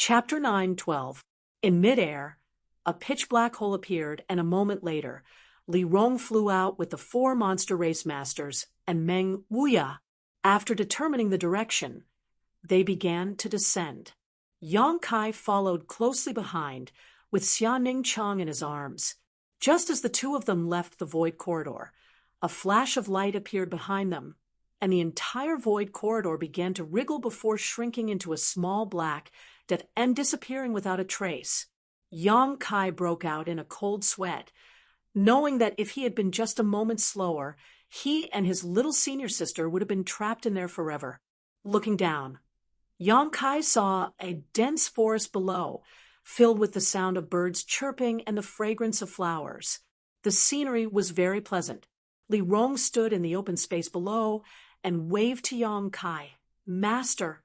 Chapter 9:12. In midair, a pitch-black hole appeared, and a moment later, Li Rong flew out with the four monster race masters and Meng Wuya. After determining the direction, they began to descend. Yang Kai followed closely behind, with Xia Ningchang in his arms. Just as the two of them left the void corridor, a flash of light appeared behind them, and the entire void corridor began to wriggle before shrinking into a small black and disappearing without a trace. Yang Kai broke out in a cold sweat, knowing that if he had been just a moment slower, he and his little senior sister would have been trapped in there forever. Looking down, Yang Kai saw a dense forest below, filled with the sound of birds chirping and the fragrance of flowers. The scenery was very pleasant. Li Rong stood in the open space below and waved to Yang Kai. "Master,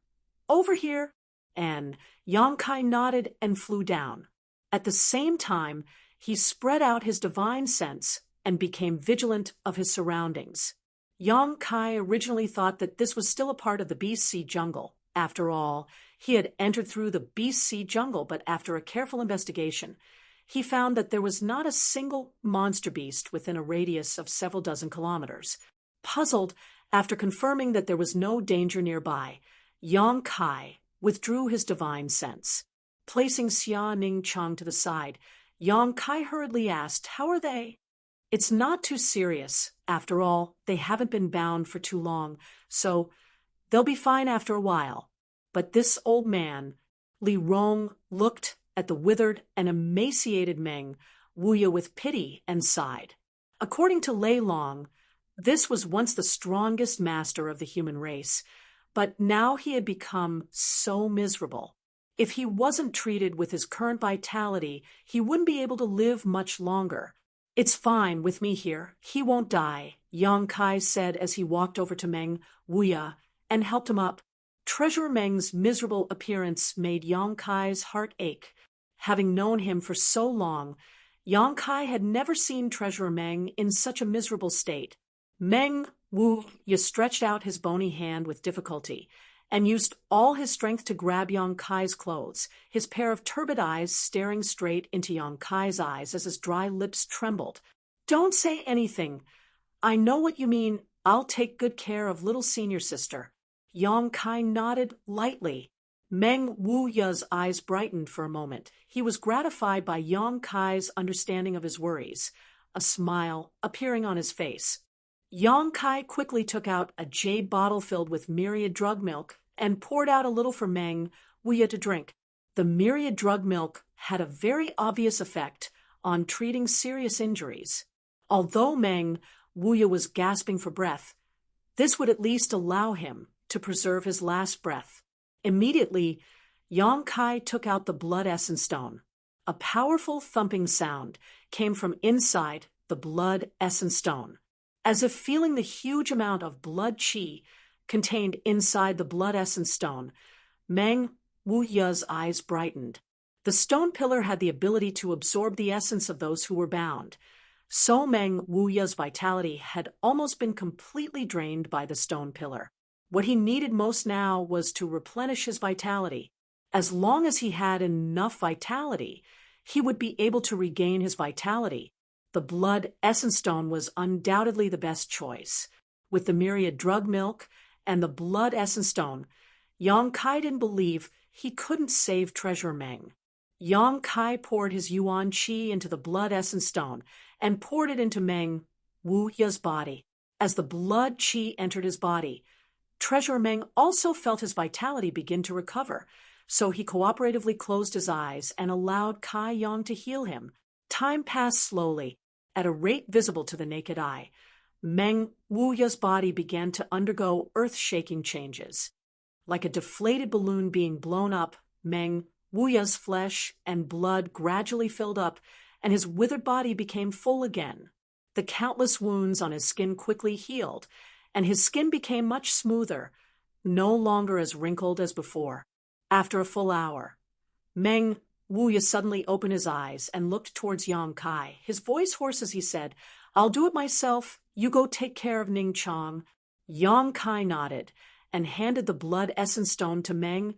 over here!" And Yang Kai nodded and flew down. At the same time, he spread out his divine sense and became vigilant of his surroundings. Yang Kai originally thought that this was still a part of the Beast Sea jungle. After all, he had entered through the Beast Sea jungle, but after a careful investigation, he found that there was not a single monster beast within a radius of several dozen kilometers. Puzzled, after confirming that there was no danger nearby, Yang Kai withdrew his divine sense. Placing Xia Ningchang to the side, Yang Kai hurriedly asked, "How are they?" "It's not too serious. After all, they haven't been bound for too long, so they'll be fine after a while." But this old man, Li Rong, looked at the withered and emaciated Meng Wuya with pity and sighed. According to Lei Long, this was once the strongest master of the human race, but now he had become so miserable. If he wasn't treated with his current vitality, he wouldn't be able to live much longer. "It's fine with me here. He won't die," Yang Kai said as he walked over to Meng Wuya and helped him up. Treasurer Meng's miserable appearance made Yang Kai's heart ache. Having known him for so long, Yang Kai had never seen Treasurer Meng in such a miserable state. Meng Wuya stretched out his bony hand with difficulty and used all his strength to grab Yang Kai's clothes, his pair of turbid eyes staring straight into Yang Kai's eyes as his dry lips trembled. "Don't say anything. I know what you mean. I'll take good care of little senior sister." Yang Kai nodded lightly. Meng Wuya's eyes brightened for a moment. He was gratified by Yang Kai's understanding of his worries, a smile appearing on his face. Yang Kai quickly took out a jade bottle filled with myriad drug milk and poured out a little for Meng Wuya to drink. The myriad drug milk had a very obvious effect on treating serious injuries. Although Meng Wuya was gasping for breath, this would at least allow him to preserve his last breath. Immediately, Yang Kai took out the blood essence stone. A powerful thumping sound came from inside the blood essence stone. As if feeling the huge amount of blood qi contained inside the blood essence stone, Meng Wuya's eyes brightened. The stone pillar had the ability to absorb the essence of those who were bound. So Meng Wuya's vitality had almost been completely drained by the stone pillar. What he needed most now was to replenish his vitality. As long as he had enough vitality, he would be able to regain his vitality. The blood essence stone was undoubtedly the best choice. With the myriad drug milk and the blood essence stone, Yang Kai didn't believe he couldn't save Treasurer Meng. Yang Kai poured his yuan qi into the blood essence stone and poured it into Meng Wuya's body. As the blood qi entered his body, Treasurer Meng also felt his vitality begin to recover, so he cooperatively closed his eyes and allowed Kai Yang to heal him. Time passed slowly, at a rate visible to the naked eye. Meng Wuya's body began to undergo earth-shaking changes. Like a deflated balloon being blown up, Meng Wuya's flesh and blood gradually filled up, and his withered body became full again. The countless wounds on his skin quickly healed, and his skin became much smoother, no longer as wrinkled as before. After a full hour, Meng Wuya suddenly opened his eyes and looked towards Yang Kai, his voice hoarse as he said, "I'll do it myself. You go take care of Ningchang." Yang Kai nodded and handed the blood essence stone to Meng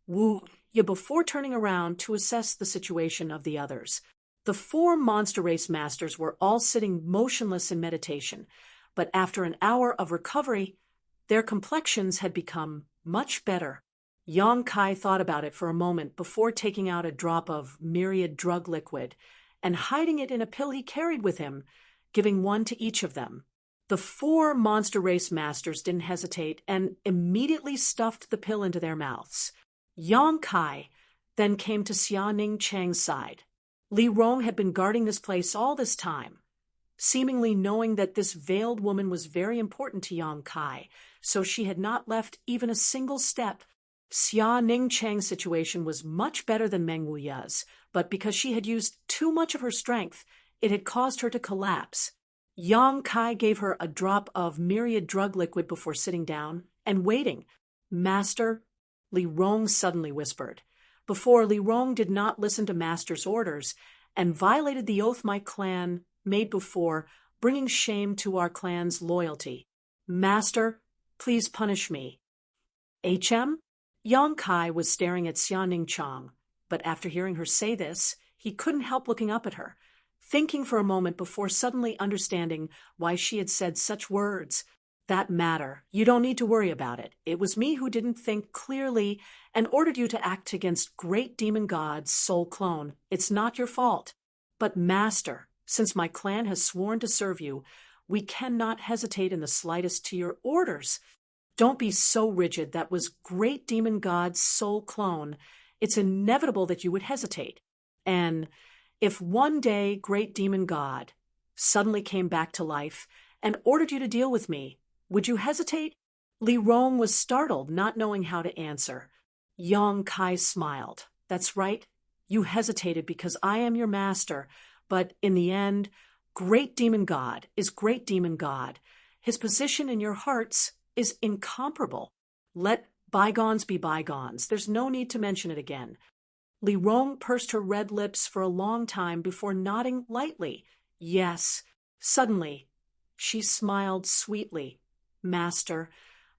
Wuya before turning around to assess the situation of the others. The 4 monster race masters were all sitting motionless in meditation, but after an hour of recovery, their complexions had become much better. Yang Kai thought about it for a moment before taking out a drop of myriad drug liquid and hiding it in a pill he carried with him, giving one to each of them. The 4 monster race masters didn't hesitate and immediately stuffed the pill into their mouths. Yang Kai then came to Xia Ning Chang's side. Li Rong had been guarding this place all this time, seemingly knowing that this veiled woman was very important to Yang Kai, so she had not left even a single step. Xia Ning Chang's situation was much better than Meng Wuya's, but because she had used too much of her strength, it had caused her to collapse. Yang Kai gave her a drop of myriad drug liquid before sitting down and waiting. "Master," Li Rong suddenly whispered. Before, Li Rong did not listen to Master's orders and violated the oath my clan made before, bringing shame to our clan's loyalty. "Master, please punish me." "HM?" Yang Kai was staring at Xia Ning Chang, but after hearing her say this, he couldn't help looking up at her, thinking for a moment before suddenly understanding why she had said such words. "That matter. You don't need to worry about it. It was me who didn't think clearly and ordered you to act against great demon god's soul clone. It's not your fault. But Master, since my clan has sworn to serve you, we cannot hesitate in the slightest to your orders. Don't be so rigid. That was great demon god's soul clone. It's inevitable that you would hesitate. And if one day great demon god suddenly came back to life and ordered you to deal with me, would you hesitate?" Li Rong was startled, not knowing how to answer. Yang Kai smiled. "That's right. You hesitated because I am your master, but in the end, great demon god is great demon god. His position in your hearts is incomparable. Let bygones be bygones. There's no need to mention it again." Li Rong pursed her red lips for a long time before nodding lightly. "Yes." Suddenly, she smiled sweetly. "Master,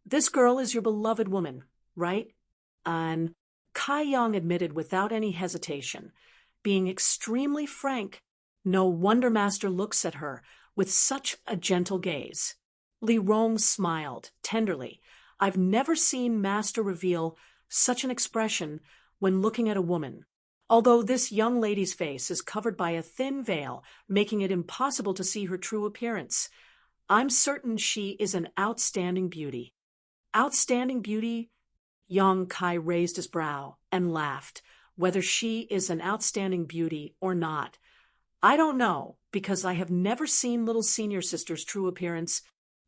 this girl is your beloved woman, right?" And Kai Yang admitted without any hesitation, being extremely frank. No wonder Master looks at her with such a gentle gaze. Li Rong smiled tenderly. I've never seen Master reveal such an expression when looking at a woman. Although this young lady's face is covered by a thin veil, making it impossible to see her true appearance, I'm certain she is an outstanding beauty. Outstanding beauty? Yang Kai raised his brow and laughed. Whether she is an outstanding beauty or not, I don't know, because I have never seen little senior sister's true appearance.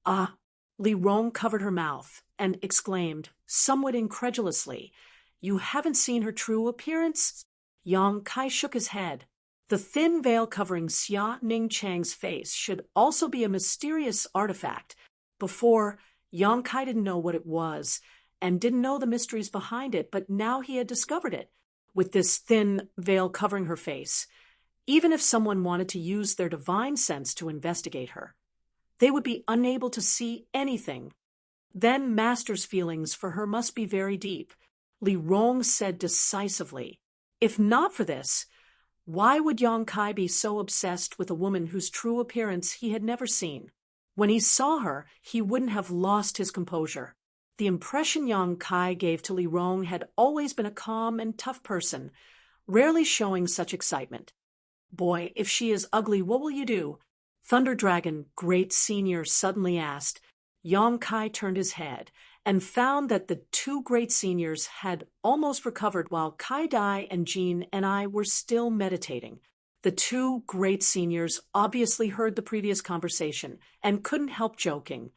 Ah, Li Rong covered her mouth and exclaimed, somewhat incredulously, "You haven't seen her true appearance?" Yang Kai shook his head. The thin veil covering Xia Ning Chang's face should also be a mysterious artifact. Before, Yang Kai didn't know what it was and didn't know the mysteries behind it, but now he had discovered it. With this thin veil covering her face, even if someone wanted to use their divine sense to investigate her, they would be unable to see anything. Then Master's feelings for her must be very deep. Li Rong said decisively, if not for this, why would Yang Kai be so obsessed with a woman whose true appearance he had never seen? When he saw her, he wouldn't have lost his composure. The impression Yang Kai gave to Li Rong had always been a calm and tough person, rarely showing such excitement. Boy, if she is ugly, what will you do? Thunder Dragon, Great Senior, suddenly asked. Yang Kai turned his head and found that the two great seniors had almost recovered while Kai Dai and Jean and I were still meditating. The two great seniors obviously heard the previous conversation and couldn't help joking.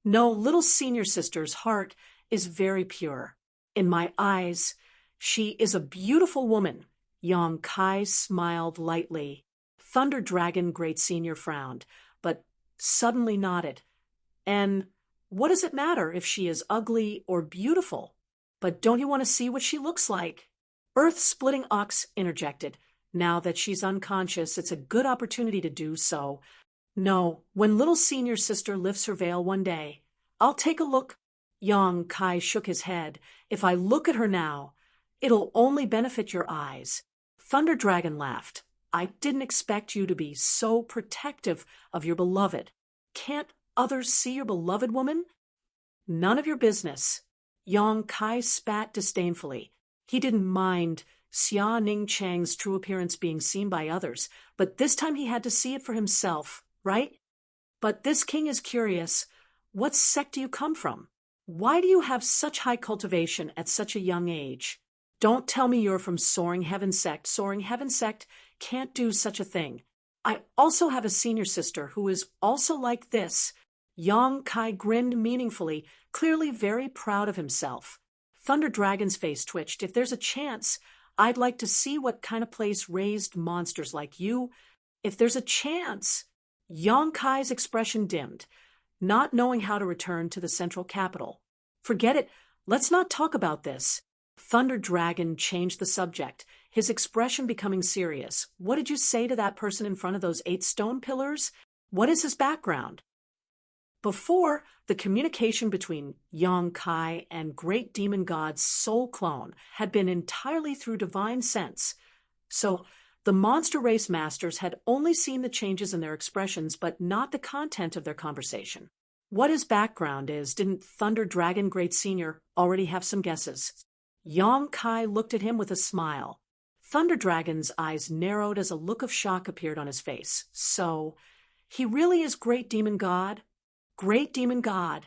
No, little senior sister's heart is very pure. In my eyes, she is a beautiful woman. Yang Kai smiled lightly. Thunder Dragon, Great Senior, frowned, but suddenly nodded. And what does it matter if she is ugly or beautiful? But don't you want to see what she looks like? Earth-splitting Ox interjected. Now that she's unconscious, it's a good opportunity to do so. No, when little senior sister lifts her veil one day, I'll take a look. Yang Kai shook his head. If I look at her now, It'll only benefit your eyes. Thunder Dragon laughed. I didn't expect you to be so protective of your beloved. Can't others see your beloved woman? None of your business. Yang Kai spat disdainfully. He didn't mind Xia Ning Chang's true appearance being seen by others, but this time he had to see it for himself, right? But this king is curious. What sect do you come from? Why do you have such high cultivation at such a young age? Don't tell me you're from Soaring Heaven sect. Soaring Heaven sect can't do such a thing. I also have a senior sister who is also like this. Yang Kai grinned meaningfully, clearly very proud of himself. Thunder Dragon's face twitched. If there's a chance, I'd like to see what kind of place raised monsters like you. If there's a chance. Yang Kai's expression dimmed, not knowing how to return to the central capital. Forget it. Let's not talk about this. Thunder Dragon changed the subject, his expression becoming serious. What did you say to that person in front of those 8 stone pillars? What is his background? Before, the communication between Yang Kai and Great Demon God's soul clone had been entirely through divine sense. So, the monster race masters had only seen the changes in their expressions, but not the content of their conversation. What his background is, didn't Thunder Dragon Great Senior already have some guesses? Yang Kai looked at him with a smile. Thunder Dragon's eyes narrowed as a look of shock appeared on his face. So, he really is Great Demon God? Great Demon God!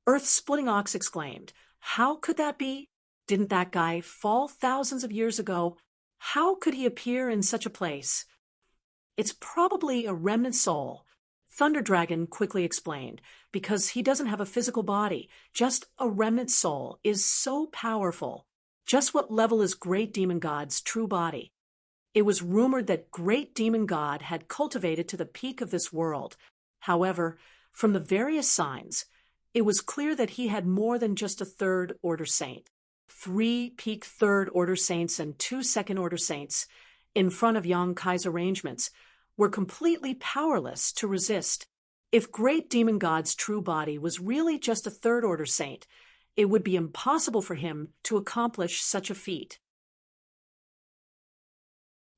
Earth-splitting Ox exclaimed. How could that be? Didn't that guy fall thousands of years ago? How could he appear in such a place? It's probably a remnant soul, Thunder Dragon quickly explained, because he doesn't have a physical body. Just a remnant soul is so powerful. Just what level is Great Demon God's true body? It was rumored that Great Demon God had cultivated to the peak of this world. However, from the various signs, it was clear that he had more than just a third-order saint. 3 peak third-order saints and 2 second-order saints, in front of Yang Kai's arrangements, were completely powerless to resist. If Great Demon God's true body was really just a third-order saint, it would be impossible for him to accomplish such a feat.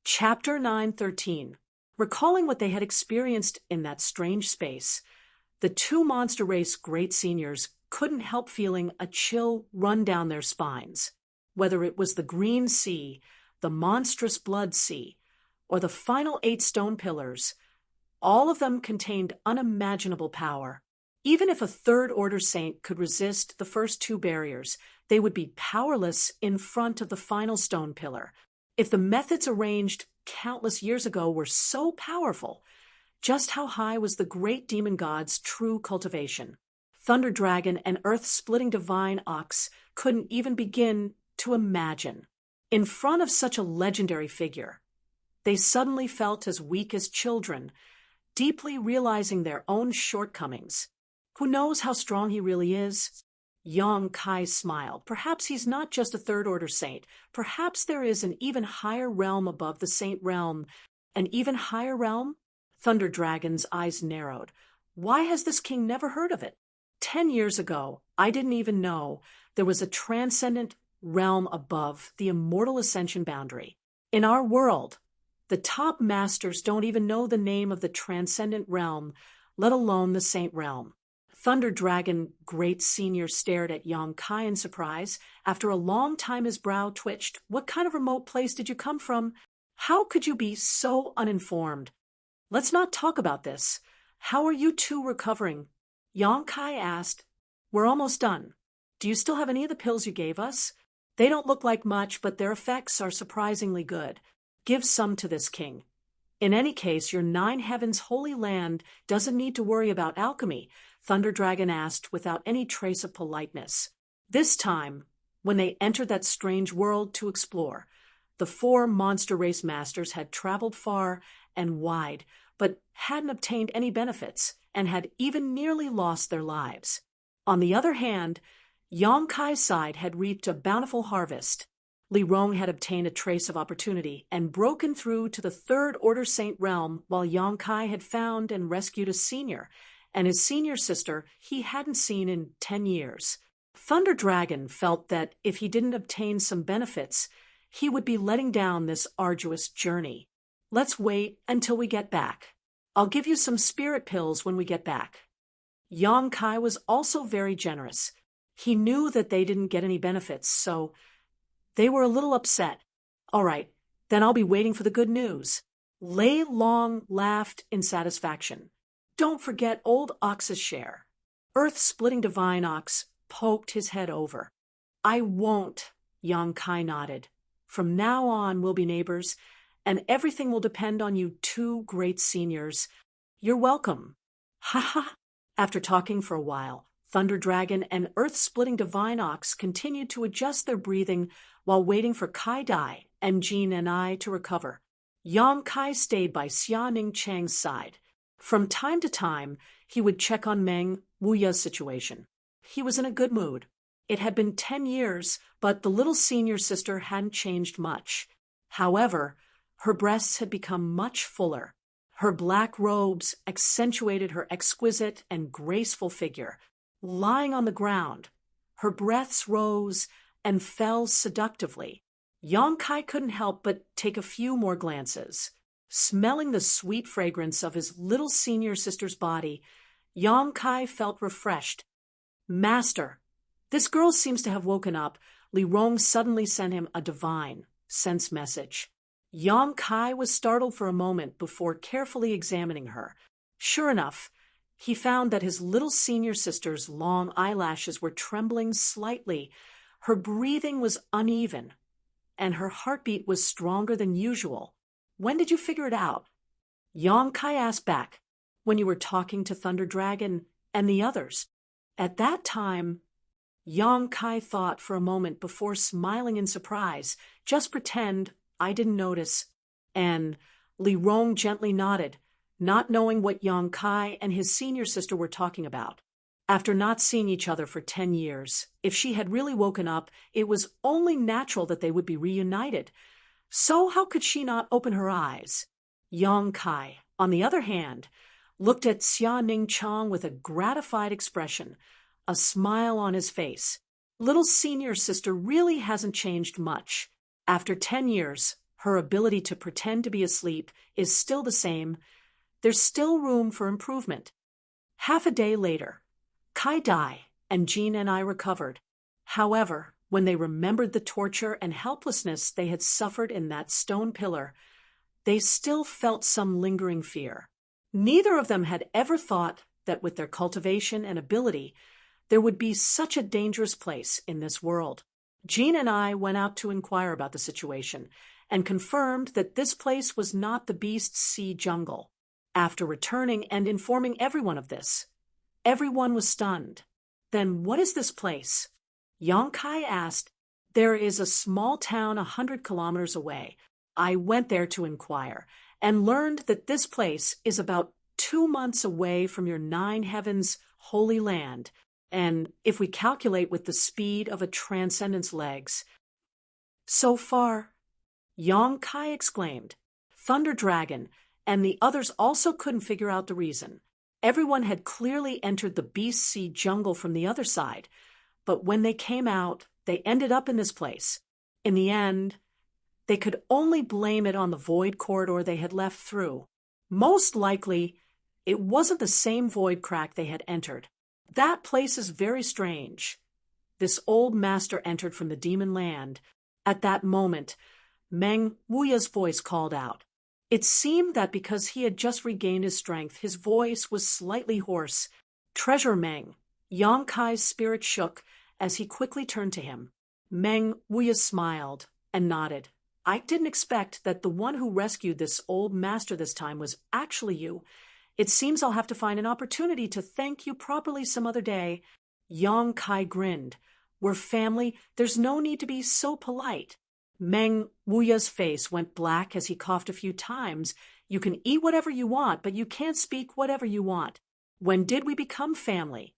Chapter 9:13. Recalling what they had experienced in that strange space, the 2 monster race great seniors couldn't help feeling a chill run down their spines. Whether it was the green sea, the monstrous blood sea, or the final 8 stone pillars, all of them contained unimaginable power. Even if a third-order saint could resist the first 2 barriers, they would be powerless in front of the final stone pillar. If the methods arranged countless years ago were so powerful, just how high was the Great Demon God's true cultivation? Thunder Dragon and Earth-splitting Divine Ox couldn't even begin to imagine. In front of such a legendary figure, they suddenly felt as weak as children, deeply realizing their own shortcomings. Who knows how strong he really is? Yang Kai smiled. Perhaps he's not just a third-order saint. Perhaps there is an even higher realm above the saint realm. An even higher realm? Thunder Dragon's eyes narrowed. Why has this king never heard of it? 10 years ago, I didn't even know there was a transcendent realm above the immortal ascension boundary. In our world, the top masters don't even know the name of the transcendent realm, let alone the saint realm. Thunder Dragon Great Senior stared at Yang Kai in surprise. After a long time his brow twitched. What kind of remote place did you come from? How could you be so uninformed? Let's not talk about this. How are you 2 recovering? Yang Kai asked. We're almost done. Do you still have any of the pills you gave us? They don't look like much, but their effects are surprisingly good. Give some to this king. In any case, your 9 heavens holy land doesn't need to worry about alchemy, Thunder Dragon asked without any trace of politeness. This time, when they entered that strange world to explore, the 4 monster race masters had traveled far and wide, but hadn't obtained any benefits and had even nearly lost their lives. On the other hand, Yang Kai's side had reaped a bountiful harvest. Li Rong had obtained a trace of opportunity and broken through to the third-order saint realm, while Yang Kai had found and rescued a senior, and his senior sister he hadn't seen in 10 years. Thunder Dragon felt that if he didn't obtain some benefits, he would be letting down this arduous journey. Let's wait until we get back. I'll give you some spirit pills when we get back. Yang Kai was also very generous. He knew that they didn't get any benefits, so they were a little upset. All right, then I'll be waiting for the good news. Lei Long laughed in satisfaction. Don't forget old Ox's share. Earth-splitting divine Ox poked his head over. I won't, Yang Kai nodded. From now on we'll be neighbors, and everything will depend on you two great seniors. You're welcome. Ha ha. After talking for a while, Thunder Dragon and Earth-splitting divine Ox continued to adjust their breathing while waiting for Kai Dai and Jean and I to recover. Yang Kai stayed by Xia Ning Chang's side. From time to time, he would check on Meng Wuya's situation. He was in a good mood. It had been 10 years, but the little senior sister hadn't changed much. However, her breasts had become much fuller. Her black robes accentuated her exquisite and graceful figure. Lying on the ground, her breaths rose and fell seductively. Yang Kai couldn't help but take a few more glances. Smelling the sweet fragrance of his little senior sister's body, Yang Kai felt refreshed. Master, this girl seems to have woken up. Li Rong suddenly sent him a divine sense message. Yang Kai was startled for a moment before carefully examining her. Sure enough, he found that his little senior sister's long eyelashes were trembling slightly. Her breathing was uneven, and her heartbeat was stronger than usual. When did you figure it out? Yang Kai asked back. When you were talking to Thunder Dragon and the others. At that time, Yang Kai thought for a moment before smiling in surprise. Just pretend I didn't notice. And Li Rong gently nodded, not knowing what Yang Kai and his senior sister were talking about. After not seeing each other for 10 years, if she had really woken up, it was only natural that they would be reunited. So how could she not open her eyes? Yang Kai, on the other hand, looked at Xia Ning Chang with a gratified expression, a smile on his face. Little senior sister really hasn't changed much. After 10 years, her ability to pretend to be asleep is still the same. There's still room for improvement. Half a day later, Kai Dai and Jean and I recovered. However, when they remembered the torture and helplessness they had suffered in that stone pillar, they still felt some lingering fear. Neither of them had ever thought that with their cultivation and ability, there would be such a dangerous place in this world. Jean and I went out to inquire about the situation and confirmed that this place was not the Beast Sea jungle. After returning and informing everyone of this, everyone was stunned. Then what is this place? Yang Kai asked. There is a small town 100 kilometers away. I went there to inquire and learned that this place is about 2 months away from your 9 heavens holy land. And if we calculate with the speed of a transcendence legs. So far, Yang Kai exclaimed. Thunder Dragon and the others also couldn't figure out the reason. Everyone had clearly entered the Beast Sea jungle from the other side, but when they came out, they ended up in this place. In the end, they could only blame it on the void corridor they had left through. Most likely, it wasn't the same void crack they had entered. That place is very strange. This old master entered from the demon land. At that moment, Meng Wuya's voice called out. It seemed that because he had just regained his strength, his voice was slightly hoarse. Treasure Meng. Yang Kai's spirit shook as he quickly turned to him. Meng Wuya smiled and nodded. I didn't expect that the one who rescued this old master this time was actually you. It seems I'll have to find an opportunity to thank you properly some other day. Yang Kai grinned. We're family. There's no need to be so polite. Meng Wuya's face went black as he coughed a few times. You can eat whatever you want, but you can't speak whatever you want. When did we become family?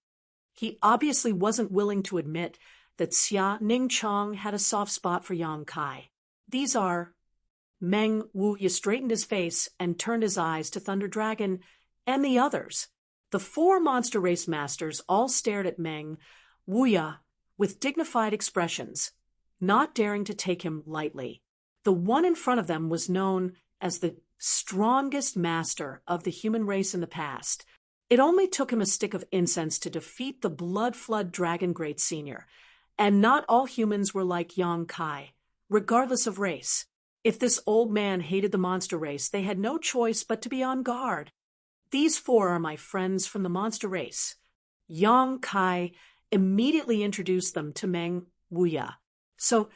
He obviously wasn't willing to admit that Xia Ning Chang had a soft spot for Yang Kai. These are... Meng Wuya straightened his face and turned his eyes to Thunder Dragon and the others. The 4 monster race masters all stared at Meng Wuya with dignified expressions, not daring to take him lightly. The one in front of them was known as the strongest master of the human race in the past. It only took him a stick of incense to defeat the Blood Flood Dragon Great Senior. And not all humans were like Yang Kai, regardless of race. If this old man hated the monster race, they had no choice but to be on guard. These four are my friends from the monster race. Yang Kai immediately introduced them to Meng Wuya. So,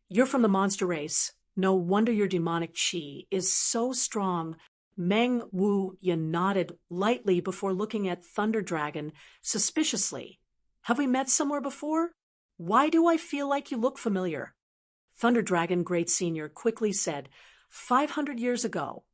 you're from the monster race. No wonder your demonic chi is so strong. Meng Wuya nodded lightly before looking at Thunder Dragon suspiciously. Have we met somewhere before? Why do I feel like you look familiar? Thunder Dragon Great Senior quickly said, 500 years ago,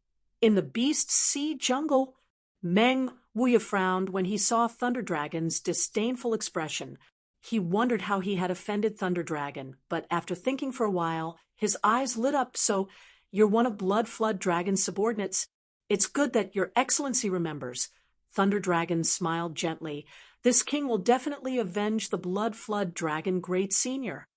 in the Beast Sea jungle. Meng Wuya frowned when he saw Thunder Dragon's disdainful expression. He wondered how he had offended Thunder Dragon, but after thinking for a while, his eyes lit up. So, you're one of Blood Flood Dragon's subordinates. It's good that your excellency remembers. Thunder Dragon smiled gently. This king will definitely avenge the Blood Flood Dragon Great Senior.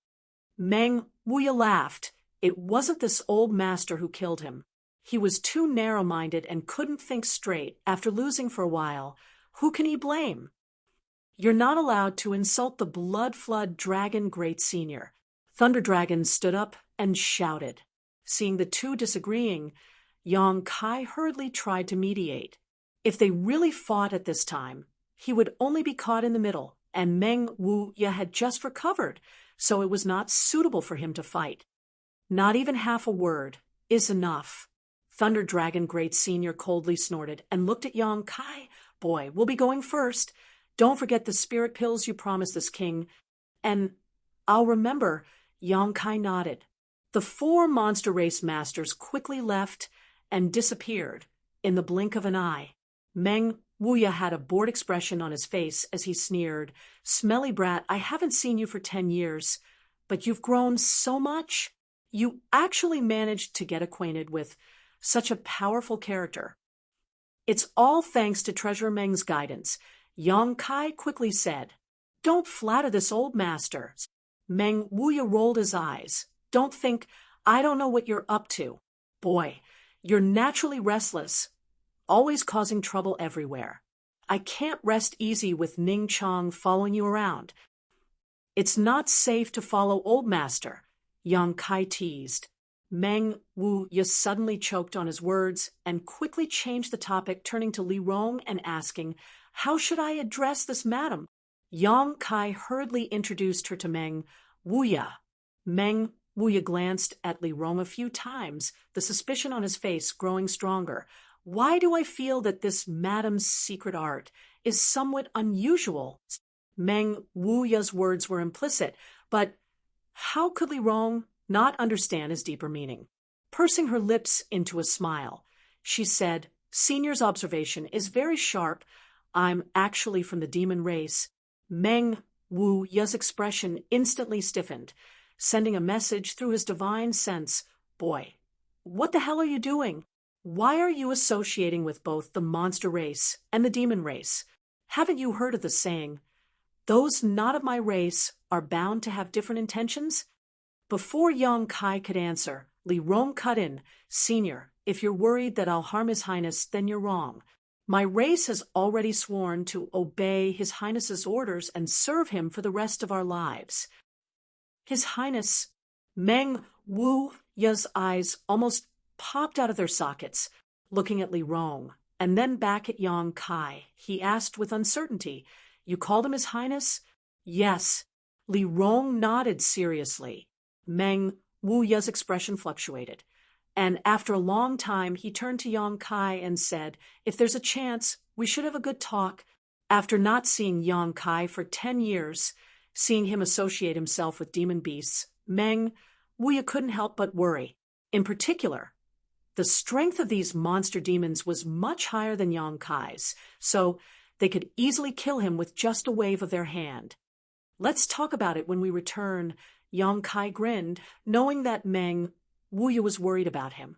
Meng Wuya laughed. It wasn't this old master who killed him. He was too narrow-minded and couldn't think straight after losing for a while. Who can he blame? You're not allowed to insult the Blood Flood Dragon Great Senior. Thunder Dragon stood up and shouted. Seeing the two disagreeing, Yang Kai hurriedly tried to mediate. If they really fought at this time, he would only be caught in the middle, and Meng Wuya had just recovered, so it was not suitable for him to fight. Not even half a word is enough. Thunder Dragon Great Senior coldly snorted and looked at Yang Kai. Boy, we'll be going first. Don't forget the spirit pills you promised this king. And I'll remember. Yang Kai nodded. The four monster race masters quickly left and disappeared in the blink of an eye. Meng Wuya had a bored expression on his face as he sneered. Smelly brat, I haven't seen you for 10 years, but you've grown so much. You actually managed to get acquainted with such a powerful character. It's all thanks to Treasurer Meng's guidance. Yang Kai quickly said, Don't flatter this old master. Meng Wuya rolled his eyes. Don't think I don't know what you're up to. Boy, you're naturally restless, always causing trouble everywhere. I can't rest easy with Ning Chong following you around. It's not safe to follow old master, Yang Kai teased. Meng Wuya suddenly choked on his words and quickly changed the topic, turning to Li Rong and asking, How should I address this madam? Yang Kai hurriedly introduced her to Meng Wuya. Meng Wuya glanced at Li Rong a few times, the suspicion on his face growing stronger. Why do I feel that this madam's secret art is somewhat unusual? Meng Wuya's words were implicit, but how could Li Rong not understand his deeper meaning? Pursing her lips into a smile, she said, Senior's observation is very sharp. I'm actually from the demon race. Meng Wuya's expression instantly stiffened, sending a message through his divine sense. Boy, what the hell are you doing? Why are you associating with both the monster race and the demon race? Haven't you heard of the saying, those not of my race are bound to have different intentions? Before Yang Kai could answer, Li Rong cut in. Senior, if you're worried that I'll harm His Highness, then you're wrong. My race has already sworn to obey His Highness's orders and serve him for the rest of our lives. His Highness, Meng Wuya's eyes almost popped out of their sockets, looking at Li Rong, and then back at Yang Kai. He asked with uncertainty, You called him His Highness? Yes. Li Rong nodded seriously. Meng Wuya's expression fluctuated, and after a long time he turned to Yang Kai and said, If there's a chance, we should have a good talk. After not seeing Yang Kai for 10 years, seeing him associate himself with demon beasts, Meng Wuya couldn't help but worry. In particular, the strength of these monster demons was much higher than Yang Kai's, so they could easily kill him with just a wave of their hand. Let's talk about it when we return. Yang Kai grinned, knowing that Meng Wuya was worried about him.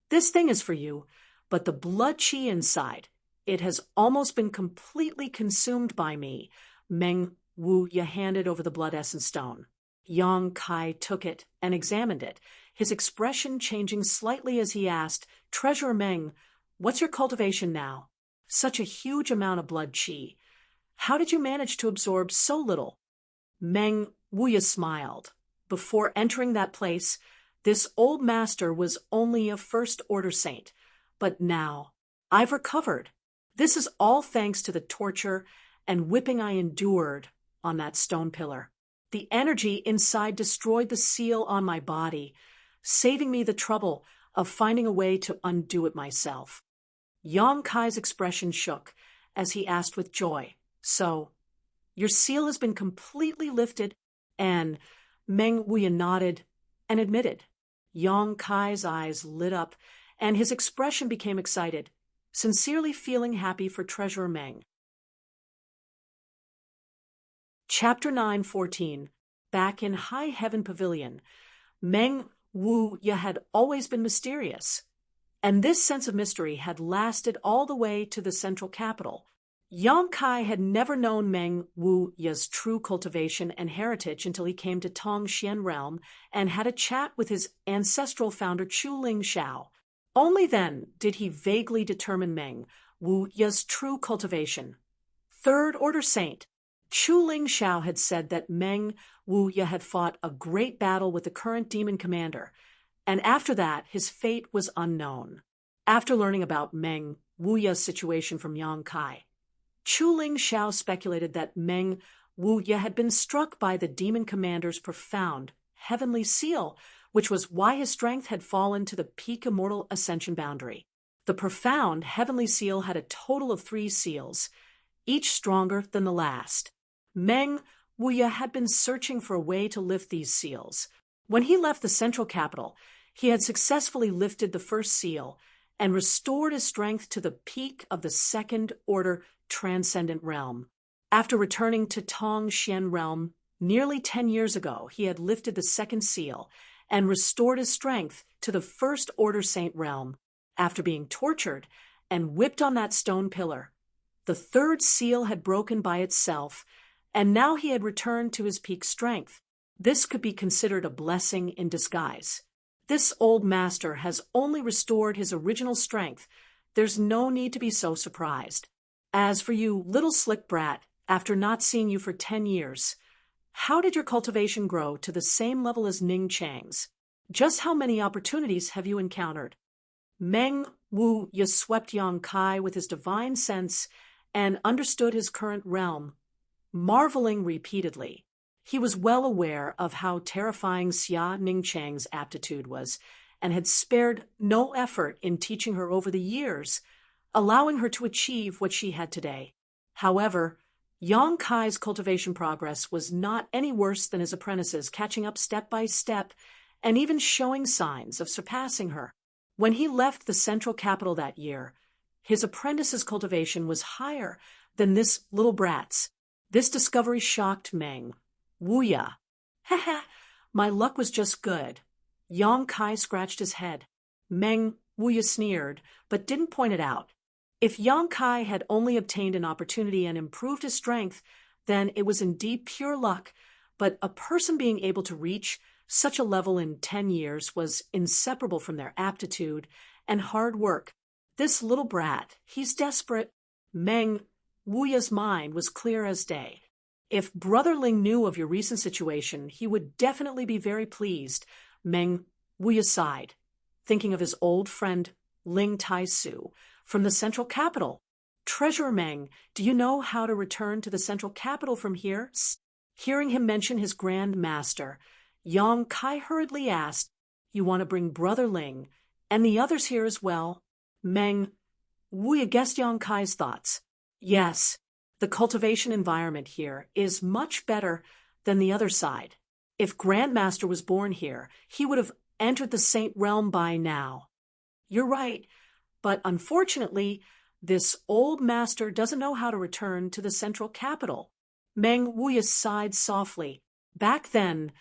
This thing is for you, but the blood chi inside, it has almost been completely consumed by me. Meng Wuya handed over the blood essence stone. Yang Kai took it and examined it. his expression changing slightly as he asked, "Treasurer Meng, what's your cultivation now? Such a huge amount of blood qi. How did you manage to absorb so little?" Meng Wuya smiled. Before entering that place, this old master was only a first-order saint. But now, I've recovered. This is all thanks to the torture and whipping I endured on that stone pillar. The energy inside destroyed the seal on my body, saving me the trouble of finding a way to undo it myself. Yang Kai's expression shook as he asked with joy, "So, your seal has been completely lifted?" And Meng Wuya nodded and admitted. Yang Kai's eyes lit up and his expression became excited, sincerely feeling happy for Treasurer Meng. Chapter 9:14. Back in High Heaven Pavilion, Meng Wuya had always been mysterious, and this sense of mystery had lasted all the way to the central capital. Yang Kai had never known Meng Wuya's true cultivation and heritage until he came to Tongxian realm and had a chat with his ancestral founder Chuling Xiao. Only then did he vaguely determine Meng Wuya's true cultivation. Third-order saint. Chuling Xiao had said that Meng Wuya had fought a great battle with the current demon commander, and after that his fate was unknown. After learning about Meng Wuya's situation from Yang Kai, Chuling Xiao speculated that Meng Wuya had been struck by the demon commander's profound heavenly seal, which was why his strength had fallen to the peak immortal ascension boundary. The profound heavenly seal had a total of 3 seals, each stronger than the last. Meng Wuya had been searching for a way to lift these seals. When he left the central capital, he had successfully lifted the first seal and restored his strength to the peak of the second-order transcendent realm. After returning to Tongxian realm nearly 10 years ago, he had lifted the second seal and restored his strength to the first-order saint realm. After being tortured and whipped on that stone pillar, the third seal had broken by itself, and now he had returned to his peak strength. This could be considered a blessing in disguise. This old master has only restored his original strength. There's no need to be so surprised. As for you, little slick brat, after not seeing you for 10 years, how did your cultivation grow to the same level as Ning Chang's? Just how many opportunities have you encountered? Meng Wuya swept Yang Kai with his divine sense and understood his current realm, marveling repeatedly. He was well aware of how terrifying Xia Ningchang's aptitude was, and had spared no effort in teaching her over the years, allowing her to achieve what she had today. However, Yang Kai's cultivation progress was not any worse than his apprentices, catching up step by step and even showing signs of surpassing her. When he left the central capital that year, his apprentice's cultivation was higher than this little brat's. This discovery shocked Meng Wuya. "Haha, my luck was just good." Yang Kai scratched his head. Meng Wuya sneered, but didn't point it out. If Yang Kai had only obtained an opportunity and improved his strength, then it was indeed pure luck, but a person being able to reach such a level in 10 years was inseparable from their aptitude and hard work. This little brat, he's desperate. Meng Wuya's mind was clear as day. If Brother Ling knew of your recent situation, he would definitely be very pleased. Meng Wuya sighed, thinking of his old friend Ling Taisu from the central capital. "Treasurer Meng, do you know how to return to the central capital from here?" Hearing him mention his grand master, Yang Kai hurriedly asked, "You want to bring Brother Ling and the others here as well?" Meng Wuya guessed Yang Kai's thoughts. "Yes, the cultivation environment here is much better than the other side. If Grandmaster was born here, he would have entered the saint realm by now." "You're right, but unfortunately, this old master doesn't know how to return to the central capital." Meng Wuya sighed softly. "Back then,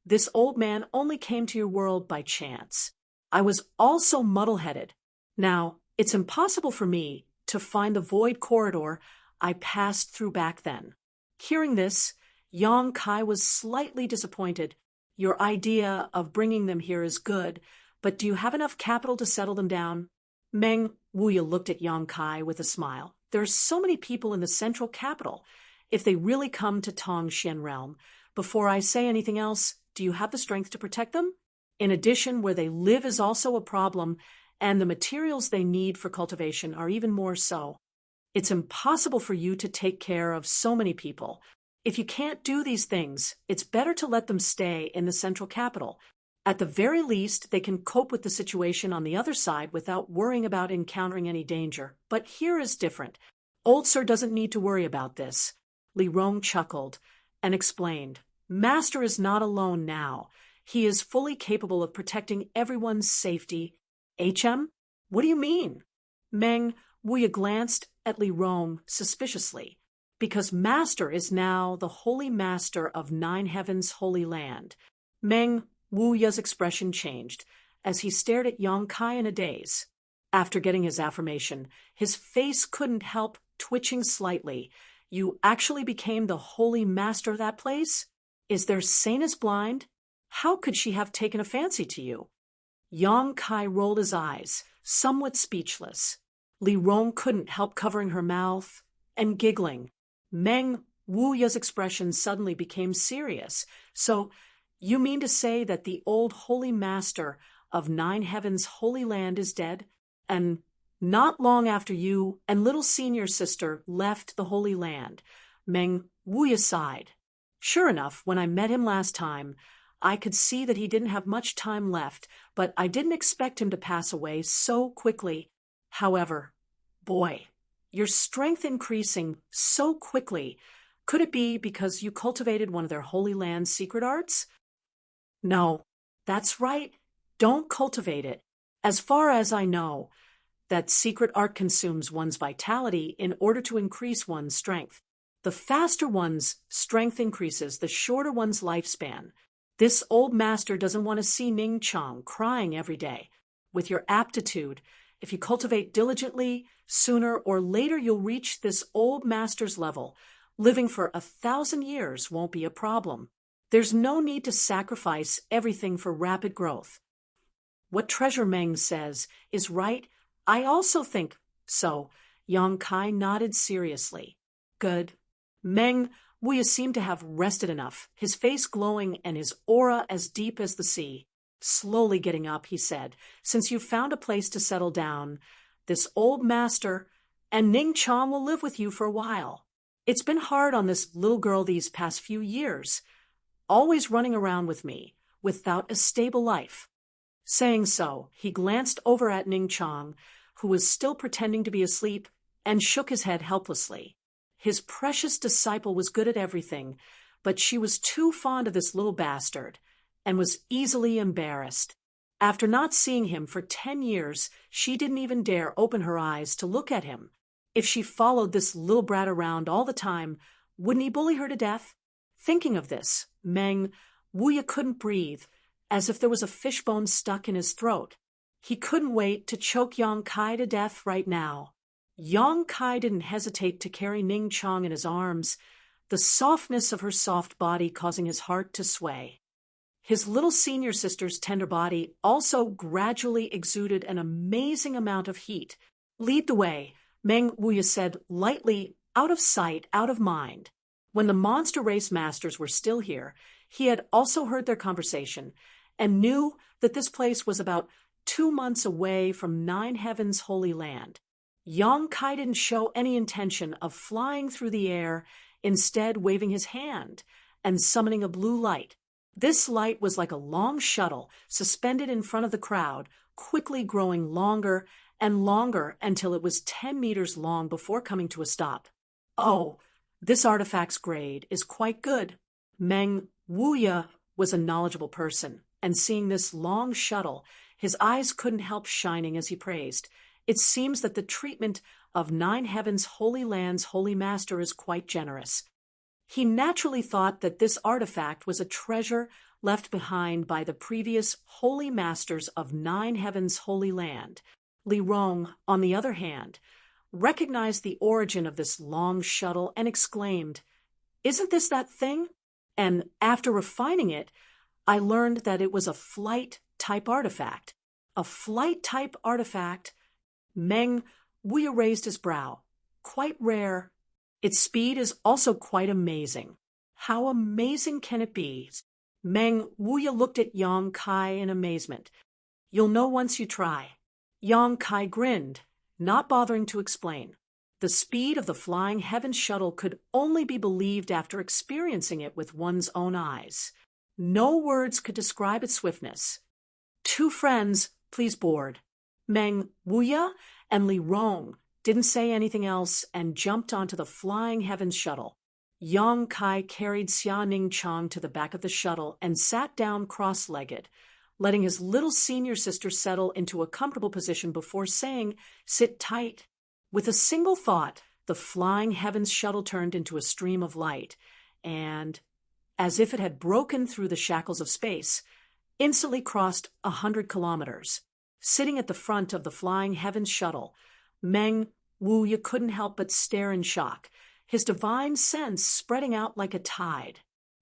this old man only came to your world by chance. I was also muddle-headed. Now, it's impossible for me to find the void corridor I passed through back then." Hearing this, Yang Kai was slightly disappointed. Your idea of bringing them here is good, but do you have enough capital to settle them down? Meng Wuya looked at Yang Kai with a smile. There are so many people in the central capital. If they really come to Tongxian realm, before I say anything else, do you have the strength to protect them? In addition, where they live is also a problem, and the materials they need for cultivation are even more so. It's impossible for you to take care of so many people. If you can't do these things, it's better to let them stay in the central capital. At the very least, they can cope with the situation on the other side without worrying about encountering any danger. But here is different. Old Sir doesn't need to worry about this. Li Rong chuckled and explained, Master is not alone now. He is fully capable of protecting everyone's safety. HM? What do you mean? Meng Wuya glanced at Li Rong suspiciously. Because Master is now the Holy Master of Nine Heavens' Holy Land. Meng Wuya's expression changed as he stared at Yang Kai in a daze. After getting his affirmation, his face couldn't help twitching slightly. You actually became the Holy Master of that place? Is their saint as blind? How could she have taken a fancy to you? Yang Kai rolled his eyes, somewhat speechless. Li Rong couldn't help covering her mouth and giggling. Meng Wuya's expression suddenly became serious. So, you mean to say that the old Holy Master of Nine Heavens' Holy Land is dead? And not long after you and little senior sister left the Holy Land, Meng Wuya sighed. Sure enough, when I met him last time, I could see that he didn't have much time left, but I didn't expect him to pass away so quickly. However, boy, your strength increasing so quickly. Could it be because you cultivated one of their Holy Land's secret arts? No, that's right. Don't cultivate it. As far as I know, that secret art consumes one's vitality in order to increase one's strength. The faster one's strength increases, the shorter one's lifespan. This old master doesn't want to see Ning Chang crying every day. With your aptitude, if you cultivate diligently, sooner or later you'll reach this old master's level. Living for 1,000 years won't be a problem. There's no need to sacrifice everything for rapid growth. What Treasure Meng says is right. I also think so. Yang Kai nodded seriously. Good. Meng Wuya seemed to have rested enough, his face glowing and his aura as deep as the sea. Slowly getting up, he said, since you've found a place to settle down, this old master and Ning Chang will live with you for a while. It's been hard on this little girl these past few years, always running around with me, without a stable life. Saying so, he glanced over at Ning Chang, who was still pretending to be asleep, and shook his head helplessly. His precious disciple was good at everything, but she was too fond of this little bastard, and was easily embarrassed. After not seeing him for 10 years, she didn't even dare open her eyes to look at him. If she followed this little brat around all the time, wouldn't he bully her to death? Thinking of this, Meng Wuya couldn't breathe, as if there was a fishbone stuck in his throat. He couldn't wait to choke Yang Kai to death right now. Yang Kai didn't hesitate to carry Ning Chang in his arms, the softness of her soft body causing his heart to sway. His little senior sister's tender body also gradually exuded an amazing amount of heat. Lead the way, Meng Wuya said lightly, out of sight, out of mind. When the monster race masters were still here, he had also heard their conversation and knew that this place was about 2 months away from Nine Heavens' Holy Land. Yang Kai didn't show any intention of flying through the air, instead waving his hand and summoning a blue light. This light was like a long shuttle suspended in front of the crowd, quickly growing longer and longer until it was 10 meters long before coming to a stop. Oh, this artifact's grade is quite good. Meng Wuya was a knowledgeable person, and seeing this long shuttle, his eyes couldn't help shining as he praised. It seems that the treatment of Nine Heavens' Holy Land's Holy Master is quite generous. He naturally thought that this artifact was a treasure left behind by the previous Holy Masters of Nine Heavens' Holy Land. Li Rong, on the other hand, recognized the origin of this long shuttle and exclaimed, "Isn't this that thing? And after refining it, I learned that it was a flight-type artifact. A flight-type artifact? Meng Wuya raised his brow. Quite rare. Its speed is also quite amazing. How amazing can it be? Meng Wuya looked at Yang Kai in amazement. You'll know once you try. Yang Kai grinned, not bothering to explain. The speed of the flying heaven shuttle could only be believed after experiencing it with one's own eyes. No words could describe its swiftness. Two friends, please board. Meng Wuya and Li Rong didn't say anything else and jumped onto the flying heavens shuttle. Yang Kai carried Xia Ning Chang to the back of the shuttle and sat down cross-legged, letting his little senior sister settle into a comfortable position before saying, "Sit tight." With a single thought, the flying heavens shuttle turned into a stream of light, and, as if it had broken through the shackles of space, instantly crossed 100 kilometers. Sitting at the front of the flying heavens shuttle, Meng Wuya couldn't help but stare in shock, his divine sense spreading out like a tide.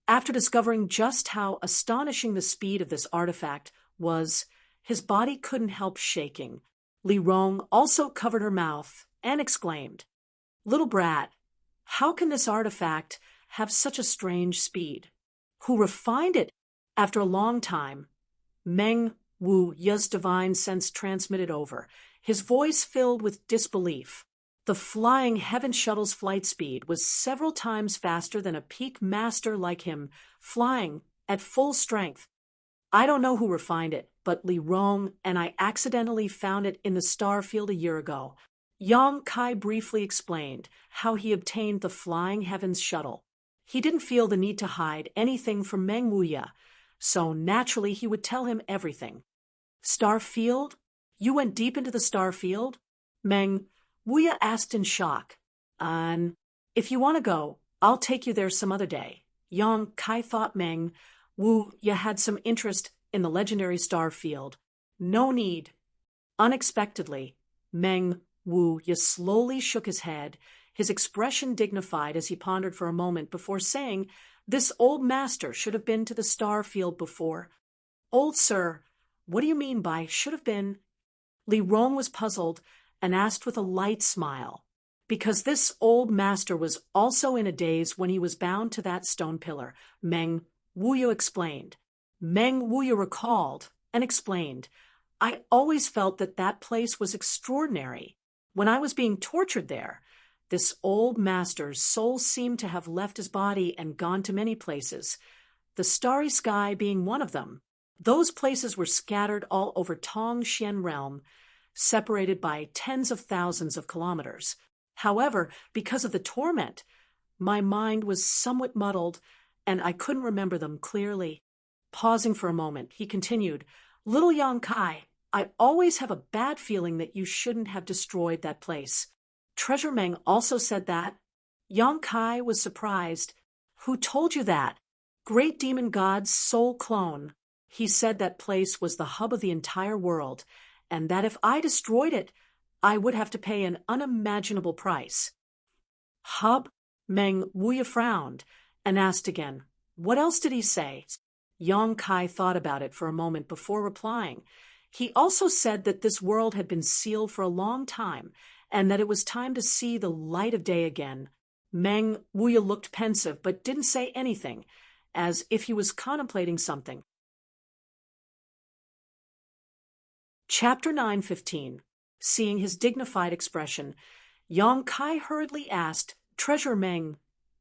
After discovering just how astonishing the speed of this artifact was, his body couldn't help shaking. Li Rong also covered her mouth and exclaimed, "Little brat, how can this artifact have such a strange speed? Who refined it?" After a long time, Meng Wuya's divine sense transmitted over, his voice filled with disbelief. The flying heaven shuttle's flight speed was several times faster than a peak master like him, flying at full strength. I don't know who refined it, but Li Rong and I accidentally found it in the star field a year ago. Yang Kai briefly explained how he obtained the flying heavens shuttle. He didn't feel the need to hide anything from Meng Wuya, so naturally he would tell him everything. Star field? You went deep into the star field? Meng Wuya asked in shock. If you want to go, I'll take you there some other day. Yang Kai thought Meng Wuya had some interest in the legendary star field. No need. Unexpectedly, Meng Wuya slowly shook his head, his expression dignified as he pondered for a moment before saying, "This old master should have been to the star field before." "Old sir, what do you mean by should have been?" Li Rong was puzzled and asked with a light smile, "Because this old master was also in a daze when he was bound to that stone pillar," Meng Wuya explained. Meng Wuya recalled and explained, "I always felt that that place was extraordinary. When I was being tortured there, this old master's soul seemed to have left his body and gone to many places, the starry sky being one of them. Those places were scattered all over Tong Xian realm, separated by tens of thousands of kilometers. However, because of the torment, my mind was somewhat muddled, and I couldn't remember them clearly." Pausing for a moment, he continued, "Little Yang Kai, I always have a bad feeling that you shouldn't have destroyed that place." Treasure Meng also said that. Yang Kai was surprised. "Who told you that?" "Great Demon God's soul clone. He said that place was the hub of the entire world, and that if I destroyed it, I would have to pay an unimaginable price." "Hub?" Meng Wuya frowned and asked again, "What else did he say?" Yang Kai thought about it for a moment before replying. He also said that this world had been sealed for a long time, and that it was time to see the light of day again. Meng Wuya looked pensive but didn't say anything, as if he was contemplating something. Chapter 9:15. Seeing his dignified expression, Yang Kai hurriedly asked, "Treasure Meng,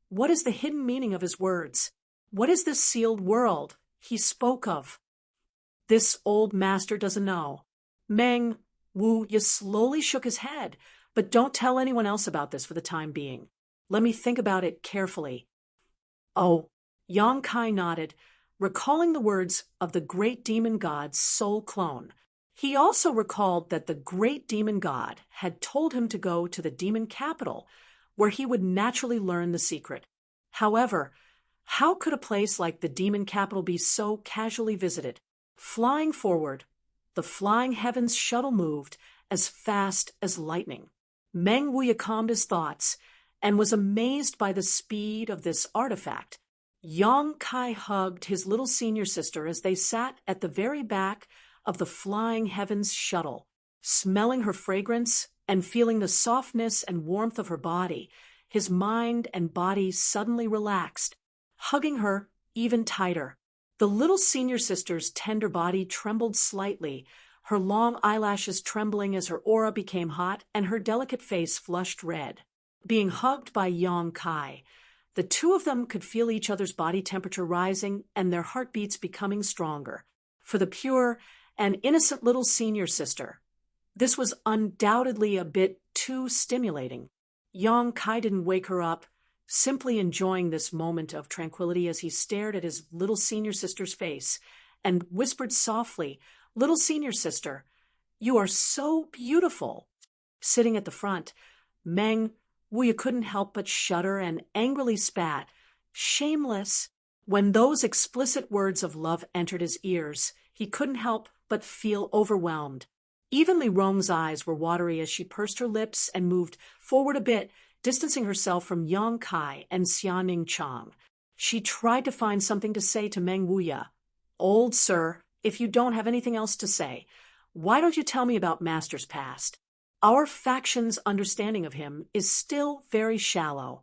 what is the hidden meaning of his words? What is this sealed world he spoke of?" "This old master doesn't know." Meng Wuya slowly shook his head, "But don't tell anyone else about this for the time being. Let me think about it carefully." "Oh," Yang Kai nodded, recalling the words of the great demon god's soul clone. He also recalled that the great demon god had told him to go to the demon capital, where he would naturally learn the secret. However, how could a place like the demon capital be so casually visited? Flying forward, the flying heavens shuttle moved as fast as lightning. Meng Wuya calmed his thoughts and was amazed by the speed of this artifact. Yang Kai hugged his little senior sister as they sat at the very back of the Flying Heavens shuttle, smelling her fragrance and feeling the softness and warmth of her body. His mind and body suddenly relaxed, hugging her even tighter. The little senior sister's tender body trembled slightly, her long eyelashes trembling as her aura became hot and her delicate face flushed red. Being hugged by Yang Kai, the two of them could feel each other's body temperature rising and their heartbeats becoming stronger. For the pure and innocent little senior sister, this was undoubtedly a bit too stimulating. Yang Kai didn't wake her up, simply enjoying this moment of tranquility as he stared at his little senior sister's face and whispered softly, "Little senior sister, you are so beautiful." Sitting at the front, Meng Wuya couldn't help but shudder and angrily spat. Shameless! When those explicit words of love entered his ears, he couldn't help but feel overwhelmed. Even Li Rong's eyes were watery as she pursed her lips and moved forward a bit, distancing herself from Yang Kai and Xianing Chang. She tried to find something to say to Meng Wuya. "Old sir, if you don't have anything else to say, why don't you tell me about Master's past? Our faction's understanding of him is still very shallow."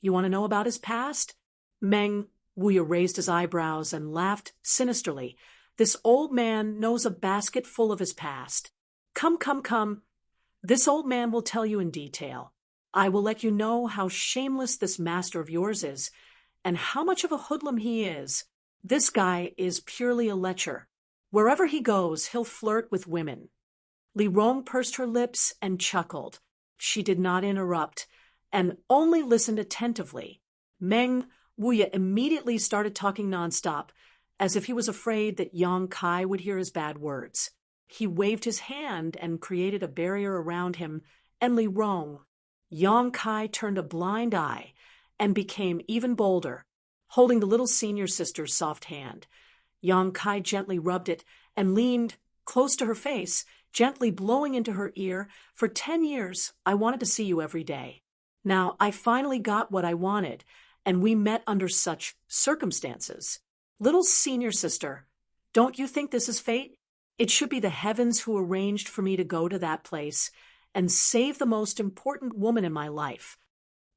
"You want to know about his past?" Meng Wuya raised his eyebrows and laughed sinisterly. "This old man knows a basket full of his past. Come, come, come. This old man will tell you in detail. I will let you know how shameless this master of yours is, and how much of a hoodlum he is. This guy is purely a lecher. Wherever he goes, he'll flirt with women." Li Rong pursed her lips and chuckled. She did not interrupt, and only listened attentively. Meng Wuya immediately started talking nonstop, as if he was afraid that Yang Kai would hear his bad words. He waved his hand and created a barrier around him and Li Rong. Yang Kai turned a blind eye and became even bolder, holding the little senior sister's soft hand. Yang Kai gently rubbed it and leaned close to her face, gently blowing into her ear. "For 10 years, I wanted to see you every day. Now, I finally got what I wanted, and we met under such circumstances. Little senior sister, don't you think this is fate? It should be the heavens who arranged for me to go to that place and save the most important woman in my life."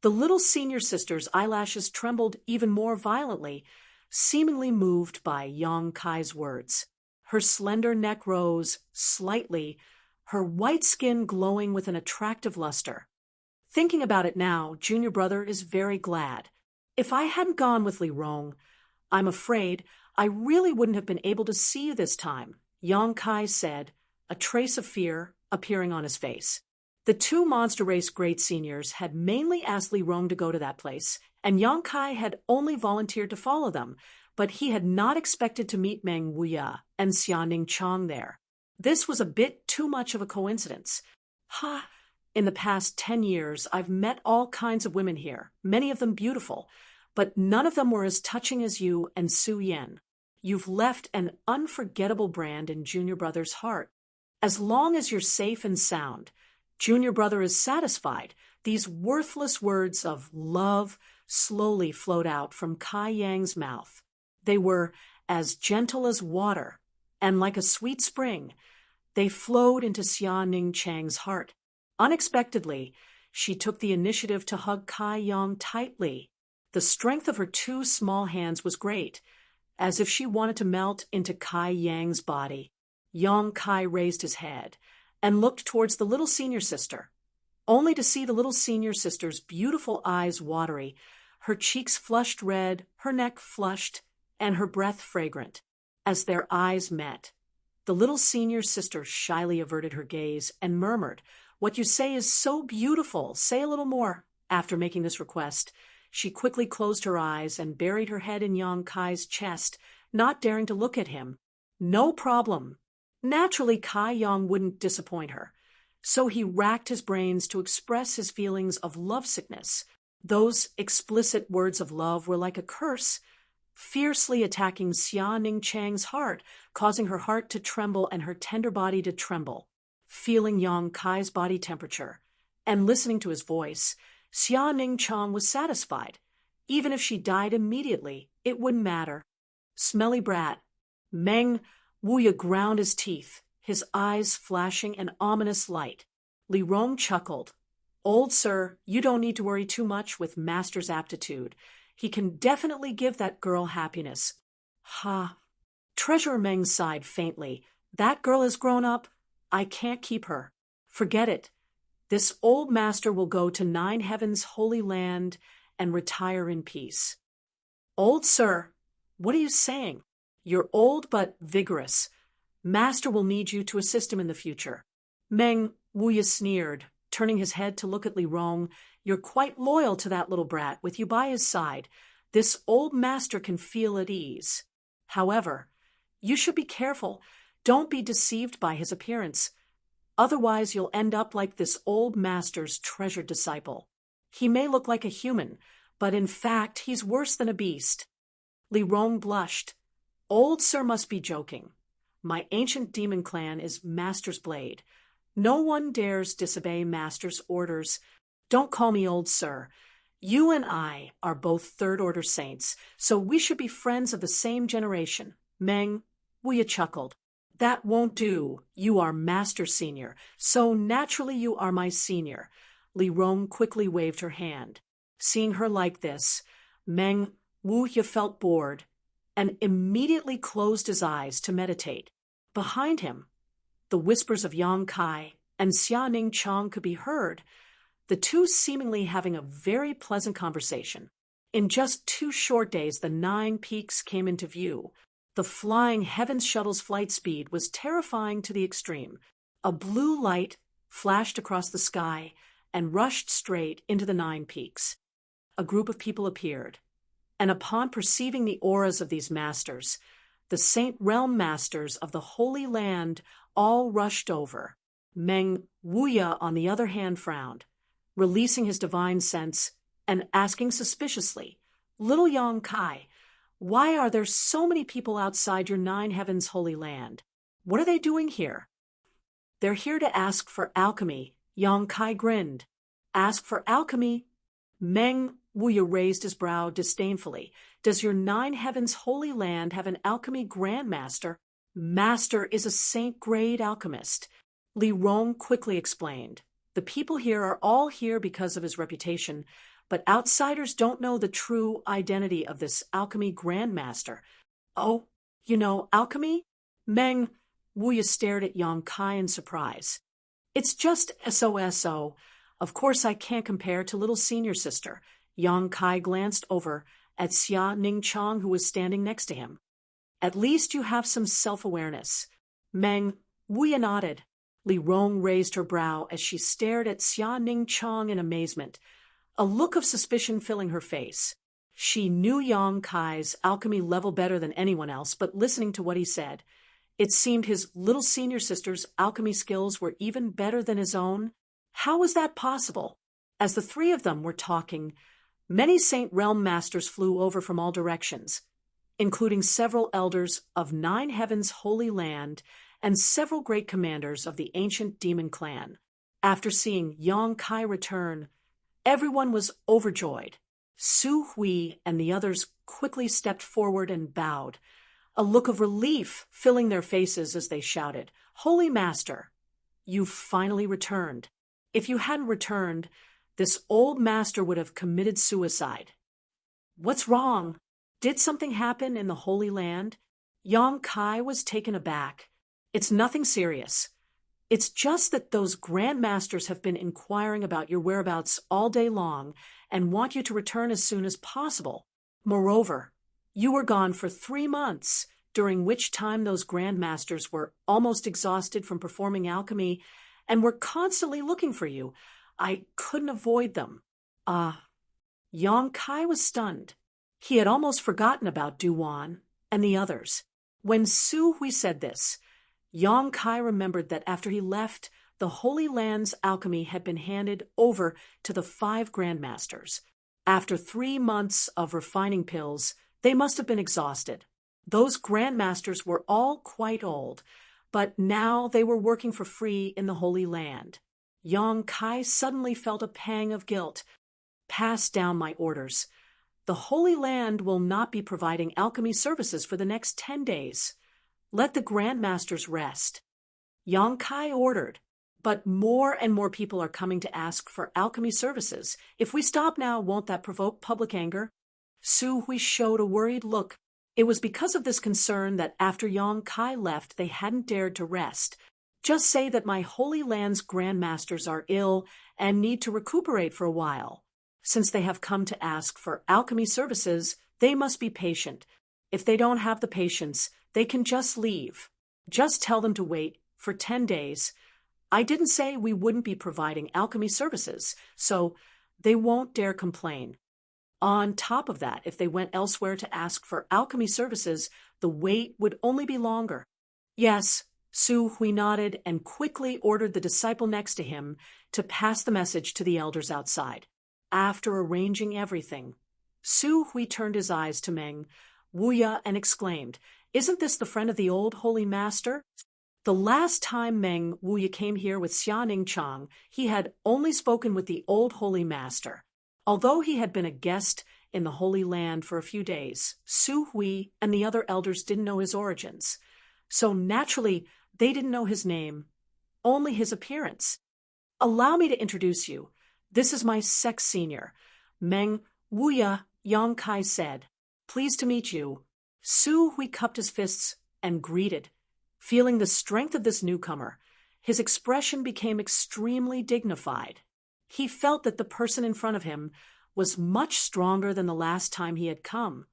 The little senior sister's eyelashes trembled even more violently, seemingly moved by Yang Kai's words. Her slender neck rose slightly, her white skin glowing with an attractive luster. Thinking about it now, Junior Brother is very glad. If I hadn't gone with Li Rong, I'm afraid I really wouldn't have been able to see you this time, Yang Kai said, a trace of fear appearing on his face. The two monster race great seniors had mainly asked Li Rong to go to that place, and Yang Kai had only volunteered to follow them, but he had not expected to meet Meng Wuya and Xianing Chang there. This was a bit too much of a coincidence. In the past 10 years, I've met all kinds of women here, many of them beautiful, but none of them were as touching as you and Su Yen. You've left an unforgettable brand in Junior Brother's heart. As long as you're safe and sound, Junior Brother is satisfied. These worthless words of love slowly flowed out from Kai Yang's mouth. They were as gentle as water, and like a sweet spring, they flowed into Xianing Chang's heart. Unexpectedly, she took the initiative to hug Kai Yang tightly. The strength of her two small hands was great, as if she wanted to melt into Kai Yang's body. Yang Kai raised his head and looked towards the little senior sister, only to see the little senior sister's beautiful eyes watery, her cheeks flushed red, her neck flushed, and her breath fragrant. As their eyes met, the little senior sister shyly averted her gaze and murmured, "What you say is so beautiful. Say a little more." After making this request, she quickly closed her eyes and buried her head in Yang Kai's chest, not daring to look at him. No problem. Naturally, Kai Yang wouldn't disappoint her, so he racked his brains to express his feelings of lovesickness. Those explicit words of love were like a curse, fiercely attacking Xianing Chang's heart, causing her heart to tremble and her tender body to tremble. Feeling Yang Kai's body temperature and listening to his voice, Xianing Chang was satisfied. Even if she died immediately, it wouldn't matter. Smelly brat. Meng Wuya ground his teeth, his eyes flashing an ominous light. Li Rong chuckled. Old sir, you don't need to worry too much with master's aptitude. He can definitely give that girl happiness. Ha. Treasurer Meng sighed faintly. That girl has grown up. I can't keep her. Forget it. This old master will go to Nine Heaven's holy land and retire in peace. Old sir, what are you saying? You're old but vigorous. Master will need you to assist him in the future. Meng Wuya sneered, turning his head to look at Li Rong. You're quite loyal to that little brat, with you by his side. This old master can feel at ease. However, you should be careful. Don't be deceived by his appearance. Otherwise, you'll end up like this old master's treasured disciple. He may look like a human, but in fact, he's worse than a beast. Li Rong blushed. Old sir must be joking. My ancient demon clan is Master's blade. No one dares disobey Master's orders. Don't call me old sir. You and I are both third-order saints, so we should be friends of the same generation. Meng Wuya chuckled. That won't do. You are Master Senior, so naturally you are my senior. Li Rong quickly waved her hand. Seeing her like this, Meng Wuya felt bored and immediately closed his eyes to meditate. Behind him, the whispers of Yang Kai and Xia Ning Chong could be heard, the two seemingly having a very pleasant conversation. In just 2 short days, the 9 peaks came into view. The flying Heaven's shuttle's flight speed was terrifying to the extreme. A blue light flashed across the sky and rushed straight into the 9 peaks. A group of people appeared, and upon perceiving the auras of these masters, the Saint Realm Masters of the Holy Land all rushed over. Meng Wuya, on the other hand, frowned, releasing his divine sense and asking suspiciously, Little Yang Kai, why are there so many people outside your 9 Heavens Holy Land? What are they doing here? They're here to ask for alchemy. Yang Kai grinned. Ask for alchemy? Meng Wuya raised his brow disdainfully. Does your 9 Heavens Holy Land have an alchemy grandmaster? Master is a saint-grade alchemist. Li Rong quickly explained. The people here are all here because of his reputation, but outsiders don't know the true identity of this alchemy grandmaster. Oh, you know alchemy? Meng Wuya stared at Yang Kai in surprise. It's just SOSO. Of course I can't compare to little senior sister. Yang Kai glanced over at Xia Ning Chong, who was standing next to him. At least you have some self-awareness. Meng Wuya nodded. Li Rong raised her brow as she stared at Xia Ning Chong in amazement, a look of suspicion filling her face. She knew Yang Kai's alchemy level better than anyone else, but listening to what he said, it seemed his little senior sister's alchemy skills were even better than his own. How was that possible? As the 3 of them were talking, many Saint Realm Masters flew over from all directions, including several elders of 9 Heavens Holy Land and several great commanders of the ancient demon clan. After seeing Yang Kai return, everyone was overjoyed. Su Hui and the others quickly stepped forward and bowed, a look of relief filling their faces as they shouted, Holy Master, you've finally returned. If you hadn't returned, this old master would have committed suicide. What's wrong? Did something happen in the Holy Land? Yang Kai was taken aback. It's nothing serious. It's just that those grandmasters have been inquiring about your whereabouts all day long and want you to return as soon as possible. Moreover, you were gone for 3 months, during which time those grandmasters were almost exhausted from performing alchemy and were constantly looking for you. I couldn't avoid them. Yang Kai was stunned. He had almost forgotten about Duan and the others. When Su Hui said this, Yang Kai remembered that after he left, the Holy Land's alchemy had been handed over to the 5 grandmasters. After 3 months of refining pills, they must have been exhausted. Those grandmasters were all quite old, but now they were working for free in the Holy Land. Yang Kai suddenly felt a pang of guilt. Pass down my orders. The Holy Land will not be providing alchemy services for the next 10 days. Let the grandmasters rest. Yang Kai ordered. But more and more people are coming to ask for alchemy services. If we stop now, won't that provoke public anger? Su Hui showed a worried look. It was because of this concern that after Yang Kai left, they hadn't dared to rest. Just say that my Holy Land's grandmasters are ill and need to recuperate for a while. Since they have come to ask for alchemy services, they must be patient. If they don't have the patience, they can just leave. Just tell them to wait for 10 days. I didn't say we wouldn't be providing alchemy services, so they won't dare complain. On top of that, if they went elsewhere to ask for alchemy services, the wait would only be longer. Yes, Su Hui nodded and quickly ordered the disciple next to him to pass the message to the elders outside. After arranging everything, Su Hui turned his eyes to Meng Wuya and exclaimed, "Isn't this the friend of the old holy master?" The last time Meng Wuya came here with Xianing Chang, he had only spoken with the old holy master. Although he had been a guest in the Holy Land for a few days, Su Hui and the other elders didn't know his origins. So naturally, they didn't know his name, only his appearance. "Allow me to introduce you. This is my sex senior, Meng Wuya," Yang Kai said. "Pleased to meet you." Su Hui cupped his fists and greeted. Feeling the strength of this newcomer, his expression became extremely dignified. He felt that the person in front of him was much stronger than the last time he had come.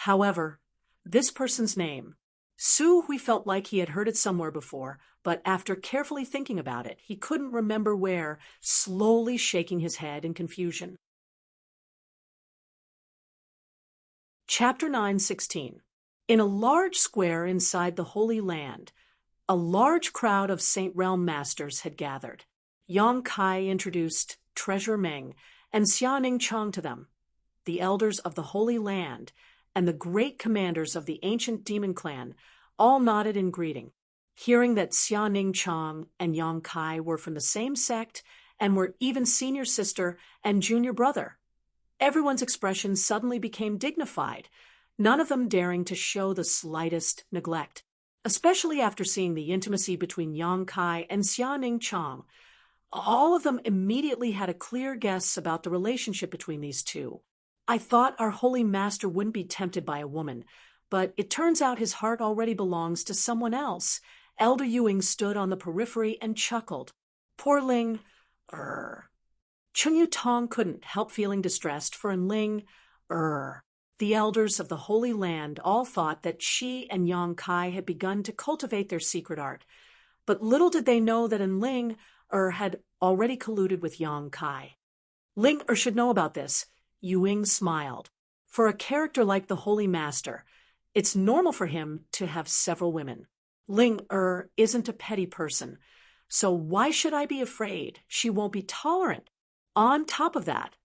However, this person's name, Su Hui felt like he had heard it somewhere before, but after carefully thinking about it, he couldn't remember where, slowly shaking his head in confusion. Chapter 9:16. In a large square inside the Holy Land, a large crowd of Saint Realm masters had gathered. Yang Kai introduced Treasure Meng and Xianing Chang to them, the elders of the Holy Land and the great commanders of the ancient demon clan all nodded in greeting. Hearing that Xianing Chang and Yang Kai were from the same sect and were even senior sister and junior brother, everyone's expression suddenly became dignified, none of them daring to show the slightest neglect, especially after seeing the intimacy between Yang Kai and Xianing Chang. All of them immediately had a clear guess about the relationship between these two. "I thought our holy master wouldn't be tempted by a woman, but it turns out his heart already belongs to someone else." Elder Ewing stood on the periphery and chuckled. "Poor Ling, Chun Yu Tong couldn't help feeling distressed, for in Ling, the elders of the Holy Land all thought that she and Yang Kai had begun to cultivate their secret art, but little did they know that in Ling, had already colluded with Yang Kai. Ling should know about this. Ewing smiled. For a character like the Holy Master, it's normal for him to have several women. Ling isn't a petty person, so why should I be afraid? She won't be tolerant. On top of that,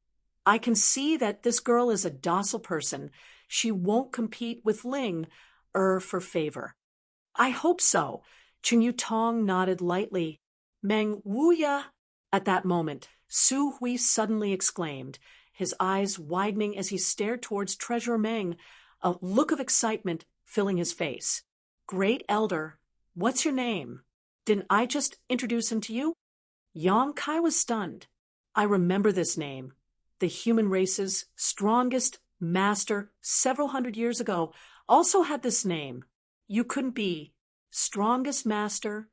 I can see that this girl is a docile person. She won't compete with Ling for favor." "I hope so." Chun Yu Tong nodded lightly. "Meng Wuya." At that moment, Su Hui suddenly exclaimed, his eyes widening as he stared towards Treasurer Meng, a look of excitement filling his face. "Great Elder, what's your name? Didn't I just introduce him to you?" Yang Kai was stunned. "I remember this name. The human race's strongest master several hundred years ago also had this name. You couldn't be strongest master?"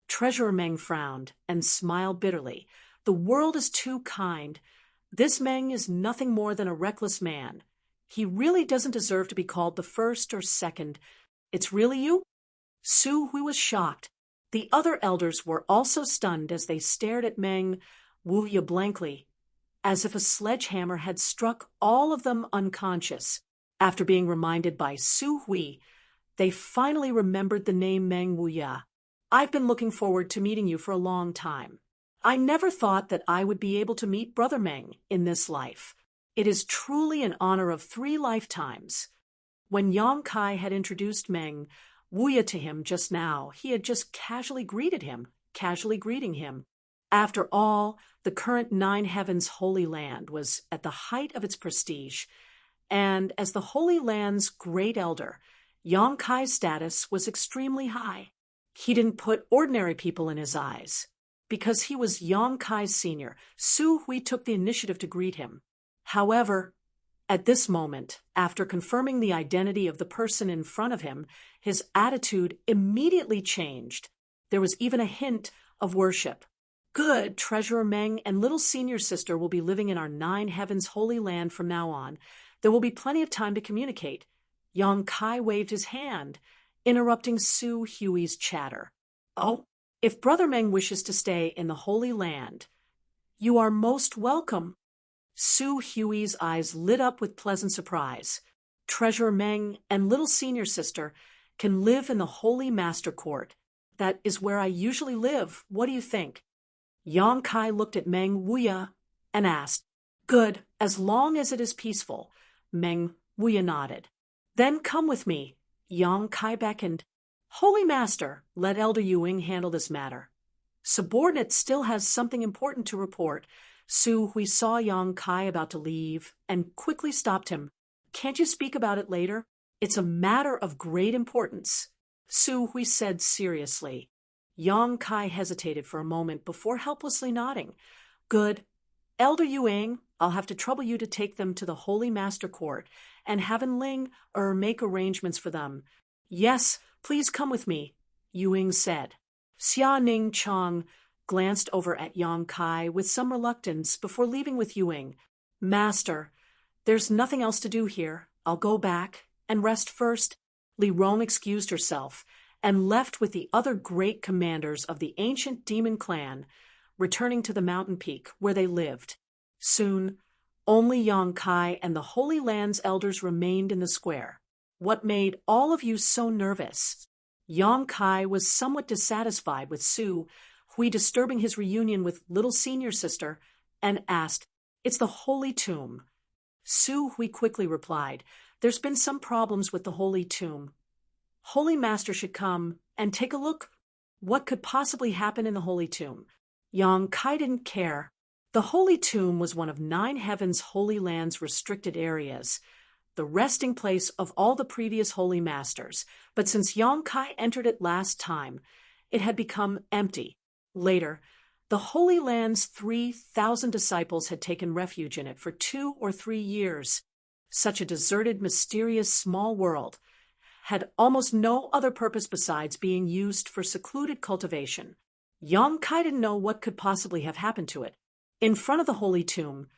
Treasurer Meng frowned and smiled bitterly. "The world is too kind. This Meng is nothing more than a reckless man. He really doesn't deserve to be called the first or second. It's really you?" Su Hui was shocked. The other elders were also stunned as they stared at Meng Wuya blankly, as if a sledgehammer had struck all of them unconscious. After being reminded by Su Hui, they finally remembered the name Meng Wuya. "I've been looking forward to meeting you for a long time. I never thought that I would be able to meet Brother Meng in this life. It is truly an honor of 3 lifetimes. When Yang Kai had introduced Meng Wuya to him just now, he had just casually greeting him. After all, the current 9 Heavens Holy Land was at the height of its prestige, and as the Holy Land's great elder, Yang Kai's status was extremely high. He didn't put ordinary people in his eyes. Because he was Yang Kai's senior, Su Hui took the initiative to greet him. However, at this moment, after confirming the identity of the person in front of him, his attitude immediately changed. There was even a hint of worship. Good, Treasurer Meng and little senior sister will be living in our 9 heavens holy land from now on. There will be plenty of time to communicate. Yang Kai waved his hand, interrupting Su Hui's chatter. Oh, if Brother Meng wishes to stay in the Holy Land, you are most welcome. Su Hui's eyes lit up with pleasant surprise. Treasurer Meng and little senior sister can live in the Holy Master Court. That is where I usually live. What do you think? Yang Kai looked at Meng Wuya and asked, Good, as long as it is peaceful. Meng Wuya nodded. Then come with me. Yang Kai beckoned. Holy Master, let Elder Yuing handle this matter. Subordinate still has something important to report. Su Hui saw Yang Kai about to leave and quickly stopped him. Can't you speak about it later? It's a matter of great importance. Su Hui said seriously. Yang Kai hesitated for a moment before helplessly nodding. Good. Elder Yuing, I'll have to trouble you to take them to the Holy Master Court and have Ling make arrangements for them. Yes, please come with me, Yuing said. Xia Ning Chang glanced over at Yang Kai with some reluctance before leaving with Yuing. Master, there's nothing else to do here. I'll go back and rest first. Li Rong excused herself and left with the other great commanders of the ancient demon clan, returning to the mountain peak where they lived. Soon, only Yang Kai and the Holy Land's elders remained in the square. What made all of you so nervous? Yang Kai was somewhat dissatisfied with Su Hui disturbing his reunion with little senior sister and asked, It's the Holy Tomb. Su Hui quickly replied, There's been some problems with the Holy Tomb. Holy Master should come and take a look. What could possibly happen in the Holy Tomb? Yang Kai didn't care. The Holy Tomb was one of 9 heavens Holy Land's restricted areas, the resting place of all the previous Holy Masters, but since Yang Kai entered it last time, it had become empty. Later, the Holy Land's 3,000 disciples had taken refuge in it for 2 or 3 years. Such a deserted, mysterious, small world had almost no other purpose besides being used for secluded cultivation. Yang Kai didn't know what could possibly have happened to it. In front of the Holy Tomb,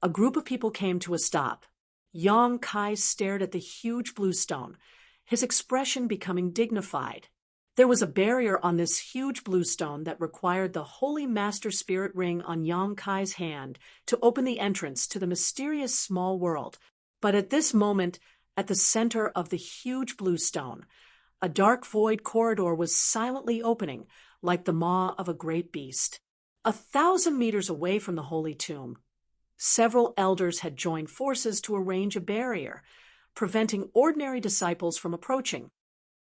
a group of people came to a stop. Yang Kai stared at the huge blue stone, his expression becoming dignified. There was a barrier on this huge blue stone that required the Holy Master Spirit ring on Yang Kai's hand to open the entrance to the mysterious small world. But at this moment, at the center of the huge blue stone, a dark void corridor was silently opening, like the maw of a great beast. 1,000 meters away from the Holy Tomb, several elders had joined forces to arrange a barrier, preventing ordinary disciples from approaching.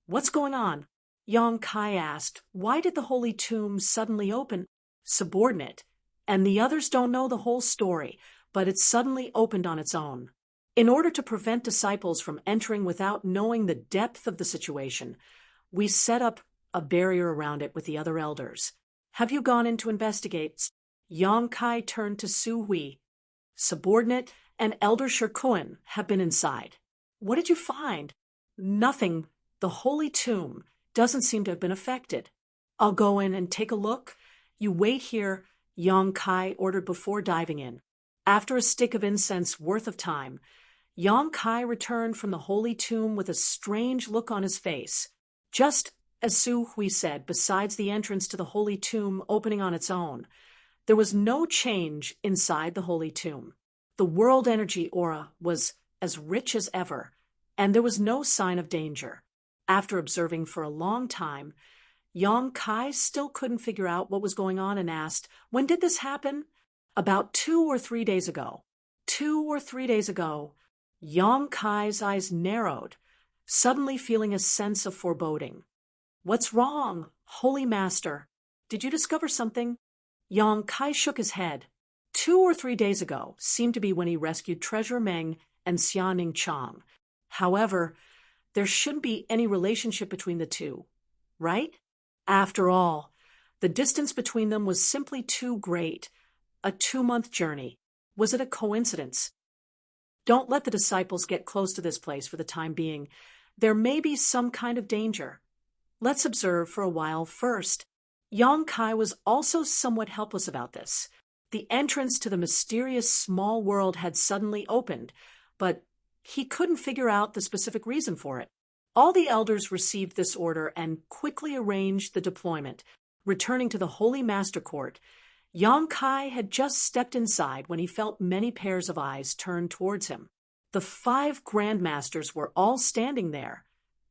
What's going on? Yang Kai asked. Why did the Holy Tomb suddenly open? Subordinate, and the others don't know the whole story, but it suddenly opened on its own. In order to prevent disciples from entering without knowing the depth of the situation, we set up a barrier around it with the other elders. Have you gone in to investigate? Yang Kai turned to Su Hui. Subordinate and Elder Shirkuan have been inside. What did you find? Nothing. The Holy Tomb doesn't seem to have been affected. I'll go in and take a look. You wait here, Yang Kai ordered before diving in. After a stick of incense worth of time, Yang Kai returned from the Holy Tomb with a strange look on his face. Just as Su Hui said, besides the entrance to the Holy Tomb opening on its own, there was no change inside the Holy Tomb. The world energy aura was as rich as ever, and there was no sign of danger. After observing for a long time, Yang Kai still couldn't figure out what was going on and asked, When did this happen? About 2 or 3 days ago. 2 or 3 days ago. Yang Kai's eyes narrowed, suddenly feeling a sense of foreboding. What's wrong, Holy Master? Did you discover something? Yang Kai shook his head. 2 or 3 days ago seemed to be when he rescued Treasurer Meng and Xianing Chang. However, there shouldn't be any relationship between the two, right? After all, the distance between them was simply too great. A 2-month journey. Was it a coincidence? Don't let the disciples get close to this place for the time being. There may be some kind of danger. Let's observe for a while first. Yang Kai was also somewhat helpless about this. The entrance to the mysterious small world had suddenly opened, but he couldn't figure out the specific reason for it. All the elders received this order and quickly arranged the deployment. Returning to the Holy Master Court, Yang Kai had just stepped inside when he felt many pairs of eyes turned towards him. The 5 grandmasters were all standing there,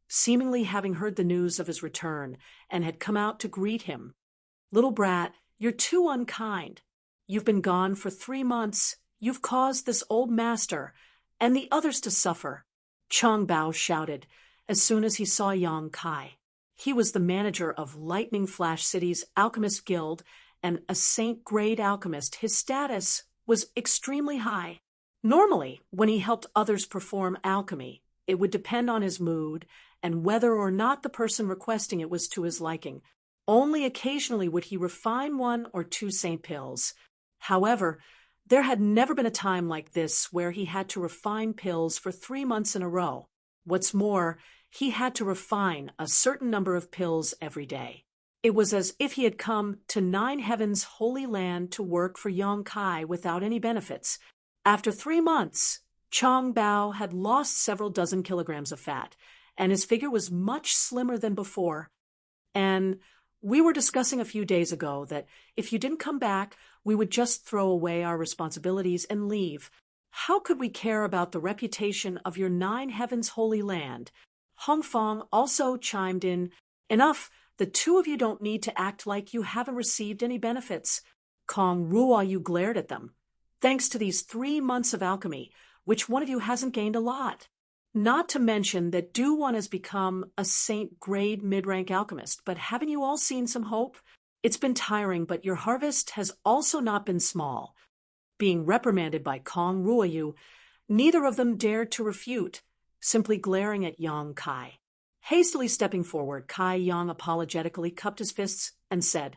seemingly having heard the news of his return, and had come out to greet him. "Little brat, you're too unkind. You've been gone for 3 months. You've caused this old master and the others to suffer," Chang Bao shouted as soon as he saw Yang Kai. He was the manager of Lightning Flash City's Alchemist Guild and a saint-grade alchemist. His status was extremely high. Normally, when he helped others perform alchemy, it would depend on his mood and whether or not the person requesting it was to his liking. Only occasionally would he refine 1 or 2 saint pills. However, there had never been a time like this where he had to refine pills for 3 months in a row. What's more, he had to refine a certain number of pills every day. It was as if he had come to 9 Heaven's holy land to work for Yang Kai without any benefits. After 3 months, Chang Bao had lost several dozen kilograms of fat, and his figure was much slimmer than before. And we were discussing a few days ago that if you didn't come back, we would just throw away our responsibilities and leave. How could we care about the reputation of your 9 Heaven's holy land? Hong Fong also chimed in, "Enough, the 2 of you don't need to act like you haven't received any benefits." Kong Ruoyu glared at them. "Thanks to these 3 months of alchemy, which one of you hasn't gained a lot? Not to mention that Du-One has become a saint-grade mid-rank alchemist, but haven't you all seen some hope? It's been tiring, but your harvest has also not been small." Being reprimanded by Kong Ruoyu, neither of them dared to refute, simply glaring at Yang Kai. Hastily stepping forward, Kai Yang apologetically cupped his fists and said,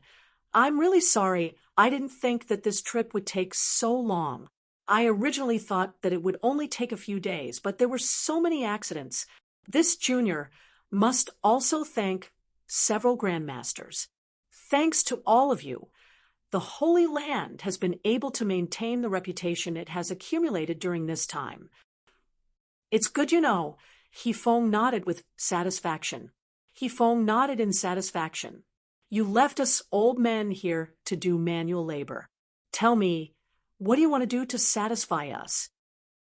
"I'm really sorry. I didn't think that this trip would take so long. I originally thought that it would only take a few days, but there were so many accidents. This junior must also thank several grandmasters. Thanks to all of you, the Holy Land has been able to maintain the reputation it has accumulated during this time." "It's good you know." He Feng nodded with satisfaction. "You left us old men here to do manual labor. Tell me, what do you want to do to satisfy us?"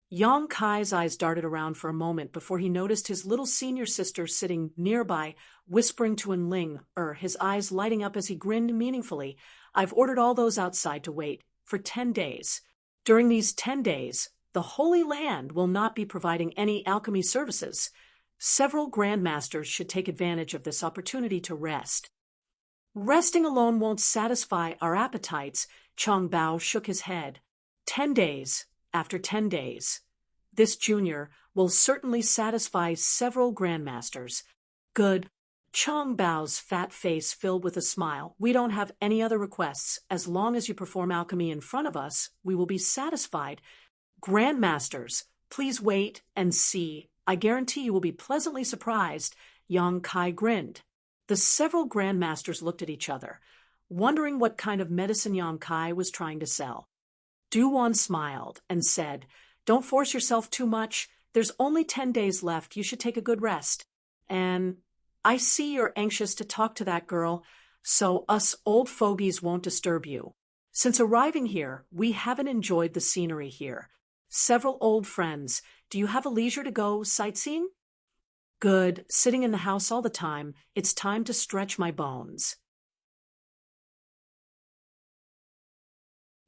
Yang Kai's eyes darted around for a moment before he noticed his little senior sister sitting nearby, whispering to Enling, his eyes lighting up as he grinned meaningfully. "I've ordered all those outside to wait for 10 days. During these 10 days, the Holy Land will not be providing any alchemy services. Several grandmasters should take advantage of this opportunity to rest." "Resting alone won't satisfy our appetites," Chang Bao shook his head. 10 days, after 10 days. This junior will certainly satisfy several grandmasters." "Good." Chang Bao's fat face filled with a smile. "We don't have any other requests. As long as you perform alchemy in front of us, we will be satisfied. Grandmasters, please wait and see. I guarantee you will be pleasantly surprised." Yang Kai grinned. The several grandmasters looked at each other, wondering what kind of medicine Yang Kai was trying to sell. Du-Wan smiled and said, "Don't force yourself too much. There's only 10 days left. You should take a good rest. And I see you're anxious to talk to that girl, so us old fogies won't disturb you. Since arriving here, we haven't enjoyed the scenery here. Several old friends. Do you have a leisure to go sightseeing?" "Good. Sitting in the house all the time. It's time to stretch my bones."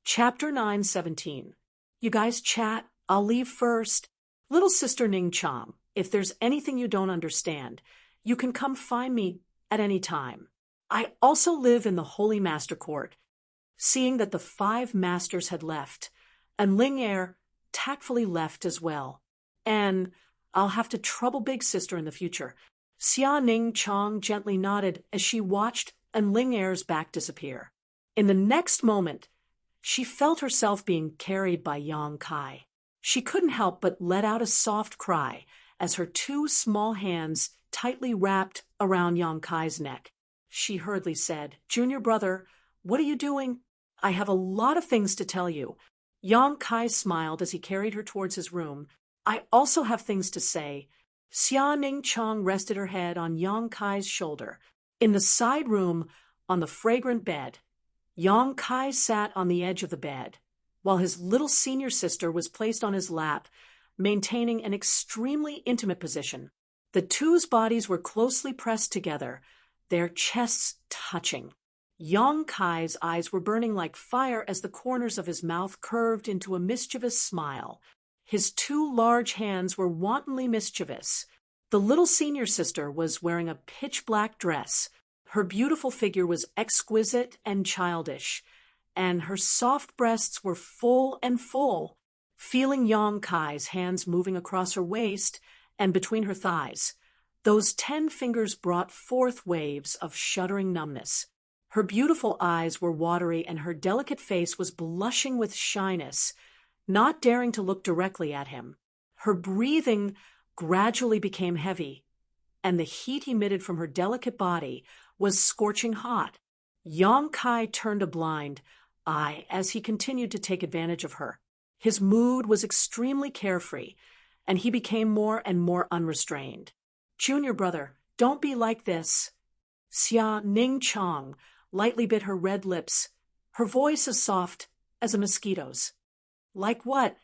Chapter 9:17. "You guys chat. I'll leave first. Little sister Ning Cham, if there's anything you don't understand, you can come find me at any time. I also live in the Holy Master Court." Seeing that the 5 masters had left, and Ling Er tactfully left as well, and I'll have to trouble big sister in the future. Xia Ning Chong gently nodded as she watched and Ling Er's back disappear. In the next moment, she felt herself being carried by Yang Kai. She couldn't help but let out a soft cry as her two small hands tightly wrapped around Yang Kai's neck. She hurriedly said, "Junior brother, what are you doing? I have a lot of things to tell you." Yang Kai smiled as he carried her towards his room. "I also have things to say." Xia Ning Chong rested her head on Yang Kai's shoulder. In the side room, on the fragrant bed, Yang Kai sat on the edge of the bed, while his little senior sister was placed on his lap, maintaining an extremely intimate position. The two's bodies were closely pressed together, their chests touching. Yang Kai's eyes were burning like fire as the corners of his mouth curved into a mischievous smile. His two large hands were wantonly mischievous. The little senior sister was wearing a pitch-black dress. Her beautiful figure was exquisite and childish, and her soft breasts were full and full. Feeling Yang Kai's hands moving across her waist and between her thighs, those 10 fingers brought forth waves of shuddering numbness. Her beautiful eyes were watery and her delicate face was blushing with shyness, not daring to look directly at him. Her breathing gradually became heavy, and the heat emitted from her delicate body was scorching hot. Yang Kai turned a blind eye as he continued to take advantage of her. His mood was extremely carefree, and he became more and more unrestrained. "Junior brother, don't be like this." Xia Ning Chong lightly bit her red lips, her voice as soft as a mosquito's. "Like what?"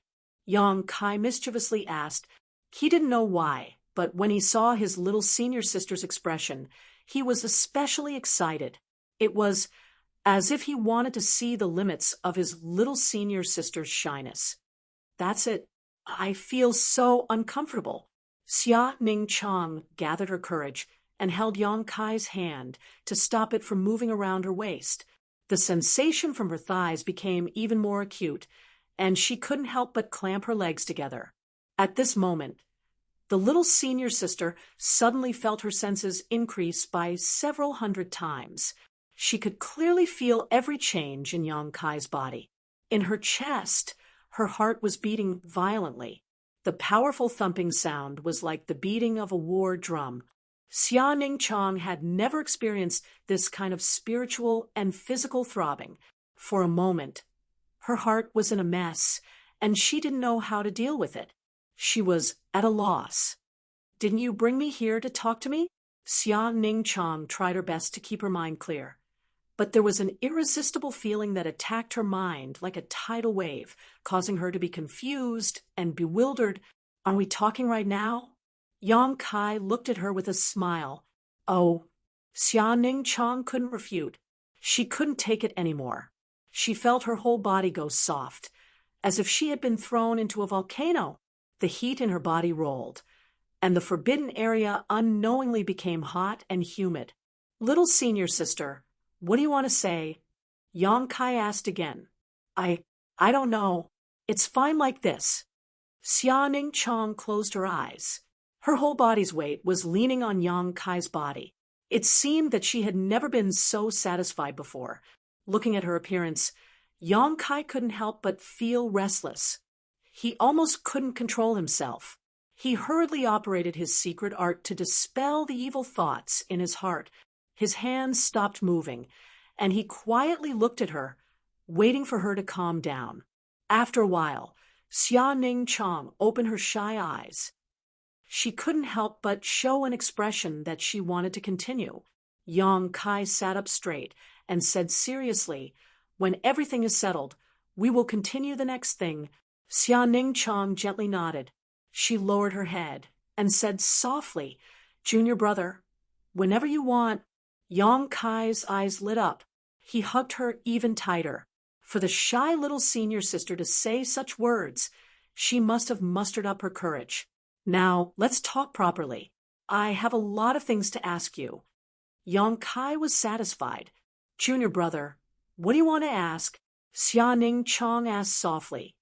Yang Kai mischievously asked. He didn't know why, but when he saw his little senior sister's expression, he was especially excited. It was as if he wanted to see the limits of his little senior sister's shyness. "That's it. I feel so uncomfortable." Xia Ning Chong gathered her courage and held Yang Kai's hand to stop it from moving around her waist. The sensation from her thighs became even more acute, and she couldn't help but clamp her legs together. At this moment, the little senior sister suddenly felt her senses increase by several hundred times. She could clearly feel every change in Yang Kai's body. In her chest, her heart was beating violently. The powerful thumping sound was like the beating of a war drum. Xia Ning Chong had never experienced this kind of spiritual and physical throbbing. For a moment, her heart was in a mess, and she didn't know how to deal with it. She was at a loss. "Didn't you bring me here to talk to me?" Xia Ning Chong tried her best to keep her mind clear. But there was an irresistible feeling that attacked her mind like a tidal wave, causing her to be confused and bewildered. "Are we talking right now?" Yang Kai looked at her with a smile. "Oh." Xia Ning Chong couldn't refute. She couldn't take it anymore. She felt her whole body go soft, as if she had been thrown into a volcano. The heat in her body rolled, and the forbidden area unknowingly became hot and humid. "Little senior sister, what do you want to say?" Yang Kai asked again. I don't know. It's fine like this." Xia Ning Chong closed her eyes. Her whole body's weight was leaning on Yang Kai's body. It seemed that she had never been so satisfied before. Looking at her appearance, Yang Kai couldn't help but feel restless. He almost couldn't control himself. He hurriedly operated his secret art to dispel the evil thoughts in his heart. His hands stopped moving, and he quietly looked at her, waiting for her to calm down. After a while, Xia Ning Chong opened her shy eyes. She couldn't help but show an expression that she wanted to continue. Yang Kai sat up straight and said seriously, "When everything is settled, we will continue the next thing." Xia Ning Chong gently nodded. She lowered her head and said softly, "Junior brother, whenever you want." Yang Kai's eyes lit up. He hugged her even tighter. For the shy little senior sister to say such words, she must have mustered up her courage. "Now, let's talk properly. I have a lot of things to ask you." Yang Kai was satisfied. "Junior brother, what do you want to ask?" Xia Ning Chong asked softly.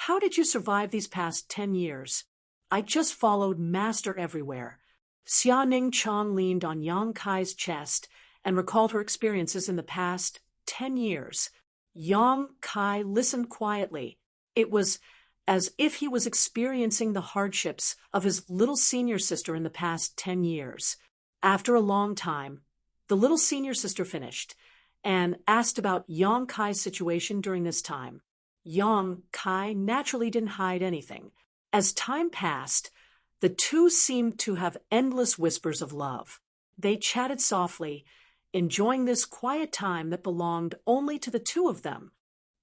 "How did you survive these past 10 years? I just followed Master everywhere. Xia Ning Chang leaned on Yang Kai's chest and recalled her experiences in the past 10 years. Yang Kai listened quietly. It was as if he was experiencing the hardships of his little senior sister in the past 10 years. After a long time, the little senior sister finished and asked about Yang Kai's situation during this time. Yang Kai naturally didn't hide anything. As time passed, the two seemed to have endless whispers of love. They chatted softly, enjoying this quiet time that belonged only to the two of them.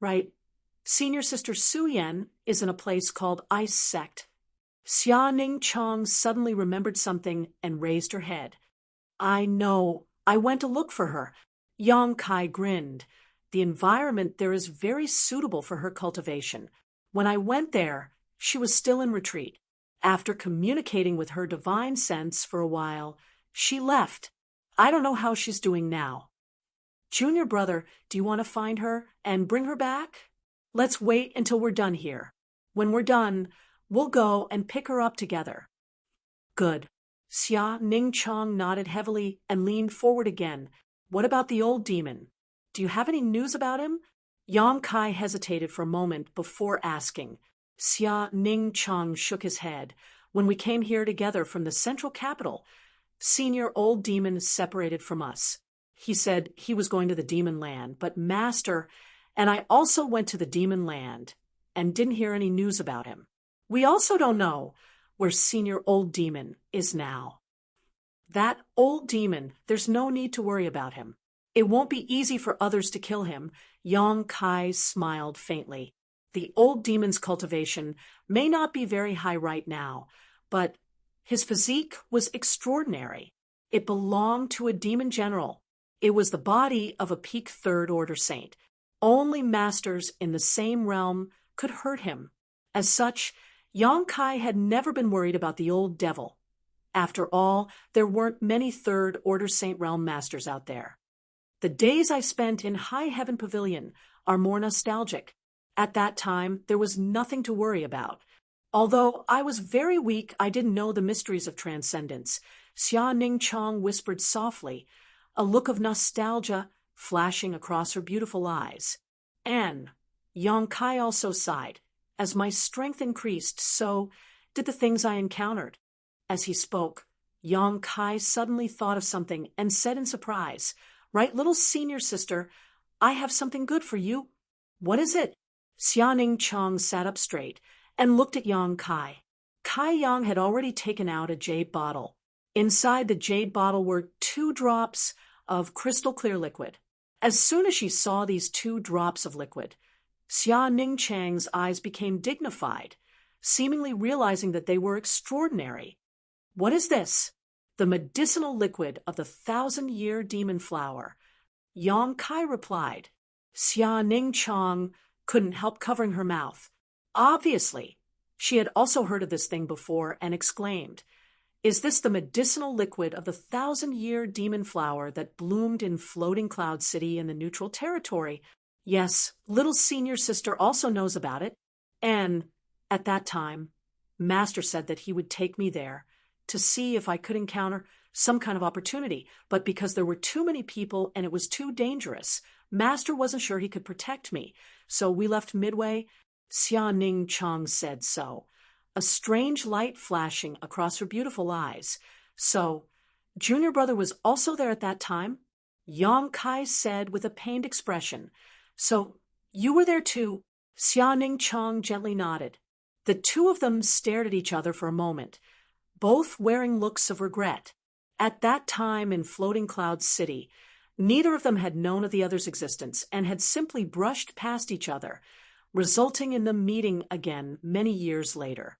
Right? Senior sister Su Yan is in a place called Ice Sect. Xia Ning Chang suddenly remembered something and raised her head. I know. I went to look for her. Yang Kai grinned. The environment there is very suitable for her cultivation. When I went there, she was still in retreat. After communicating with her divine sense for a while, she left. I don't know how she's doing now. Junior brother, do you want to find her and bring her back? Let's wait until we're done here. When we're done, we'll go and pick her up together. Good. Xia Ning Chang nodded heavily and leaned forward again. What about the old demon? Do you have any news about him? Yang Kai hesitated for a moment before asking. Xia Ning Chang shook his head. When we came here together from the central capital, Senior Old Demon separated from us. He said he was going to the demon land, but Master and I also went to the demon land and didn't hear any news about him. We also don't know where Senior Old Demon is now. That old demon, there's no need to worry about him. It won't be easy for others to kill him. Yang Kai smiled faintly. The old demon's cultivation may not be very high right now, but his physique was extraordinary. It belonged to a demon general. It was the body of a peak third order saint. Only masters in the same realm could hurt him. As such, Yang Kai had never been worried about the old devil. After all, there weren't many third order saint realm masters out there. The days I spent in High Heaven Pavilion are more nostalgic. At that time, there was nothing to worry about. Although I was very weak, I didn't know the mysteries of transcendence. Xia Ning Chang whispered softly, a look of nostalgia flashing across her beautiful eyes. And Yang Kai also sighed. As my strength increased, so did the things I encountered. As he spoke, Yang Kai suddenly thought of something and said in surprise, Right, little senior sister, I have something good for you. What is it? Xia Ning Chang sat up straight and looked at Yang Kai. Kai Yang had already taken out a jade bottle. Inside the jade bottle were 2 drops of crystal clear liquid. As soon as she saw these 2 drops of liquid, Xia Ning Chang's eyes became dignified, seemingly realizing that they were extraordinary. What is this? The medicinal liquid of the 1,000-year demon flower. Yang Kai replied. Xia Ning Chang couldn't help covering her mouth. Obviously, she had also heard of this thing before and exclaimed, Is this the medicinal liquid of the 1,000-year demon flower that bloomed in Floating Cloud City in the neutral territory? Yes, little senior sister also knows about it. And at that time, Master said that he would take me there to see if I could encounter some kind of opportunity. But because there were too many people and it was too dangerous, Master wasn't sure he could protect me. So we left midway. Xia Ning Chang said so, a strange light flashing across her beautiful eyes. So, Junior brother was also there at that time? Yang Kai said with a pained expression. So, you were there too? Xia Ning Chang gently nodded. The two of them stared at each other for a moment, both wearing looks of regret. At that time in Floating Cloud City, neither of them had known of the other's existence and had simply brushed past each other, resulting in them meeting again many years later.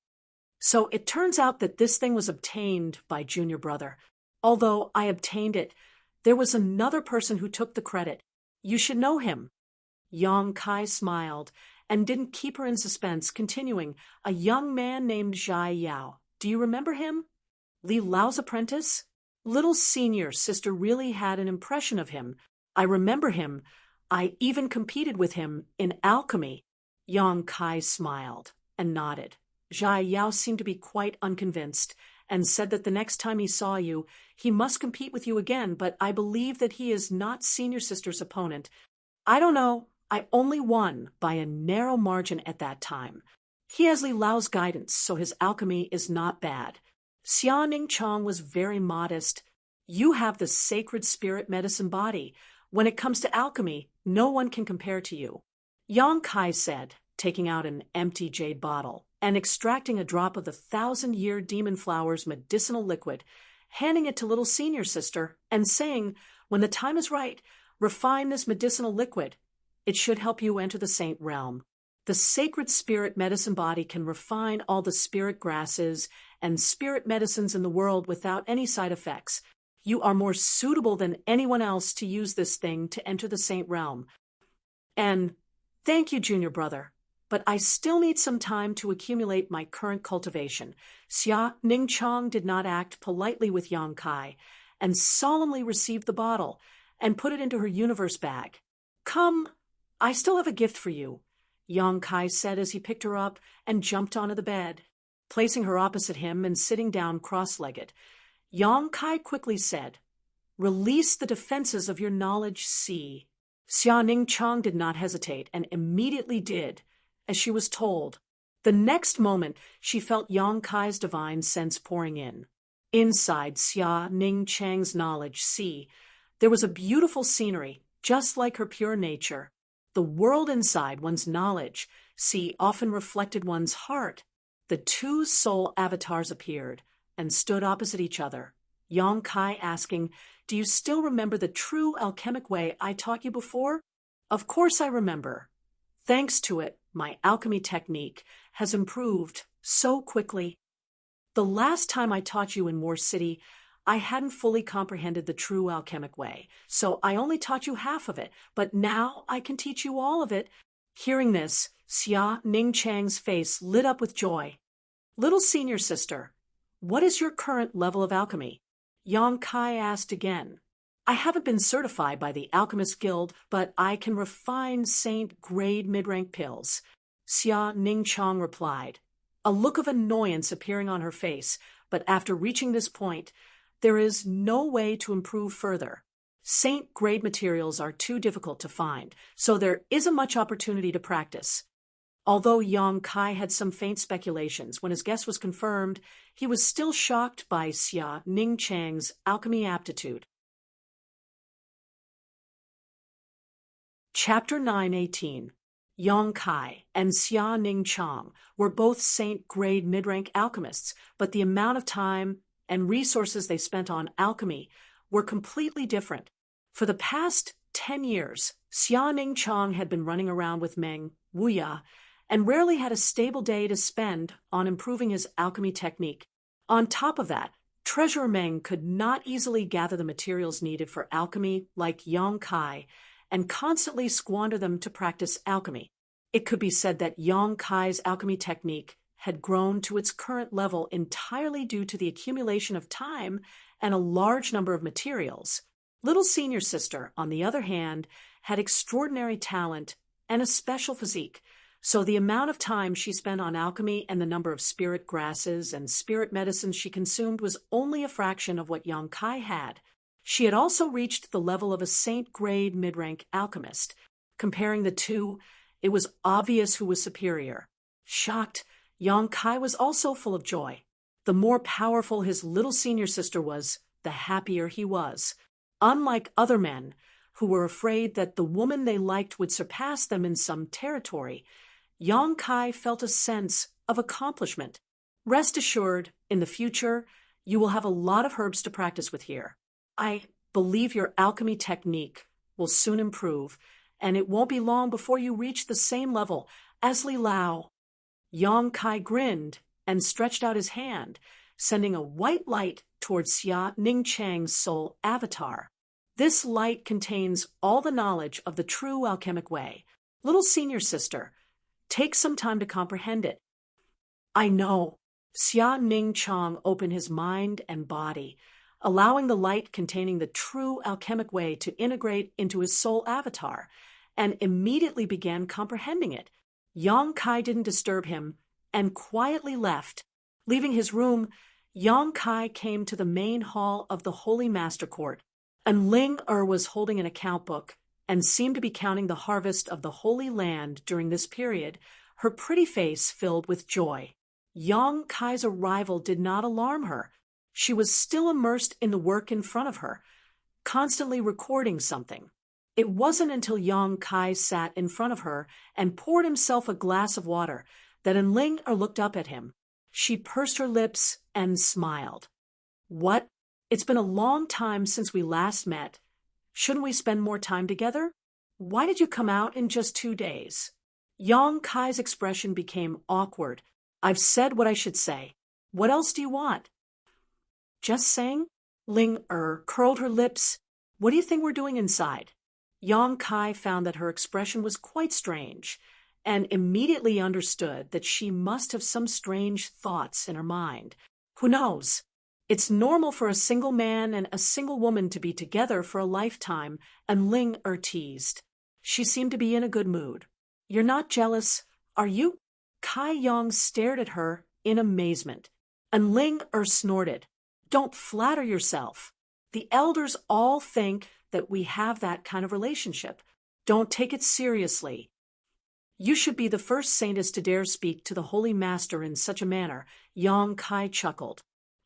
So it turns out that this thing was obtained by Junior brother. Although I obtained it, there was another person who took the credit. You should know him. Yang Kai smiled and didn't keep her in suspense, continuing, a young man named Zhai Yao. Do you remember him? Li Lao's apprentice? Little senior sister really had an impression of him. I remember him. I even competed with him in alchemy. Yang Kai smiled and nodded. Zhai Yao seemed to be quite unconvinced and said that the next time he saw you, he must compete with you again, but I believe that he is not Senior Sister's opponent. I don't know. I only won by a narrow margin at that time. He has Li Lao's guidance, so his alchemy is not bad. Xia Ningchang was very modest. You have the sacred spirit medicine body. When it comes to alchemy, no one can compare to you. Yang Kai said, taking out an empty jade bottle and extracting a drop of the 1,000-year demon flower's medicinal liquid, handing it to little Senior Sister and saying, when the time is right, refine this medicinal liquid. It should help you enter the saint realm. The sacred spirit medicine body can refine all the spirit grasses and spirit medicines in the world without any side effects. You are more suitable than anyone else to use this thing to enter the saint realm. And thank you, junior brother, but I still need some time to accumulate my current cultivation. Xia Ningchang did not act politely with Yang Kai and solemnly received the bottle and put it into her universe bag. Come, I still have a gift for you, Yang Kai said as he picked her up and jumped onto the bed. Placing her opposite him and sitting down cross-legged, Yang Kai quickly said, release the defenses of your knowledge sea. Xia Ningchang did not hesitate and immediately did, as she was told. The next moment, she felt Yang Kai's divine sense pouring in. Inside Xia Ningchang's knowledge sea, there was a beautiful scenery, just like her pure nature. The world inside one's knowledge sea often reflected one's heart. The two soul avatars appeared and stood opposite each other. Yang Kai asking, do you still remember the true alchemic way I taught you before? Of course I remember. Thanks to it, my alchemy technique has improved so quickly. The last time I taught you in War City, I hadn't fully comprehended the true alchemic way, so I only taught you half of it, but now I can teach you all of it. Hearing this, Xia Ningchang's face lit up with joy. Little Senior Sister, what is your current level of alchemy? Yang Kai asked again. I haven't been certified by the Alchemist Guild, but I can refine saint-grade mid-rank pills, Xia Ningchang replied, a look of annoyance appearing on her face, but after reaching this point, there is no way to improve further. Saint-grade materials are too difficult to find, so there isn't much opportunity to practice. Although Yang Kai had some faint speculations, when his guess was confirmed, he was still shocked by Xia Ningchang's alchemy aptitude. Chapter 9:18. Yang Kai and Xia Ningchang were both saint-grade mid-rank alchemists, but the amount of time and resources they spent on alchemy were completely different. For the past 10 years, Xia Ningchang had been running around with Meng Wuya and rarely had a stable day to spend on improving his alchemy technique. On top of that, Treasurer Meng could not easily gather the materials needed for alchemy like Yang Kai and constantly squander them to practice alchemy. It could be said that Yang Kai's alchemy technique had grown to its current level entirely due to the accumulation of time and a large number of materials. Little Senior Sister, on the other hand, had extraordinary talent and a special physique, so the amount of time she spent on alchemy and the number of spirit grasses and spirit medicines she consumed was only a fraction of what Yang Kai had. She had also reached the level of a saint-grade mid-rank alchemist. Comparing the two, it was obvious who was superior. Shocked, Yang Kai was also full of joy. The more powerful his little Senior Sister was, the happier he was. Unlike other men, who were afraid that the woman they liked would surpass them in some territory, Yang Kai felt a sense of accomplishment. Rest assured, in the future, you will have a lot of herbs to practice with here. I believe your alchemy technique will soon improve, and it won't be long before you reach the same level as Li Lao. Yang Kai grinned and stretched out his hand, sending a white light towards Xia Ningchang's soul avatar. This light contains all the knowledge of the true alchemic way. Little Senior Sister, take some time to comprehend it. I know. Xia Ningchang opened his mind and body, allowing the light containing the true alchemic way to integrate into his soul avatar, and immediately began comprehending it. Yang Kai didn't disturb him, and quietly left. Leaving his room, Yang Kai came to the main hall of the Holy Master Court, and Ling Er was holding an account book and seemed to be counting the harvest of the Holy Land during this period, her pretty face filled with joy. Yang Kai's arrival did not alarm her. She was still immersed in the work in front of her, constantly recording something. It wasn't until Yang Kai sat in front of her and poured himself a glass of water that Ling Er looked up at him. She pursed her lips and smiled. "What? It's been a long time since we last met. Shouldn't we spend more time together? Why did you come out in just 2 days?" Yang Kai's expression became awkward. "I've said what I should say. What else do you want?" "Just saying?" Ling Er curled her lips. "What do you think we're doing inside?" Yang Kai found that her expression was quite strange, and immediately understood that she must have some strange thoughts in her mind. Who knows? It's normal for a single man and a single woman to be together for a lifetime, and Ling Er teased. She seemed to be in a good mood. "You're not jealous, are you?" Kai Yang stared at her in amazement, and Ling Er snorted. "Don't flatter yourself. The elders all think that we have that kind of relationship. Don't take it seriously. You should be the first saintess to dare speak to the Holy Master in such a manner." Yang Kai chuckled.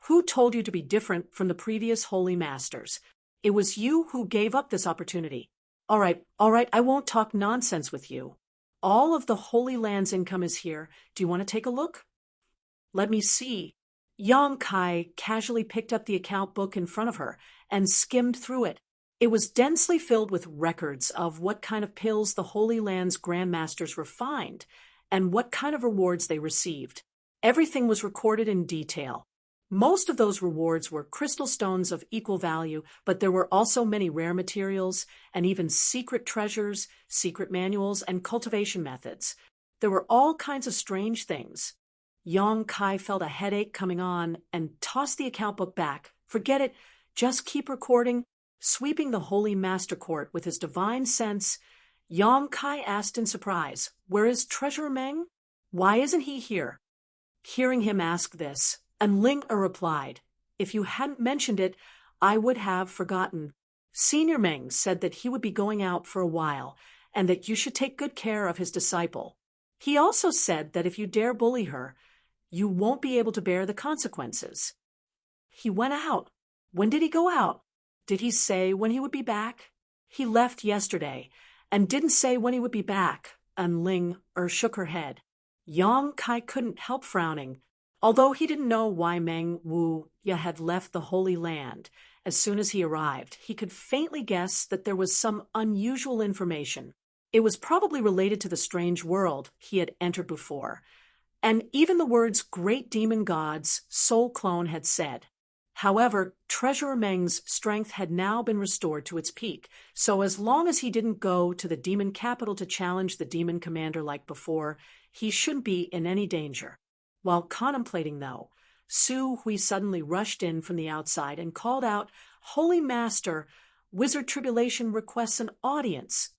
"Who told you to be different from the previous Holy Masters? It was you who gave up this opportunity. All right, I won't talk nonsense with you. All of the Holy Land's income is here. Do you want to take a look?" "Let me see." Yang Kai casually picked up the account book in front of her and skimmed through it. It was densely filled with records of what kind of pills the Holy Land's grandmasters refined and what kind of rewards they received. Everything was recorded in detail. Most of those rewards were crystal stones of equal value, but there were also many rare materials and even secret treasures, secret manuals, and cultivation methods. There were all kinds of strange things. Yang Kai felt a headache coming on and tossed the account book back. Forget it, just keep recording. Sweeping the Holy Master Court with his divine sense, Yang Kai asked in surprise, "Where is Treasurer Meng? Why isn't he here?" Hearing him ask this, and Ling Er replied, "If you hadn't mentioned it, I would have forgotten. Senior Meng said that he would be going out for a while, and that you should take good care of his disciple. He also said that if you dare bully her, you won't be able to bear the consequences." "He went out. When did he go out? Did he say when he would be back?" "He left yesterday, and didn't say when he would be back," and Ling Er shook her head. Yang Kai couldn't help frowning. Although he didn't know why Meng Wu Ya had left the Holy Land as soon as he arrived, he could faintly guess that there was some unusual information. It was probably related to the strange world he had entered before, and even the words "great demon gods" Soul Clone had said. However, Treasurer Meng's strength had now been restored to its peak, so as long as he didn't go to the demon capital to challenge the demon commander like before, he shouldn't be in any danger. While contemplating, though, Su Hui suddenly rushed in from the outside and called out, "Holy Master, Wizard Tribulation requests an audience."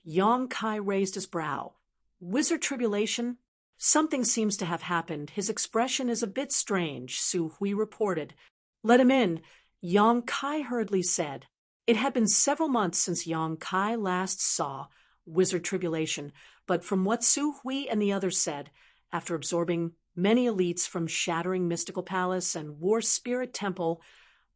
Yang Kai raised his brow. "Wizard Tribulation? Something seems to have happened. His expression is a bit strange," Su Hui reported. "Let him in," Yang Kai hurriedly said. It had been several months since Yang Kai last saw Wizard Tribulation, but from what Su Hui and the others said, after absorbing many elites from Shattering Mystical Palace and War Spirit Temple,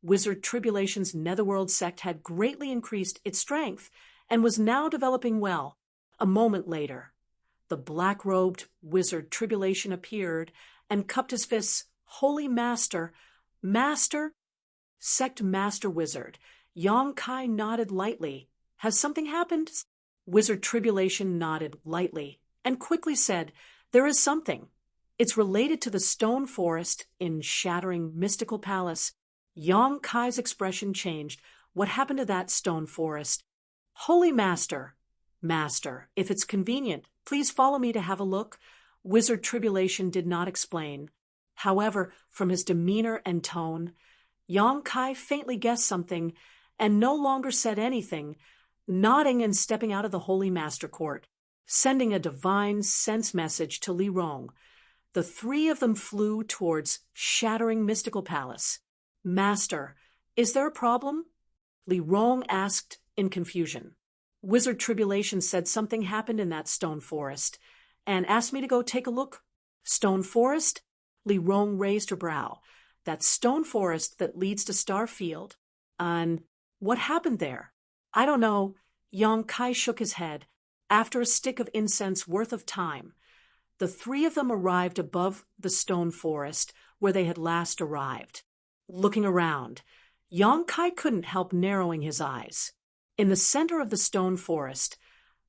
Wizard Tribulation's Netherworld sect had greatly increased its strength and was now developing well. A moment later, the black-robed Wizard Tribulation appeared and cupped his fists. "Holy Master, Master?" "Sect Master Wizard." Yang Kai nodded lightly. "Has something happened?" Wizard Tribulation nodded lightly and quickly said, "There is something. It's related to the stone forest in Shattering Mystical Palace." Yang Kai's expression changed. "What happened to that stone forest?" "Holy Master, if it's convenient, please follow me to have a look." Wizard Tribulation did not explain. However, from his demeanor and tone, Yang Kai faintly guessed something and no longer said anything, nodding and stepping out of the Holy Master Court, sending a divine sense message to Li Rong. The three of them flew towards shattering mystical palace. Master, is there a problem? Li Rong asked in confusion. Wizard Tribulation said something happened in that stone forest and asked me to go take a look. Stone forest? Li Rong raised her brow. That stone forest that leads to Starfield. And what happened there? I don't know. Yang Kai shook his head. After a stick of incense worth of time, the three of them arrived above the stone forest where they had last arrived. Looking around, Yang Kai couldn't help narrowing his eyes. In the center of the stone forest,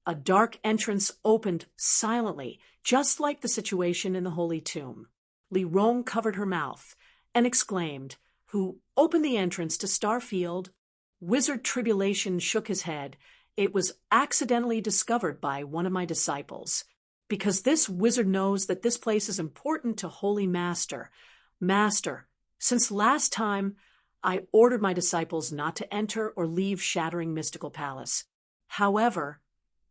a dark entrance opened silently, just like the situation in the Holy Tomb. Li Rong covered her mouth and exclaimed, "Who opened the entrance to Starfield?" Wizard Tribulation shook his head. "It was accidentally discovered by one of my disciples. Because this wizard knows that this place is important to Holy Master. Master, since last time, I ordered my disciples not to enter or leave Shattering Mystical Palace. However,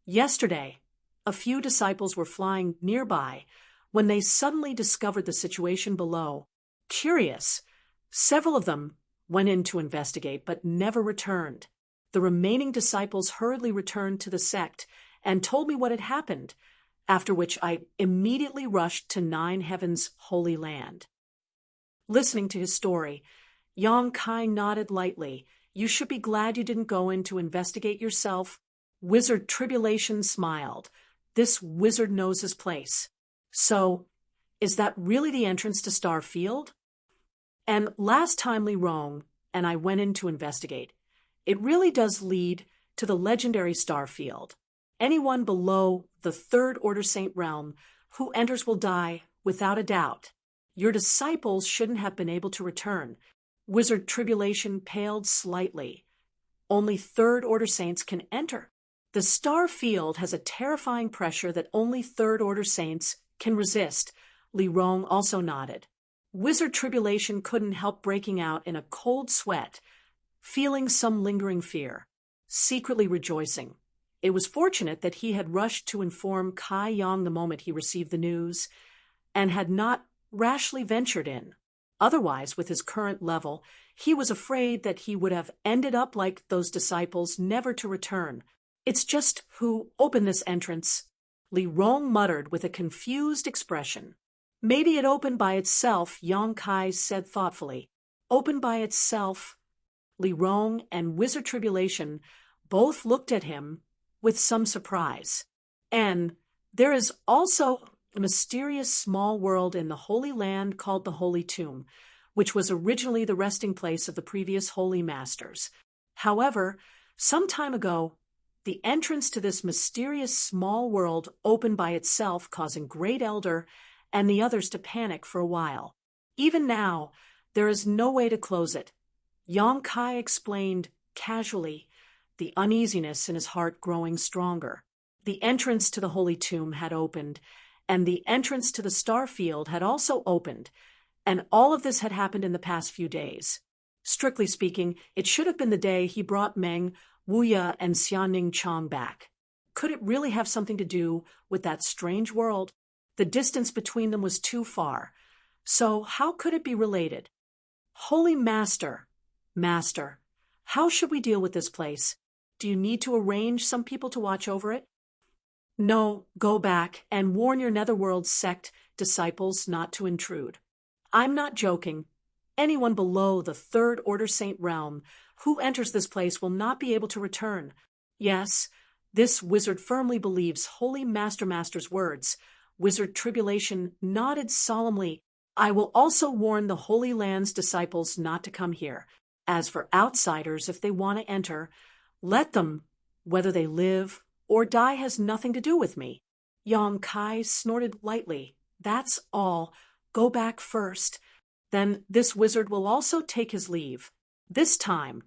yesterday, a few disciples were flying nearby when they suddenly discovered the situation below. Curious, several of them went in to investigate but never returned. The remaining disciples hurriedly returned to the sect and told me what had happened, after which I immediately rushed to Nine Heaven's Holy Land." Listening to his story, Yang Kai nodded lightly. "You should be glad you didn't go in to investigate yourself." Wizard Tribulation smiled. "This wizard knows his place. So, is that really the entrance to Starfield?" "And last time Li Rong and I went in to investigate, it really does lead to the legendary Starfield. Anyone below the Third Order Saint realm who enters will die without a doubt. Your disciples shouldn't have been able to return." Wizard Tribulation paled slightly. "Only Third Order Saints can enter. The Starfield has a terrifying pressure that only Third Order Saints can resist." Li Rong also nodded. Wizard Tribulation couldn't help breaking out in a cold sweat, feeling some lingering fear, secretly rejoicing. It was fortunate that he had rushed to inform Kai Yang the moment he received the news, and had not rashly ventured in. Otherwise, with his current level, he was afraid that he would have ended up like those disciples, never to return. "It's just who opened this entrance," Li Rong muttered with a confused expression. "Maybe it opened by itself," Yang Kai said thoughtfully. "Opened by itself?" Li Rong and Wizard Tribulation both looked at him with some surprise. "And there is also a mysterious small world in the Holy Land called the Holy Tomb, which was originally the resting place of the previous Holy Masters. However, some time ago, the entrance to this mysterious small world opened by itself, causing Great Elder and the others to panic for a while. Even now, there is no way to close it." Yang Kai explained casually, the uneasiness in his heart growing stronger. The entrance to the Holy Tomb had opened, and the entrance to the Starfield had also opened, and all of this had happened in the past few days. Strictly speaking, it should have been the day he brought Meng, Wuya, and Xianing Chong back. Could it really have something to do with that strange world? The distance between them was too far. So how could it be related? "Holy Master, how should we deal with this place? Do you need to arrange some people to watch over it?" "No, go back and warn your Netherworld sect disciples not to intrude. I'm not joking. Anyone below the Third Order Saint realm who enters this place will not be able to return. Yes, this wizard firmly believes Holy Master's words." Wizard Tribulation nodded solemnly. "I will also warn the Holy Land's disciples not to come here. As for outsiders, if they want to enter, let them. Whether they live or die has nothing to do with me." Yang Kai snorted lightly. "That's all. Go back first. Then this wizard will also take his leave. This time,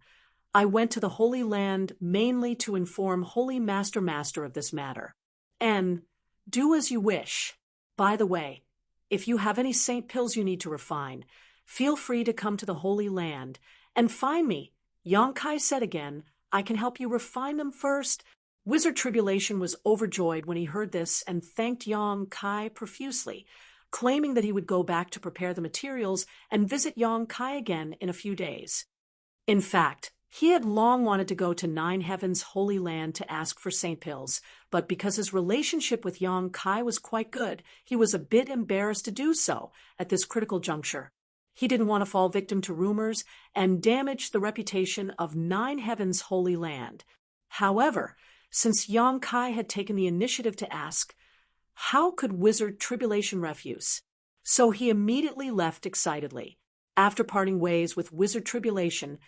I went to the Holy Land mainly to inform Holy Master of this matter. And do as you wish. By the way, if you have any saint pills you need to refine, feel free to come to the Holy Land and find me." Yang Kai said again, "I can help you refine them first." Wizard Tribulation was overjoyed when he heard this and thanked Yang Kai profusely. claiming that he would go back to prepare the materials and visit Yang Kai again in a few days. In fact, he had long wanted to go to Nine Heaven's Holy Land to ask for St. Pills, but because his relationship with Yang Kai was quite good, he was a bit embarrassed to do so at this critical juncture. He didn't want to fall victim to rumors and damage the reputation of Nine Heaven's Holy Land. However, since Yang Kai had taken the initiative to ask, how could Wizard Tribulation refuse? So he immediately left excitedly. After parting ways with Wizard Tribulation,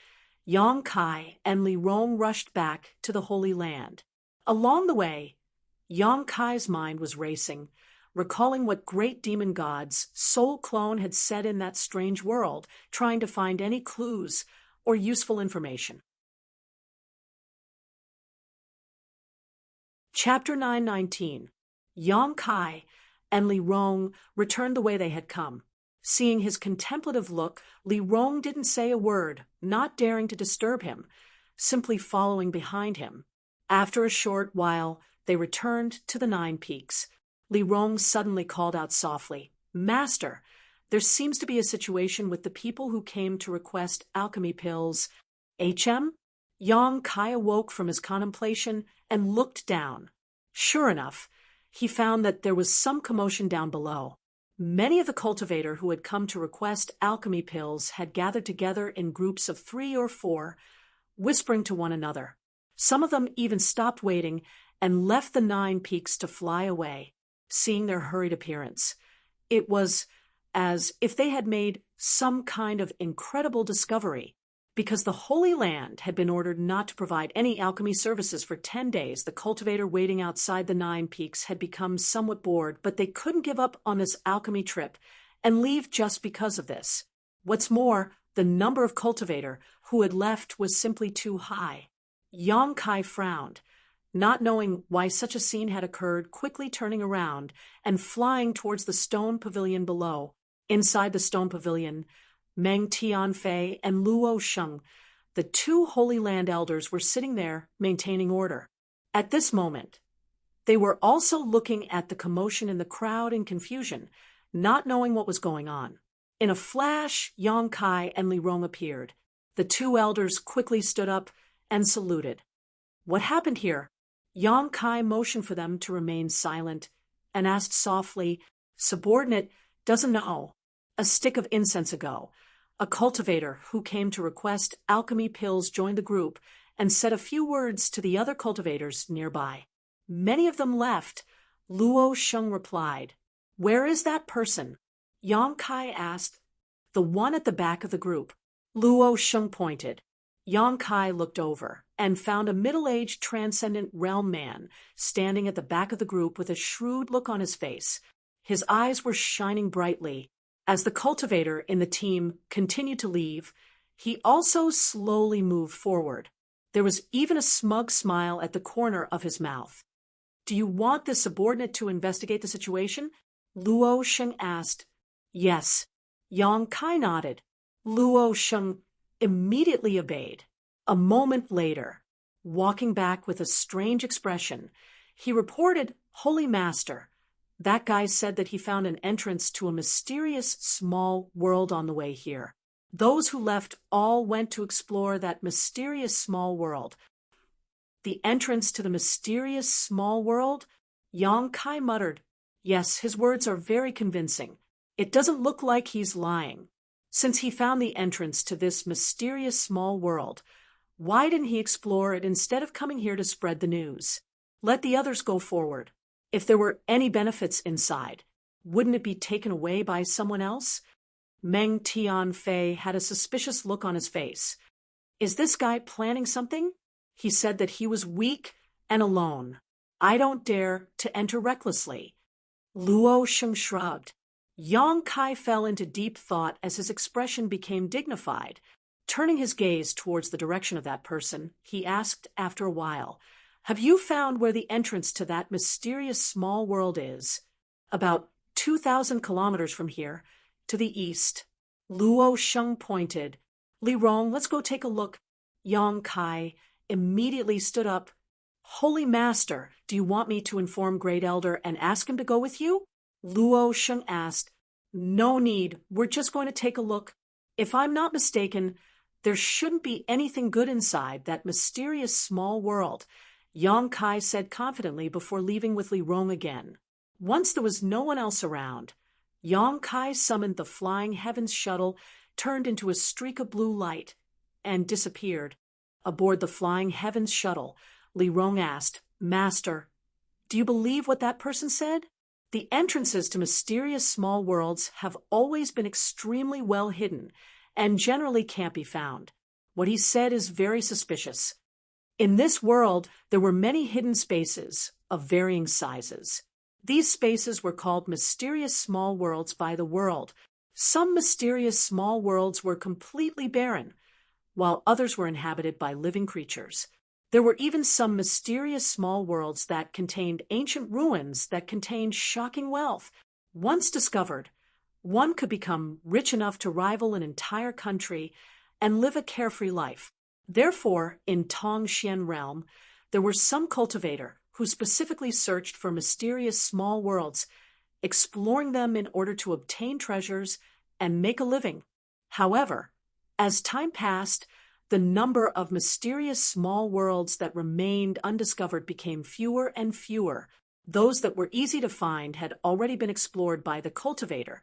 Yang Kai and Li Rong rushed back to the Holy Land. Along the way, Yang Kai's mind was racing, recalling what great demon gods Soul Clone had said in that strange world, trying to find any clues or useful information. Chapter 919. Yang Kai and Li Rong returned the way they had come. Seeing his contemplative look, Li Rong didn't say a word, not daring to disturb him, simply following behind him. After a short while, they returned to the 9 Peaks. Li Rong suddenly called out softly, "Master, there seems to be a situation with the people who came to request alchemy pills." "HM?" Yang Kai awoke from his contemplation and looked down. Sure enough, he found that there was some commotion down below. Many of the cultivator who had come to request alchemy pills had gathered together in groups of 3 or 4, whispering to one another. Some of them even stopped waiting and left the 9 Peaks to fly away, seeing their hurried appearance. It was as if they had made some kind of incredible discovery. Because the Holy Land had been ordered not to provide any alchemy services for 10 days, the cultivator waiting outside the 9 Peaks had become somewhat bored, but they couldn't give up on this alchemy trip and leave just because of this. What's more, the number of cultivator who had left was simply too high. Yang Kai frowned, not knowing why such a scene had occurred, quickly turning around and flying towards the stone pavilion below. Inside the stone pavilion, Meng Tianfei and Luo Sheng, the 2 Holy Land elders, were sitting there, maintaining order. At this moment, they were also looking at the commotion in the crowd in confusion, not knowing what was going on. In a flash, Yang Kai and Li Rong appeared. The 2 elders quickly stood up and saluted. "What happened here?" Yang Kai motioned for them to remain silent and asked softly, "Subordinate doesn't know. A stick of incense ago, a cultivator who came to request alchemy pills joined the group and said a few words to the other cultivators nearby. Many of them left," Luo Sheng replied. "Where is that person?" Yang Kai asked. "The one at the back of the group," Luo Sheng pointed. Yang Kai looked over and found a middle-aged transcendent realm man standing at the back of the group with a shrewd look on his face. His eyes were shining brightly. As the cultivator in the team continued to leave, he also slowly moved forward. There was even a smug smile at the corner of his mouth. "Do you want the subordinate to investigate the situation?" Luo Sheng asked. "Yes." Yang Kai nodded. Luo Sheng immediately obeyed. A moment later, walking back with a strange expression, he reported, "Holy Master, that guy said that he found an entrance to a mysterious small world on the way here. Those who left all went to explore that mysterious small world." "The entrance to the mysterious small world?" Yang Kai muttered. Yes, his words are very convincing. It doesn't look like he's lying. Since he found the entrance to this mysterious small world, why didn't he explore it instead of coming here to spread the news? Let the others go forward. If there were any benefits inside, wouldn't it be taken away by someone else? Meng Tianfei had a suspicious look on his face. Is this guy planning something? He said that he was weak and alone. I don't dare to enter recklessly. Luo Sheng shrugged. Yang Kai fell into deep thought as his expression became dignified. Turning his gaze towards the direction of that person, he asked after a while, "Have you found where the entrance to that mysterious small world is?" "About 2,000 kilometers from here, to the east." Luo Sheng pointed. "Li Rong, let's go take a look." Yang Kai immediately stood up. "Holy Master, do you want me to inform Great Elder and ask him to go with you?" Luo Sheng asked. No need, we're just going to take a look. If I'm not mistaken, there shouldn't be anything good inside that mysterious small world, Yang Kai said confidently before leaving with Li Rong again. Once there was no one else around, Yang Kai summoned the Flying Heavens shuttle, turned into a streak of blue light, and disappeared. Aboard the Flying Heavens shuttle, Li Rong asked, Master, do you believe what that person said? The entrances to mysterious small worlds have always been extremely well hidden and generally can't be found. What he said is very suspicious. In this world, there were many hidden spaces of varying sizes. These spaces were called mysterious small worlds by the world. Some mysterious small worlds were completely barren, while others were inhabited by living creatures. There were even some mysterious small worlds that contained ancient ruins that contained shocking wealth. Once discovered, one could become rich enough to rival an entire country and live a carefree life. Therefore, in Tongxian realm, there were some cultivator who specifically searched for mysterious small worlds, exploring them in order to obtain treasures and make a living. However, as time passed, the number of mysterious small worlds that remained undiscovered became fewer and fewer. Those that were easy to find had already been explored by the cultivator,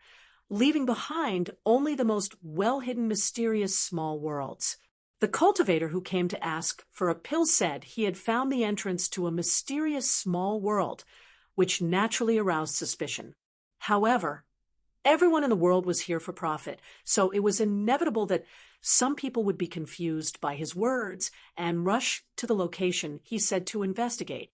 leaving behind only the most well-hidden mysterious small worlds. The cultivator who came to ask for a pill said he had found the entrance to a mysterious small world, which naturally aroused suspicion. However, everyone in the world was here for profit, so it was inevitable that some people would be confused by his words and rush to the location he said to investigate.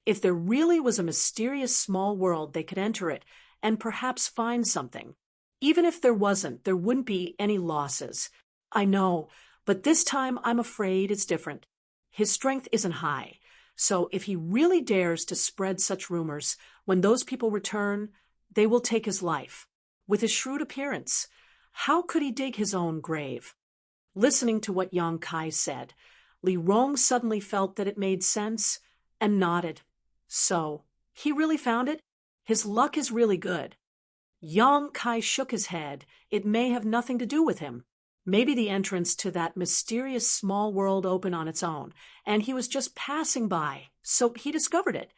If there really was a mysterious small world, they could enter it and perhaps find something. Even if there wasn't, there wouldn't be any losses. I know, but this time I'm afraid it's different. His strength isn't high, so if he really dares to spread such rumors, when those people return, they will take his life. With his shrewd appearance, how could he dig his own grave? Listening to what Yang Kai said, Li Rong suddenly felt that it made sense and nodded. So, he really found it? His luck is really good. Yang Kai shook his head. It may have nothing to do with him. Maybe the entrance to that mysterious small world opened on its own, and he was just passing by, so he discovered it.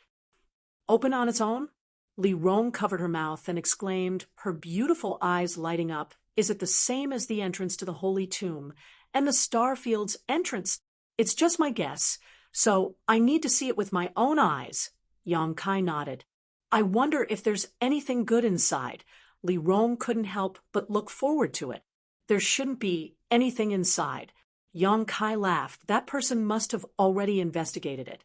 Open on its own? Li Rong covered her mouth and exclaimed, her beautiful eyes lighting up. Is it the same as the entrance to the Holy Tomb and the Starfield's entrance? It's just my guess, so I need to see it with my own eyes. Yang Kai nodded. I wonder if there's anything good inside. Li Rong couldn't help but look forward to it. There shouldn't be anything inside. Yang Kai laughed. That person must have already investigated it.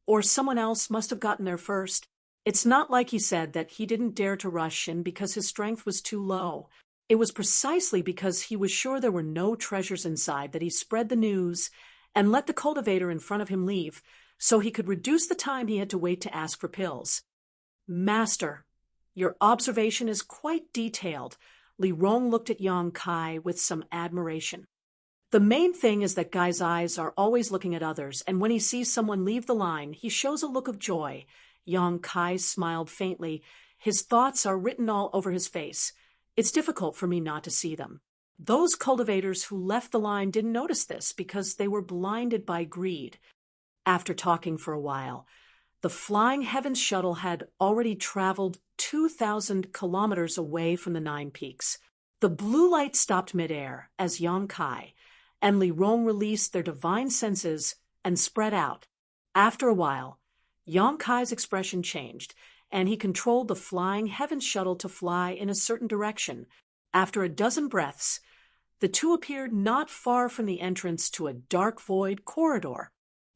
Or someone else must have gotten there first. It's not like he said that he didn't dare to rush in because his strength was too low. It was precisely because he was sure there were no treasures inside that he spread the news and let the cultivator in front of him leave, so he could reduce the time he had to wait to ask for pills. Master, your observation is quite detailed. Li Rong looked at Yang Kai with some admiration. The main thing is that Guy's eyes are always looking at others, and when he sees someone leave the line, he shows a look of joy. Yang Kai smiled faintly. His thoughts are written all over his face. It's difficult for me not to see them. Those cultivators who left the line didn't notice this because they were blinded by greed. After talking for a while, the Flying Heavens shuttle had already traveled 2,000 kilometers away from the 9 peaks. The blue light stopped midair as Yang Kai and Li Rong released their divine senses and spread out. After a while, Yang Kai's expression changed, and he controlled the Flying Heavens shuttle to fly in a certain direction. After a dozen breaths, the two appeared not far from the entrance to a dark void corridor,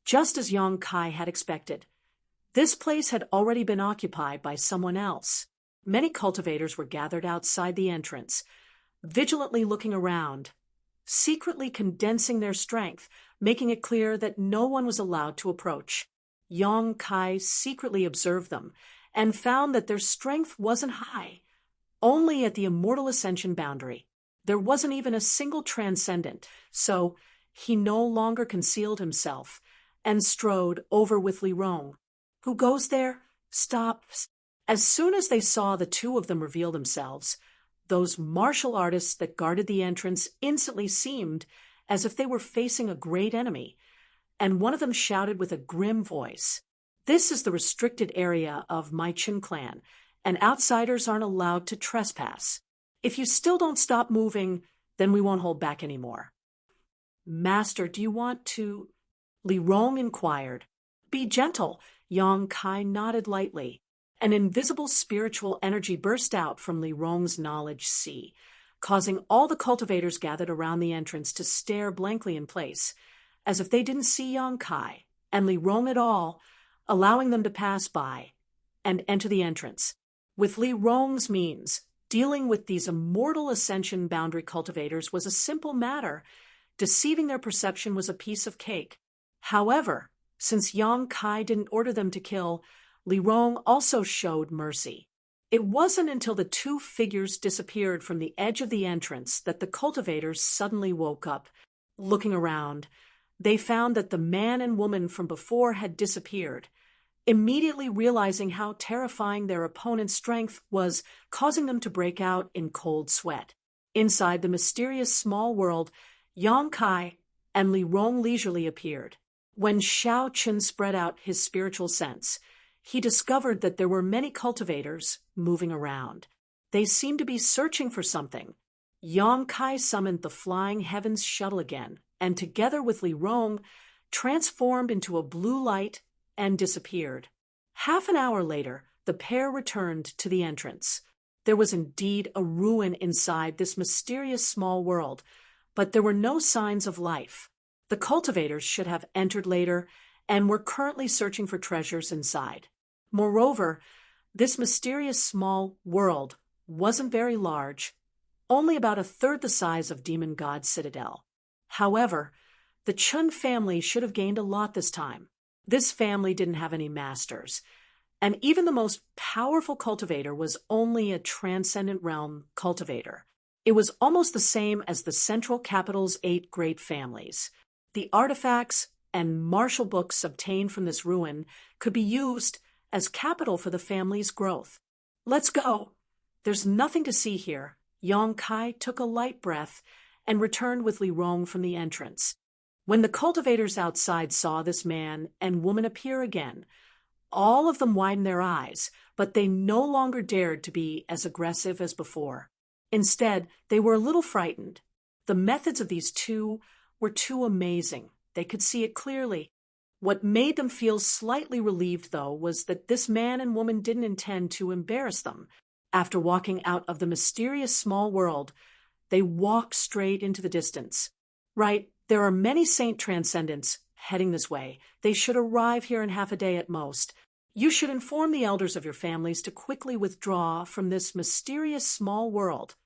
just as Yang Kai had expected. This place had already been occupied by someone else. Many cultivators were gathered outside the entrance, vigilantly looking around, secretly condensing their strength, making it clear that no one was allowed to approach. Yang Kai secretly observed them and found that their strength wasn't high, only at the immortal ascension boundary. There wasn't even a single transcendent, so he no longer concealed himself and strode over with Li Rong. Who goes there? Stop. As soon as they saw the two of them reveal themselves, those martial artists that guarded the entrance instantly seemed as if they were facing a great enemy, and one of them shouted with a grim voice, "This is the restricted area of my Chin clan, and outsiders aren't allowed to trespass. If you still don't stop moving, then we won't hold back anymore." "Master, do you want to?" Li Rong inquired. "Be gentle." Yang Kai nodded lightly. An invisible spiritual energy burst out from Li Rong's knowledge sea, causing all the cultivators gathered around the entrance to stare blankly in place, as if they didn't see Yang Kai and Li Rong at all, allowing them to pass by and enter the entrance. With Li Rong's means, dealing with these immortal ascension boundary cultivators was a simple matter. Deceiving their perception was a piece of cake. However, since Yang Kai didn't order them to kill, Li Rong also showed mercy. It wasn't until the two figures disappeared from the edge of the entrance that the cultivators suddenly woke up. Looking around, they found that the man and woman from before had disappeared. Immediately realizing how terrifying their opponent's strength was, causing them to break out in cold sweat. Inside the mysterious small world, Yang Kai and Li Rong leisurely appeared. When Xiao Qin spread out his spiritual sense, he discovered that there were many cultivators moving around. They seemed to be searching for something. Yang Kai summoned the Flying Heavens shuttle again, and together with Li Rong, transformed into a blue light and disappeared. Half an hour later, the pair returned to the entrance. There was indeed a ruin inside this mysterious small world, but there were no signs of life. The cultivators should have entered later and were currently searching for treasures inside. Moreover, this mysterious small world wasn't very large, only about a third the size of Demon God's citadel. However, the Chun family should have gained a lot this time. This family didn't have any masters, and even the most powerful cultivator was only a transcendent realm cultivator. It was almost the same as the central capital's 8 great families. The artifacts and martial books obtained from this ruin could be used as capital for the family's growth. "Let's go. There's nothing to see here." Yang Kai took a light breath and returned with Li Rong from the entrance. When the cultivators outside saw this man and woman appear again, all of them widened their eyes, but they no longer dared to be as aggressive as before. Instead, they were a little frightened. The methods of these two were too amazing. They could see it clearly. What made them feel slightly relieved, though, was that this man and woman didn't intend to embarrass them. After walking out of the mysterious small world, they walked straight into the distance. "Right, there are many saint transcendents heading this way. They should arrive here in half a day at most. You should inform the elders of your families to quickly withdraw from this mysterious small world.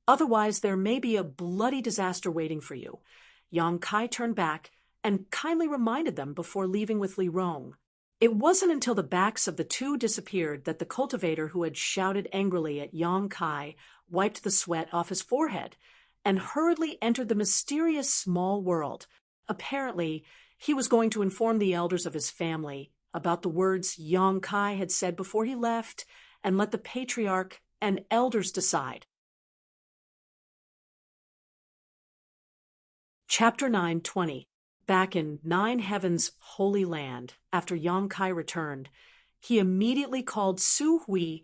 Otherwise, there may be a bloody disaster waiting for you." Yang Kai turned back and kindly reminded them before leaving with Li Rong. It wasn't until the backs of the two disappeared that the cultivator who had shouted angrily at Yang Kai wiped the sweat off his forehead and hurriedly entered the mysterious small world. Apparently, he was going to inform the elders of his family about the words Yang Kai had said before he left and let the patriarch and elders decide. Chapter 9:20. Back in Nine Heavens' Holy Land, after Yang Kai returned, he immediately called Su Hui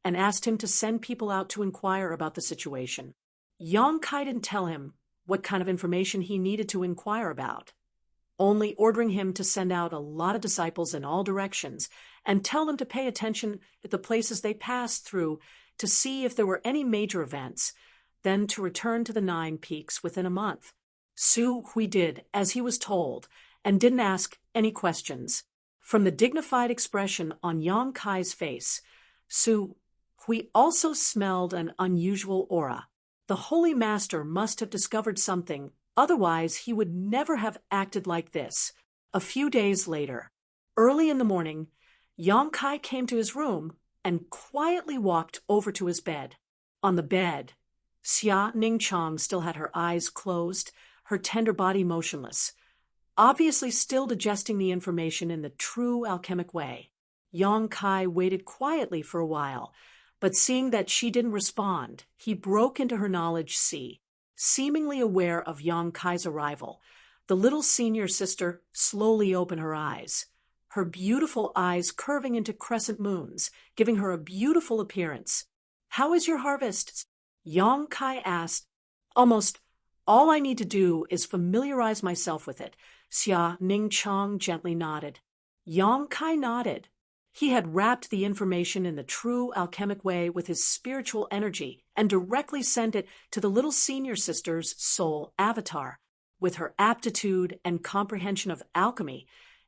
and asked him to send people out to inquire about the situation. Yang Kai didn't tell him what kind of information he needed to inquire about, only ordering him to send out a lot of disciples in all directions and tell them to pay attention at the places they passed through to see if there were any major events, then to return to the 9 peaks within a month. Su Hui did as he was told and didn't ask any questions. From the dignified expression on Yang Kai's face, Su Hui also smelled an unusual aura. The Holy Master must have discovered something, otherwise he would never have acted like this. A few days later, early in the morning, Yang Kai came to his room and quietly walked over to his bed. On the bed, Xia Ningchang still had her eyes closed, her tender body motionless, obviously still digesting the information in the true alchemic way. Yang Kai waited quietly for a while, but seeing that she didn't respond, he broke into her knowledge sea. Seemingly aware of Yang Kai's arrival, the little senior sister slowly opened her eyes, her beautiful eyes curving into crescent moons, giving her a beautiful appearance. "How is your harvest?" Yang Kai asked. "Almost all I need to do is familiarize myself with it." Xia Ningchang gently nodded. Yang Kai nodded. He had wrapped the information in the true alchemic way with his spiritual energy and directly sent it to the little senior sister's soul avatar. With her aptitude and comprehension of alchemy,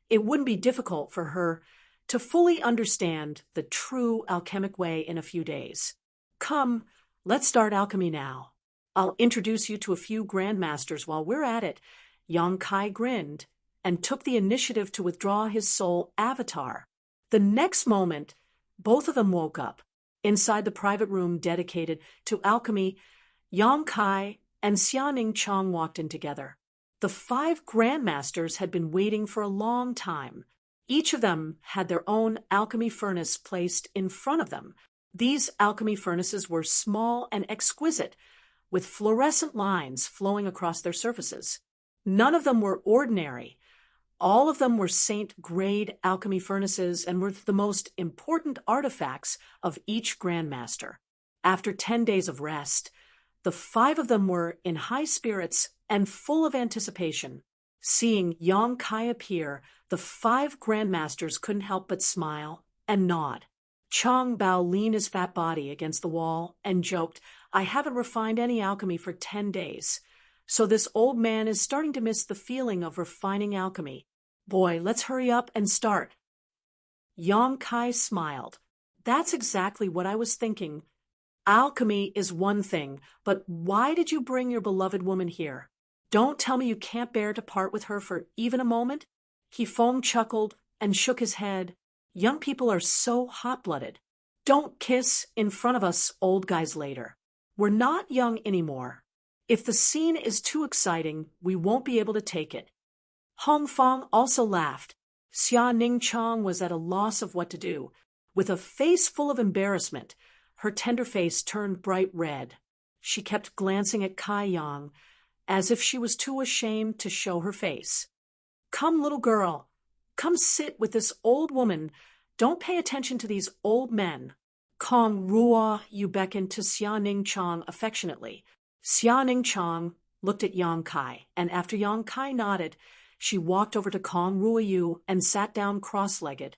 it wouldn't be difficult for her to fully understand the true alchemic way in a few days. "Come, let's start alchemy now. I'll introduce you to a few grandmasters while we're at it." Yang Kai grinned and took the initiative to withdraw his soul avatar. The next moment, both of them woke up. Inside the private room dedicated to alchemy, Yang Kai and Xianing Chang walked in together. The 5 grandmasters had been waiting for a long time. Each of them had their own alchemy furnace placed in front of them. These alchemy furnaces were small and exquisite, with fluorescent lines flowing across their surfaces. None of them were ordinary. All of them were saint-grade alchemy furnaces and were the most important artifacts of each grandmaster. After 10 days of rest, the 5 of them were in high spirits and full of anticipation. Seeing Yang Kai appear, the 5 grandmasters couldn't help but smile and nod. Chang Bao leaned his fat body against the wall and joked, "I haven't refined any alchemy for 10 days. So this old man is starting to miss the feeling of refining alchemy. Boy, let's hurry up and start." Yang Kai smiled. "That's exactly what I was thinking. Alchemy is one thing, but why did you bring your beloved woman here? Don't tell me you can't bear to part with her for even a moment?" He foam chuckled and shook his head. "Young people are so hot-blooded. Don't kiss in front of us old guys later. We're not young anymore. If the scene is too exciting, we won't be able to take it." Hong Fong also laughed. Xia Ningchang was at a loss of what to do. With a face full of embarrassment, her tender face turned bright red. She kept glancing at Kai Yang, as if she was too ashamed to show her face. "Come, little girl. Come sit with this old woman. Don't pay attention to these old men." "Kong Ruo," you beckoned to Xia Ningchang affectionately. Xia Ningchang looked at Yang Kai, and after Yang Kai nodded, she walked over to Kong Ruoyu and sat down cross-legged.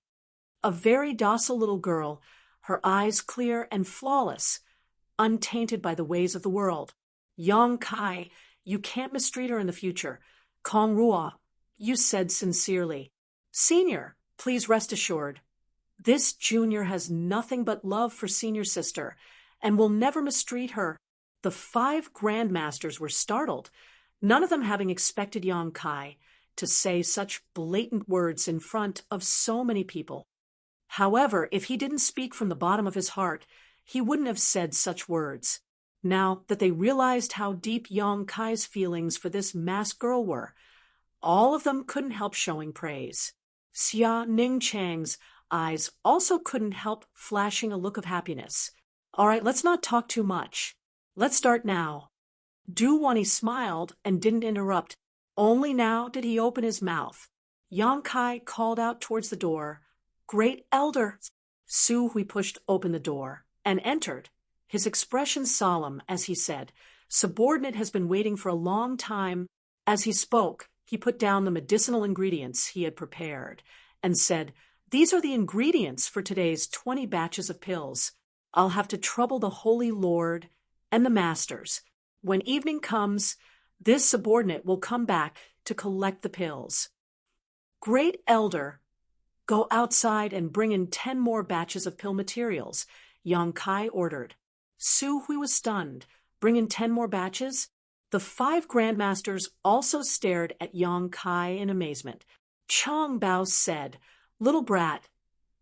A very docile little girl, her eyes clear and flawless, untainted by the ways of the world. "Yang Kai, you can't mistreat her in the future. Kong Ruo, you said sincerely. Senior, please rest assured. This junior has nothing but love for senior sister, and will never mistreat her." The 5 grandmasters were startled, none of them having expected Yang Kai to say such blatant words in front of so many people. However, if he didn't speak from the bottom of his heart, he wouldn't have said such words. Now that they realized how deep Yang Kai's feelings for this masked girl were, all of them couldn't help showing praise. Xia Ningchang's eyes also couldn't help flashing a look of happiness. "All right, let's not talk too much. Let's start now." Du Wani smiled and didn't interrupt. Only now did he open his mouth. Yang Kai called out towards the door, "Great Elder!" Su Hui pushed open the door and entered, his expression solemn as he said, "Subordinate has been waiting for a long time." As he spoke, he put down the medicinal ingredients he had prepared and said, "These are the ingredients for today's 20 batches of pills. I'll have to trouble the Holy Lord and the masters. When evening comes, this subordinate will come back to collect the pills. Great Elder, go outside and bring in 10 more batches of pill materials," Yang Kai ordered. Su Hui was stunned. "Bring in 10 more batches?" The 5 grandmasters also stared at Yang Kai in amazement. Chang Bao said, "Little brat,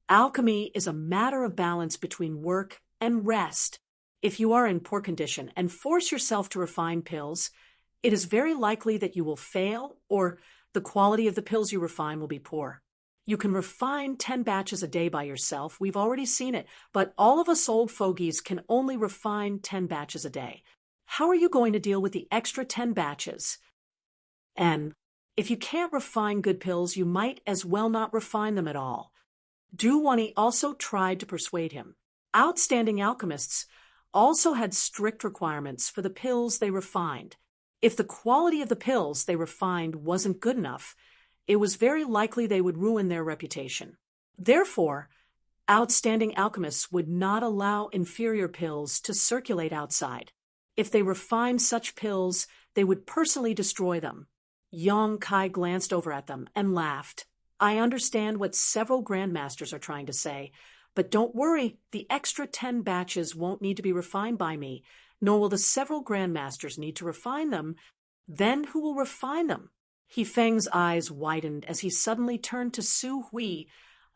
alchemy is a matter of balance between work and rest. If you are in poor condition and force yourself to refine pills, it is very likely that you will fail or the quality of the pills you refine will be poor. You can refine 10 batches a day by yourself. We've already seen it, but all of us old fogies can only refine 10 batches a day. How are you going to deal with the extra 10 batches? And if you can't refine good pills, you might as well not refine them at all. Duwani also tried to persuade him. Outstanding alchemists also had strict requirements for the pills they refined. If the quality of the pills they refined wasn't good enough, it was very likely they would ruin their reputation. Therefore, outstanding alchemists would not allow inferior pills to circulate outside. If they refined such pills, they would personally destroy them. Yang Kai glanced over at them and laughed. I understand what several grandmasters are trying to say, but don't worry, the extra 10 batches won't need to be refined by me, nor will the several grandmasters need to refine them. Then who will refine them? He Feng's eyes widened as he suddenly turned to Su Hui,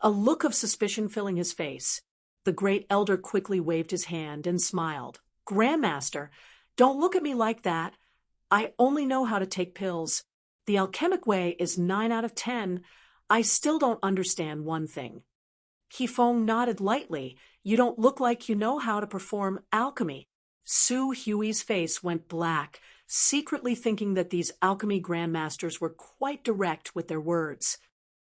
a look of suspicion filling his face. The great elder quickly waved his hand and smiled. Grandmaster, don't look at me like that. I only know how to take pills. The alchemic way is 9 out of 10. I still don't understand one thing. He Feng nodded lightly. You don't look like you know how to perform alchemy. Su Hui's face went black, secretly thinking that these alchemy grandmasters were quite direct with their words.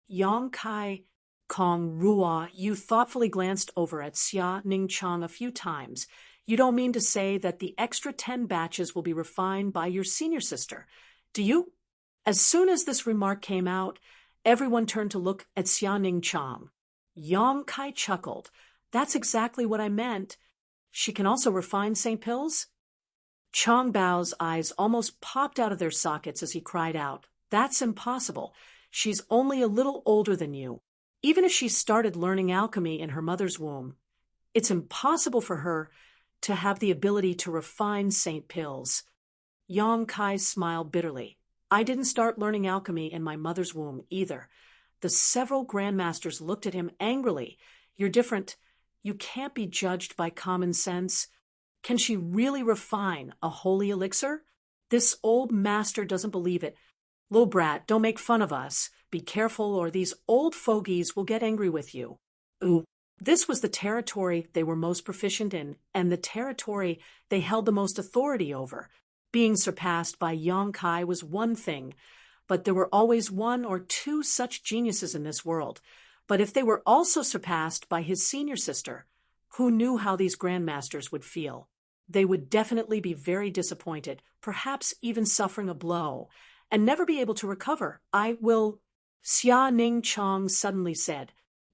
Yang Kai Kong Rua, you thoughtfully glanced over at Xia Ningchang a few times. You don't mean to say that the extra 10 batches will be refined by your senior sister, do you? As soon as this remark came out, everyone turned to look at Xia Ningchang. Yang Kai chuckled. That's exactly what I meant. She can also refine St. Pills? Chang Bao's eyes almost popped out of their sockets as he cried out, That's impossible. She's only a little older than you. Even if she started learning alchemy in her mother's womb, it's impossible for her to have the ability to refine St. Pills. Yang Kai smiled bitterly. I didn't start learning alchemy in my mother's womb either. The several grandmasters looked at him angrily. You're different. You can't be judged by common sense. Can she really refine a holy elixir? This old master doesn't believe it. Little brat, don't make fun of us. Be careful or these old fogies will get angry with you. Ooh. This was the territory they were most proficient in, and the territory they held the most authority over. Being surpassed by Yang Kai was one thing, but there were always one or two such geniuses in this world. But if they were also surpassed by his senior sister, who knew how these grandmasters would feel? They would definitely be very disappointed, perhaps even suffering a blow, and never be able to recover. I will, Xia Ningchang suddenly said.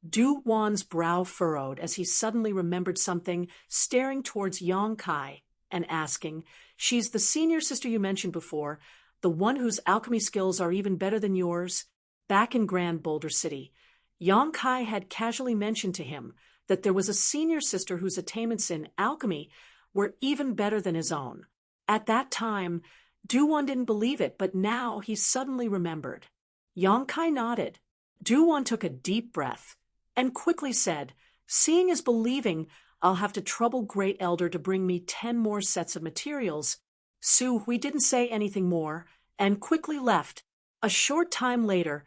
Du Wan's brow furrowed as he suddenly remembered something, staring towards Yang Kai and asking, She's the senior sister you mentioned before, the one whose alchemy skills are even better than yours? Back in Grand Boulder City, Yang Kai had casually mentioned to him that there was a senior sister whose attainments in alchemy were even better than his own. At that time, Du-Wan didn't believe it, but now he suddenly remembered. Yang Kai nodded. Du-Wan took a deep breath and quickly said, Seeing is believing. I'll have to trouble Great Elder to bring me 10 more sets of materials. Su Hui didn't say anything more and quickly left. A short time later,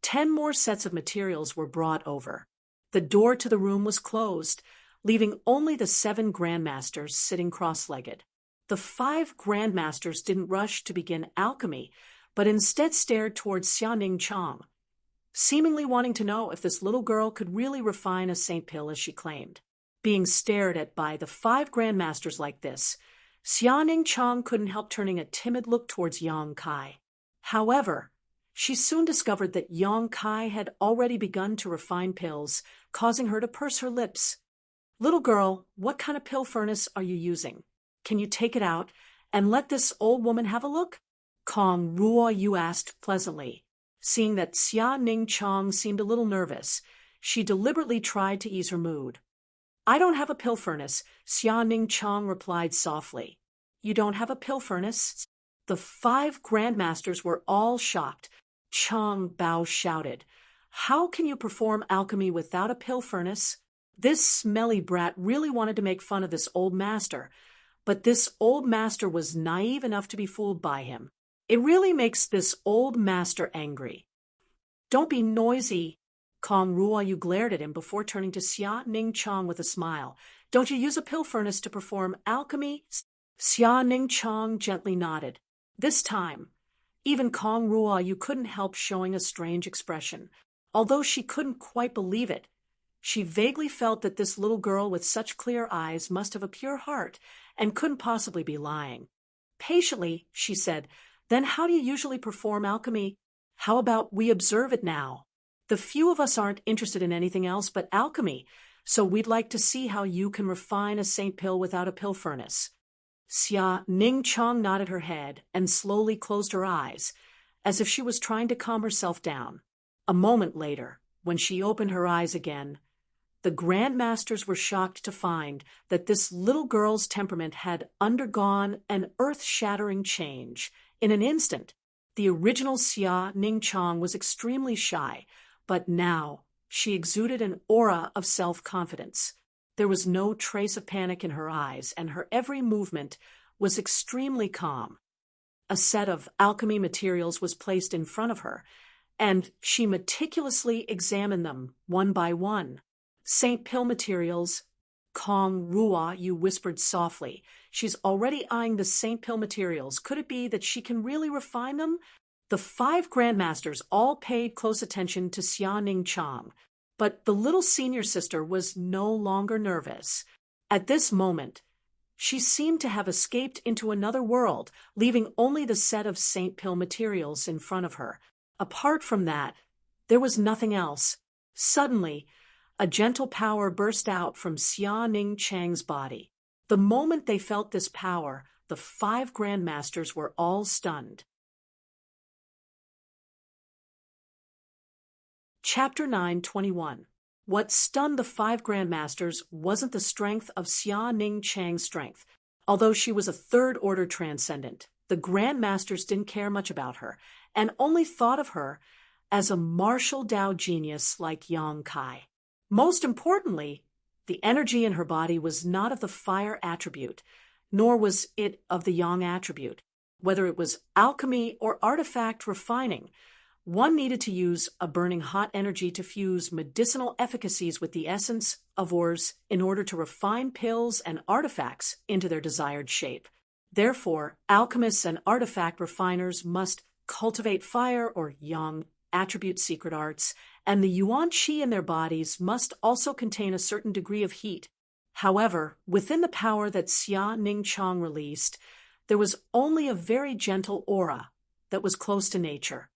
10 more sets of materials were brought over. The door to the room was closed, leaving only the 7 grandmasters sitting cross-legged. The 5 grandmasters didn't rush to begin alchemy, but instead stared towards Xia Ningchang, seemingly wanting to know if this little girl could really refine a St. Pill as she claimed. Being stared at by the 5 grandmasters like this, Xia Ningchang couldn't help turning a timid look towards Yang Kai. However, she soon discovered that Yang Kai had already begun to refine pills, causing her to purse her lips. Little girl, what kind of pill furnace are you using? Can you take it out and let this old woman have a look? Kong Ruo Yu asked pleasantly. Seeing that Xia Ningchang seemed a little nervous, she deliberately tried to ease her mood. I don't have a pill furnace, Xia Ningchang replied softly. You don't have a pill furnace? The 5 grandmasters were all shocked. Chang Bao shouted, How can you perform alchemy without a pill furnace? This smelly brat really wanted to make fun of this old master, but this old master was naive enough to be fooled by him. It really makes this old master angry. Don't be noisy, Kong Ruoyu glared at him before turning to Xia Ning Chong with a smile. Don't you use a pill furnace to perform alchemy? Xia Ning Chong gently nodded. This time, even Kong Ruoyu couldn't help showing a strange expression. Although she couldn't quite believe it, she vaguely felt that this little girl with such clear eyes must have a pure heart and couldn't possibly be lying. Patiently, she said, then how do you usually perform alchemy? How about we observe it now? The few of us aren't interested in anything else but alchemy, so we'd like to see how you can refine a saint pill without a pill furnace. Xia Ning Chong nodded her head and slowly closed her eyes, as if she was trying to calm herself down. A moment later, when she opened her eyes again, the Grand Masters were shocked to find that this little girl's temperament had undergone an earth-shattering change. In an instant, the original Xia Ning Chong was extremely shy, but now she exuded an aura of self-confidence. There was no trace of panic in her eyes, and her every movement was extremely calm. A set of alchemy materials was placed in front of her, and she meticulously examined them one by one. Saint pill materials, Kong Ruoyu whispered softly. She's already eyeing the saint pill materials. Could it be that she can really refine them? The 5 grandmasters all paid close attention to Xia Ning Chong, but the little senior sister was no longer nervous. At this moment, she seemed to have escaped into another world, leaving only the set of saint pill materials in front of her. Apart from that, there was nothing else. Suddenly, a gentle power burst out from Xia Ning Chang's body. The moment they felt this power, the 5 grandmasters were all stunned. Chapter 9:21. What stunned the 5 grandmasters wasn't the strength of Xia Ning Chang's strength. Although she was a third-order transcendent, the grandmasters didn't care much about her, and only thought of her as a martial Dao genius like Yang Kai. Most importantly, the energy in her body was not of the fire attribute, nor was it of the yang attribute. Whether it was alchemy or artifact refining, one needed to use a burning hot energy to fuse medicinal efficacies with the essence of ores in order to refine pills and artifacts into their desired shape. Therefore, alchemists and artifact refiners must cultivate fire or yang attribute secret arts, and the yuan qi in their bodies must also contain a certain degree of heat. However, within the power that Xia Ning Chong released, there was only a very gentle aura that was close to nature.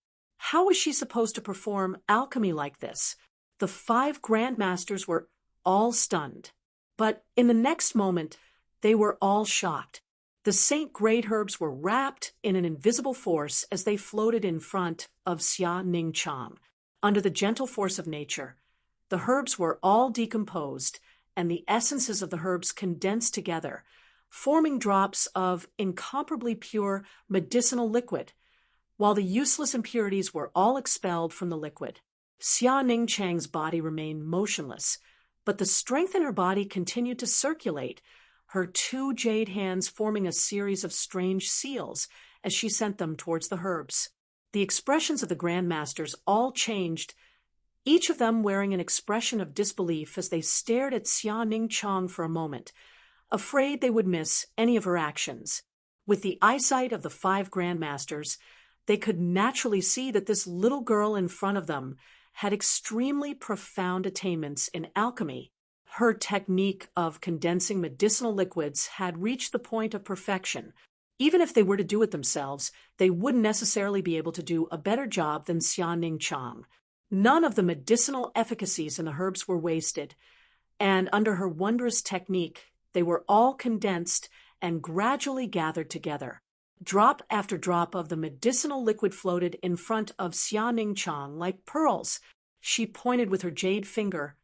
How was she supposed to perform alchemy like this? The 5 grandmasters were all stunned. But in the next moment, they were all shocked. The Saint Great Herbs were wrapped in an invisible force as they floated in front of Xia Ning Chong. Under the gentle force of nature, the herbs were all decomposed, and the essences of the herbs condensed together, forming drops of incomparably pure medicinal liquid, while the useless impurities were all expelled from the liquid. Xia Ning Chang's body remained motionless, but the strength in her body continued to circulate, her 2 jade hands forming a series of strange seals as she sent them towards the herbs. The expressions of the grandmasters all changed, each of them wearing an expression of disbelief as they stared at Xia Ning Chong for a moment, afraid they would miss any of her actions. With the eyesight of the 5 grandmasters, they could naturally see that this little girl in front of them had extremely profound attainments in alchemy. Her technique of condensing medicinal liquids had reached the point of perfection. Even if they were to do it themselves, they wouldn't necessarily be able to do a better job than Xia Ning Chong. None of the medicinal efficacies in the herbs were wasted, and under her wondrous technique, they were all condensed and gradually gathered together. Drop after drop of the medicinal liquid floated in front of Xia Ning Chong like pearls. She pointed with her jade finger,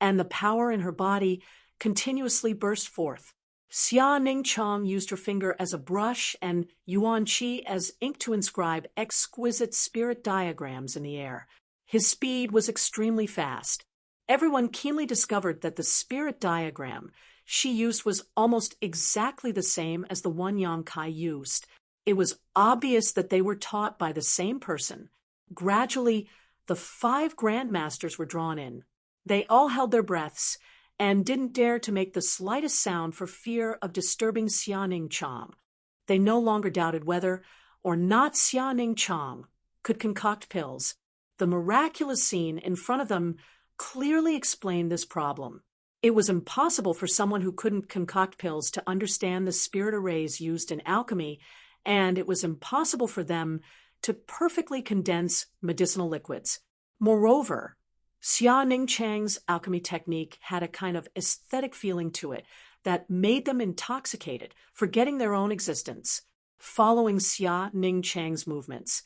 and the power in her body continuously burst forth. Xia Ning Chong used her finger as a brush and yuan qi as ink to inscribe exquisite spirit diagrams in the air. His speed was extremely fast. Everyone keenly discovered that the spirit diagram she used was almost exactly the same as the one Yang Kai used. It was obvious that they were taught by the same person. Gradually, The 5 grandmasters were drawn in. They all held their breaths and didn't dare to make the slightest sound for fear of disturbing Xianing Chang. They no longer doubted whether or not Xianing Chang could concoct pills. The miraculous scene in front of them clearly explained this problem. It was impossible for someone who couldn't concoct pills to understand the spirit arrays used in alchemy, and it was impossible for them to perfectly condense medicinal liquids. Moreover, Xia Ningchang's alchemy technique had a kind of aesthetic feeling to it that made them intoxicated, forgetting their own existence. Following Xia Ningchang's movements,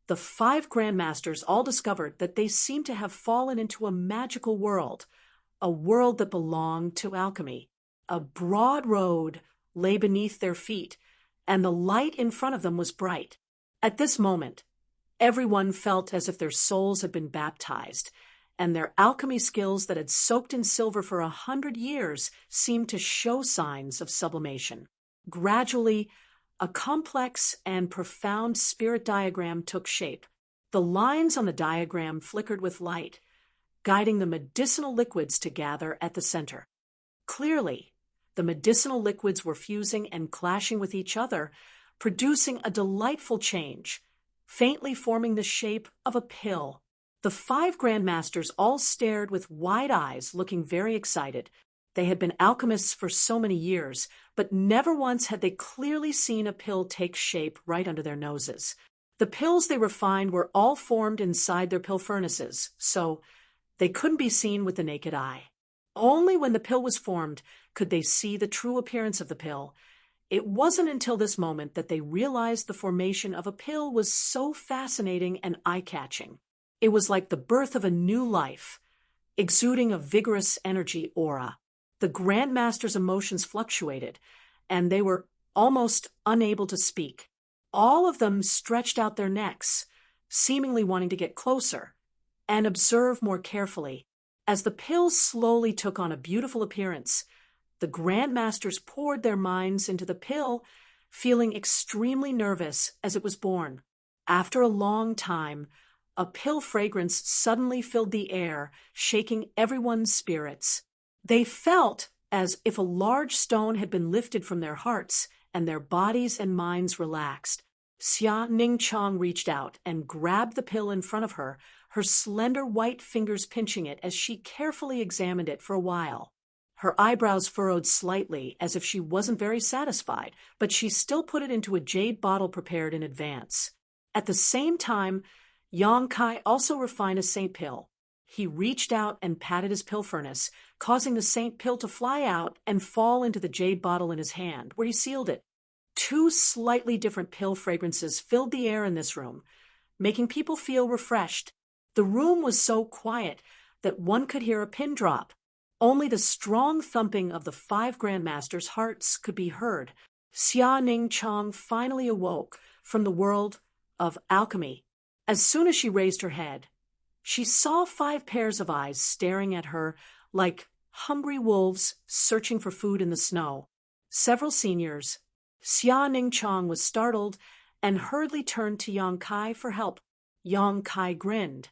the 5 grandmasters all discovered that they seemed to have fallen into a magical world, a world that belonged to alchemy. A broad road lay beneath their feet, and the light in front of them was bright. At this moment, everyone felt as if their souls had been baptized, and their alchemy skills that had soaked in silver for 100 years seemed to show signs of sublimation. Gradually, a complex and profound spirit diagram took shape. The lines on the diagram flickered with light, guiding the medicinal liquids to gather at the center. Clearly, the medicinal liquids were fusing and clashing with each other, producing a delightful change, faintly forming the shape of a pill. The 5 grandmasters all stared with wide eyes, looking very excited. They had been alchemists for so many years, but never once had they clearly seen a pill take shape right under their noses. The pills they refined were all formed inside their pill furnaces, so they couldn't be seen with the naked eye. Only when the pill was formed could they see the true appearance of the pill. It wasn't until this moment that they realized the formation of a pill was so fascinating and eye-catching. It was like the birth of a new life, exuding a vigorous energy aura. The Grandmaster's emotions fluctuated, and they were almost unable to speak. All of them stretched out their necks, seemingly wanting to get closer and observe more carefully. As the pill slowly took on a beautiful appearance, the Grandmasters poured their minds into the pill, feeling extremely nervous as it was born. After a long time, a pill fragrance suddenly filled the air, shaking everyone's spirits. They felt as if a large stone had been lifted from their hearts, and their bodies and minds relaxed. Xia Ningchang reached out and grabbed the pill in front of her, her slender white fingers pinching it as she carefully examined it for a while. Her eyebrows furrowed slightly, as if she wasn't very satisfied, but she still put it into a jade bottle prepared in advance. At the same time, Yang Kai also refined a saint pill. He reached out and patted his pill furnace, causing the saint pill to fly out and fall into the jade bottle in his hand, where he sealed it. 2 slightly different pill fragrances filled the air in this room, making people feel refreshed. The room was so quiet that one could hear a pin drop. Only the strong thumping of the 5 grandmasters' hearts could be heard. Xia Ningchang finally awoke from the world of alchemy. As soon as she raised her head, she saw 5 pairs of eyes staring at her like hungry wolves searching for food in the snow. Several seniors. Xia Ningchang was startled and hurriedly turned to Yang Kai for help. Yang Kai grinned,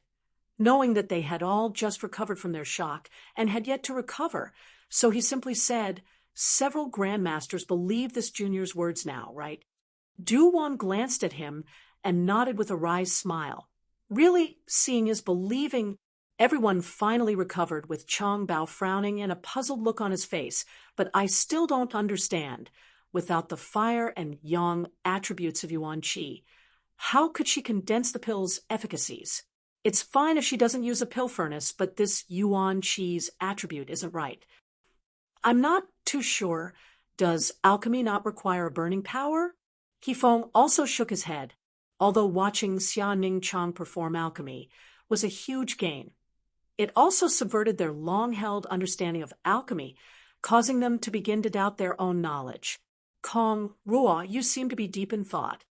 knowing that they had all just recovered from their shock and had yet to recover, so he simply said, "Several grandmasters believe this junior's words now, right?" Du-Wan glanced at him and nodded with a wry smile. Really, seeing is believing. Everyone finally recovered, with Chang Bao frowning and a puzzled look on his face. But I still don't understand. Without the fire and yang attributes of Yuan Qi, how could she condense the pill's efficacies? It's fine if she doesn't use a pill furnace, but this Yuan Qi's attribute isn't right. I'm not too sure. Does alchemy not require a burning power? Qifeng also shook his head, although watching Xia Ningchang perform alchemy was a huge gain. It also subverted their long-held understanding of alchemy, causing them to begin to doubt their own knowledge. Kong Ruo, you seem to be deep in thought.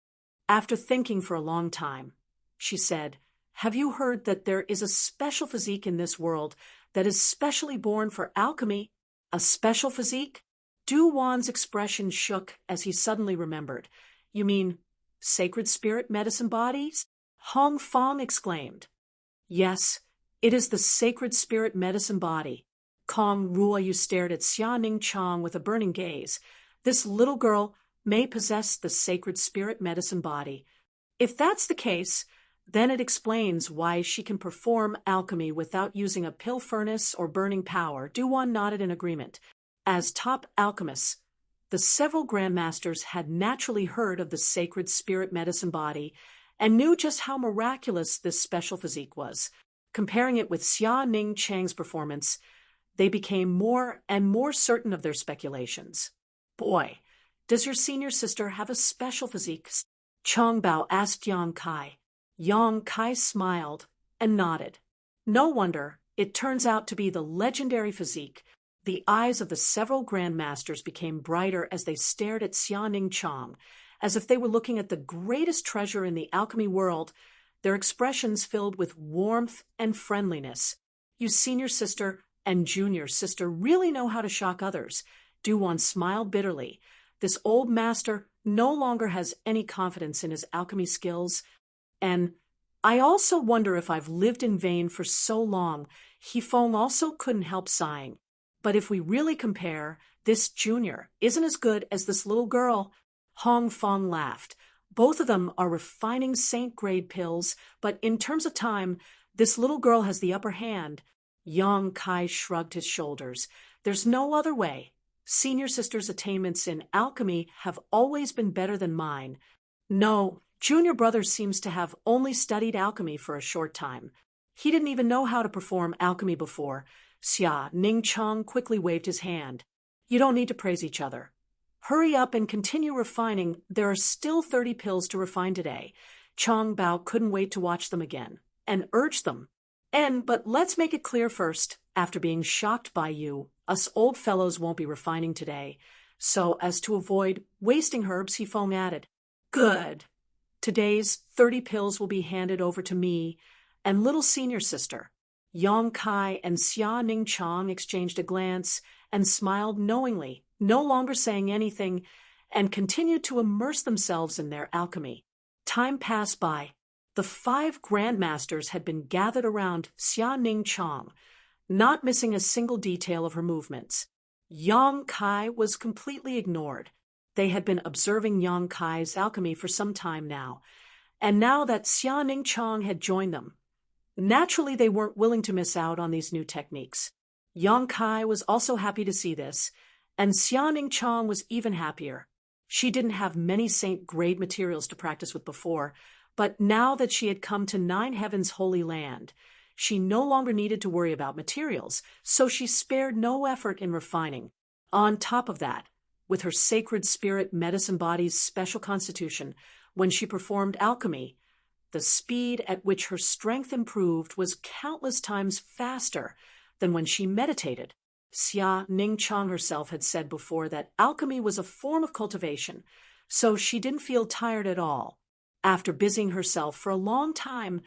After thinking for a long time, she said, "Have you heard that there is a special physique in this world that is specially born for alchemy?" A special physique? Du-Wan's expression shook as he suddenly remembered. "You mean sacred spirit medicine bodies?" Hong Fong exclaimed. Yes, it is the sacred spirit medicine body. Kong Ruoyu stared at Xia Ning Chang with a burning gaze. This little girl may possess the sacred spirit medicine body. If that's the case, then it explains why she can perform alchemy without using a pill furnace or burning power. Duan nodded in agreement. As top alchemists, the several grandmasters had naturally heard of the sacred spirit medicine body and knew just how miraculous this special physique was. Comparing it with Xia Ning Chang's performance, they became more and more certain of their speculations. Boy, does your senior sister have a special physique? Chang Bao asked Yang Kai. Yang Kai smiled and nodded. No wonder, it turns out to be the legendary physique. The eyes of the several grandmasters became brighter as they stared at Xia Ning Chang, as if they were looking at the greatest treasure in the alchemy world, their expressions filled with warmth and friendliness. You senior sister and junior sister really know how to shock others. Duwan smiled bitterly. This old master no longer has any confidence in his alchemy skills. And I also wonder if I've lived in vain for so long. Hifeng also couldn't help sighing. But if we really compare, this junior isn't as good as this little girl. Hong Fong laughed. Both of them are refining saint-grade pills, but in terms of time, this little girl has the upper hand. Yang Kai shrugged his shoulders. There's no other way. Senior sister's attainments in alchemy have always been better than mine. No, junior brother seems to have only studied alchemy for a short time. He didn't even know how to perform alchemy before. Xia Ning Chang quickly waved his hand. You don't need to praise each other. Hurry up and continue refining. There are still 30 pills to refine today. Chang Bao couldn't wait to watch them again and urged them. But let's make it clear first, after being shocked by you, us old fellows won't be refining today. So as to avoid wasting herbs, Hifeng added. Good. Today's 30 pills will be handed over to me and little senior sister. Yang Kai and Xia Ning Chang exchanged a glance and smiled knowingly, no longer saying anything, and continued to immerse themselves in their alchemy. Time passed by. The 5 grandmasters had been gathered around Xia Ning Chang, not missing a single detail of her movements. Yang Kai was completely ignored. They had been observing Yang Kai's alchemy for some time now, and now that Xia Ning Chang had joined them, naturally they weren't willing to miss out on these new techniques. Yang Kai was also happy to see this, and Xia Ning Chang was even happier. She didn't have many saint-grade materials to practice with before, but now that she had come to Nine Heaven's holy land, she no longer needed to worry about materials, so she spared no effort in refining. On top of that, with her sacred spirit medicine body's special constitution, when she performed alchemy, the speed at which her strength improved was countless times faster than when she meditated. Xia Ning Chang herself had said before that alchemy was a form of cultivation, so she didn't feel tired at all. After busying herself for a long time,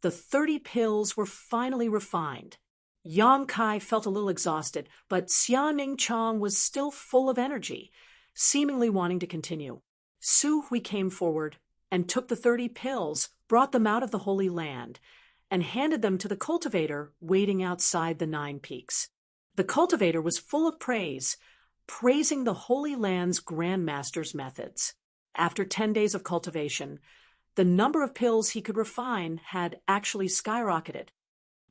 the 30 pills were finally refined. Yang Kai felt a little exhausted, but Xia Ning Chang was still full of energy, seemingly wanting to continue. Su Hui came forward and took the 30 pills, brought them out of the Holy Land, and handed them to the cultivator waiting outside the 9 peaks. The cultivator was full of praise, praising the Holy Land's grandmaster's methods. After 10 days of cultivation, the number of pills he could refine had actually skyrocketed.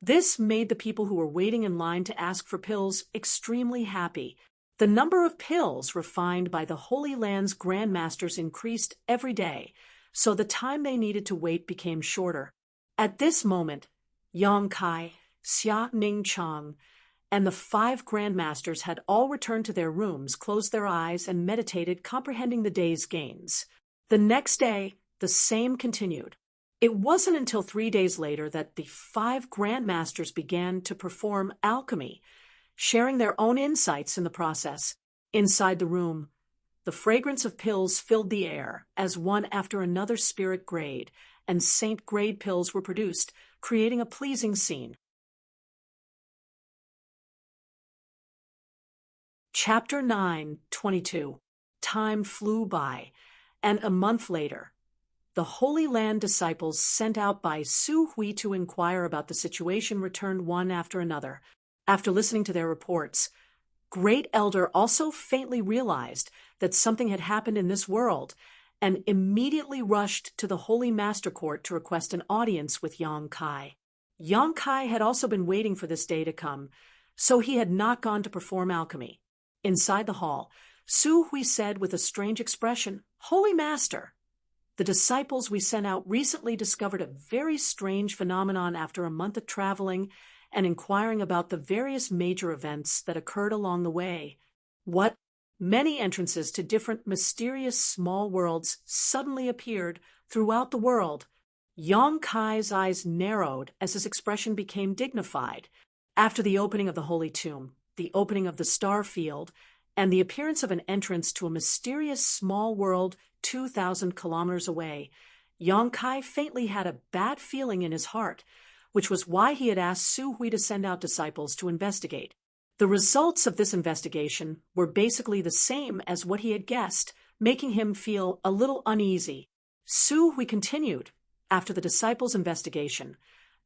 This made the people who were waiting in line to ask for pills extremely happy. The number of pills refined by the Holy Land's grandmasters increased every day, so the time they needed to wait became shorter. At this moment, Yang Kai, Xia Ning Chang, and the 5 grandmasters had all returned to their rooms, closed their eyes, and meditated, comprehending the day's gains. The next day, the same continued. It wasn't until 3 days later that the 5 grandmasters began to perform alchemy, sharing their own insights in the process. Inside the room, the fragrance of pills filled the air as one after another spirit grade and saint grade pills were produced, creating a pleasing scene. Chapter 9:22. Time flew by, and a month later, The Holy Land disciples sent out by Su Hui to inquire about the situation returned one after another. After listening to their reports, Great Elder also faintly realized that something had happened in this world and immediately rushed to the Holy Master Court to request an audience with Yang Kai. Yang Kai had also been waiting for this day to come, so he had not gone to perform alchemy. Inside the hall, Su Hui said with a strange expression, "Holy Master, the disciples we sent out recently discovered a very strange phenomenon after a month of traveling and inquiring about the various major events that occurred along the way. What? Many entrances to different mysterious small worlds suddenly appeared throughout the world." Yang Kai's eyes narrowed as his expression became dignified. After the opening of the Holy Tomb, the opening of the Star Field, and the appearance of an entrance to a mysterious small world 2,000 kilometers away, Yang Kai faintly had a bad feeling in his heart, which was why he had asked Su Hui to send out disciples to investigate. The results of this investigation were basically the same as what he had guessed, making him feel a little uneasy. Su Hui continued, "After the disciples' investigation,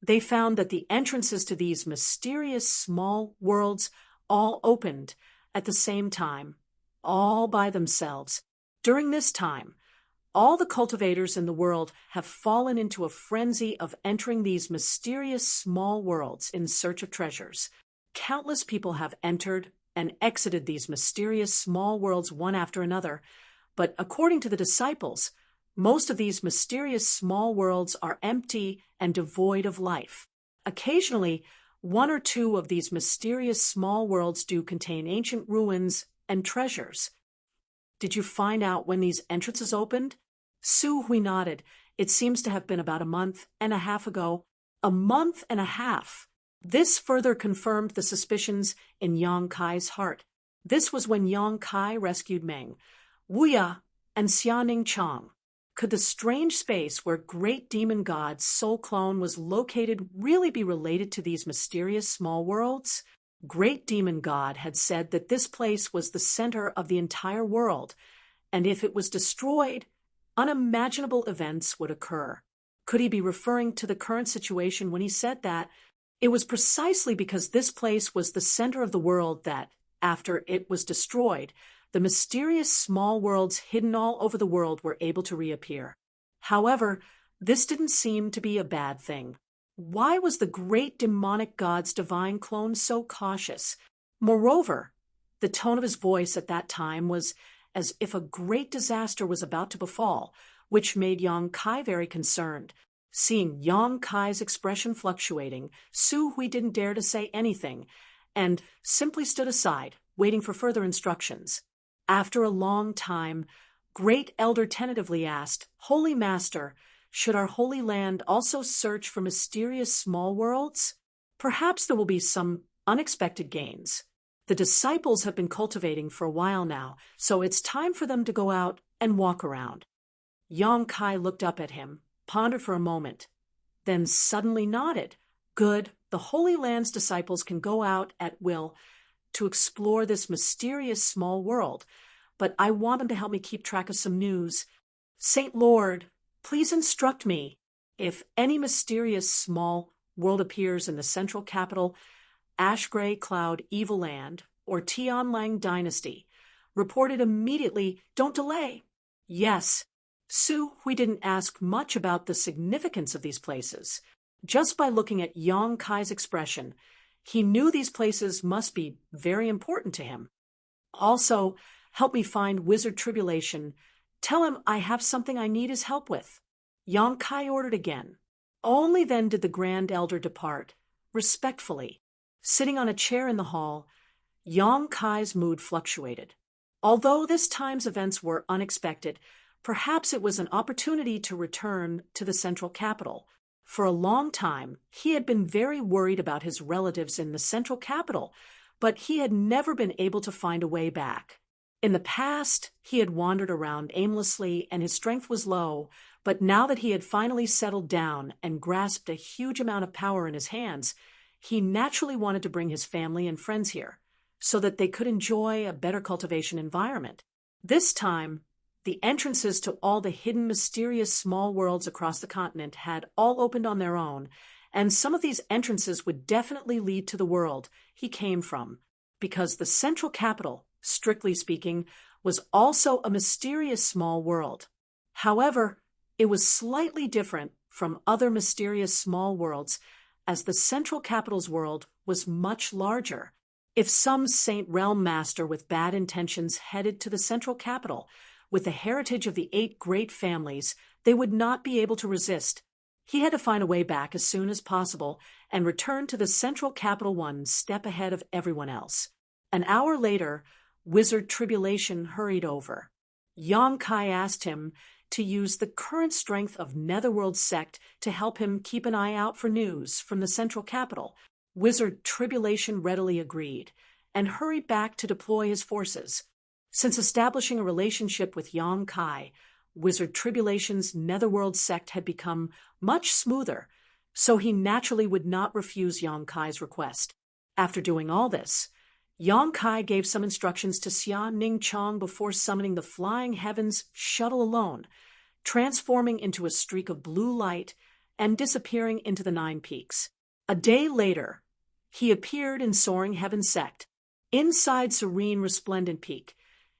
they found that the entrances to these mysterious small worlds all opened at the same time, all by themselves. During this time, all the cultivators in the world have fallen into a frenzy of entering these mysterious small worlds in search of treasures. Countless people have entered and exited these mysterious small worlds one after another, but according to the disciples, most of these mysterious small worlds are empty and devoid of life. Occasionally, one or two of these mysterious small worlds do contain ancient ruins and treasures." "Did you find out when these entrances opened?" Su Hui nodded. "It seems to have been about a month and a half ago." A month and a half. This further confirmed the suspicions in Yang Kai's heart. This was when Yang Kai rescued Meng, Wuya, and Xianing Chang. Could the strange space where great demon god Soul Clone was located really be related to these mysterious small worlds? Great demon god had said that this place was the center of the entire world, and if it was destroyed, unimaginable events would occur. Could he be referring to the current situation when he said that? It was precisely because this place was the center of the world that, after it was destroyed, the mysterious small worlds hidden all over the world were able to reappear. However, this didn't seem to be a bad thing. Why was the great demonic god's divine clone so cautious? Moreover, the tone of his voice at that time was as if a great disaster was about to befall, which made Yang Kai very concerned. Seeing Yang Kai's expression fluctuating, Su Hui didn't dare to say anything, and simply stood aside, waiting for further instructions. After a long time, Great Elder tentatively asked, "Holy Master, should our Holy Land also search for mysterious small worlds? Perhaps there will be some unexpected gains. The disciples have been cultivating for a while now, so it's time for them to go out and walk around." Yang Kai looked up at him, pondered for a moment, then suddenly nodded. "Good, the Holy Land's disciples can go out at will to explore this mysterious small world, but I want them to help me keep track of some news. Saint Lord, please instruct me. If any mysterious small world appears in the central capital, Ash Gray Cloud Evil Land, or Tianlang Dynasty, report it immediately. Don't delay." "Yes." Su Hui didn't ask much about the significance of these places. Just by looking at Yang Kai's expression, he knew these places must be very important to him. "Also, help me find Wizard Tribulation. Tell him I have something I need his help with." Yang Kai ordered again. Only then did the Grand Elder depart, respectfully. Sitting on a chair in the hall, Yang Kai's mood fluctuated. Although this time's events were unexpected, perhaps it was an opportunity to return to the central capital. For a long time, he had been very worried about his relatives in the central capital, but he had never been able to find a way back. In the past, he had wandered around aimlessly and his strength was low, but now that he had finally settled down and grasped a huge amount of power in his hands, he naturally wanted to bring his family and friends here, so that they could enjoy a better cultivation environment. This time, The entrances to all the hidden mysterious small worlds across the continent had all opened on their own, and some of these entrances would definitely lead to the world he came from, because the central capital, strictly speaking, was also a mysterious small world. However, it was slightly different from other mysterious small worlds, as the central capital's world was much larger. If some Saint Realm master with bad intentions headed to the central capital, with the heritage of the 8 great families, they would not be able to resist. He had to find a way back as soon as possible and return to the central capital one step ahead of everyone else. An hour later, Wizard Tribulation hurried over. Yang Kai asked him to use the current strength of Netherworld Sect to help him keep an eye out for news from the central capital. Wizard Tribulation readily agreed and hurried back to deploy his forces. Since establishing a relationship with Yang Kai, Wizard Tribulation's Netherworld Sect had become much smoother, so he naturally would not refuse Yang Kai's request. After doing all this, Yang Kai gave some instructions to Xia Ning Chong before summoning the Flying Heavens shuttle alone, transforming into a streak of blue light and disappearing into the 9 peaks. A day later, he appeared in Soaring Heaven Sect. Inside Serene Resplendent Peak,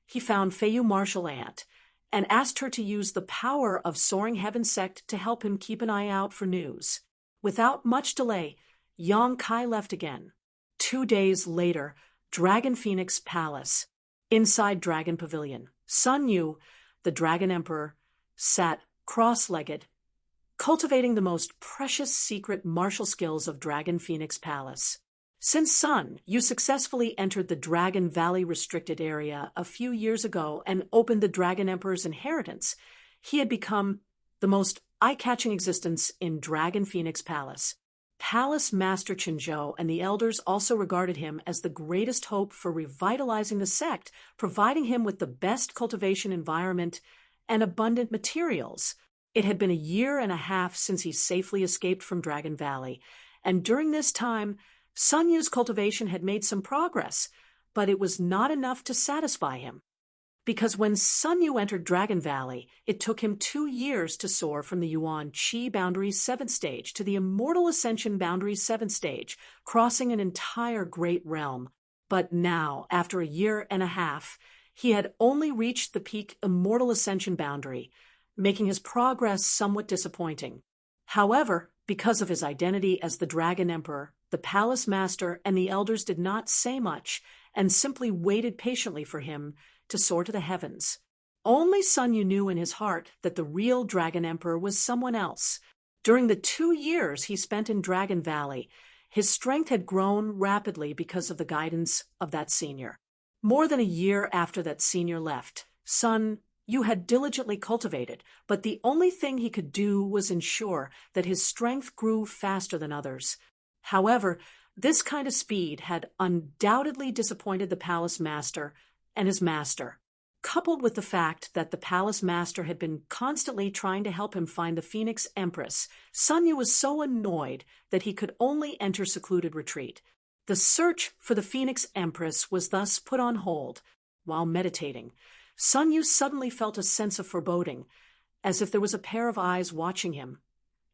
he found Feiyu Martial Ant and asked her to use the power of Soaring Heaven Sect to help him keep an eye out for news. Without much delay, Yang Kai left again. 2 days later, Dragon Phoenix Palace. Inside Dragon Pavilion, Sun Yu, the Dragon Emperor, sat cross-legged, cultivating the most precious secret martial skills of Dragon Phoenix Palace. Since Sun Yu successfully entered the Dragon Valley restricted area a few years ago and opened the Dragon Emperor's inheritance, he had become the most eye-catching existence in Dragon Phoenix Palace. Palace Master Chinzhou and the elders also regarded him as the greatest hope for revitalizing the sect, providing him with the best cultivation environment and abundant materials. It had been a year and a half since he safely escaped from Dragon Valley, and during this time, Sun Yu's cultivation had made some progress, but it was not enough to satisfy him. Because when Sun Yu entered Dragon Valley, it took him 2 years to soar from the Yuan Qi Boundary's 7th stage to the Immortal Ascension Boundary's 7th stage, crossing an entire great realm. But now, after a year and a half, he had only reached the peak Immortal Ascension Boundary, making his progress somewhat disappointing. However, because of his identity as the Dragon Emperor, the Palace Master and the elders did not say much and simply waited patiently for him to soar to the heavens. Only Sun Yu knew in his heart that the real Dragon Emperor was someone else. During the 2 years he spent in Dragon Valley, his strength had grown rapidly because of the guidance of that senior. More than a year after that senior left, Sun Yu had diligently cultivated, but the only thing he could do was ensure that his strength grew faster than others. However, this kind of speed had undoubtedly disappointed the Palace Master and his master. Coupled with the fact that the Palace Master had been constantly trying to help him find the Phoenix Empress, Sun Yu was so annoyed that he could only enter secluded retreat. The search for the Phoenix Empress was thus put on hold. While meditating, Sun Yu suddenly felt a sense of foreboding, as if there was a pair of eyes watching him.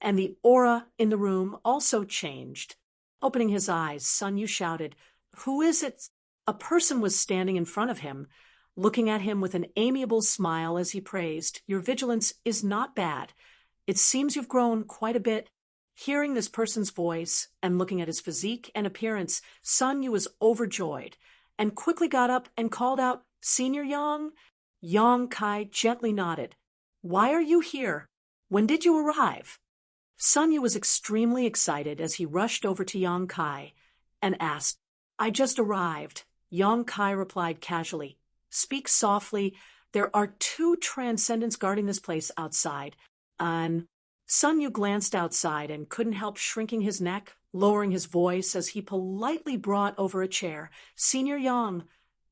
And the aura in the room also changed. Opening his eyes, Sun Yu shouted, "Who is it?" A person was standing in front of him, looking at him with an amiable smile as he praised, "Your vigilance is not bad. It seems you've grown quite a bit." Hearing this person's voice and looking at his physique and appearance, Sun Yu was overjoyed and quickly got up and called out, "Senior Yang?" Yang Kai gently nodded. "Why are you here? When did you arrive?" Sun Yu was extremely excited as he rushed over to Yang Kai and asked, "I just arrived." Yang Kai replied casually, "Speak softly. There are 2 transcendents guarding this place outside." And Sun Yu glanced outside and couldn't help shrinking his neck, lowering his voice as he politely brought over a chair. "Senior Yang,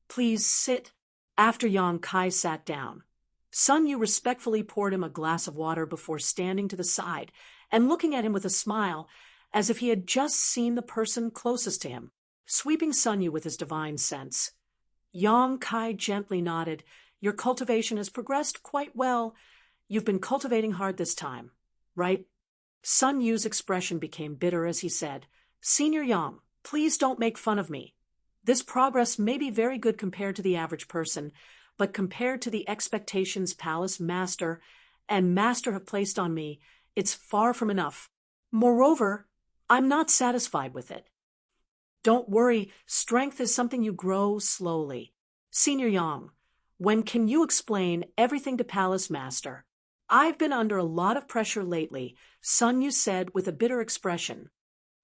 please sit." After Yang Kai sat down, Sun Yu respectfully poured him a glass of water before standing to the side and looking at him with a smile, as if he had just seen the person closest to him. Sweeping Sun Yu with his divine sense, Yang Kai gently nodded. Your cultivation has progressed quite well. You've been cultivating hard this time, right? Sun Yu's expression became bitter as he said, Senior Yang, please don't make fun of me. This progress may be very good compared to the average person, but compared to the expectations Palace Master and Master have placed on me, it's far from enough. Moreover, I'm not satisfied with it. Don't worry, strength is something you grow slowly. Senior Yang, when can you explain everything to Palace Master? I've been under a lot of pressure lately, Sun Yu said with a bitter expression.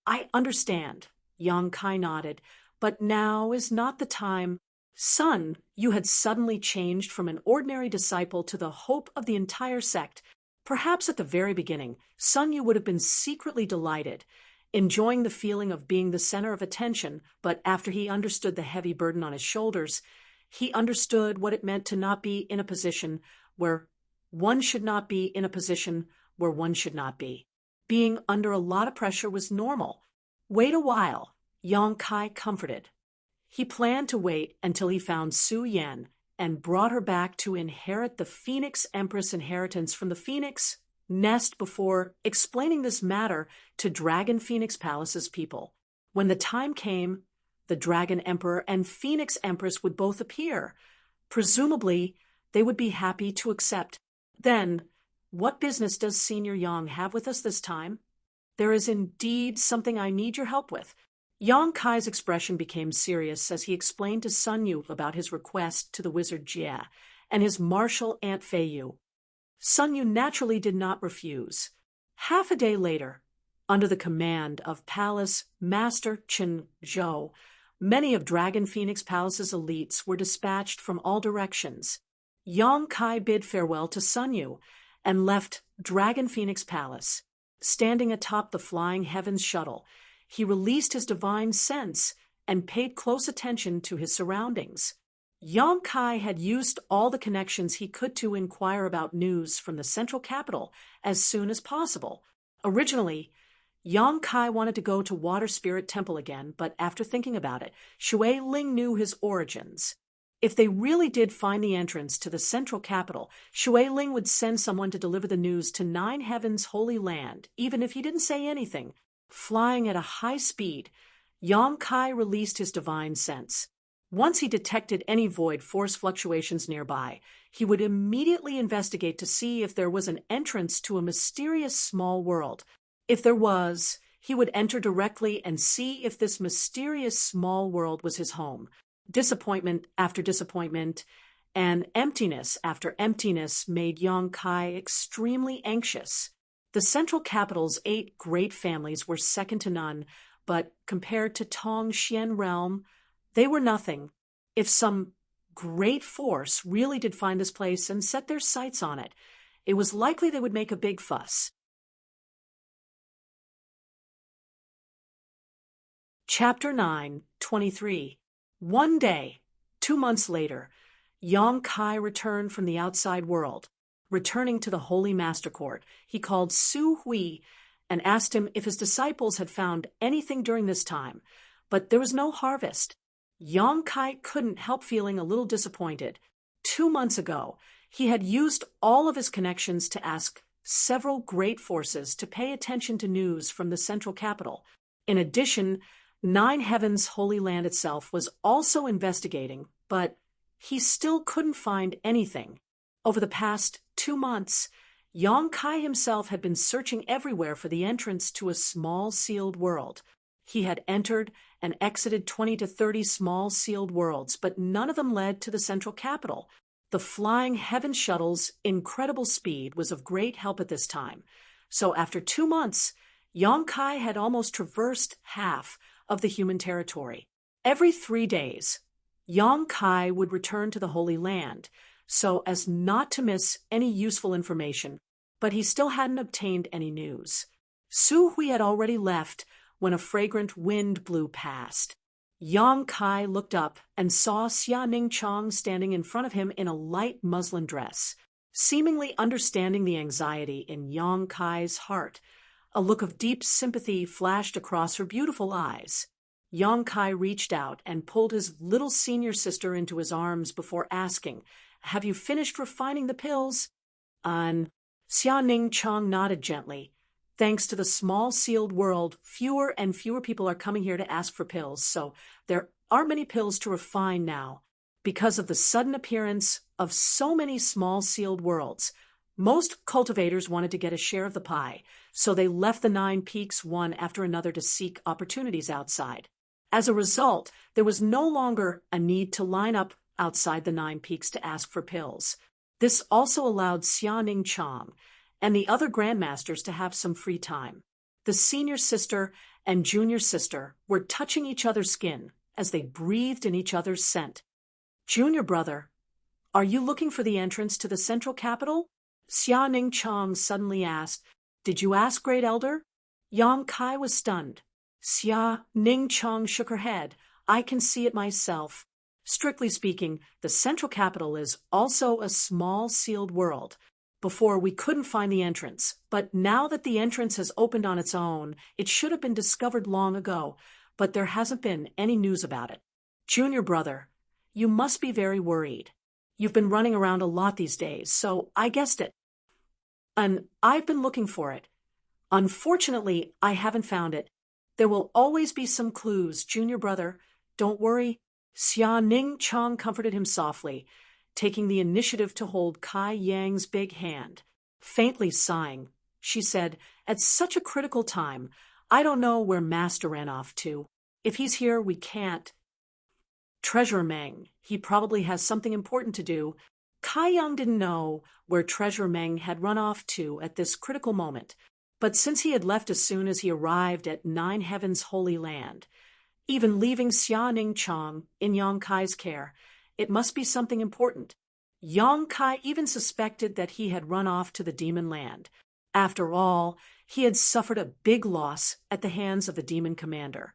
I understand, Yang Kai nodded, but now is not the time. Sun Yu had suddenly changed from an ordinary disciple to the hope of the entire sect. Perhaps at the very beginning, Sun Yu would have been secretly delighted, enjoying the feeling of being the center of attention, but after he understood the heavy burden on his shoulders, he understood what it meant to not be in a position where one should not be in a position where one should not be. Being under a lot of pressure was normal. Wait a while, Yang Kai comforted. He planned to wait until he found Su Yan and brought her back to inherit the Phoenix Empress inheritance from the Phoenix nest before explaining this matter to Dragon Phoenix Palace's people. When the time came, the Dragon Emperor and Phoenix Empress would both appear. Presumably, they would be happy to accept. Then, what business does Senior Yang have with us this time? There is indeed something I need your help with. Yang Kai's expression became serious as he explained to Sun Yu about his request to the wizard Jia and his martial Aunt Fei Yu. Sun Yu naturally did not refuse. Half a day later, under the command of Palace Master Chen Zhou, many of Dragon Phoenix Palace's elites were dispatched from all directions. Yang Kai bid farewell to Sun Yu and left Dragon Phoenix Palace. Standing atop the flying heavens shuttle, he released his divine sense and paid close attention to his surroundings. Yang Kai had used all the connections he could to inquire about news from the central capital as soon as possible. Originally, Yang Kai wanted to go to Water Spirit Temple again, but after thinking about it, Shui Ling knew his origins. If they really did find the entrance to the central capital, Shui Ling would send someone to deliver the news to Nine Heaven's Holy Land, even if he didn't say anything. Flying at a high speed, Yang Kai released his divine sense. Once he detected any void force fluctuations nearby, he would immediately investigate to see if there was an entrance to a mysterious small world. If there was, he would enter directly and see if this mysterious small world was his home. Disappointment after disappointment and emptiness after emptiness made Yang Kai extremely anxious. The central capital's 8 great families were second to none, but compared to Tong Xian realm, they were nothing. If some great force really did find this place and set their sights on it, it was likely they would make a big fuss. Chapter 9:23. One day, 2 months later, Yang Kai returned from the outside world. Returning to the Holy Master Court, he called Su Hui and asked him if his disciples had found anything during this time, but there was no harvest. Yang Kai couldn't help feeling a little disappointed. 2 months ago, he had used all of his connections to ask several great forces to pay attention to news from the central capital. In addition, Nine Heaven's Holy Land itself was also investigating, but he still couldn't find anything. Over the past 2 months, Yang Kai himself had been searching everywhere for the entrance to a small sealed world. He had entered and exited 20 to 30 small sealed worlds, but none of them led to the central capital. The flying heaven shuttle's incredible speed was of great help at this time. So after 2 months, Yang Kai had almost traversed half of the human territory. Every 3 days, Yang Kai would return to the Holy Land, so as not to miss any useful information, but he still hadn't obtained any news. Su Hui had already left when a fragrant wind blew past. Yang Kai looked up and saw Xia Ning Chong standing in front of him in a light muslin dress. Seemingly understanding the anxiety in Yang Kai's heart, a look of deep sympathy flashed across her beautiful eyes. Yang Kai reached out and pulled his little senior sister into his arms before asking, have you finished refining the pills? Xia Ning Chang nodded gently. Thanks to the small sealed world, fewer and fewer people are coming here to ask for pills, so there are many pills to refine now. Because of the sudden appearance of so many small sealed worlds, most cultivators wanted to get a share of the pie, so they left the 9 peaks one after another to seek opportunities outside. As a result, there was no longer a need to line up outside the 9 peaks to ask for pills. This also allowed Xianing Chang and the other grandmasters to have some free time. The senior sister and junior sister were touching each other's skin as they breathed in each other's scent. Junior brother, are you looking for the entrance to the central capital? Xianing Chang suddenly asked. Did you ask, Great Elder? Yang Kai was stunned. Xia Ning Chang shook her head. I can see it myself. Strictly speaking, the central capital is also a small sealed world. Before, we couldn't find the entrance, but now that the entrance has opened on its own, it should have been discovered long ago, but there hasn't been any news about it. Junior brother, you must be very worried. You've been running around a lot these days, so I guessed it. And I've been looking for it. Unfortunately, I haven't found it. There will always be some clues, junior brother. Don't worry. Xia Ning Chang comforted him softly, taking the initiative to hold Kai Yang's big hand. Faintly sighing, she said, at such a critical time, I don't know where Master ran off to. If he's here, we can't. Treasurer Meng, he probably has something important to do. Kai Yang didn't know where Treasurer Meng had run off to at this critical moment, but since he had left as soon as he arrived at Nine Heaven's Holy Land, even leaving Xianing Chang in Yang Kai's care, it must be something important. Yang Kai even suspected that he had run off to the demon land. After all, he had suffered a big loss at the hands of the demon commander.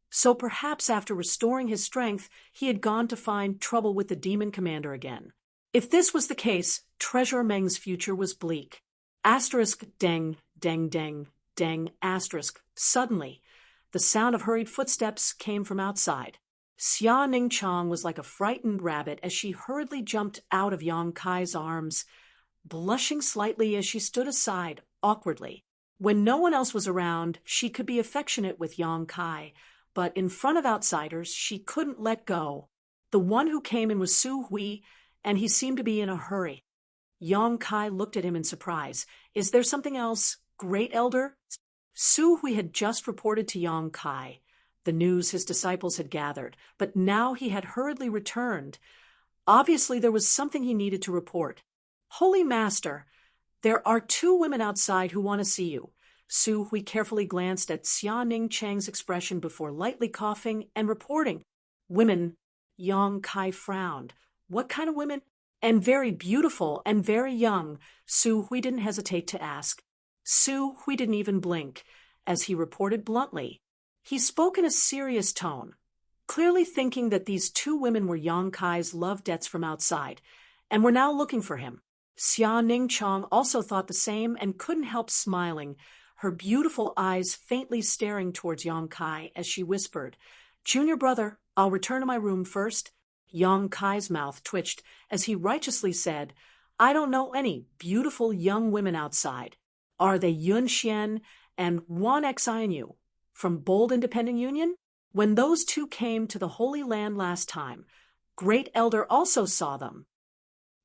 So perhaps after restoring his strength, he had gone to find trouble with the demon commander again. If this was the case, Treasurer Meng's future was bleak. Asterisk deng, deng, deng, deng, asterisk. Suddenly, the sound of hurried footsteps came from outside. Xia Ning Chang was like a frightened rabbit as she hurriedly jumped out of Yang Kai's arms, blushing slightly as she stood aside, awkwardly. When no one else was around, she could be affectionate with Yang Kai, but in front of outsiders, she couldn't let go. The one who came in was Su Hui, and he seemed to be in a hurry. Yang Kai looked at him in surprise. Is there something else, Great Elder? Su Hui had just reported to Yang Kai the news his disciples had gathered, but now he had hurriedly returned. Obviously, there was something he needed to report. Holy Master, there are 2 women outside who want to see you. Su Hui carefully glanced at Xia Ning Chang's expression before lightly coughing and reporting. Women? Yang Kai frowned. What kind of women? And very beautiful and very young, Su Hui didn't hesitate to ask. Su Hui didn't even blink, as he reported bluntly. He spoke in a serious tone, clearly thinking that these 2 women were Yang Kai's love debts from outside, and were now looking for him. Xia Ning Chang also thought the same and couldn't help smiling, her beautiful eyes faintly staring towards Yang Kai as she whispered, Junior brother, I'll return to my room first. Yang Kai's mouth twitched as he righteously said, I don't know any beautiful young women outside. Are they Yun Xian and Wan Xianyu from Bold Independent Union? When those 2 came to the Holy Land last time, Great Elder also saw them.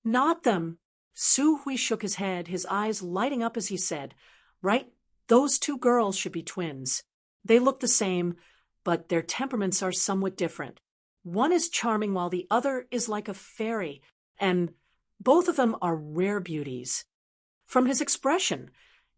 Not them. Su Hui shook his head, his eyes lighting up as he said, Right, those 2 girls should be twins. They look the same, but their temperaments are somewhat different. One is charming while the other is like a fairy, and both of them are rare beauties. From his expression,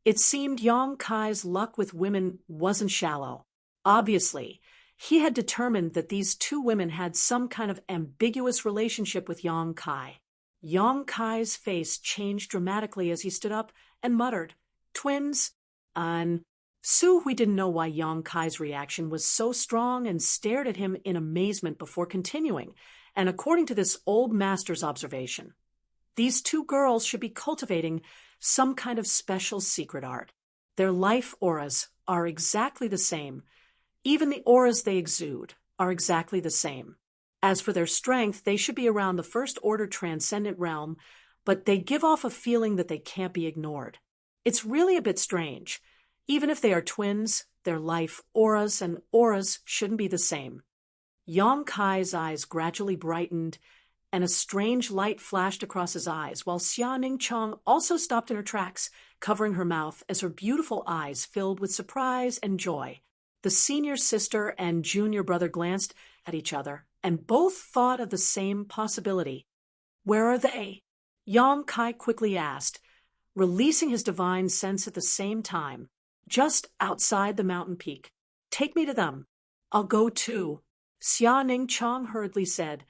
it seemed Yang Kai's luck with women wasn't shallow. Obviously, he had determined that these 2 women had some kind of ambiguous relationship with Yang Kai. Yang Kai's face changed dramatically as he stood up and muttered, Twins? Su Hui didn't know why Yang Kai's reaction was so strong and stared at him in amazement before continuing, and according to this old master's observation, these 2 girls should be cultivating some kind of special secret art. Their life auras are exactly the same. Even the auras they exude are exactly the same. As for their strength, they should be around the first order transcendent realm, but they give off a feeling that they can't be ignored. It's really a bit strange. Even if they are twins, their life auras and auras shouldn't be the same. Yang Kai's eyes gradually brightened, and a strange light flashed across his eyes, while Xia Ningchong also stopped in her tracks, covering her mouth as her beautiful eyes filled with surprise and joy. The senior sister and junior brother glanced at each other, and both thought of the same possibility. "Where are they?" Yang Kai quickly asked, releasing his divine sense at the same time. "Just outside the mountain peak. Take me to them." "I'll go too," Xia Ningchong hurriedly said.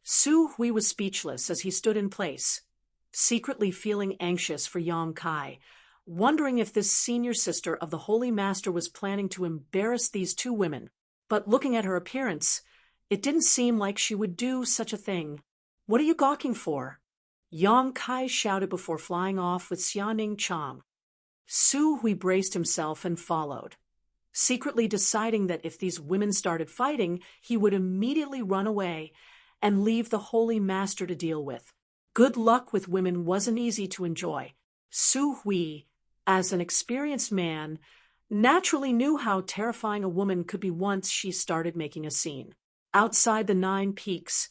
Su Hui was speechless as he stood in place, secretly feeling anxious for Yang Kai, wondering if this senior sister of the Holy Master was planning to embarrass these two women. But looking at her appearance, it didn't seem like she would do such a thing. "What are you gawking for?" Yang Kai shouted before flying off with Xia Ningchong. Su Hui braced himself and followed, secretly deciding that if these women started fighting, he would immediately run away and leave the Holy Master to deal with. Good luck with women wasn't easy to enjoy. Su Hui, as an experienced man, naturally knew how terrifying a woman could be once she started making a scene. Outside the 9 peaks,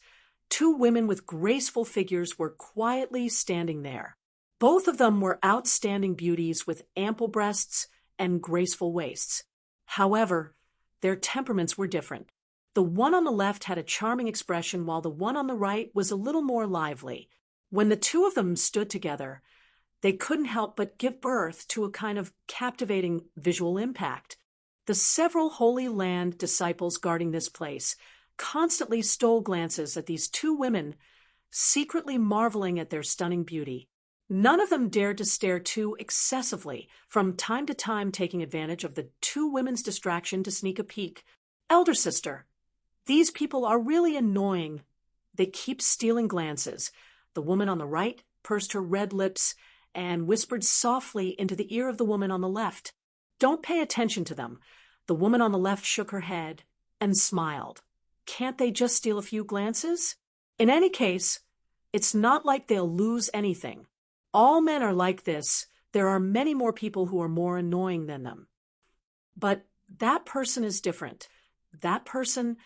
2 women with graceful figures were quietly standing there. Both of them were outstanding beauties with ample breasts and graceful waists. However, their temperaments were different. The one on the left had a charming expression, while the one on the right was a little more lively. When the two of them stood together, they couldn't help but give birth to a kind of captivating visual impact. The several Holy Land disciples guarding this place constantly stole glances at these 2 women, secretly marveling at their stunning beauty. None of them dared to stare too excessively, from time to time taking advantage of the 2 women's distraction to sneak a peek. "Elder sister, these people are really annoying. They keep stealing glances." The woman on the right pursed her red lips and whispered softly into the ear of the woman on the left. "Don't pay attention to them." The woman on the left shook her head and smiled. "Can't they just steal a few glances? In any case, it's not like they'll lose anything. All men are like this. There are many more people who are more annoying than them. But that person is different. That person..."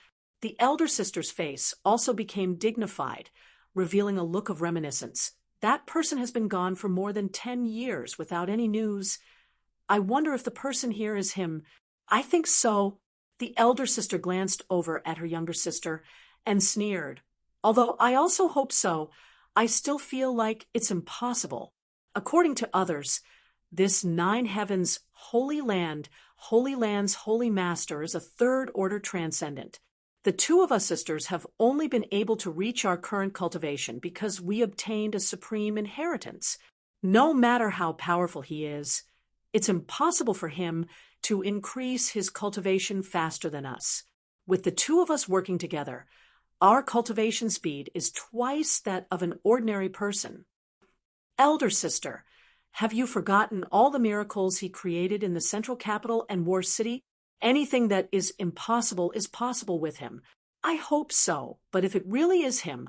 The elder sister's face also became dignified, revealing a look of reminiscence. "That person has been gone for more than 10 years without any news. I wonder if the person here is him." "I think so." The elder sister glanced over at her younger sister and sneered. "Although I also hope so, I still feel like it's impossible. According to others, this 9 heavens Holy Land, Holy Land's Holy Master is a 3rd order transcendent. The 2 of us sisters have only been able to reach our current cultivation because we obtained a supreme inheritance. No matter how powerful he is, it's impossible for him to increase his cultivation faster than us. With the 2 of us working together, our cultivation speed is twice that of an ordinary person. Elder sister, have you forgotten all the miracles he created in the central capital and War City? Anything that is impossible is possible with him. I hope so, but if it really is him,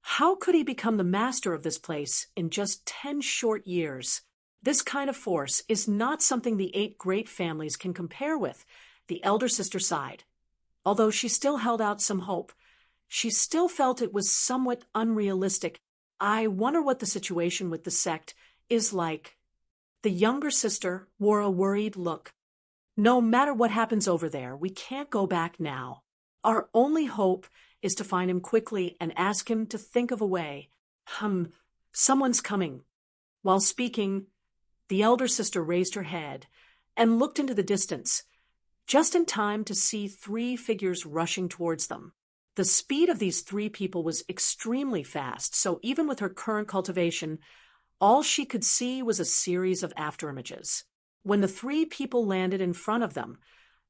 how could he become the master of this place in just 10 short years? This kind of force is not something the 8 great families can compare with." The elder sister sighed. Although she still held out some hope, she still felt it was somewhat unrealistic. "I wonder what the situation with the sect is like." The younger sister wore a worried look. "No matter what happens over there, we can't go back now. Our only hope is to find him quickly and ask him to think of a way. Someone's coming." While speaking, the elder sister raised her head and looked into the distance, just in time to see 3 figures rushing towards them. The speed of these 3 people was extremely fast, so even with her current cultivation, all she could see was a series of afterimages. When the 3 people landed in front of them,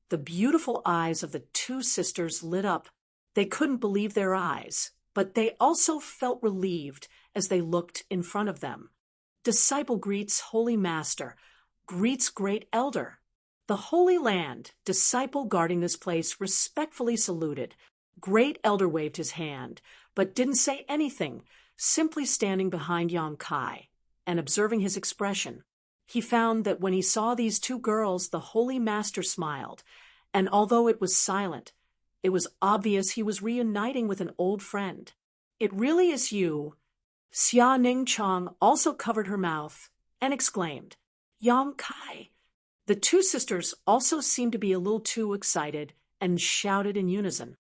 the beautiful eyes of the 2 sisters lit up. They couldn't believe their eyes, but they also felt relieved as they looked in front of them. "Disciple greets Holy Master, greets Great Elder." The Holy Land, disciple guarding this place, respectfully saluted. Great Elder waved his hand, but didn't say anything, simply standing behind Yang Kai and observing his expression. He found that when he saw these two girls, the Holy Master smiled, and although it was silent, it was obvious he was reuniting with an old friend. "It really is you." Xia Ning Chang also covered her mouth and exclaimed, "Yang Kai." The two sisters also seemed to be a little too excited and shouted in unison.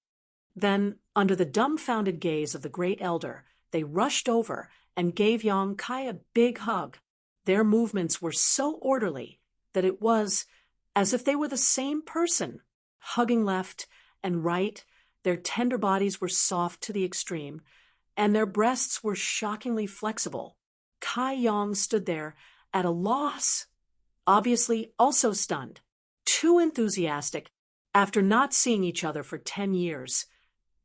Then, under the dumbfounded gaze of the Great Elder, they rushed over and gave Yang Kai a big hug. Their movements were so orderly that it was as if they were the same person, hugging left and right. Their tender bodies were soft to the extreme, and their breasts were shockingly flexible. Kai Yang stood there at a loss, obviously also stunned, too enthusiastic. After not seeing each other for 10 years,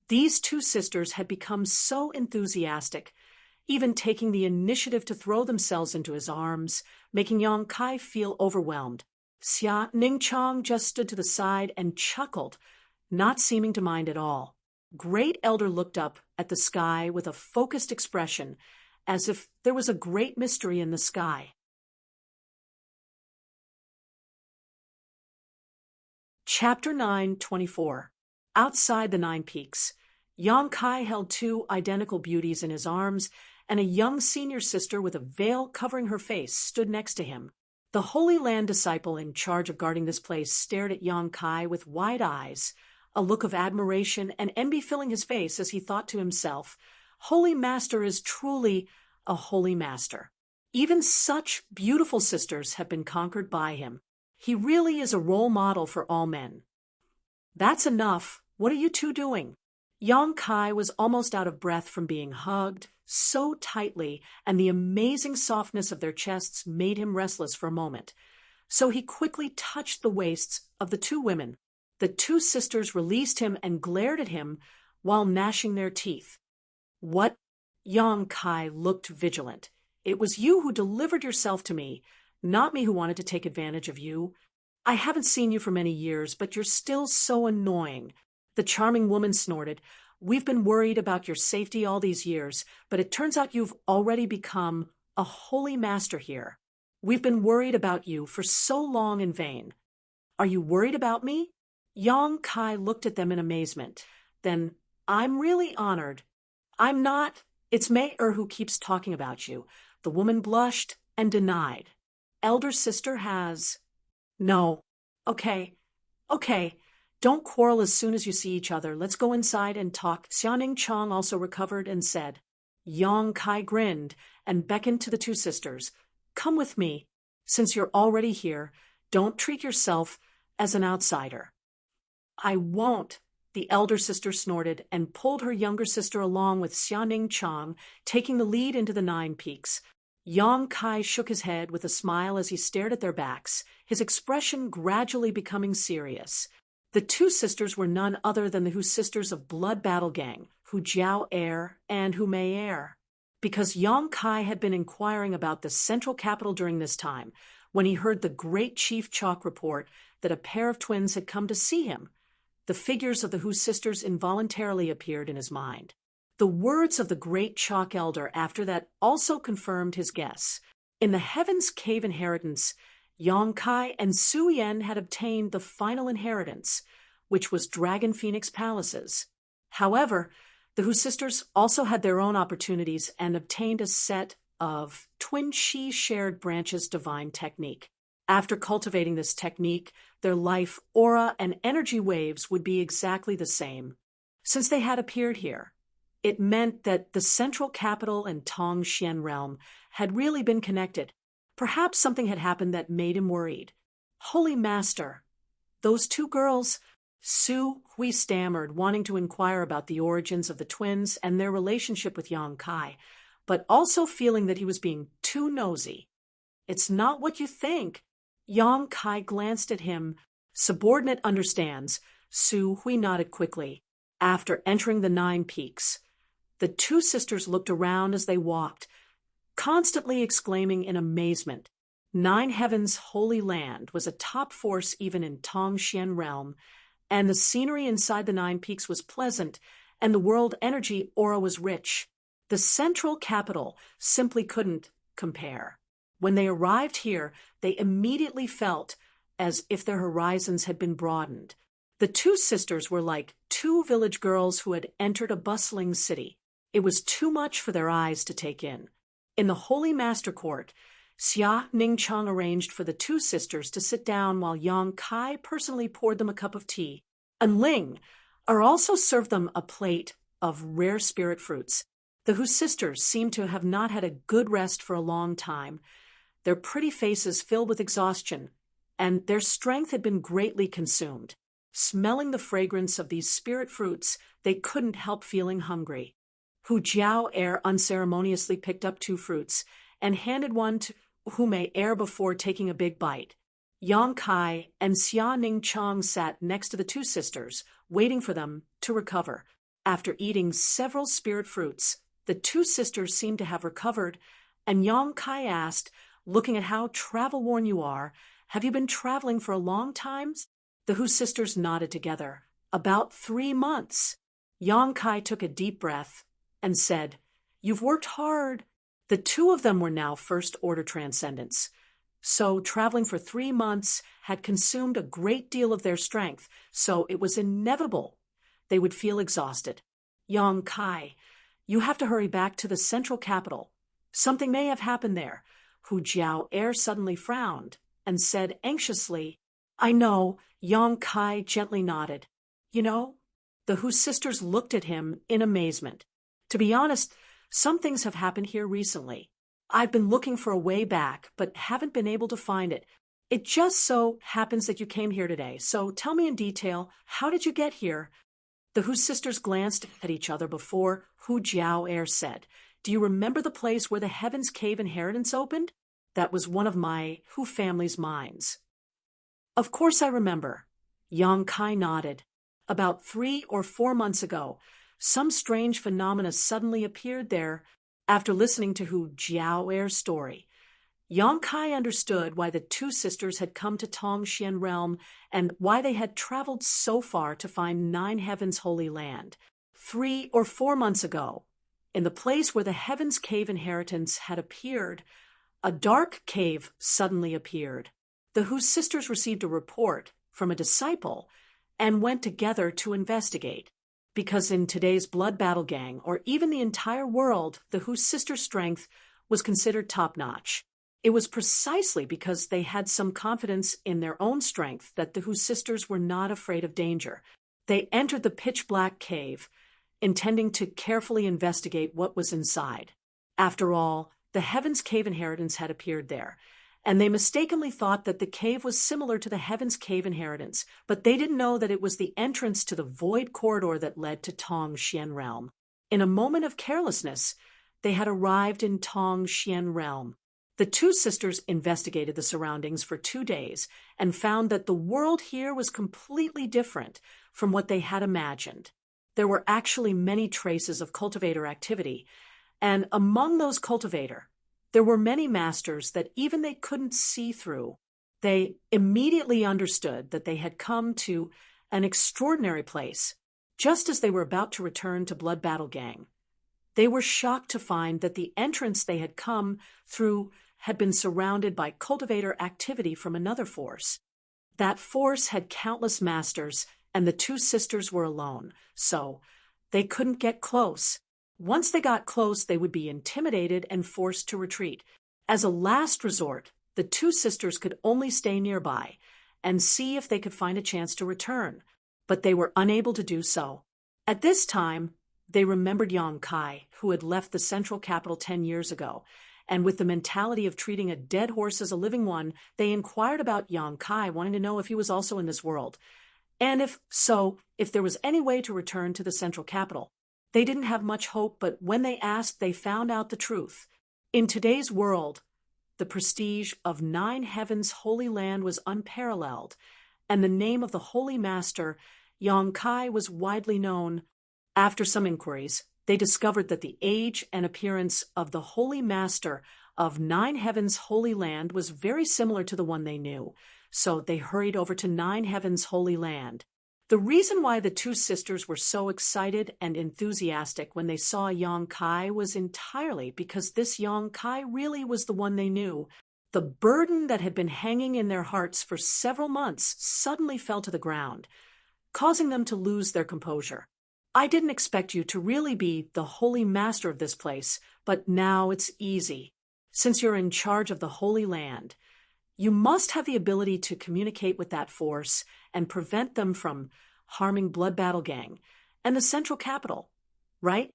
these two sisters had become so enthusiastic, even taking the initiative to throw themselves into his arms, making Yang Kai feel overwhelmed. Xia Ningchang just stood to the side and chuckled, not seeming to mind at all. Great Elder looked up at the sky with a focused expression, as if there was a great mystery in the sky. Chapter 9:24. Outside the Nine Peaks, Yang Kai held two identical beauties in his arms, and a young senior sister with a veil covering her face stood next to him. The Holy Land disciple in charge of guarding this place stared at Yang Kai with wide eyes, a look of admiration and envy filling his face as he thought to himself, "Holy Master is truly a holy master. Even such beautiful sisters have been conquered by him. He really is a role model for all men." "That's enough. What are you two doing?" Yang Kai was almost out of breath from being hugged so tightly, and the amazing softness of their chests made him restless for a moment. So he quickly touched the waists of the two women. The two sisters released him and glared at him while gnashing their teeth. "What?" Yang Kai looked vigilant. "It was you who delivered yourself to me, not me who wanted to take advantage of you. I haven't seen you for many years, but you're still so annoying." The charming woman snorted. "We've been worried about your safety all these years, but it turns out you've already become a holy master here. We've been worried about you for so long in vain." "Are you worried about me?" Yang Kai looked at them in amazement. Then, "I'm really honored." "I'm not. It's Mei who keeps talking about you." The woman blushed and denied. "Elder sister has—" "No." Okay. Don't quarrel as soon as you see each other. Let's go inside and talk." Xiaoning Chang also recovered and said. Yang Kai grinned and beckoned to the two sisters. "Come with me. Since you're already here, don't treat yourself as an outsider." "I won't," the elder sister snorted and pulled her younger sister along with Xiaoning Chang, taking the lead into the Nine Peaks. Yang Kai shook his head with a smile as he stared at their backs, his expression gradually becoming serious. The two sisters were none other than the Hu sisters of Blood Battle Gang, Hu Jiao Air and Hu Mei Air. Because Yang Kai had been inquiring about the central capital during this time, when he heard the great Chief Chalk report that a pair of twins had come to see him, the figures of the Hu sisters involuntarily appeared in his mind. The words of the great Chalk Elder after that also confirmed his guess. In the Heaven's Cave inheritance, Yang Kai and Su Yan had obtained the final inheritance, which was Dragon Phoenix Palaces. However, the Hu sisters also had their own opportunities and obtained a set of Twin Chi shared branches divine technique. After cultivating this technique, their life, aura, and energy waves would be exactly the same. Since they had appeared here, it meant that the central capital and Tong Xian realm had really been connected. Perhaps something had happened that made him worried. "Holy Master, those two girls—" Su Hui stammered, wanting to inquire about the origins of the twins and their relationship with Yang Kai, but also feeling that he was being too nosy. "It's not what you think." Yang Kai glanced at him. "Subordinate understands." Su Hui nodded quickly. After entering the Nine Peaks, the two sisters looked around as they walked, constantly exclaiming in amazement. Nine Heavens' Holy Land was a top force even in Tong Xian realm, and the scenery inside the 9 peaks was pleasant, and the world energy aura was rich. The central capital simply couldn't compare. When they arrived here, they immediately felt as if their horizons had been broadened. The 2 sisters were like 2 village girls who had entered a bustling city. It was too much for their eyes to take in. In the Holy Master Court, Xia Ningchang arranged for the 2 sisters to sit down while Yang Kai personally poured them a cup of tea. And Ling also served them a plate of rare spirit fruits. The Hu sisters seemed to have not had a good rest for a long time. Their pretty faces filled with exhaustion, and their strength had been greatly consumed. Smelling the fragrance of these spirit fruits, they couldn't help feeling hungry. Hu Jiao unceremoniously picked up 2 fruits and handed one to Hu Mei before taking a big bite. Yang Kai and Xia Ningchang sat next to the 2 sisters, waiting for them to recover. After eating several spirit fruits, the 2 sisters seemed to have recovered, and Yang Kai asked, looking at how travel-worn you are, "Have you been traveling for a long time?" The Hu sisters nodded together. "About 3 months. Yang Kai took a deep breath and said, "You've worked hard." The 2 of them were now first-order transcendents. So traveling for 3 months had consumed a great deal of their strength, so it was inevitable they would feel exhausted. "Yang Kai, you have to hurry back to the central capital. Something may have happened there." Hu Jiao suddenly frowned and said anxiously, "I know." Yang Kai gently nodded. "You know?" The Hu sisters looked at him in amazement. "To be honest, some things have happened here recently. I've been looking for a way back, but haven't been able to find it. It just so happens that you came here today, so tell me in detail, how did you get here?" The Hu sisters glanced at each other before Hu Jiao said, "Do you remember the place where the Heaven's Cave inheritance opened? That was one of my Hu family's mines." "Of course I remember." Yang Kai nodded. "About 3 or 4 months ago, some strange phenomena suddenly appeared there." After listening to Hu Jiao's story, Yang Kai understood why the 2 sisters had come to Tongxian realm and why they had traveled so far to find 9 heavens holy land. 3 or 4 months ago, in the place where the Heaven's Cave inheritance had appeared, a dark cave suddenly appeared. The Hu sisters received a report from a disciple and went together to investigate. Because in today's blood battle gang, or even the entire world, the Hu sister strength was considered top-notch. It was precisely because they had some confidence in their own strength that the Hu sisters were not afraid of danger. They entered the pitch-black cave, intending to carefully investigate what was inside. After all, the Heaven's Cave inheritance had appeared there, and they mistakenly thought that the cave was similar to the Heaven's Cave inheritance, but they didn't know that it was the entrance to the void corridor that led to Tongxian realm. In a moment of carelessness, they had arrived in Tongxian realm. The 2 sisters investigated the surroundings for 2 days and found that the world here was completely different from what they had imagined. There were actually many traces of cultivator activity, and among those cultivator, there were many masters that even they couldn't see through. They immediately understood that they had come to an extraordinary place, just as they were about to return to Blood Battle Gang. They were shocked to find that the entrance they had come through had been surrounded by cultivator activity from another force. That force had countless masters, and the 2 sisters were alone, so they couldn't get close. Once they got close, they would be intimidated and forced to retreat. As a last resort, the 2 sisters could only stay nearby and see if they could find a chance to return, but they were unable to do so. At this time, they remembered Yang Kai, who had left the central capital 10 years ago, and with the mentality of treating a dead horse as a living one, they inquired about Yang Kai, wanting to know if he was also in this world, and if so, if there was any way to return to the central capital. They didn't have much hope, but when they asked, they found out the truth. In today's world, the prestige of 9 heavens holy land was unparalleled, and the name of the Holy Master, Yang Kai, was widely known. After some inquiries, they discovered that the age and appearance of the Holy Master of 9 heavens holy land was very similar to the one they knew, so they hurried over to 9 heavens holy land. The reason why the two sisters were so excited and enthusiastic when they saw Yang Kai was entirely because this Yang Kai really was the one they knew. The burden that had been hanging in their hearts for several months suddenly fell to the ground, causing them to lose their composure. I didn't expect you to really be the holy master of this place, but now it's easy. Since you're in charge of the Holy Land, you must have the ability to communicate with that force and prevent them from harming Blood Battle Gang and the central capital, right?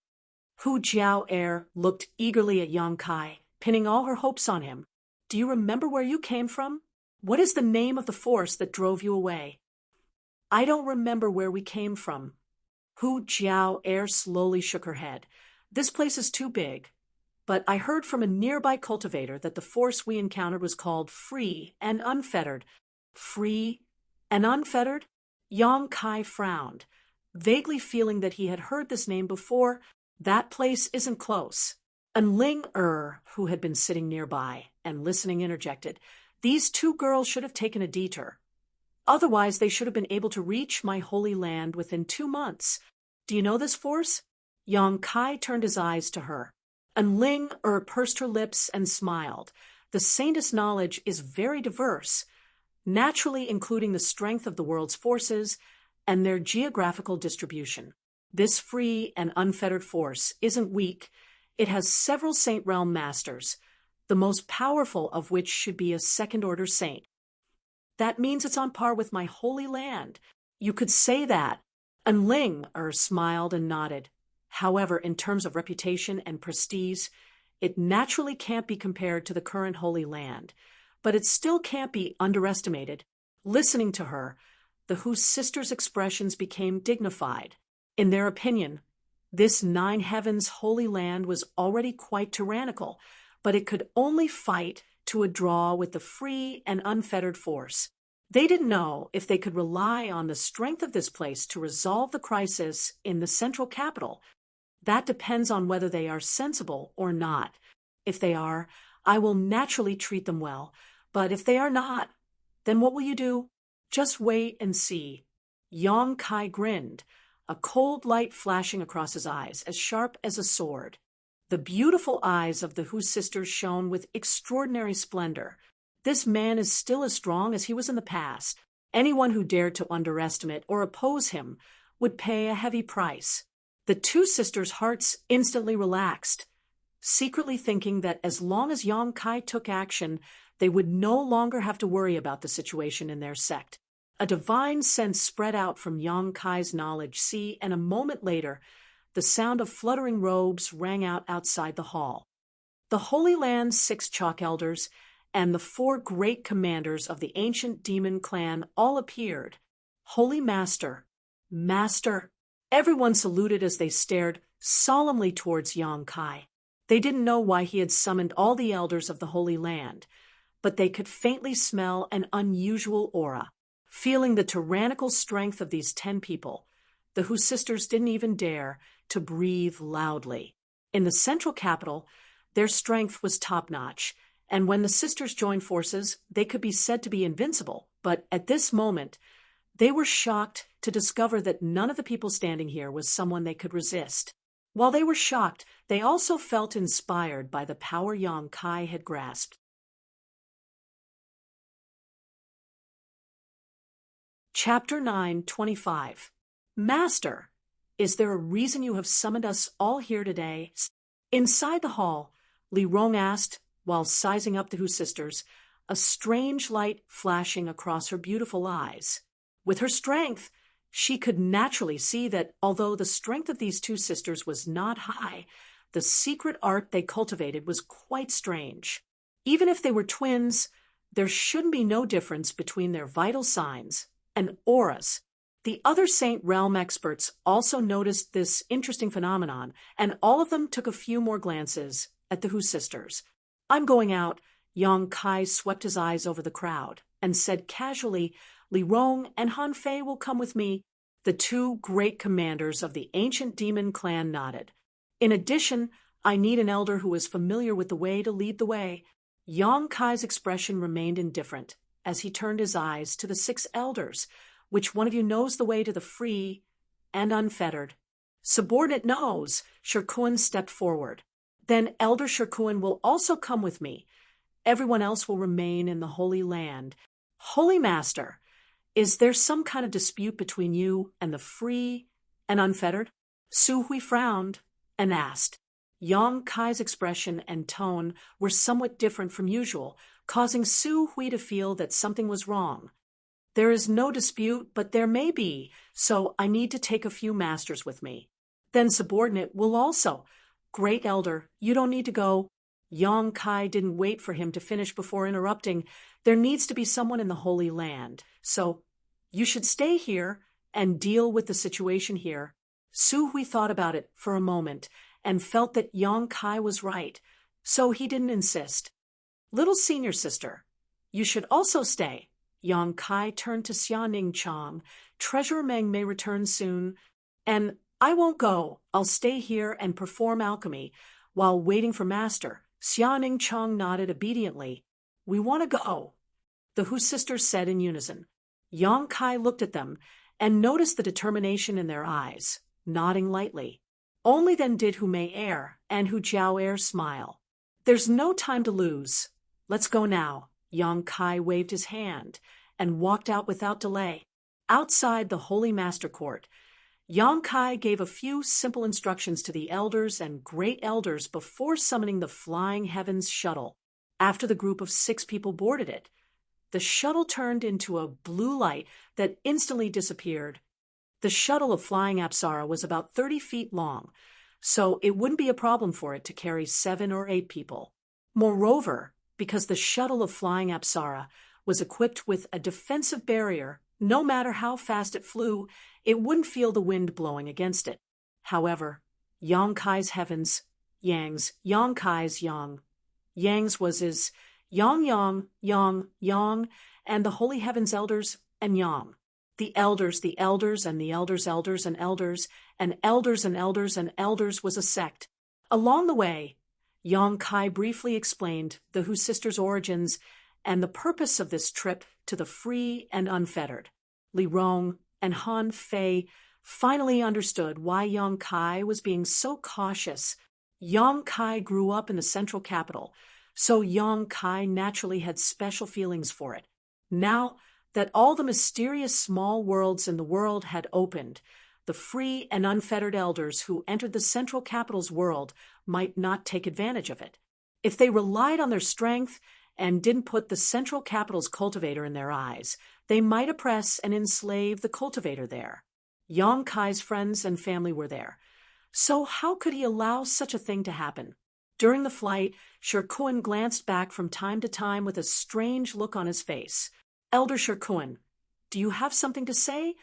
Hu Jiao looked eagerly at Yang Kai, pinning all her hopes on him. Do you remember where you came from? What is the name of the force that drove you away? I don't remember where we came from. Hu Jiao slowly shook her head. This place is too big. But I heard from a nearby cultivator that the force we encountered was called Free and Unfettered. Free and Unfettered? Yang Kai frowned, vaguely feeling that he had heard this name before. That place isn't close. And Ling who had been sitting nearby and listening, interjected, These two girls should have taken a detour. Otherwise, they should have been able to reach my holy land within 2 months. Do you know this force? Yang Kai turned his eyes to her. And Ling pursed her lips and smiled. The saintess knowledge is very diverse, naturally including the strength of the world's forces and their geographical distribution. This free and unfettered force isn't weak. It has several Saint Realm masters, the most powerful of which should be a second-order saint. That means it's on par with my holy land. You could say that. And Ling smiled and nodded. However, in terms of reputation and prestige, it naturally can't be compared to the current Holy Land, but it still can't be underestimated. Listening to her, the Hu sisters' expressions became dignified. In their opinion, this Nine Heavens Holy Land was already quite tyrannical, but it could only fight to a draw with the free and unfettered force. They didn't know if they could rely on the strength of this place to resolve the crisis in the central capital. That depends on whether they are sensible or not. If they are, I will naturally treat them well. But if they are not, then what will you do? Just wait and see. Yang Kai grinned, a cold light flashing across his eyes, as sharp as a sword. The beautiful eyes of the Hu sisters shone with extraordinary splendor. This man is still as strong as he was in the past. Anyone who dared to underestimate or oppose him would pay a heavy price. The two sisters' hearts instantly relaxed, secretly thinking that as long as Yang Kai took action, they would no longer have to worry about the situation in their sect. A divine sense spread out from Yang Kai's knowledge sea, and a moment later, the sound of fluttering robes rang out outside the hall. The Holy Land's 6 chalk elders and the 4 great commanders of the ancient demon clan all appeared. Holy Master, Master. Everyone saluted as they stared solemnly towards Yang Kai. They didn't know why he had summoned all the elders of the Holy Land, but they could faintly smell an unusual aura. Feeling the tyrannical strength of these 10 people, the Hu sisters didn't even dare to breathe loudly. In the central capital, their strength was top-notch, and when the sisters joined forces, they could be said to be invincible. But at this moment, they were shocked to discover that none of the people standing here was someone they could resist. While they were shocked, they also felt inspired by the power Yang Kai had grasped. Chapter 9:25. Master, is there a reason you have summoned us all here today? Inside the hall, Li Rong asked, while sizing up the Hu sisters, a strange light flashing across her beautiful eyes. With her strength, she could naturally see that although the strength of these 2 sisters was not high, the secret art they cultivated was quite strange. Even if they were twins, there should be no difference between their vital signs and auras. The other Saint Realm experts also noticed this interesting phenomenon, and all of them took a few more glances at the Hu sisters. I'm going out. Yang Kai swept his eyes over the crowd and said casually, Li Rong and Han Fei will come with me. The 2 great commanders of the ancient demon clan nodded. In addition, I need an elder who is familiar with the way to lead the way. Yang Kai's expression remained indifferent as he turned his eyes to the 6 elders, Which one of you knows the way to the free and unfettered? Subordinate knows. Shirkuan stepped forward. Then Elder Shirkuan will also come with me. Everyone else will remain in the Holy Land. Holy Master, is there some kind of dispute between you and the free and unfettered? Su Hui frowned and asked. Yang Kai's expression and tone were somewhat different from usual, causing Su Hui to feel that something was wrong. There is no dispute, but there may be, so I need to take a few masters with me. Then Subordinate will also. Great Elder, you don't need to go. Yang Kai didn't wait for him to finish before interrupting. There needs to be someone in the Holy Land, so you should stay here and deal with the situation here. Su Hui thought about it for a moment and felt that Yang Kai was right, so he didn't insist. Little senior sister, you should also stay. Yang Kai turned to Xia Ning Chang. Treasurer Meng may return soon, and I won't go. I'll stay here and perform alchemy while waiting for Master. Xia Ning Chang nodded obediently. We want to go, the Hu sisters said in unison. Yang Kai looked at them and noticed the determination in their eyes, nodding lightly. Only then did Hu Mei Er and Hu Jiao Er smile. There's no time to lose. Let's go now. Yang Kai waved his hand and walked out without delay. Outside the Holy Master Court, Yang Kai gave a few simple instructions to the elders and great elders before summoning the Flying Heavens shuttle. After the group of 6 people boarded it, the shuttle turned into a blue light that instantly disappeared. The shuttle of Flying Apsara was about 30 feet long, so it wouldn't be a problem for it to carry 7 or 8 people. Moreover, because the shuttle of Flying Apsara was equipped with a defensive barrier, no matter how fast it flew, it wouldn't feel the wind blowing against it. However, Yang Kai's heavens, Yang's, Yang Kai's Yang. Yang's was his Yang, and the Holy Heavens elders and Yang. The elders, and the elders and elders, and elders and elders and elders was a sect. Along the way, Yang Kai briefly explained the Hu sisters' origins and the purpose of this trip to the free and unfettered. Li Rong and Han Fei finally understood why Yang Kai was being so cautious. Yang Kai grew up in the central capital, so Yang Kai naturally had special feelings for it. Now that all the mysterious small worlds in the world had opened, the free and unfettered elders who entered the central capital's world might not take advantage of it. If they relied on their strength and didn't put the central capital's cultivator in their eyes, they might oppress and enslave the cultivator there. Yang Kai's friends and family were there. So how could he allow such a thing to happen? During the flight, Shirkuan glanced back from time to time with a strange look on his face. Elder Shirkuan, do you have something to say?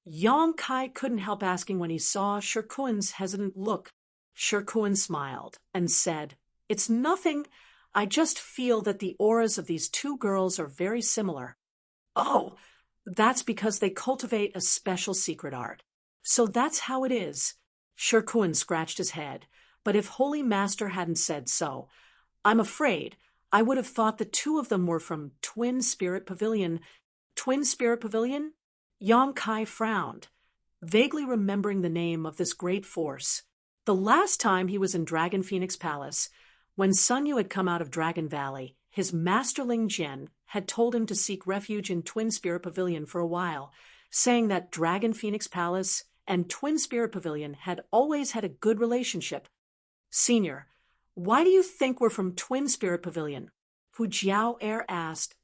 Yang Kai couldn't help asking when he saw Shirkuan's hesitant look. Shirkuan smiled and said, It's nothing. I just feel that the auras of these 2 girls are very similar. Oh, that's because they cultivate a special secret art. So that's how it is. Shirkuan scratched his head, but if Holy Master hadn't said so, I'm afraid I would have thought the 2 of them were from Twin Spirit Pavilion. Twin Spirit Pavilion? Yang Kai frowned, vaguely remembering the name of this great force. The last time he was in Dragon Phoenix Palace, when Sun Yu had come out of Dragon Valley, his masterling Jian had told him to seek refuge in Twin Spirit Pavilion for a while, saying that Dragon Phoenix Palace and Twin Spirit Pavilion had always had a good relationship. Senior, why do you think we're from Twin Spirit Pavilion? Hu Jiao Er asked.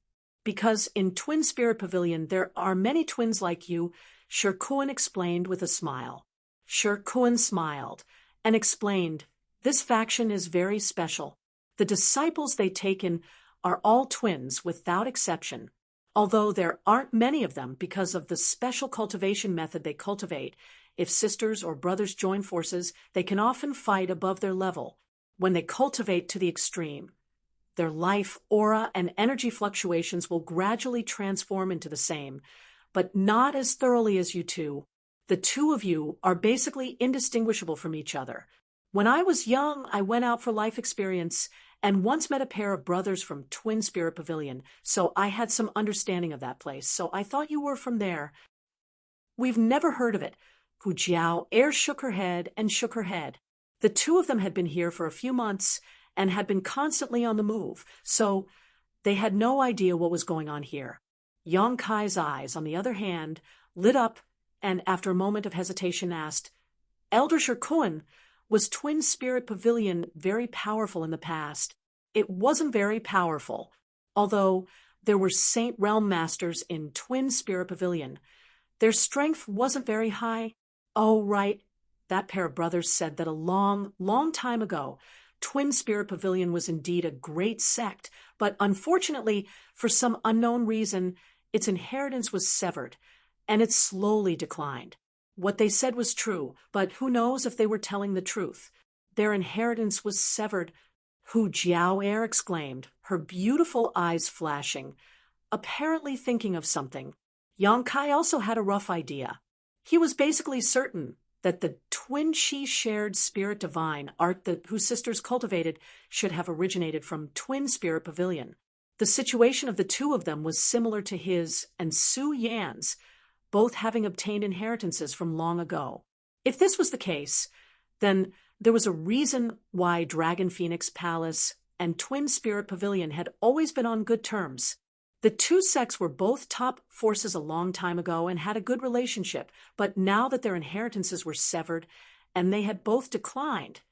Because in Twin Spirit Pavilion there are many twins like you, Shirkuan explained with a smile. Shirkuan smiled and explained, This faction is very special. The disciples they take in are all twins without exception. Although there aren't many of them because of the special cultivation method they cultivate, if sisters or brothers join forces, they can often fight above their level when they cultivate to the extreme. Their life, aura, and energy fluctuations will gradually transform into the same, but not as thoroughly as you 2. The 2 of you are basically indistinguishable from each other. When I was young, I went out for life experience and once met a pair of brothers from Twin Spirit Pavilion, so I had some understanding of that place, so I thought you were from there. We've never heard of it. Hu Jiao Air shook her head and shook her head. The two of them had been here for a few months and had been constantly on the move, so they had no idea what was going on here. Yang Kai's eyes, on the other hand, lit up and, after a moment of hesitation, asked, Elder Shirkuan, was Twin Spirit Pavilion very powerful in the past? It wasn't very powerful, although there were Saint Realm Masters in Twin Spirit Pavilion. Their strength wasn't very high. Oh, right. That pair of brothers said that a long, long time ago, Twin Spirit Pavilion was indeed a great sect, but unfortunately, for some unknown reason, its inheritance was severed, and it slowly declined. What they said was true, but who knows if they were telling the truth. Their inheritance was severed. Hu Jiao exclaimed, her beautiful eyes flashing, apparently thinking of something. Yang Kai also had a rough idea. He was basically certain that the twin she shared spirit divine art that Hu sisters cultivated should have originated from Twin Spirit Pavilion. The situation of the two of them was similar to his and Su Yan's, both having obtained inheritances from long ago. If this was the case, then there was a reason why Dragon Phoenix Palace and Twin Spirit Pavilion had always been on good terms. The two sects were both top forces a long time ago and had a good relationship, but now that their inheritances were severed and they had both declined,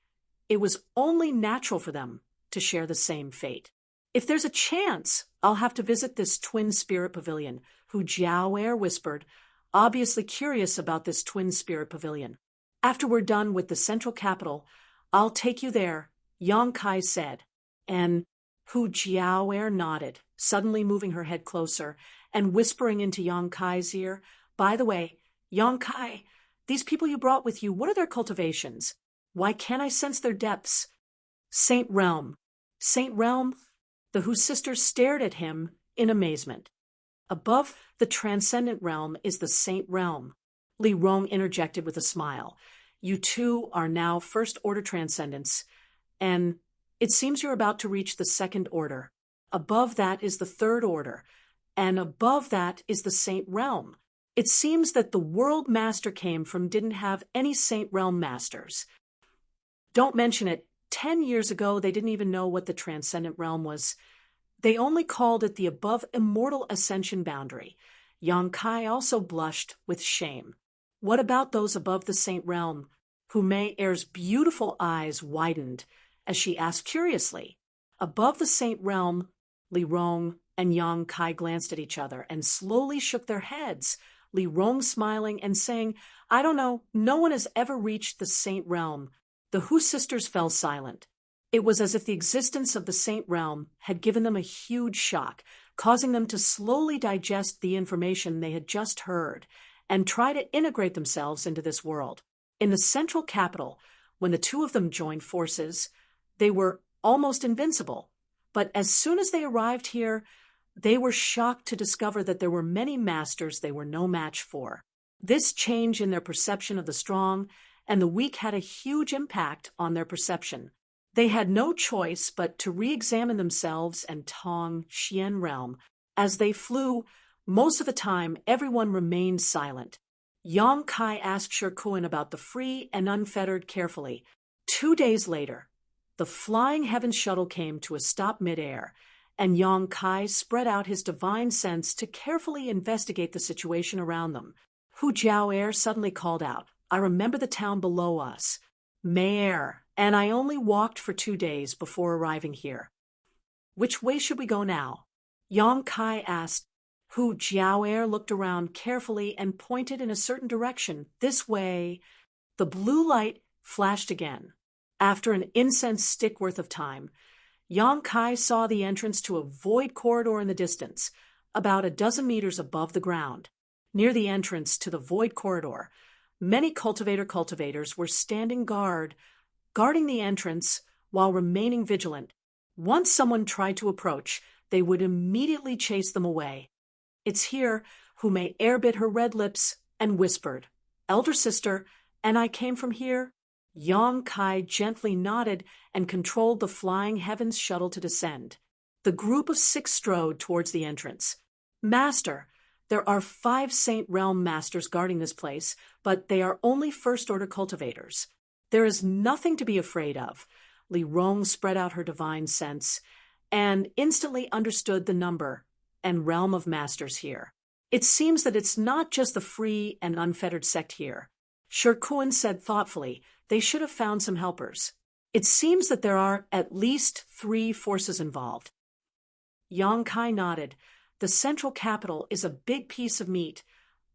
it was only natural for them to share the same fate. If there's a chance, I'll have to visit this Twin Spirit Pavilion, Hu Jiao whispered, obviously curious about this Twin Spirit Pavilion. After we're done with the central capital, I'll take you there, Yang Kai said. And Hu Jiao nodded, suddenly moving her head closer and whispering into Yang Kai's ear, by the way, Yang Kai, these people you brought with you, what are their cultivations? Why can't I sense their depths? Saint Realm. Saint Realm? The Hu sisters stared at him in amazement. Above the transcendent realm is the Saint Realm. Li Rong interjected with a smile. You two are now first-order transcendents, and it seems you're about to reach the second order. Above that is the third order, and above that is the Saint Realm. It seems that the world master came from didn't have any Saint Realm masters. Don't mention it. 10 years ago, they didn't even know what the transcendent realm was. They only called it the above immortal ascension boundary. Yang Kai also blushed with shame. What about those above the Saint Realm? Hu Mei-er's beautiful eyes widened as she asked curiously. Above the Saint Realm, Li Rong and Yang Kai glanced at each other and slowly shook their heads, Li Rong smiling and saying, I don't know, no one has ever reached the Saint Realm. The Hu sisters fell silent. It was as if the existence of the Saint Realm had given them a huge shock, causing them to slowly digest the information they had just heard and try to integrate themselves into this world. In the central capital, when the two of them joined forces, they were almost invincible. But as soon as they arrived here, they were shocked to discover that there were many masters they were no match for. This change in their perception of the strong and the weak had a huge impact on their perception. They had no choice but to re-examine themselves and Tong Xian realm. As they flew, most of the time everyone remained silent. Yang Kai asked Shirkuan about the free and unfettered carefully. 2 days later, the flying heaven shuttle came to a stop midair, and Yang Kai spread out his divine sense to carefully investigate the situation around them. Hu Jiao suddenly called out, I remember the town below us, Mayer, and I only walked for 2 days before arriving here. Which way should we go now? Yang Kai asked. Hu Jiao looked around carefully and pointed in a certain direction. This way. The blue light flashed again. After an incense stick worth of time, Yang Kai saw the entrance to a void corridor in the distance, about a dozen meters above the ground. Near the entrance to the void corridor, many cultivators were standing guard, guarding the entrance while remaining vigilant. Once someone tried to approach, they would immediately chase them away. It's here, Hu Mei bit her red lips and whispered, Elder sister, and I came from here? Yang Kai gently nodded and controlled the flying heavens shuttle to descend. The group of 6 strode towards the entrance. Master, There are 5 Saint Realm Masters guarding this place, but they are only first-order cultivators. There is nothing to be afraid of. Li Rong spread out her divine sense and instantly understood the number and realm of masters here. It seems that it's not just the free and unfettered sect here. Shirkuan said thoughtfully, they should have found some helpers. It seems that there are at least 3 forces involved. Yang Kai nodded. The central capital is a big piece of meat.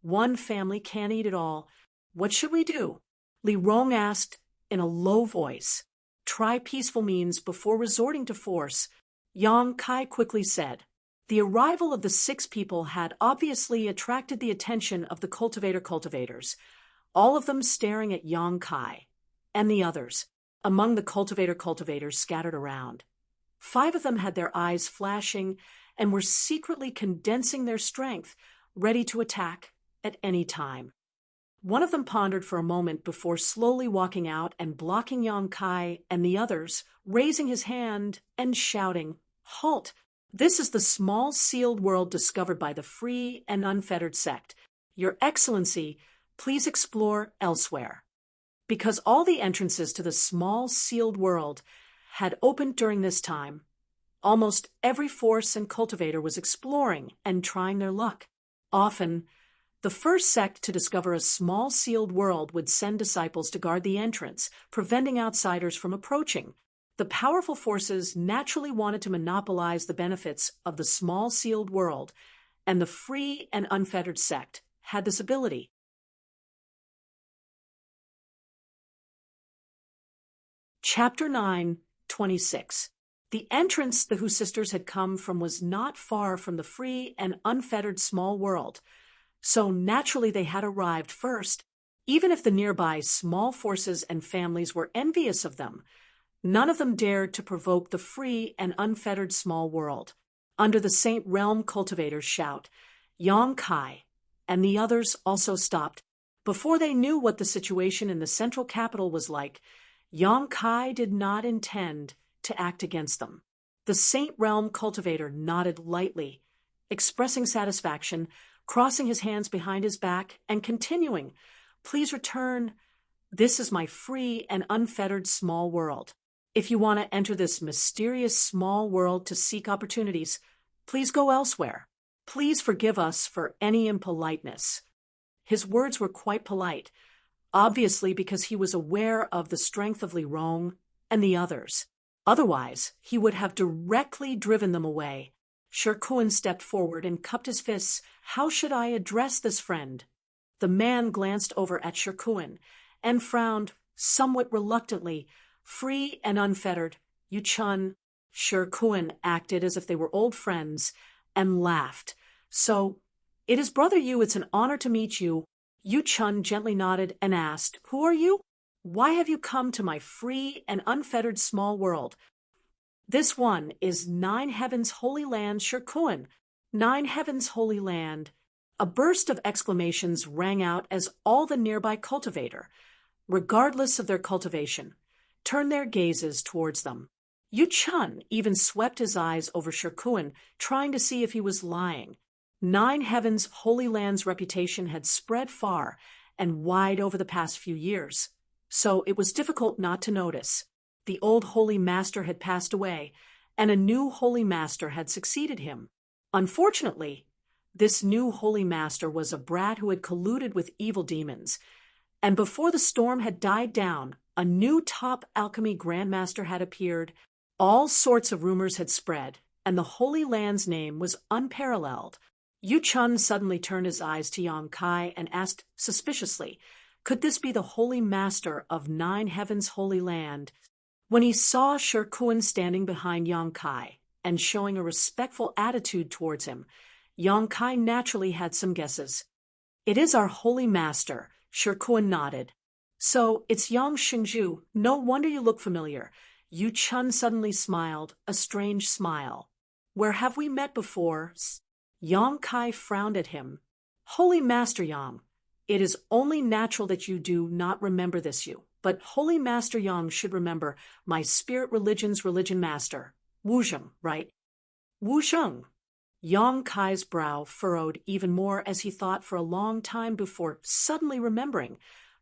One family can't eat it all. What should we do? Li Rong asked in a low voice. Try peaceful means before resorting to force. Yang Kai quickly said. The arrival of the 6 people had obviously attracted the attention of the cultivators, all of them staring at Yang Kai and the others, among the cultivators scattered around. 5 of them had their eyes flashing and were secretly condensing their strength, ready to attack at any time. One of them pondered for a moment before slowly walking out and blocking Yang Kai and the others, raising his hand and shouting, Halt! This is the small sealed world discovered by the free and unfettered sect. Your Excellency, please explore elsewhere. Because all the entrances to the small sealed world had opened during this time, almost every force and cultivator was exploring and trying their luck. Often, the first sect to discover a small sealed world would send disciples to guard the entrance, preventing outsiders from approaching. The powerful forces naturally wanted to monopolize the benefits of the small sealed world, and the free and unfettered sect had this ability. Chapter 9, 26. The entrance the Hu sisters had come from was not far from the free and unfettered small world, so naturally they had arrived first, even if the nearby small forces and families were envious of them. None of them dared to provoke the free and unfettered small world. Under the Saint Realm cultivators' shout, Yang Kai and the others also stopped. Before they knew what the situation in the central capital was like, Yang Kai did not intend to act against them. The Saint Realm cultivator nodded lightly, expressing satisfaction, crossing his hands behind his back, and continuing, Please return. This is my free and unfettered small world. If you want to enter this mysterious small world to seek opportunities, please go elsewhere. Please forgive us for any impoliteness. His words were quite polite, obviously because he was aware of the strength of Li Rong and the others. Otherwise, he would have directly driven them away. Shirkuan stepped forward and cupped his fists. How should I address this friend? The man glanced over at Shirkuan and frowned somewhat reluctantly. Free and unfettered, Yu Chun. Shirkuan acted as if they were old friends and laughed. So, it is Brother Yu, it's an honor to meet you. Yu Chun gently nodded and asked, Who are you? Why have you come to my free and unfettered small world? This one is 9 Heavens Holy Land, Shirkuan. 9 Heavens Holy Land. A burst of exclamations rang out as all the nearby cultivator, regardless of their cultivation, turned their gazes towards them. Yu Chun even swept his eyes over Shirkuan, trying to see if he was lying. 9 Heavens Holy Land's reputation had spread far and wide over the past few years, so it was difficult not to notice. The old Holy Master had passed away, and a new Holy Master had succeeded him. Unfortunately, this new Holy Master was a brat who had colluded with evil demons, and before the storm had died down, a new top alchemy grandmaster had appeared. All sorts of rumors had spread, and the Holy Land's name was unparalleled. Yu Chun suddenly turned his eyes to Yang Kai and asked suspiciously, Could this be the Holy Master of 9 Heavens Holy Land? When he saw Shirkuan standing behind Yang Kai and showing a respectful attitude towards him, Yang Kai naturally had some guesses. It is our Holy Master, Shirkuan nodded. So, it's Yang Xingzhu. No wonder you look familiar. Yu Chun suddenly smiled, a strange smile. Where have we met before? Yang Kai frowned at him. Holy Master Yang, it is only natural that you do not remember this, but Holy Master Yang should remember my spirit religion's religion master. Wuzheng, right? Wuzheng. Yang Kai's brow furrowed even more as he thought for a long time before suddenly remembering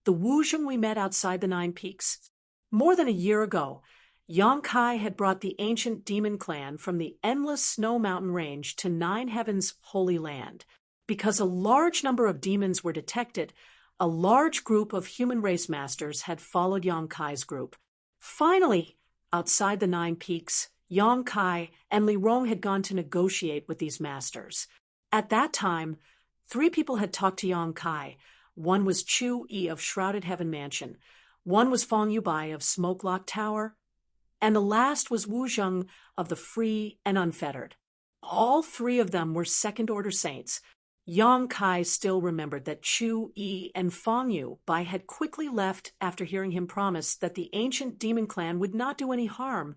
the Wu Zheng we met outside the Nine Peaks. More than a year ago, Yang Kai had brought the ancient demon clan from the endless snow mountain range to Nine Heaven's Holy Land. Because a large number of demons were detected, a large group of human race masters had followed Yang Kai's group. Finally, outside the Nine Peaks, Yang Kai and Li Rong had gone to negotiate with these masters. At that time, 3 people had talked to Yang Kai. One was Chu Yi of Shrouded Heaven Mansion, one was Fong Yubai of Smoke Lock Tower, and the last was Wu Zheng of the Free and Unfettered. All 3 of them were second-order saints. Yang Kai still remembered that Chu Yi and Fong Yubai had quickly left after hearing him promise that the ancient demon clan would not do any harm,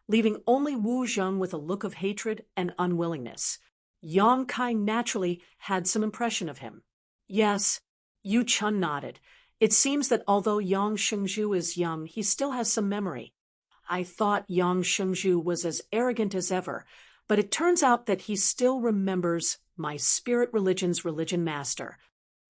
leaving only Wu Zheng with a look of hatred and unwillingness. Yang Kai naturally had some impression of him. Yes, Yu Chun nodded. It seems that although Yang Shengzhu is young, he still has some memory. I thought Yang Shengzhu was as arrogant as ever, but it turns out that he still remembers my spirit religion's religion master.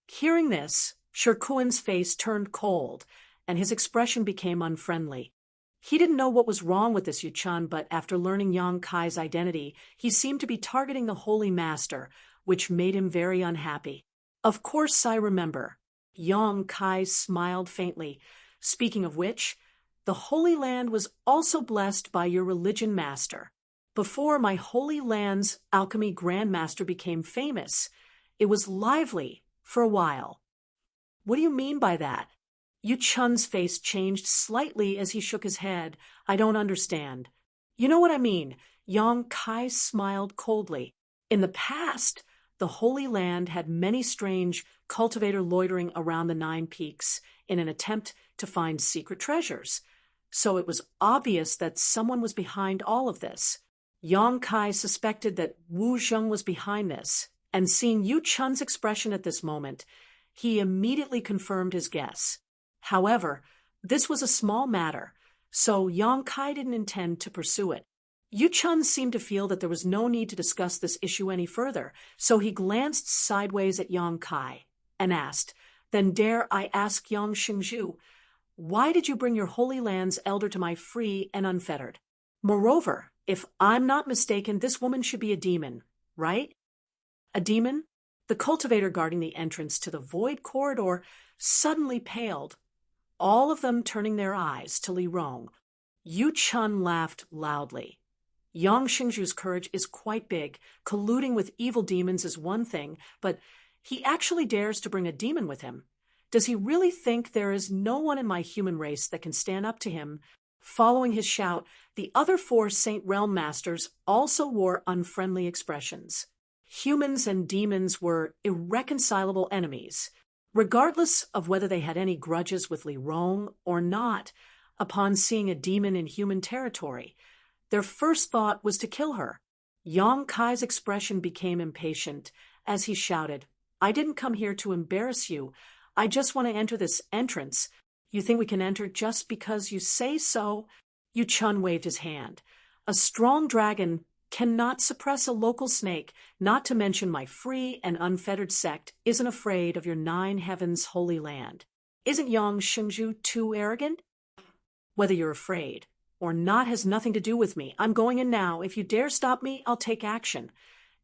Hearing this, Shirkuan's face turned cold, and his expression became unfriendly. He didn't know what was wrong with this Yu Chun, but after learning Yang Kai's identity, he seemed to be targeting the Holy Master, which made him very unhappy. Of course I remember. Yang Kai smiled faintly. Speaking of which, the Holy Land was also blessed by your religion master. Before my Holy Land's alchemy grandmaster became famous, it was lively for a while. What do you mean by that? Yu Chun's face changed slightly as he shook his head. I don't understand. You know what I mean. Yang Kai smiled coldly. In the past, the Holy Land had many strange cultivators loitering around the Nine Peaks in an attempt to find secret treasures. So it was obvious that someone was behind all of this. Yang Kai suspected that Wu Zheng was behind this, and seeing Yu Chun's expression at this moment, he immediately confirmed his guess. However, this was a small matter, so Yang Kai didn't intend to pursue it. Yu Chun seemed to feel that there was no need to discuss this issue any further, so he glanced sideways at Yang Kai and asked, "Then dare I ask Yang Shengzhu, why did you bring your Holy Land's elder to my Free and Unfettered? Moreover, if I'm not mistaken, this woman should be a demon, right?" A demon? The cultivator guarding the entrance to the void corridor suddenly paled, all of them turning their eyes to Li Rong. Yu Chun laughed loudly. Yang Shengzhu's courage is quite big. Colluding with evil demons is one thing, but he actually dares to bring a demon with him. Does he really think there is no one in my human race that can stand up to him? Following his shout, the other 4 Saint Realm Masters also wore unfriendly expressions. Humans and demons were irreconcilable enemies. Regardless of whether they had any grudges with Li Rong or not, upon seeing a demon in human territory, their first thought was to kill her. Yang Kai's expression became impatient as he shouted, "I didn't come here to embarrass you. I just want to enter this entrance. You think we can enter just because you say so?" Yu Chun waved his hand. "A strong dragon cannot suppress a local snake, not to mention my Free and Unfettered sect isn't afraid of your 9 Heavens Holy Land. Isn't Yang Shengzhu too arrogant? Whether you're afraid or not has nothing to do with me. I'm going in now. If you dare stop me, I'll take action."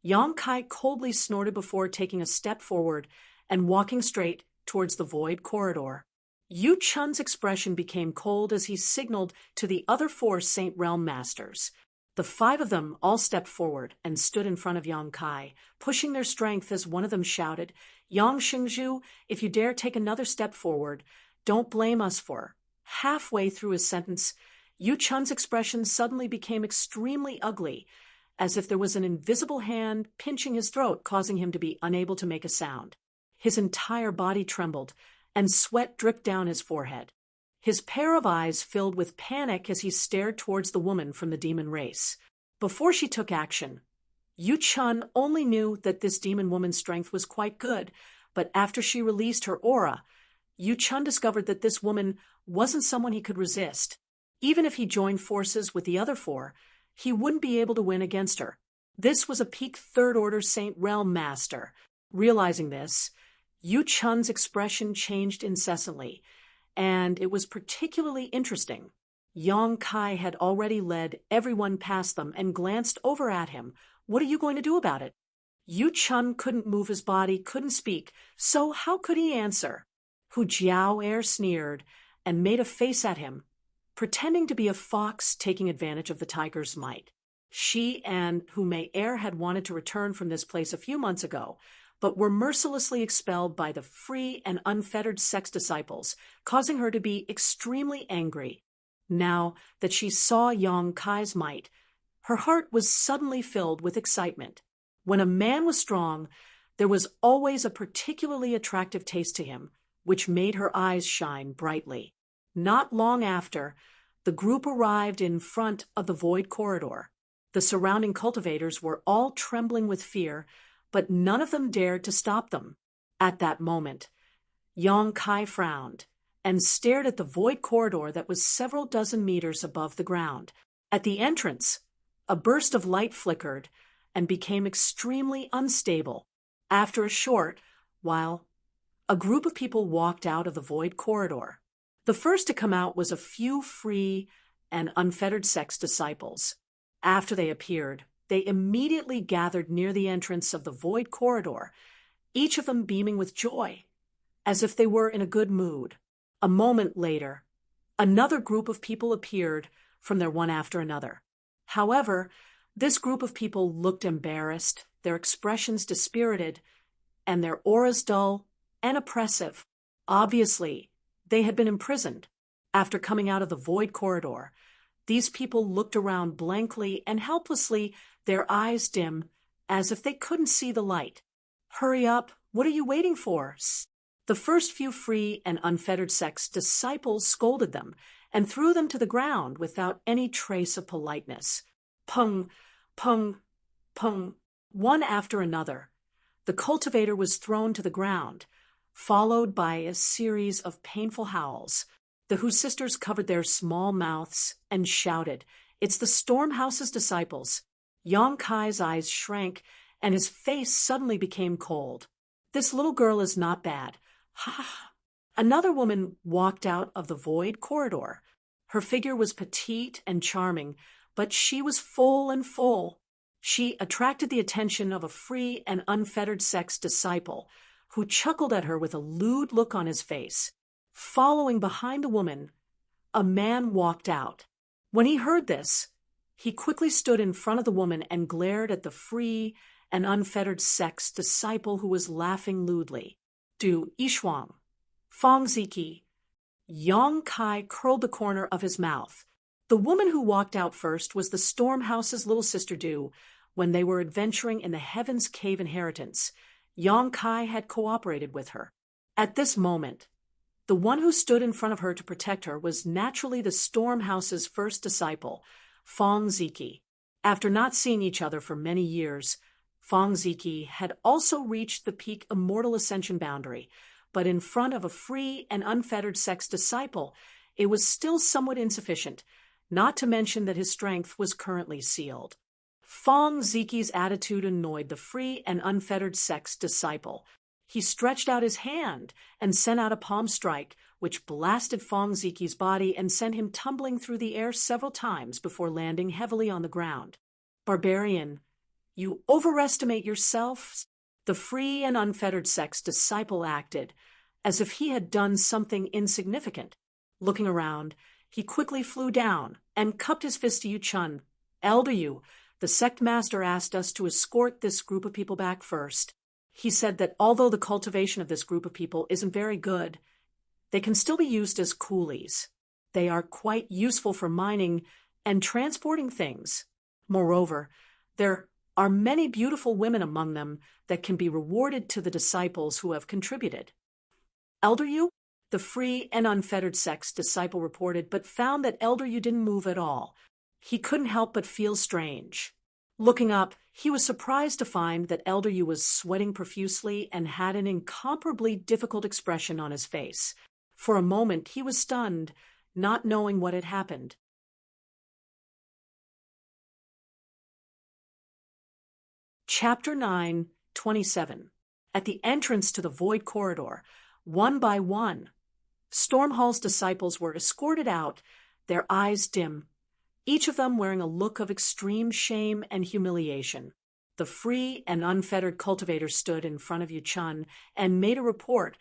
Yang Kai coldly snorted before taking a step forward and walking straight towards the void corridor. Yu Chun's expression became cold as he signaled to the other 4 Saint Realm Masters. The 5 of them all stepped forward and stood in front of Yang Kai, pushing their strength as one of them shouted, "Yang Shengzhu, if you dare take another step forward, don't blame us for." Halfway through his sentence, Yu Chun's expression suddenly became extremely ugly, as if there was an invisible hand pinching his throat, causing him to be unable to make a sound. His entire body trembled, and sweat dripped down his forehead. His pair of eyes filled with panic as he stared towards the woman from the demon race. Before she took action, Yu Chun only knew that this demon woman's strength was quite good, but after she released her aura, Yu Chun discovered that this woman wasn't someone he could resist. Even if he joined forces with the other 4, he wouldn't be able to win against her. This was a peak third-order Saint Realm master. Realizing this, Yu Chun's expression changed incessantly, and it was particularly interesting. Yong Kai had already led everyone past them and glanced over at him. What are you going to do about it? Yu Chun couldn't move his body, couldn't speak, so how could he answer? Hu Jiao sneered and made a face at him, pretending to be a fox taking advantage of the tiger's might. She and Hu Mei had wanted to return from this place a few months ago, but were mercilessly expelled by the free and unfettered sex disciples, causing her to be extremely angry. Now that she saw Yong Kai's might, her heart was suddenly filled with excitement. When a man was strong, there was always a particularly attractive taste to him, which made her eyes shine brightly. Not long after, the group arrived in front of the void corridor. The surrounding cultivators were all trembling with fear, but none of them dared to stop them. At that moment, Yong Kai frowned and stared at the void corridor that was several dozen meters above the ground. At the entrance, a burst of light flickered and became extremely unstable. After a short while, a group of people walked out of the void corridor. The first to come out was a few free and unfettered sex disciples. After they appeared, they immediately gathered near the entrance of the void corridor, each of them beaming with joy, as if they were in a good mood. A moment later, another group of people appeared from there one after another. However, this group of people looked embarrassed, their expressions dispirited, and their auras dull and oppressive. Obviously, they had been imprisoned. After coming out of the void corridor, these people looked around blankly and helplessly, their eyes dim, as if they couldn't see the light. Hurry up, what are you waiting for? The first few free and unfettered sex disciples scolded them and threw them to the ground without any trace of politeness. Pung, pung, pung, one after another. The cultivator was thrown to the ground, followed by a series of painful howls. The Hu sisters covered their small mouths and shouted, "It's the Stormhouse's disciples." Yong Kai's eyes shrank, and his face suddenly became cold. "This little girl is not bad. Ha ha." Another woman walked out of the void corridor. Her figure was petite and charming, but she was full. She attracted the attention of a free and unfettered sex disciple, who chuckled at her with a lewd look on his face. Following behind the woman, a man walked out. When he heard this, he quickly stood in front of the woman and glared at the free and unfettered sex disciple who was laughing lewdly. Du Yishuang, Fang Ziki. Yong Kai curled the corner of his mouth. The woman who walked out first was the Stormhouse's little sister Du. When they were adventuring in the Heaven's Cave inheritance, Yong Kai had cooperated with her. At this moment, the one who stood in front of her to protect her was naturally the Stormhouse's first disciple, Fang Ziki. After not seeing each other for many years, Fang Ziki had also reached the peak immortal ascension boundary, but in front of a free and unfettered sex disciple, it was still somewhat insufficient, not to mention that his strength was currently sealed. Fang Ziki's attitude annoyed the free and unfettered sex disciple. He stretched out his hand and sent out a palm strike, which blasted Fang Ziki's body and sent him tumbling through the air several times before landing heavily on the ground. "Barbarian, you overestimate yourself." The free and unfettered sex disciple acted as if he had done something insignificant. Looking around, he quickly flew down and cupped his fist to Yu Chun. "Elder Yu, the sect master asked us to escort this group of people back first. He said that although the cultivation of this group of people isn't very good, they can still be used as coolies. They are quite useful for mining and transporting things. Moreover, there are many beautiful women among them that can be rewarded to the disciples who have contributed." "Elder Yu?" the free and unfettered sex disciple reported, but found that Elder Yu didn't move at all. He couldn't help but feel strange. Looking up, he was surprised to find that Elder Yu was sweating profusely and had an incomparably difficult expression on his face. For a moment, he was stunned, not knowing what had happened. Chapter 9:27. At the entrance to the void corridor, one by one, Stormhall's disciples were escorted out, their eyes dim, each of them wearing a look of extreme shame and humiliation. The free and unfettered cultivator stood in front of Yu Chun and made a report,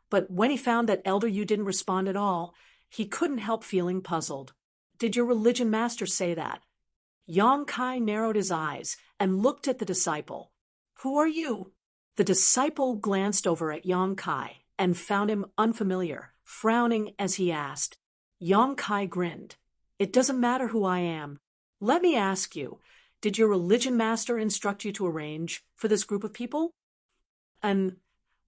but when he found that Elder Yu didn't respond at all, he couldn't help feeling puzzled. "Did your religion master say that?" Yang Kai narrowed his eyes and looked at the disciple. "Who are you?" The disciple glanced over at Yang Kai and found him unfamiliar, frowning as he asked. Yang Kai grinned. "It doesn't matter who I am. Let me ask you, did your religion master instruct you to arrange for this group of people?" "And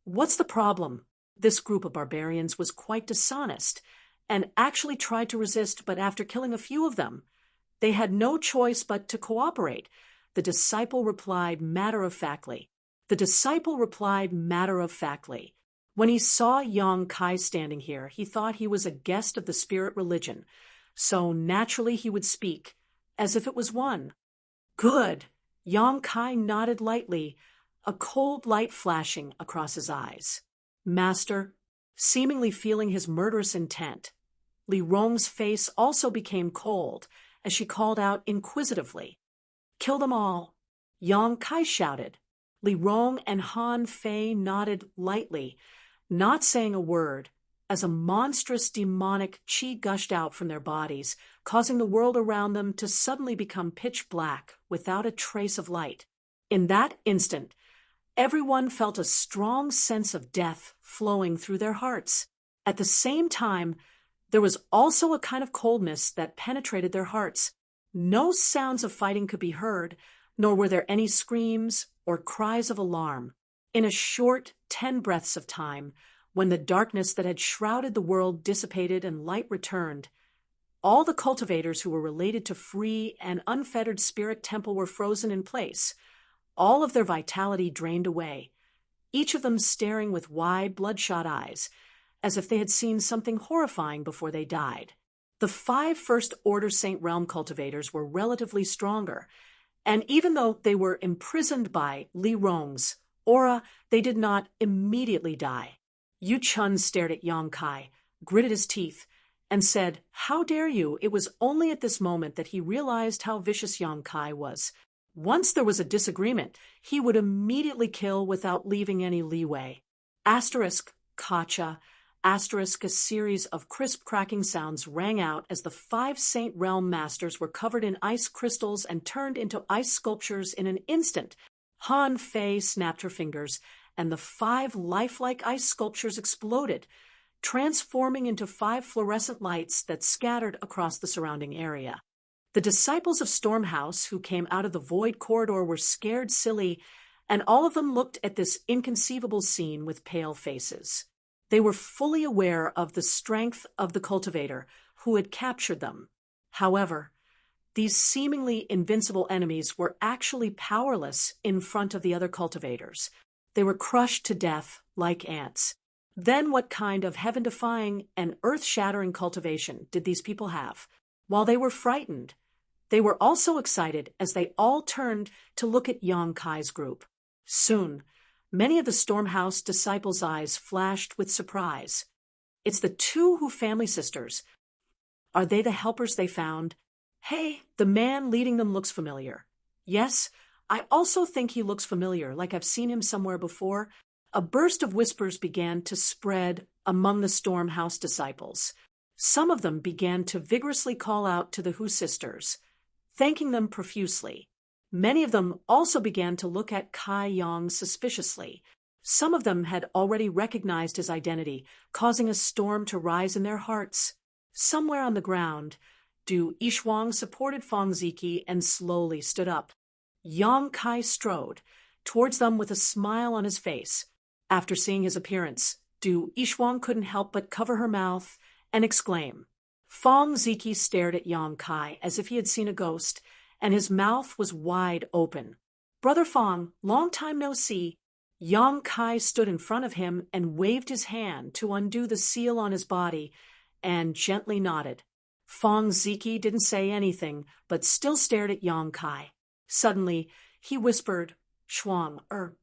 what's the problem?" This group of barbarians was quite dishonest and actually tried to resist, but after killing a few of them, they had no choice but to cooperate. The disciple replied matter-of-factly. When he saw Yang Kai standing here, he thought he was a guest of the spirit religion, so naturally he would speak, as if it was one. "Good." Yang Kai nodded lightly, a cold light flashing across his eyes. "Master," seemingly feeling his murderous intent, Li Rong's face also became cold as she called out inquisitively. "Kill them all," Yang Kai shouted. Li Rong and Han Fei nodded lightly, not saying a word, as a monstrous demonic qi gushed out from their bodies, causing the world around them to suddenly become pitch black without a trace of light. In that instant, everyone felt a strong sense of death flowing through their hearts. At the same time, there was also a kind of coldness that penetrated their hearts. No sounds of fighting could be heard, nor were there any screams or cries of alarm. In a short 10 breaths of time, when the darkness that had shrouded the world dissipated and light returned, all the cultivators who were related to free and unfettered Spirit Temple were frozen in place, all of their vitality drained away, each of them staring with wide, bloodshot eyes, as if they had seen something horrifying before they died. The 5 First Order Saint Realm cultivators were relatively stronger, and even though they were imprisoned by Li Rong's aura, they did not immediately die. Yu Chun stared at Yang Kai, gritted his teeth, and said, "How dare you?" It was only at this moment that he realized how vicious Yang Kai was. Once there was a disagreement, he would immediately kill without leaving any leeway. Asterisk, Kacha, asterisk, a series of crisp cracking sounds rang out as the 5 Saint Realm Masters were covered in ice crystals and turned into ice sculptures in an instant. Han Fei snapped her fingers, and the 5 lifelike ice sculptures exploded, transforming into 5 fluorescent lights that scattered across the surrounding area. The disciples of Stormhouse who came out of the void corridor were scared silly, and all of them looked at this inconceivable scene with pale faces. They were fully aware of the strength of the cultivator who had captured them. However, these seemingly invincible enemies were actually powerless in front of the other cultivators. They were crushed to death like ants. Then what kind of heaven-defying and earth-shattering cultivation did these people have? While they were frightened, they were also excited as they all turned to look at Yang Kai's group. Soon, many of the Stormhouse disciples' eyes flashed with surprise. "It's the 2 Hu family sisters. Are they the helpers they found?" "Hey, the man leading them looks familiar." "Yes, I also think he looks familiar, like I've seen him somewhere before." A burst of whispers began to spread among the Stormhouse disciples. Some of them began to vigorously call out to the Hu sisters, thanking them profusely. Many of them also began to look at Kai Yang suspiciously. Some of them had already recognized his identity, causing a storm to rise in their hearts. Somewhere on the ground, Du Yishuang supported Fong Ziki and slowly stood up. Yang Kai strode towards them with a smile on his face. After seeing his appearance, Du Yishuang couldn't help but cover her mouth and exclaim. Fong Ziki stared at Yang Kai as if he had seen a ghost, and his mouth was wide open. "Brother Fong, long time no see." Yang Kai stood in front of him and waved his hand to undo the seal on his body, and gently nodded. Fong Ziki didn't say anything, but still stared at Yang Kai. Suddenly, he whispered, Shuang,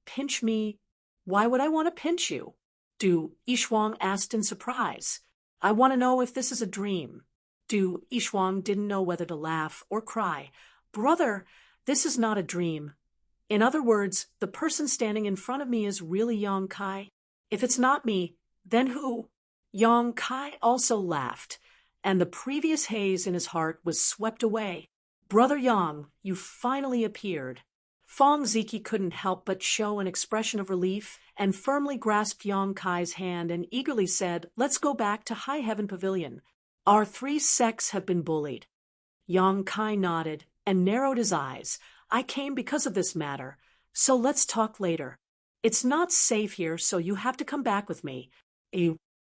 pinch me? Why would I want to pinch you? Du Yishuang asked in surprise. I want to know if this is a dream. Du Yishuang didn't know whether to laugh or cry. Brother, this is not a dream. In other words, the person standing in front of me is really Yang Kai. If it's not me, then who? Yang Kai also laughed, and the previous haze in his heart was swept away. Brother Yang, you finally appeared. Fong Ziki couldn't help but show an expression of relief and firmly grasped Yang Kai's hand and eagerly said, Let's go back to High Heaven Pavilion. Our 3 sects have been bullied. Yang Kai nodded and narrowed his eyes. I came because of this matter, so let's talk later. It's not safe here, so you have to come back with me.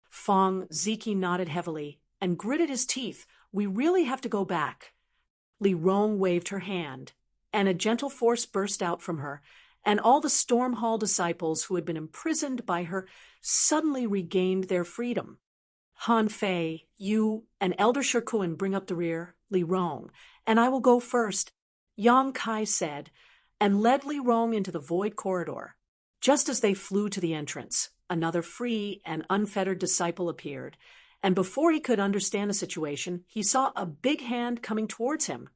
Fong Ziki nodded heavily and gritted his teeth. We really have to go back. Li Rong waved her hand, and a gentle force burst out from her, and all the Storm Hall disciples who had been imprisoned by her suddenly regained their freedom. Han Fei, you and Elder Shikuan bring up the rear, Li Rong, and I will go first, Yang Kai said, and led Li Rong into the void corridor. Just as they flew to the entrance, another free and unfettered disciple appeared, and before he could understand the situation, he saw a big hand coming towards him.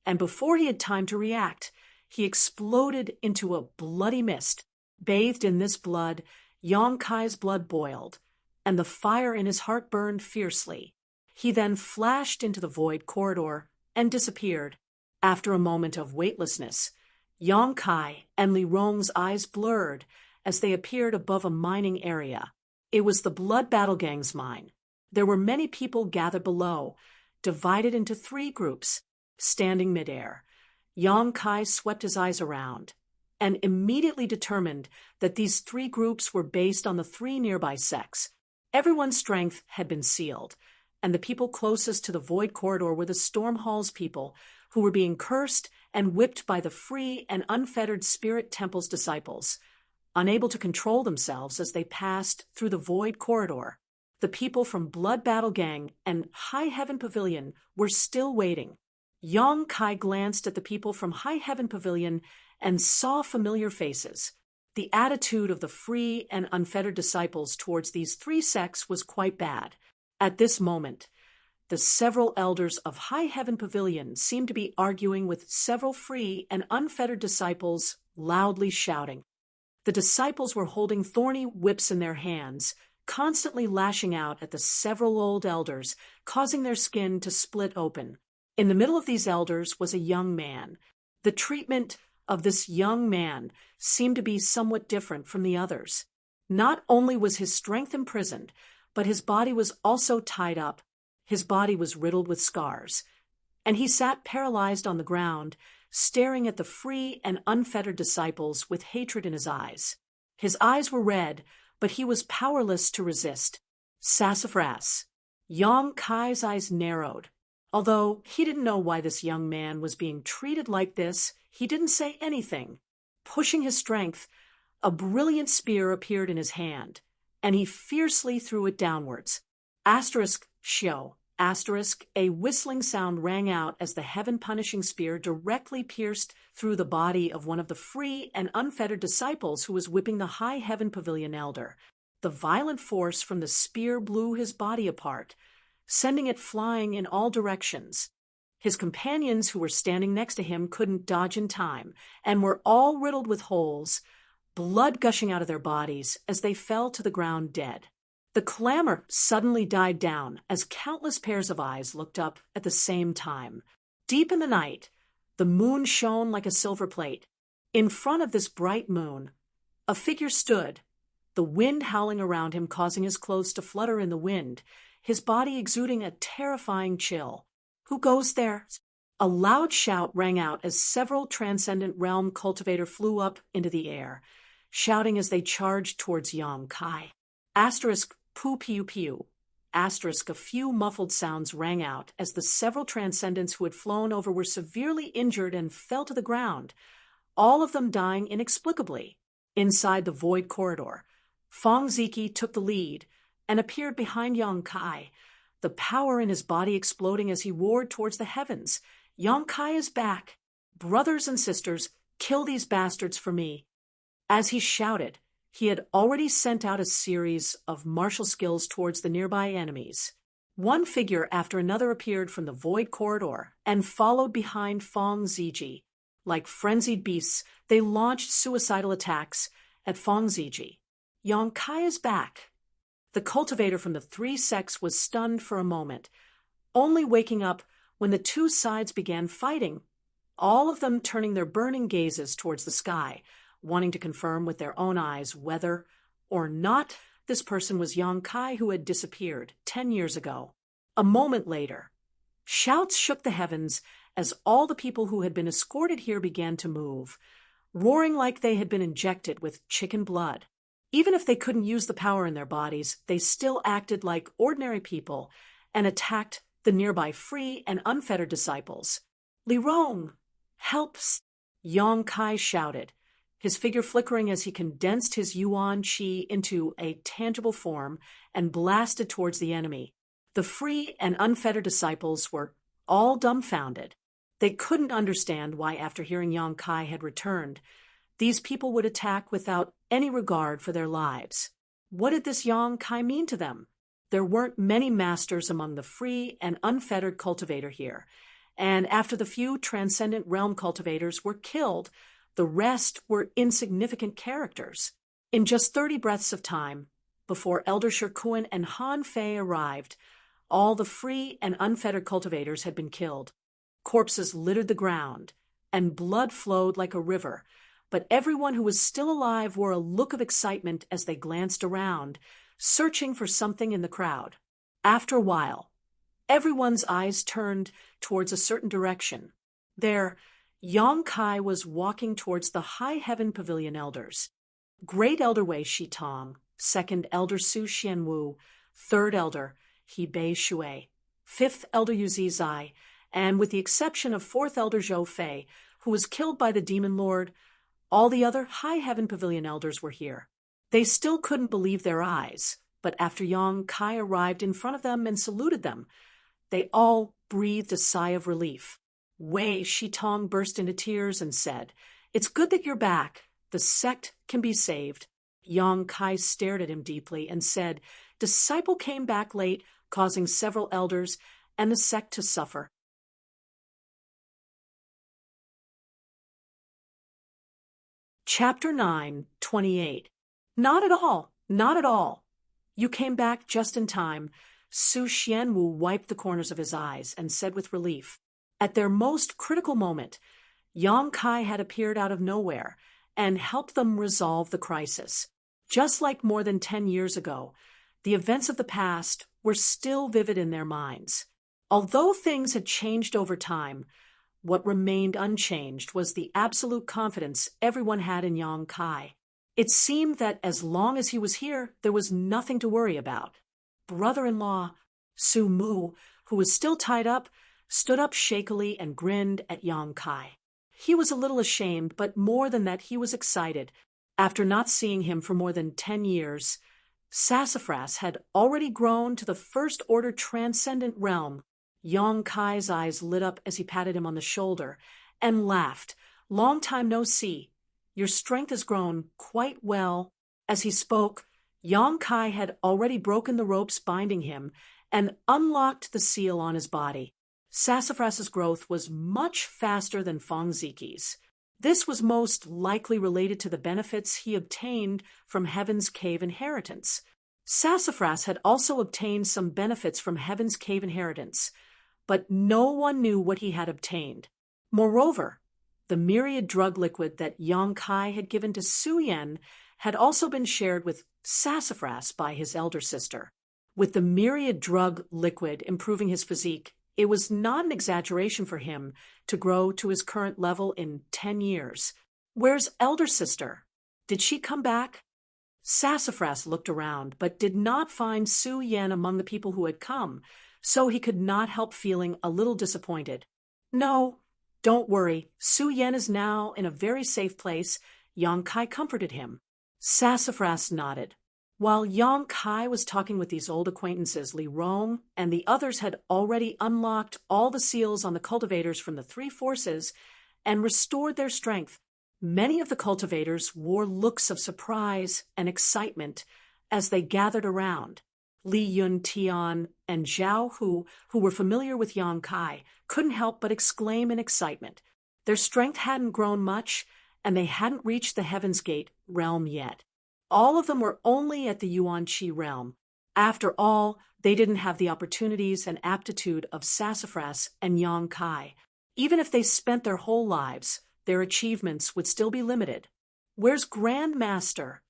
And before he had time to react, he exploded into a bloody mist. Bathed in this blood, Yang Kai's blood boiled, and the fire in his heart burned fiercely. He then flashed into the void corridor and disappeared. After a moment of weightlessness, Yang Kai and Li Rong's eyes blurred as they appeared above a mining area. It was the Blood Battle Gang's mine. There were many people gathered below, divided into 3 groups. Standing midair, Yang Kai swept his eyes around and immediately determined that these 3 groups were based on the 3 nearby sects. Everyone's strength had been sealed, and the people closest to the void corridor were the Storm Hall's people, who were being cursed and whipped by the free and unfettered Spirit Temple's disciples. Unable to control themselves as they passed through the void corridor, the people from Blood Battle Gang and High Heaven Pavilion were still waiting. Yang Kai glanced at the people from High Heaven Pavilion and saw familiar faces. The attitude of the free and unfettered disciples towards these 3 sects was quite bad. At this moment, the several elders of High Heaven Pavilion seemed to be arguing with several free and unfettered disciples, loudly shouting. The disciples were holding thorny whips in their hands, constantly lashing out at the several old elders, causing their skin to split open. In the middle of these elders was a young man. The treatment of this young man seemed to be somewhat different from the others. Not only was his strength imprisoned, but his body was also tied up. His body was riddled with scars, and he sat paralyzed on the ground, staring at the free and unfettered disciples with hatred in his eyes. His eyes were red, but he was powerless to resist. Sassafras. Yang Kai's eyes narrowed. Although he didn't know why this young man was being treated like this, he didn't say anything. Pushing his strength, a brilliant spear appeared in his hand, and he fiercely threw it downwards. Shio. A whistling sound rang out as the heaven-punishing spear directly pierced through the body of one of the free and unfettered disciples who was whipping the High Heaven Pavilion elder. The violent force from the spear blew his body apart, sending it flying in all directions. His companions who were standing next to him couldn't dodge in time, and were all riddled with holes, blood gushing out of their bodies as they fell to the ground dead. The clamor suddenly died down as countless pairs of eyes looked up at the same time. Deep in the night, the moon shone like a silver plate. In front of this bright moon, a figure stood, the wind howling around him causing his clothes to flutter in the wind, his body exuding a terrifying chill. Who goes there? A loud shout rang out as several Transcendent Realm cultivator flew up into the air, shouting as they charged towards Yang Kai. Poo pew pew. A few muffled sounds rang out as the several transcendents who had flown over were severely injured and fell to the ground, all of them dying inexplicably. Inside the void corridor, Fong Ziki took the lead and appeared behind Yang Kai, the power in his body exploding as he roared towards the heavens. Yang Kai is back. Brothers and sisters, Kill these bastards for me." As he shouted, he had already sent out a series of martial skills towards the nearby enemies. One figure after another appeared from the void corridor and followed behind Fong Ziji. Like frenzied beasts, they launched suicidal attacks at Fong Ziji. Yang Kai is back. The cultivator from the three sects was stunned for a moment, only waking up when the two sides began fighting, all of them turning their burning gazes towards the sky, wanting to confirm with their own eyes whether or not this person was Yang Kai who had disappeared 10 years ago. A moment later, shouts shook the heavens as all the people who had been escorted here began to move, roaring like they had been injected with chicken blood. Even if they couldn't use the power in their bodies, they still acted like ordinary people and attacked the nearby free and unfettered disciples. "Li Rong, help!" Yang Kai shouted, his figure flickering as he condensed his yuan qi into a tangible form and blasted towards the enemy. The free and unfettered disciples were all dumbfounded. They couldn't understand why, after hearing Yang Kai had returned, these people would attack without any regard for their lives. What did this Yang Kai mean to them? There weren't many masters among the free and unfettered cultivator here, and after the few transcendent realm cultivators were killed, the rest were insignificant characters. In just 30 breaths of time, before Elder Shirkuan and Han Fei arrived, all the free and unfettered cultivators had been killed. Corpses littered the ground, and blood flowed like a river, but everyone who was still alive wore a look of excitement as they glanced around, searching for something in the crowd. After a while, everyone's eyes turned towards a certain direction. There, Yang Kai was walking towards the High Heaven Pavilion elders. Great Elder Wei Shitong, Second Elder Su Xianwu, Third Elder He Bei Shui, Fifth Elder Yu Zizai, and with the exception of Fourth Elder Zhou Fei, who was killed by the Demon Lord, all the other High Heaven Pavilion elders were here. They still couldn't believe their eyes, but after Yang Kai arrived in front of them and saluted them, they all breathed a sigh of relief. Wei Shitong burst into tears and said, "It's good that you're back. The sect can be saved." Yang Kai stared at him deeply and said, "Disciple came back late, causing several elders and the sect to suffer." Chapter 9, 28. "Not at all, not at all. You came back just in time." Su Xianwu wiped the corners of his eyes and said with relief, "At their most critical moment, Yang Kai had appeared out of nowhere and helped them resolve the crisis. Just like more than 10 years ago, the events of the past were still vivid in their minds. Although things had changed over time, what remained unchanged was the absolute confidence everyone had in Yang Kai. It seemed that as long as he was here, there was nothing to worry about. Brother-in-law Su Mu, who was still tied up, stood up shakily and grinned at Yang Kai. He was a little ashamed, but more than that, he was excited. After not seeing him for more than 10 years, Sassafras had already grown to the First Order Transcendent Realm. Yang Kai's eyes lit up as he patted him on the shoulder and laughed. "Long time no see. Your strength has grown quite well." As he spoke, Yang Kai had already broken the ropes binding him and unlocked the seal on his body. Sassafras's growth was much faster than Fong Ziki's. This was most likely related to the benefits he obtained from Heaven's Cave inheritance. Sassafras had also obtained some benefits from Heaven's Cave inheritance, but no one knew what he had obtained. Moreover, the myriad drug liquid that Yang Kai had given to Su Yan had also been shared with Sassafras by his elder sister. With the myriad drug liquid improving his physique, it was not an exaggeration for him to grow to his current level in 10 years. "Where's elder sister? Did she come back?" Sassafras looked around, but did not find Su Yan among the people who had come, so he could not help feeling a little disappointed. "No, don't worry. Su Yan is now in a very safe place." Yang Kai comforted him. Sassafras nodded. While Yang Kai was talking with these old acquaintances, Li Rong and the others had already unlocked all the seals on the cultivators from the three forces and restored their strength. Many of the cultivators wore looks of surprise and excitement as they gathered around. Li Yun Tian and Zhao Hu, who were familiar with Yang Kai, couldn't help but exclaim in excitement. Their strength hadn't grown much, and they hadn't reached the Heaven's Gate realm yet. All of them were only at the Yuan Qi realm. After all, they didn't have the opportunities and aptitude of Sassafras and Yang Kai. Even if they spent their whole lives, their achievements would still be limited. "Where's Grand Master?"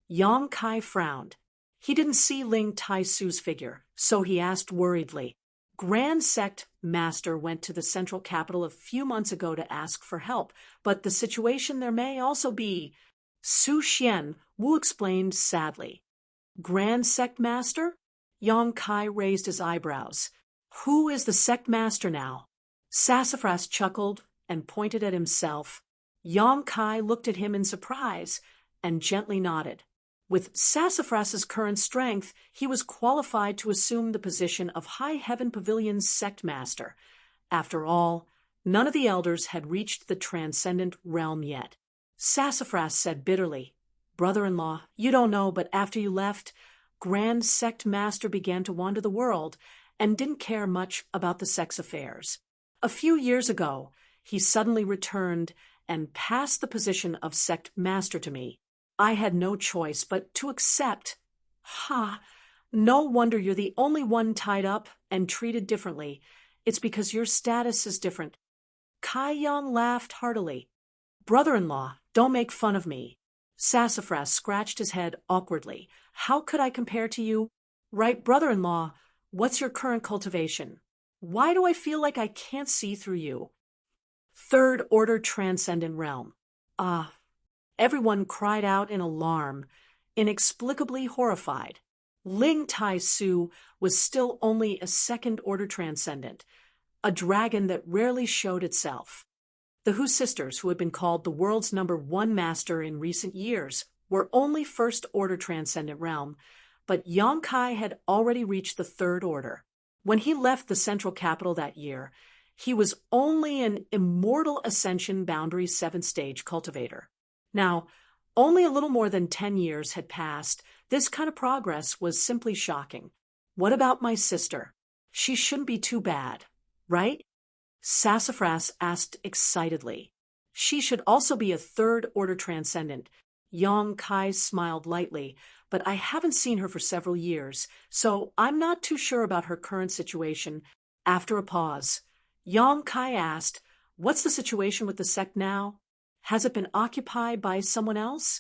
Yang Kai frowned. He didn't see Ling Tai-Su's figure, so he asked worriedly. "Grand Sect Master went to the central capital a few months ago to ask for help, but the situation there may also be—" Su Xian, Wu explained sadly. "Grand Sect Master?" Yang Kai raised his eyebrows. "Who is the Sect Master now?" Sassafras chuckled and pointed at himself. Yang Kai looked at him in surprise and gently nodded. With Sassafras's current strength, he was qualified to assume the position of High Heaven Pavilion's Sect Master. After all, none of the elders had reached the transcendent realm yet. Sassafras said bitterly, "Brother-in-law, you don't know, but after you left, Grand Sect Master began to wander the world and didn't care much about the sect's affairs. A few years ago, he suddenly returned and passed the position of Sect Master to me. I had no choice but to accept. Ha! No wonder you're the only one tied up and treated differently. It's because your status is different." Kai Yang laughed heartily. "Brother-in-law, don't make fun of me." Sassafras scratched his head awkwardly. "How could I compare to you? Right, brother-in-law, what's your current cultivation? Why do I feel like I can't see through you?" "Third Order Transcendent Realm." "Ah." Everyone cried out in alarm, inexplicably horrified. Ling Tai-Su was still only a second-order transcendent, a dragon that rarely showed itself. The Hu sisters, who had been called the world's #1 master in recent years, were only first-order transcendent realm, but Yang Kai had already reached the third order. When he left the central capital that year, he was only an immortal ascension boundary 7th stage cultivator. Now, only a little more than 10 years had passed. This kind of progress was simply shocking. What about my sister? She shouldn't be too bad, right? Sassafras asked excitedly. She should also be a third-order transcendent. Yang Kai smiled lightly, but I haven't seen her for several years, so I'm not too sure about her current situation. After a pause, Yang Kai asked, "What's the situation with the sect now? Has it been occupied by someone else?"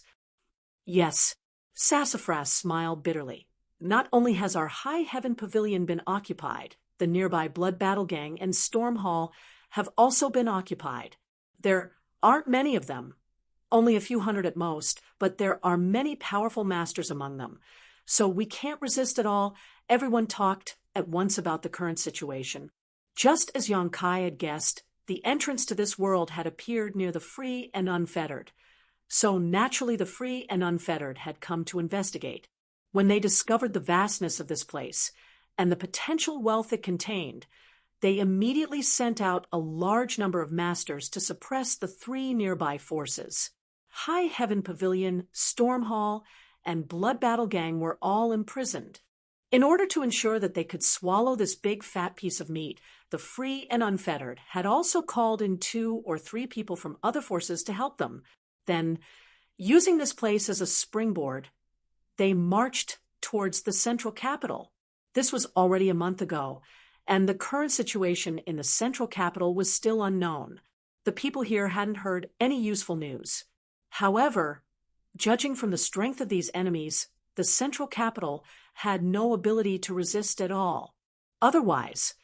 "Yes." Sassafras smiled bitterly. "Not only has our High Heaven Pavilion been occupied, the nearby Blood Battle Gang and Storm Hall have also been occupied. There aren't many of them, only a few hundred at most, but there are many powerful masters among them. So we can't resist at all." Everyone talked at once about the current situation. Just as Yang Kai had guessed, the entrance to this world had appeared near the Free and Unfettered. So naturally the Free and Unfettered had come to investigate. When they discovered the vastness of this place and the potential wealth it contained, they immediately sent out a large number of masters to suppress the 3 nearby forces. High Heaven Pavilion, Storm Hall, and Blood Battle Gang were all imprisoned. In order to ensure that they could swallow this big fat piece of meat, the Free and Unfettered had also called in 2 or 3 people from other forces to help them. Then, using this place as a springboard, they marched towards the central capital. This was already a month ago, and the current situation in the central capital was still unknown. The people here hadn't heard any useful news. However, judging from the strength of these enemies, the central capital had no ability to resist at all. Otherwise,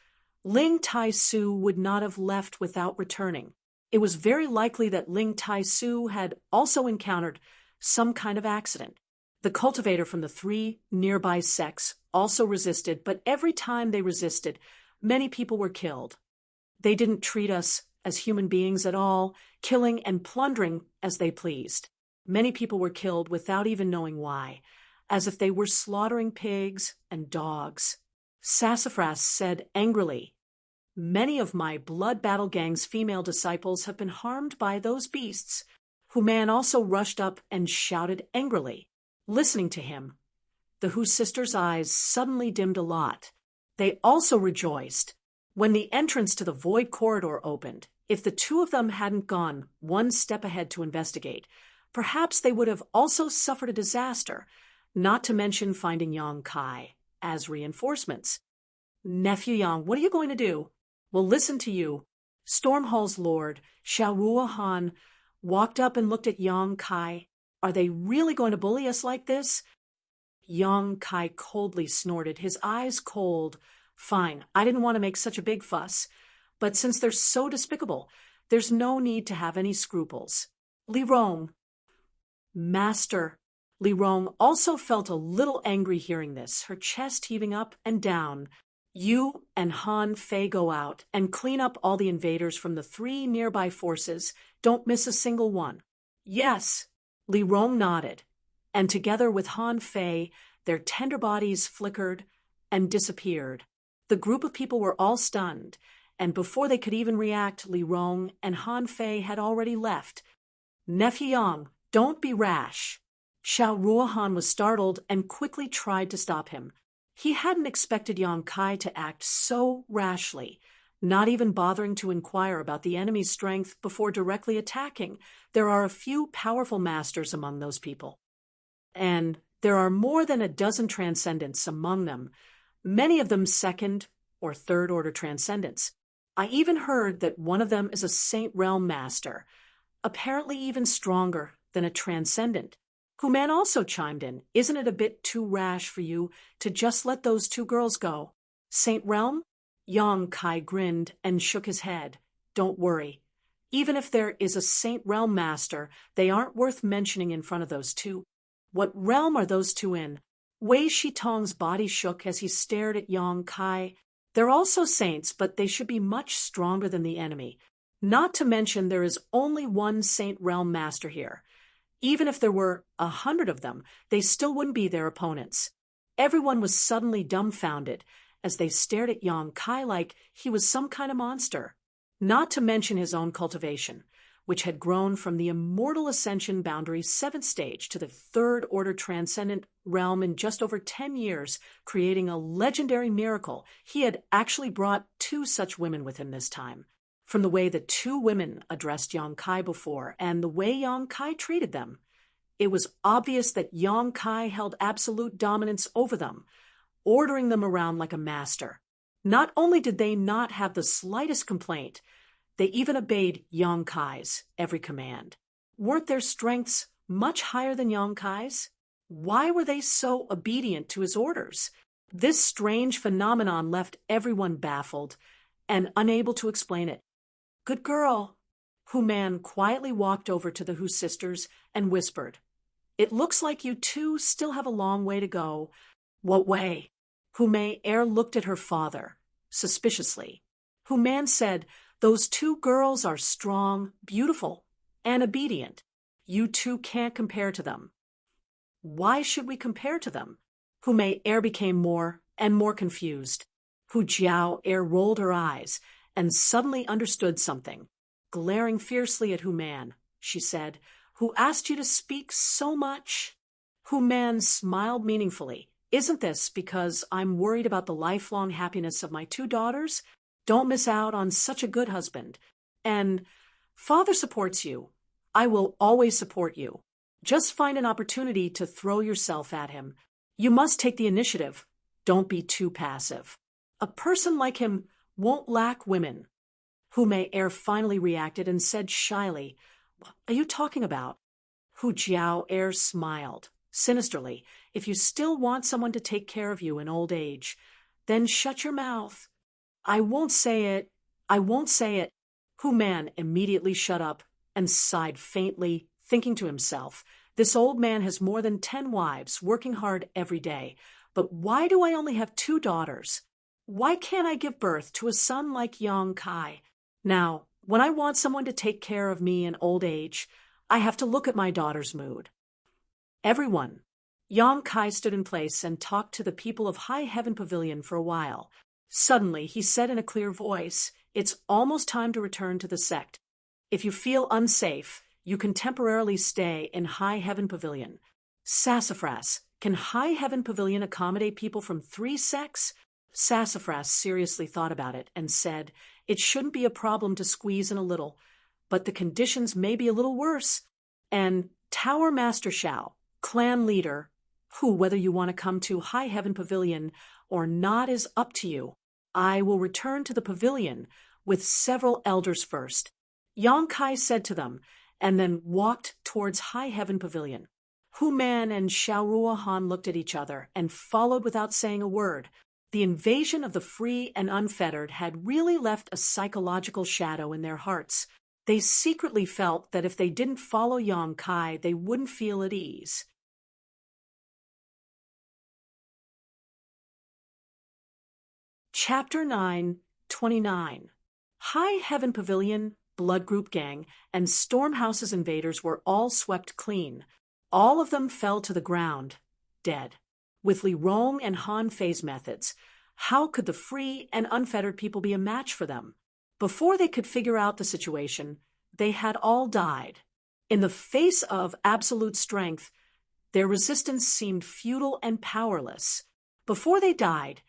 Ling Tai-Su would not have left without returning. It was very likely that Ling Tai-Su had also encountered some kind of accident. The cultivator from the 3 nearby sects also resisted, but every time they resisted, many people were killed. They didn't treat us as human beings at all, killing and plundering as they pleased. Many people were killed without even knowing why, as if they were slaughtering pigs and dogs. Sassafras said angrily, "Many of my Blood Battle Gang's female disciples have been harmed by those beasts. Hu Man also rushed up and shouted angrily. Listening to him, the Hu sisters' eyes suddenly dimmed a lot. They also rejoiced. When the entrance to the void corridor opened, if the two of them hadn't gone one step ahead to investigate, perhaps they would have also suffered a disaster, not to mention finding Yang Kai as reinforcements. Nephew Yang, what are you going to do? Well, listen to you. Stormhall's lord, Xiao Ruohan, walked up and looked at Yang Kai. Are they really going to bully us like this? Yang Kai coldly snorted, his eyes cold. Fine, I didn't want to make such a big fuss. But since they're so despicable, there's no need to have any scruples. Li Rong. Master. Li Rong also felt a little angry hearing this, her chest heaving up and down. You and Han Fei go out and clean up all the invaders from the 3 nearby forces. Don't miss a single one. Yes. Li Rong nodded, and together with Han Fei, their tender bodies flickered and disappeared. The group of people were all stunned, and before they could even react, Li Rong and Han Fei had already left. Nephew Yang, don't be rash. Xiao Ruohan was startled and quickly tried to stop him. He hadn't expected Yang Kai to act so rashly, not even bothering to inquire about the enemy's strength before directly attacking. There are a few powerful masters among those people. And there are more than a dozen transcendents among them, many of them 2nd or 3rd order transcendents. I even heard that one of them is a Saint Realm master, apparently even stronger than a transcendent. Hu Man also chimed in. Isn't it a bit too rash for you to just let those 2 girls go? Saint Realm? Yang Kai grinned and shook his head. Don't worry. Even if there is a Saint Realm master, they aren't worth mentioning in front of those 2. What realm are those 2 in? Wei Shitong's body shook as he stared at Yang Kai. They're also saints, but they should be much stronger than the enemy. Not to mention there is only one Saint Realm master here. Even if there were 100 of them, they still wouldn't be their opponents. Everyone was suddenly dumbfounded as they stared at Yang Kai like he was some kind of monster. Not to mention his own cultivation, which had grown from the immortal ascension boundary 7th stage to the 3rd order transcendent realm in just over 10 years, creating a legendary miracle. He had actually brought 2 such women with him this time. From the way the 2 women addressed Yang Kai before and the way Yang Kai treated them, it was obvious that Yang Kai held absolute dominance over them, ordering them around like a master. Not only did they not have the slightest complaint, they even obeyed Yang Kai's every command. Weren't their strengths much higher than Yang Kai's? Why were they so obedient to his orders? This strange phenomenon left everyone baffled and unable to explain it. Good girl. Hu Man quietly walked over to the Hu sisters and whispered, It looks like you 2 still have a long way to go. What way? Hu Mei looked at her father, suspiciously. Hu Man said, Those 2 girls are strong, beautiful, and obedient. You 2 can't compare to them. Why should we compare to them? Hu Mei became more and more confused. Hu Jiao rolled her eyes and suddenly understood something. Glaring fiercely at Hu Man, she said, Who asked you to speak so much? Hu Man smiled meaningfully. Isn't this because I'm worried about the lifelong happiness of my 2 daughters? Don't miss out on such a good husband. And Father supports you. I will always support you. Just find an opportunity to throw yourself at him. You must take the initiative. Don't be too passive. A person like him won't lack women. Hu Mei finally reacted and said shyly, What are you talking about? Hu Jiao smiled sinisterly. If you still want someone to take care of you in old age, then shut your mouth. I won't say it. I won't say it. Hu Man immediately shut up and sighed faintly, thinking to himself, This old man has more than 10 wives, working hard every day. But why do I only have 2 daughters? Why can't I give birth to a son like Yang Kai? Now, when I want someone to take care of me in old age, I have to look at my daughter's mood. Everyone. Yang Kai stood in place and talked to the people of High Heaven Pavilion for a while. Suddenly, he said in a clear voice, It's almost time to return to the sect. If you feel unsafe, you can temporarily stay in High Heaven Pavilion. Sassafras, can High Heaven Pavilion accommodate people from 3 sects? Sassafras seriously thought about it and said, it shouldn't be a problem to squeeze in a little, but the conditions may be a little worse. And Tower Master Shao, clan leader, who, whether you want to come to High Heaven Pavilion or not is up to you, I will return to the pavilion with several elders first. Yang Kai said to them, and then walked towards High Heaven Pavilion. Hu Man and Xiao Ruohan looked at each other and followed without saying a word. The invasion of the free and unfettered had really left a psychological shadow in their hearts. They secretly felt that if they didn't follow Yang Kai, they wouldn't feel at ease. Chapter 9:29. High Heaven Pavilion, Blood Group Gang, and Stormhouse's invaders were all swept clean. All of them fell to the ground, dead. With Li Rong and Han Fei's methods, how could the free and unfettered people be a match for them? Before they could figure out the situation, they had all died. In the face of absolute strength, their resistance seemed futile and powerless. Before they died,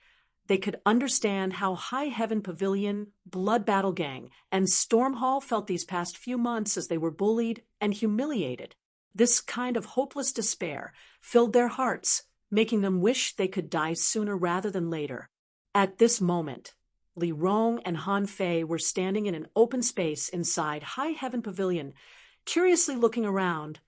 they could understand how High Heaven Pavilion, Blood Battle Gang, and Storm Hall felt these past few months as they were bullied and humiliated. This kind of hopeless despair filled their hearts, making them wish they could die sooner rather than later. At this moment, Li Rong and Han Fei were standing in an open space inside High Heaven Pavilion, curiously looking around,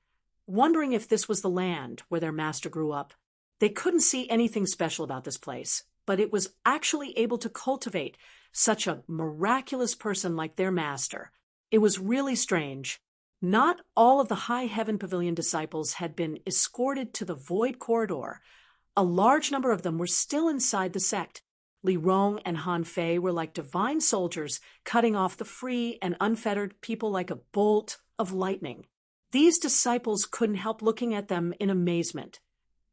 wondering if this was the land where their master grew up. They couldn't see anything special about this place, but it was actually able to cultivate such a miraculous person like their master. It was really strange. Not all of the High Heaven Pavilion disciples had been escorted to the Void Corridor. A large number of them were still inside the sect. Li Rong and Han Fei were like divine soldiers, cutting off the free and unfettered people like a bolt of lightning. These disciples couldn't help looking at them in amazement,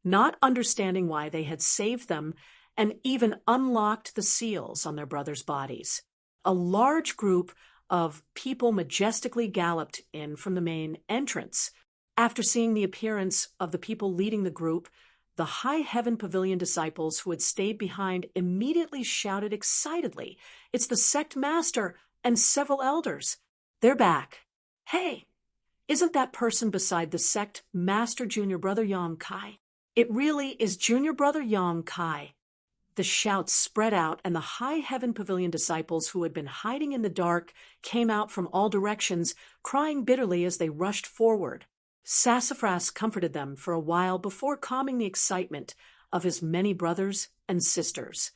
not understanding why they had saved them and even unlocked the seals on their brothers' bodies. A large group of people majestically galloped in from the main entrance. After seeing the appearance of the people leading the group, the High Heaven Pavilion disciples who had stayed behind immediately shouted excitedly, "It's the sect master and several elders. They're back. Hey, isn't that person beside the sect master junior brother Yang Kai? It really is junior brother Yang Kai." The shouts spread out, and the High Heaven Pavilion disciples who had been hiding in the dark came out from all directions, crying bitterly as they rushed forward. Sassafras comforted them for a while before calming the excitement of his many brothers and sisters.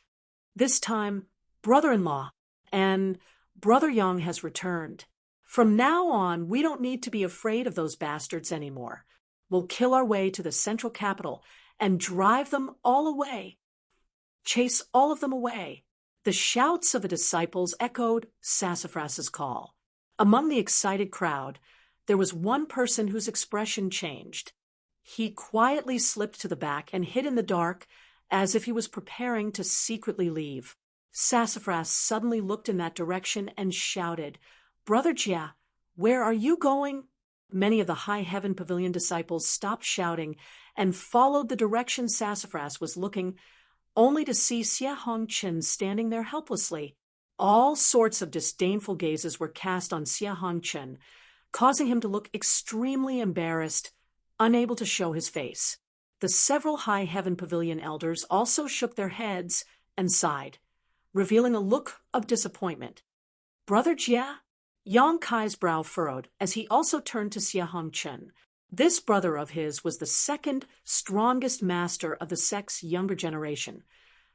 This time, brother-in-law and brother Yang has returned. From now on, we don't need to be afraid of those bastards anymore. We'll kill our way to the central capital and drive them all away. Chase all of them away. The shouts of the disciples echoed Sassafras's call. Among the excited crowd, there was one person whose expression changed. He quietly slipped to the back and hid in the dark as if he was preparing to secretly leave. Sassafras suddenly looked in that direction and shouted, "Brother Jia, where are you going?" Many of the High Heaven Pavilion disciples stopped shouting and followed the direction Sassafras was looking, only to see Xie Hongchen standing there helplessly. All sorts of disdainful gazes were cast on Xie Hongchen, causing him to look extremely embarrassed, unable to show his face. The several High Heaven Pavilion elders also shook their heads and sighed, revealing a look of disappointment. "Brother Jia?" Yang Kai's brow furrowed as he also turned to Xie Hongchen. This brother of his was the second strongest master of the sect's younger generation,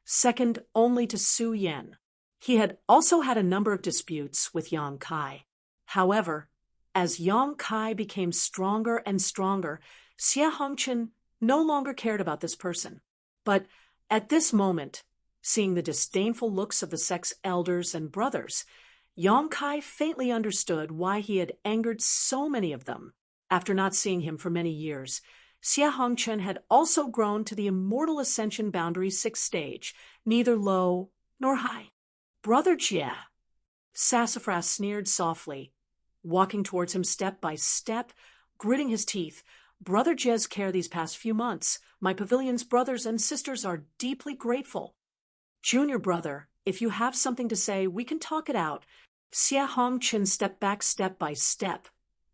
second only to Su Yan. He had also had a number of disputes with Yang Kai. However, as Yang Kai became stronger and stronger, Xie Hongchen no longer cared about this person. But at this moment, seeing the disdainful looks of the sect's elders and brothers, Yang Kai faintly understood why he had angered so many of them. After not seeing him for many years, Xie Hongchen had also grown to the immortal ascension boundary 6th stage, neither low nor high. "Brother Jia," Sassafras sneered softly, walking towards him step by step, gritting his teeth. Brother Jez care these past few months. My pavilion's brothers and sisters are deeply grateful. Junior brother, if you have something to say, we can talk it out. Xia Hongchen stepped back step by step,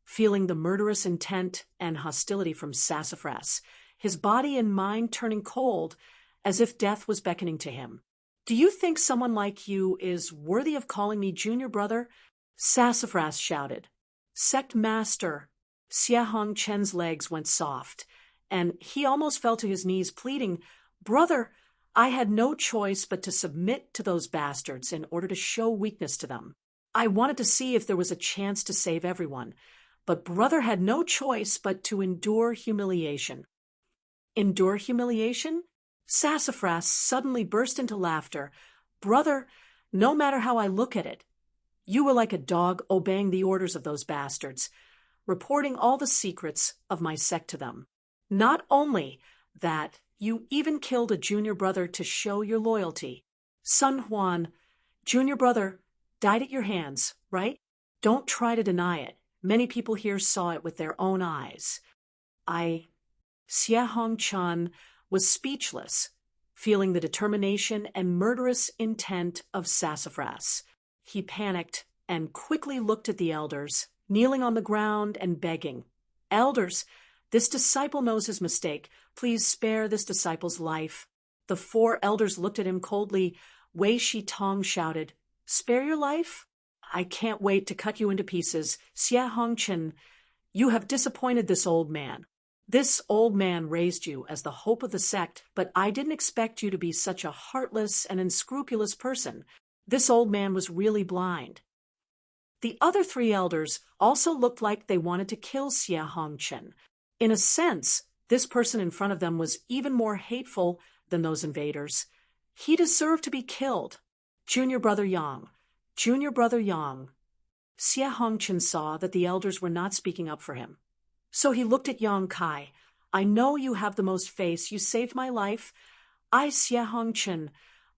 feeling the murderous intent and hostility from Sassafras, his body and mind turning cold, as if death was beckoning to him. Do you think someone like you is worthy of calling me junior brother? Sassafras shouted. Sect master. Xia Hongchen's legs went soft, and he almost fell to his knees, pleading, Brother, I had no choice but to submit to those bastards in order to show weakness to them. I wanted to see if there was a chance to save everyone, but brother had no choice but to endure humiliation. Endure humiliation? Sassafras suddenly burst into laughter. Brother, no matter how I look at it, you were like a dog obeying the orders of those bastards, reporting all the secrets of my sect to them. Not only that, you even killed a junior brother to show your loyalty. Sun Huan, junior brother, died at your hands, right? Don't try to deny it. Many people here saw it with their own eyes. Xia Hongchen was speechless, feeling the determination and murderous intent of Sassafras. He panicked and quickly looked at the elders, kneeling on the ground and begging, Elders, this disciple knows his mistake. Please spare this disciple's life. The 4 elders looked at him coldly. Wei Shi Tong shouted, Spare your life? I can't wait to cut you into pieces. Xia Hongchen, you have disappointed this old man. This old man raised you as the hope of the sect, but I didn't expect you to be such a heartless and unscrupulous person. This old man was really blind. The other 3 elders also looked like they wanted to kill Xia Hongchen. In a sense, this person in front of them was even more hateful than those invaders. He deserved to be killed. Junior brother Yang. Junior brother Yang. Xia Hongchen saw that the elders were not speaking up for him. So he looked at Yang Kai. I know you have the most face. You saved my life. I, Xia Hongchen,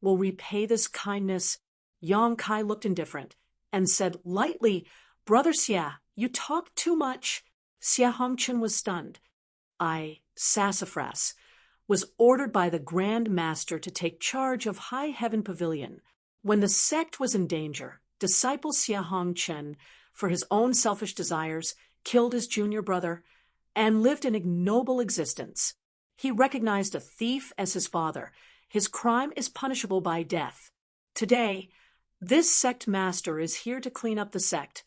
will repay this kindness. Yang Kai looked indifferent and said lightly, Brother Xia, you talk too much. Xia Hongchen was stunned. Sassafras, was ordered by the Grand Master to take charge of High Heaven Pavilion. When the sect was in danger, disciple Xia Hongchen, for his own selfish desires, killed his junior brother, and lived an ignoble existence. He recognized a thief as his father. His crime is punishable by death. Today, this sect master is here to clean up the sect.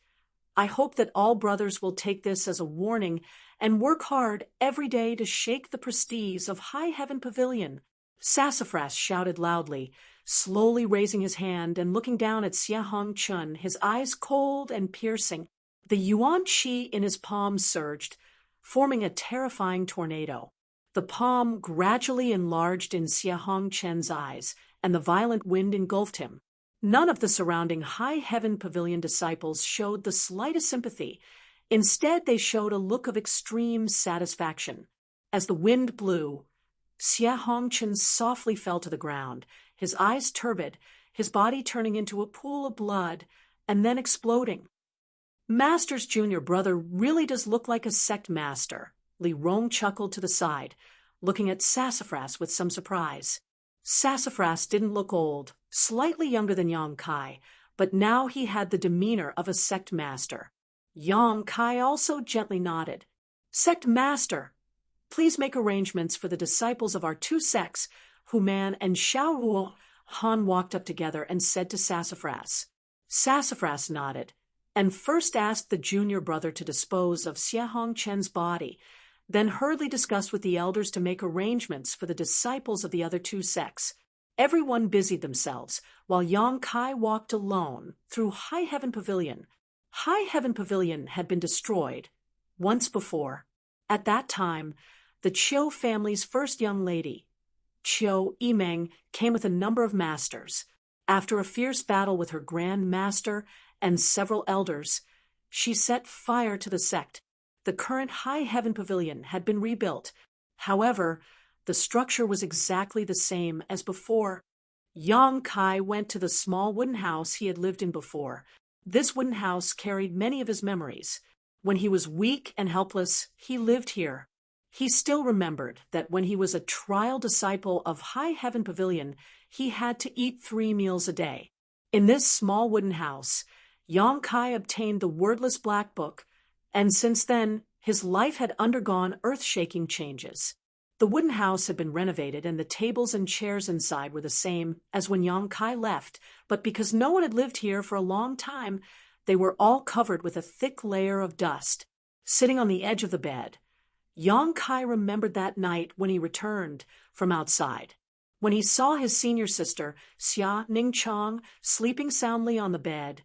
I hope that all brothers will take this as a warning and work hard every day to shake the prestige of High Heaven Pavilion. Sassafras shouted loudly, slowly raising his hand and looking down at Xia Hongchen, his eyes cold and piercing. The yuan qi in his palm surged, forming a terrifying tornado. The palm gradually enlarged in Xia Hongchen's eyes, and the violent wind engulfed him. None of the surrounding High Heaven Pavilion disciples showed the slightest sympathy. Instead, they showed a look of extreme satisfaction. As the wind blew, Xia Hongchen softly fell to the ground, his eyes turbid, his body turning into a pool of blood, and then exploding. Master's junior brother really does look like a sect master. Li Rong chuckled to the side, looking at Sassafras with some surprise. Sassafras didn't look old, slightly younger than Yang Kai, but now he had the demeanor of a sect master. Yang Kai also gently nodded. Sect master, please make arrangements for the disciples of our 2 sects. Human and Xiao Han walked up together and said to Sassafras. Sassafras nodded, and first asked the junior brother to dispose of Xia Hongchen's body, then hurriedly discussed with the elders to make arrangements for the disciples of the other 2 sects. Everyone busied themselves, while Yang Kai walked alone through High Heaven Pavilion. High Heaven Pavilion had been destroyed once before. At that time, the Qiu family's first young lady, Qiu Yimeng, came with a number of masters. After a fierce battle with her Grand Master and several elders, she set fire to the sect. The current High Heaven Pavilion had been rebuilt. However, the structure was exactly the same as before. Yang Kai went to the small wooden house he had lived in before. This wooden house carried many of his memories. When he was weak and helpless, he lived here. He still remembered that when he was a trial disciple of High Heaven Pavilion, he had to eat 3 meals a day. In this small wooden house, Yang Kai obtained the wordless black book, and since then, his life had undergone earth-shaking changes. The wooden house had been renovated and the tables and chairs inside were the same as when Yang Kai left, but because no one had lived here for a long time, they were all covered with a thick layer of dust. Sitting on the edge of the bed, Yang Kai remembered that night when he returned from outside. When he saw his senior sister, Xia Ningchang, sleeping soundly on the bed,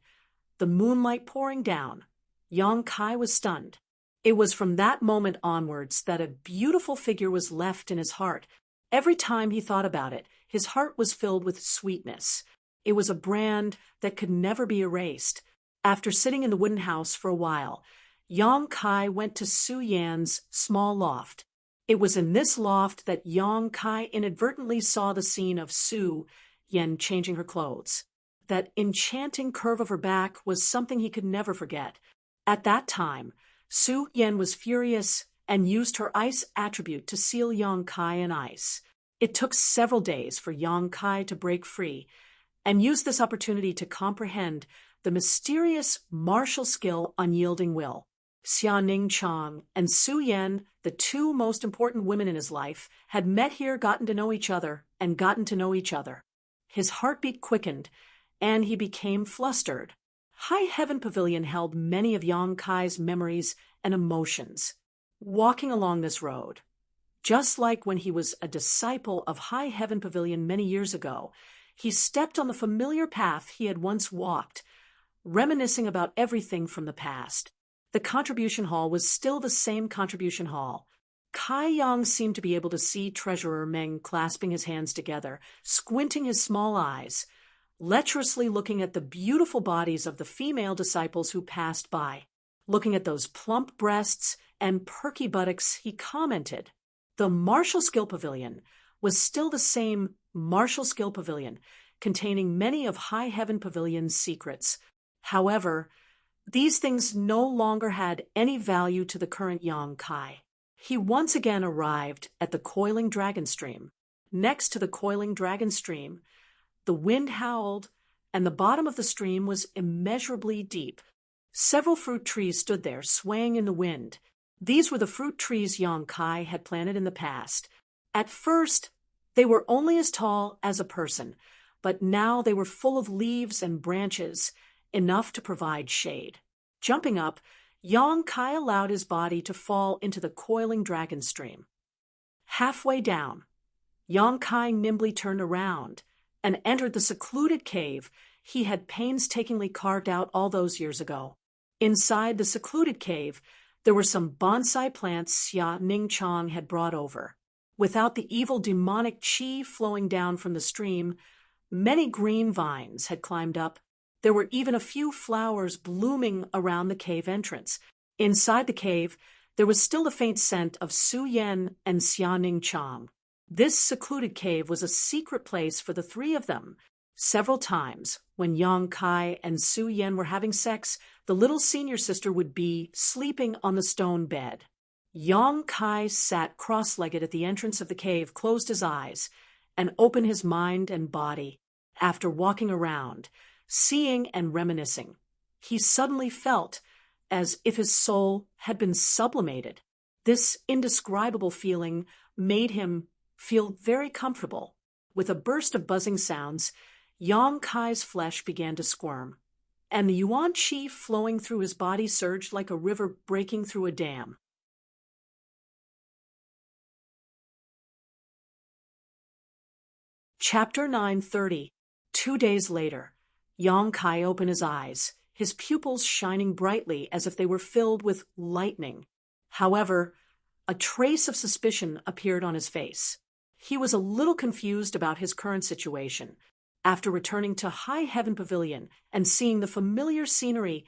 the moonlight pouring down, Yang Kai was stunned. It was from that moment onwards that a beautiful figure was left in his heart. Every time he thought about it, his heart was filled with sweetness. It was a brand that could never be erased. After sitting in the wooden house for a while, Yang Kai went to Su Yan's small loft. It was in this loft that Yang Kai inadvertently saw the scene of Su Yan changing her clothes. That enchanting curve of her back was something he could never forget. At that time, Su Yan was furious and used her ice attribute to seal Yang Kai in ice. It took several days for Yang Kai to break free and use this opportunity to comprehend the mysterious martial skill Unyielding Will. Xia Ningchang and Su Yan, the 2 most important women in his life, had met here, gotten to know each other, and gotten to know each other. His heartbeat quickened, and he became flustered. High Heaven Pavilion held many of Yang Kai's memories and emotions. Walking along this road, just like when he was a disciple of High Heaven Pavilion many years ago, he stepped on the familiar path he had once walked, reminiscing about everything from the past. The contribution hall was still the same contribution hall. Kai Yang seemed to be able to see Treasurer Meng clasping his hands together, squinting his small eyes, lecherously looking at the beautiful bodies of the female disciples who passed by. Looking at those plump breasts and perky buttocks, he commented. The Martial Skill Pavilion was still the same Martial Skill Pavilion, containing many of High Heaven Pavilion's secrets. However, these things no longer had any value to the current Yang Kai. He once again arrived at the Coiling Dragon Stream. Next to the Coiling Dragon Stream, the wind howled, and the bottom of the stream was immeasurably deep. Several fruit trees stood there, swaying in the wind. These were the fruit trees Yang Kai had planted in the past. At first, they were only as tall as a person, but now they were full of leaves and branches, enough to provide shade. Jumping up, Yang Kai allowed his body to fall into the Coiling Dragon Stream. Halfway down, Yang Kai nimbly turned around and entered the secluded cave he had painstakingly carved out all those years ago. Inside the secluded cave, there were some bonsai plants Xia Ningchang had brought over. Without the evil demonic qi flowing down from the stream, many green vines had climbed up. There were even a few flowers blooming around the cave entrance. Inside the cave, there was still the faint scent of Su Yan and Xia Ningchang. This secluded cave was a secret place for the 3 of them. Several times, when Yang Kai and Su Yan were having sex, the little senior sister would be sleeping on the stone bed. Yang Kai sat cross-legged at the entrance of the cave, closed his eyes, and opened his mind and body. After walking around, seeing and reminiscing, he suddenly felt as if his soul had been sublimated. This indescribable feeling made him feel very comfortable. With a burst of buzzing sounds, Yang Kai's flesh began to squirm, and the Yuan Qi flowing through his body surged like a river breaking through a dam. Chapter 930. 2 days later, Yang Kai opened his eyes, his pupils shining brightly as if they were filled with lightning. However, a trace of suspicion appeared on his face. He was a little confused about his current situation. After returning to High Heaven Pavilion and seeing the familiar scenery,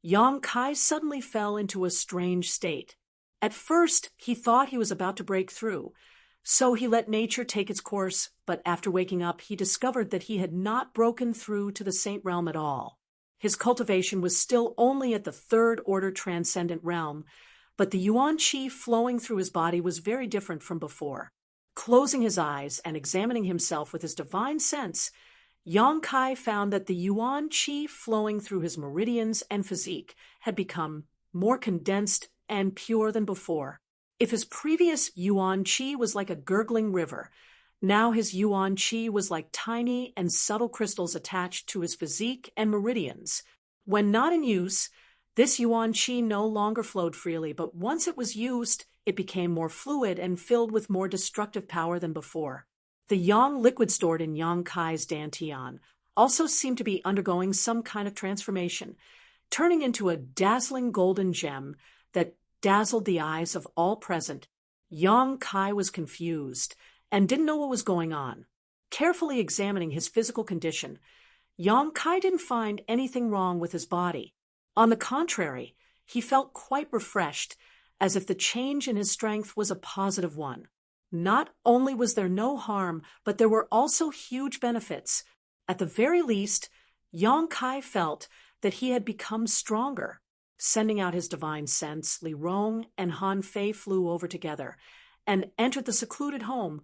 Yang Kai suddenly fell into a strange state. At first, he thought he was about to break through, so he let nature take its course, but after waking up, he discovered that he had not broken through to the Saint Realm at all. His cultivation was still only at the third-order transcendent realm, but the yuan qi flowing through his body was very different from before. Closing his eyes and examining himself with his divine sense, Yang Kai found that the yuan qi flowing through his meridians and physique had become more condensed and pure than before. If his previous yuan qi was like a gurgling river, now his yuan qi was like tiny and subtle crystals attached to his physique and meridians. When not in use, this yuan qi no longer flowed freely, but once it was used, it became more fluid and filled with more destructive power than before. The yang liquid stored in Yang Kai's dantian also seemed to be undergoing some kind of transformation, turning into a dazzling golden gem that dazzled the eyes of all present. Yang Kai was confused and didn't know what was going on. Carefully examining his physical condition, Yang Kai didn't find anything wrong with his body. On the contrary, he felt quite refreshed, as if the change in his strength was a positive one. Not only was there no harm, but there were also huge benefits. At the very least, Yang Kai felt that he had become stronger. Sending out his divine sense, Li Rong and Han Fei flew over together and entered the secluded home,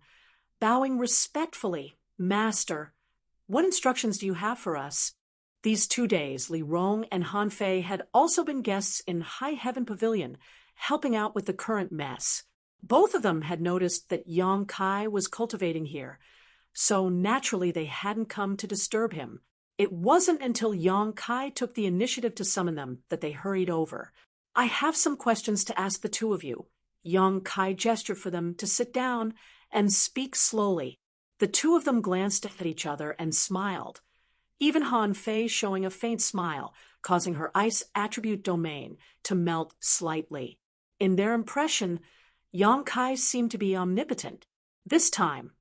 bowing respectfully. "Master, what instructions do you have for us?" These 2 days, Li Rong and Han Fei had also been guests in High Heaven Pavilion, helping out with the current mess. Both of them had noticed that Yang Kai was cultivating here, so naturally they hadn't come to disturb him. It wasn't until Yang Kai took the initiative to summon them that they hurried over. "I have some questions to ask the two of you." Yang Kai gestured for them to sit down and speak slowly. The two of them glanced at each other and smiled, even Han Fei showing a faint smile, causing her ice attribute domain to melt slightly. In their impression, Yang Kai seemed to be omnipotent. This time,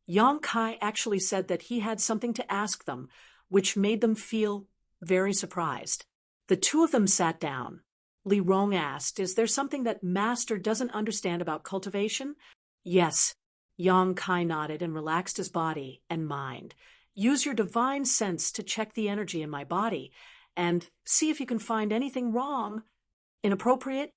Yang Kai actually said that he had something to ask them, which made them feel very surprised. The two of them sat down. Li Rong asked, "Is there something that Master doesn't understand about cultivation?" "Yes." Yang Kai nodded and relaxed his body and mind. "Use your divine sense to check the energy in my body and see if you can find anything wrong. Inappropriate?"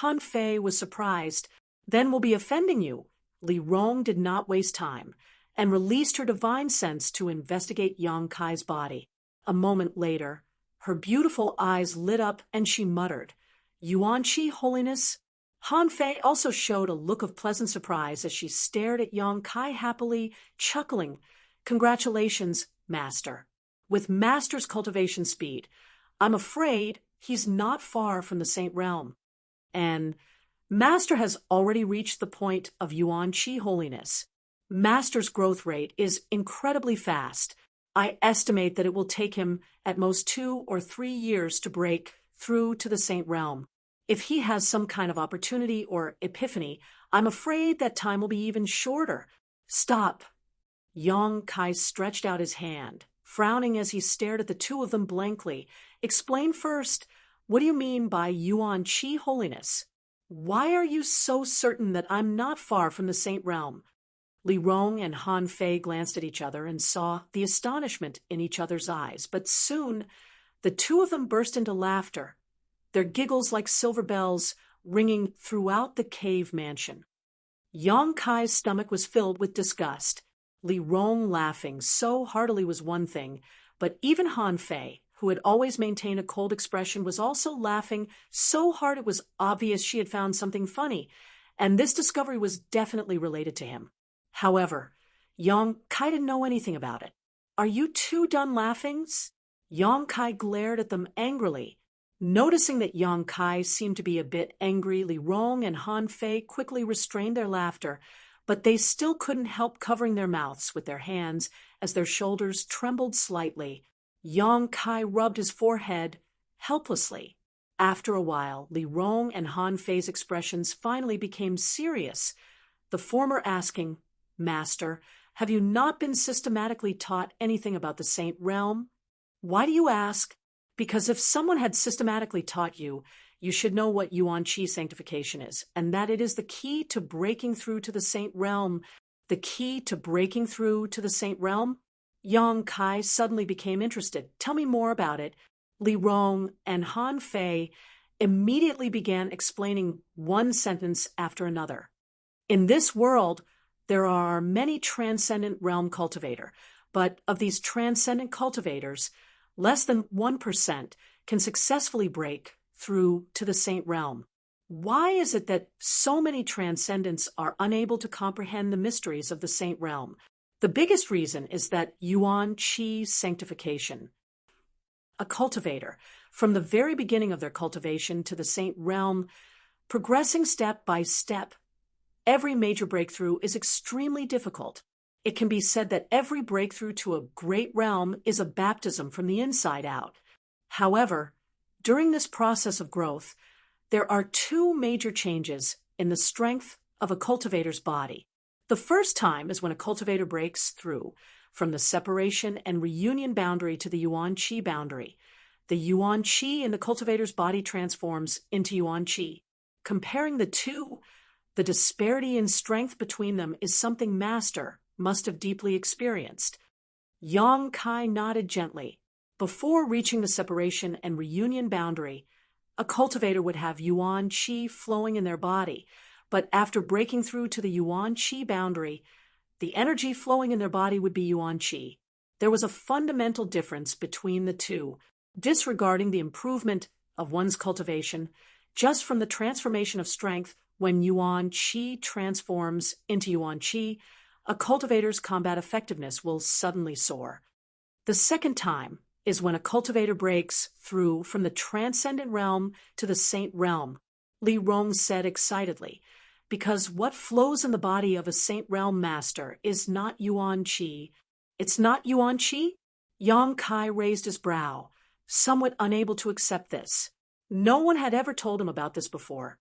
Han Fei was surprised. "Then we'll be offending you." Li Rong did not waste time and released her divine sense to investigate Yang Kai's body. A moment later, her beautiful eyes lit up and she muttered, "Yuan Qi, Holiness." Han Fei also showed a look of pleasant surprise as she stared at Yang Kai happily, chuckling, "Congratulations, Master. With Master's cultivation speed, I'm afraid he's not far from the Saint Realm. And Master has already reached the point of Yuan Qi, Holiness. Master's growth rate is incredibly fast. I estimate that it will take him at most 2 or 3 years to break through to the Saint Realm. If he has some kind of opportunity or epiphany, I'm afraid that time will be even shorter." "Stop." Yang Kai stretched out his hand, frowning as he stared at the two of them blankly. "Explain first, what do you mean by Yuan Qi, Holiness? Why are you so certain that I'm not far from the Saint Realm?" Li Rong and Han Fei glanced at each other and saw the astonishment in each other's eyes, but soon the two of them burst into laughter, their giggles like silver bells ringing throughout the cave mansion. Yang Kai's stomach was filled with disgust. Li Rong laughing so heartily was one thing, but even Han Fei, who had always maintained a cold expression, was also laughing so hard it was obvious she had found something funny, and this discovery was definitely related to him. However, Yang Kai didn't know anything about it. "Are you two done laughing?" Yang Kai glared at them angrily. Noticing that Yang Kai seemed to be a bit angry, Li Rong and Han Fei quickly restrained their laughter, but they still couldn't help covering their mouths with their hands as their shoulders trembled slightly. Yang Kai rubbed his forehead helplessly. After a while, Li Rong and Han Fei's expressions finally became serious, the former asking, "Master, have you not been systematically taught anything about the Saint Realm?" "Why do you ask?" "Because if someone had systematically taught you, you should know what Yuan Qi sanctification is, and that it is the key to breaking through to the Saint Realm." "The key to breaking through to the Saint Realm?" Yang Kai suddenly became interested. "Tell me more about it." Li Rong and Han Fei immediately began explaining one sentence after another. In this world, there are many transcendent realm cultivator, but of these transcendent cultivators, less than 1% can successfully break through to the saint realm. Why is it that so many transcendents are unable to comprehend the mysteries of the saint realm? The biggest reason is that Yuan Qi sanctification. A cultivator, from the very beginning of their cultivation to the saint realm, progressing step by step, every major breakthrough is extremely difficult. It can be said that every breakthrough to a great realm is a baptism from the inside out. However, during this process of growth, there are two major changes in the strength of a cultivator's body. The first time is when a cultivator breaks through from the separation and reunion boundary to the Yuan Qi boundary. The Yuan Qi in the cultivator's body transforms into Yuan Qi. Comparing the two, the disparity in strength between them is something Master must have deeply experienced. Yang Kai nodded gently. Before reaching the separation and reunion boundary, a cultivator would have Yuan Qi flowing in their body, but after breaking through to the Yuan Qi boundary, the energy flowing in their body would be Yuan Qi. There was a fundamental difference between the two, disregarding the improvement of one's cultivation just from the transformation of strength. When Yuan Qi transforms into Yuan Qi, a cultivator's combat effectiveness will suddenly soar. The second time is when a cultivator breaks through from the transcendent realm to the saint realm, Li Rong said excitedly, because what flows in the body of a saint realm master is not Yuan Qi. It's not Yuan Qi? Yang Kai raised his brow, somewhat unable to accept this. No one had ever told him about this before.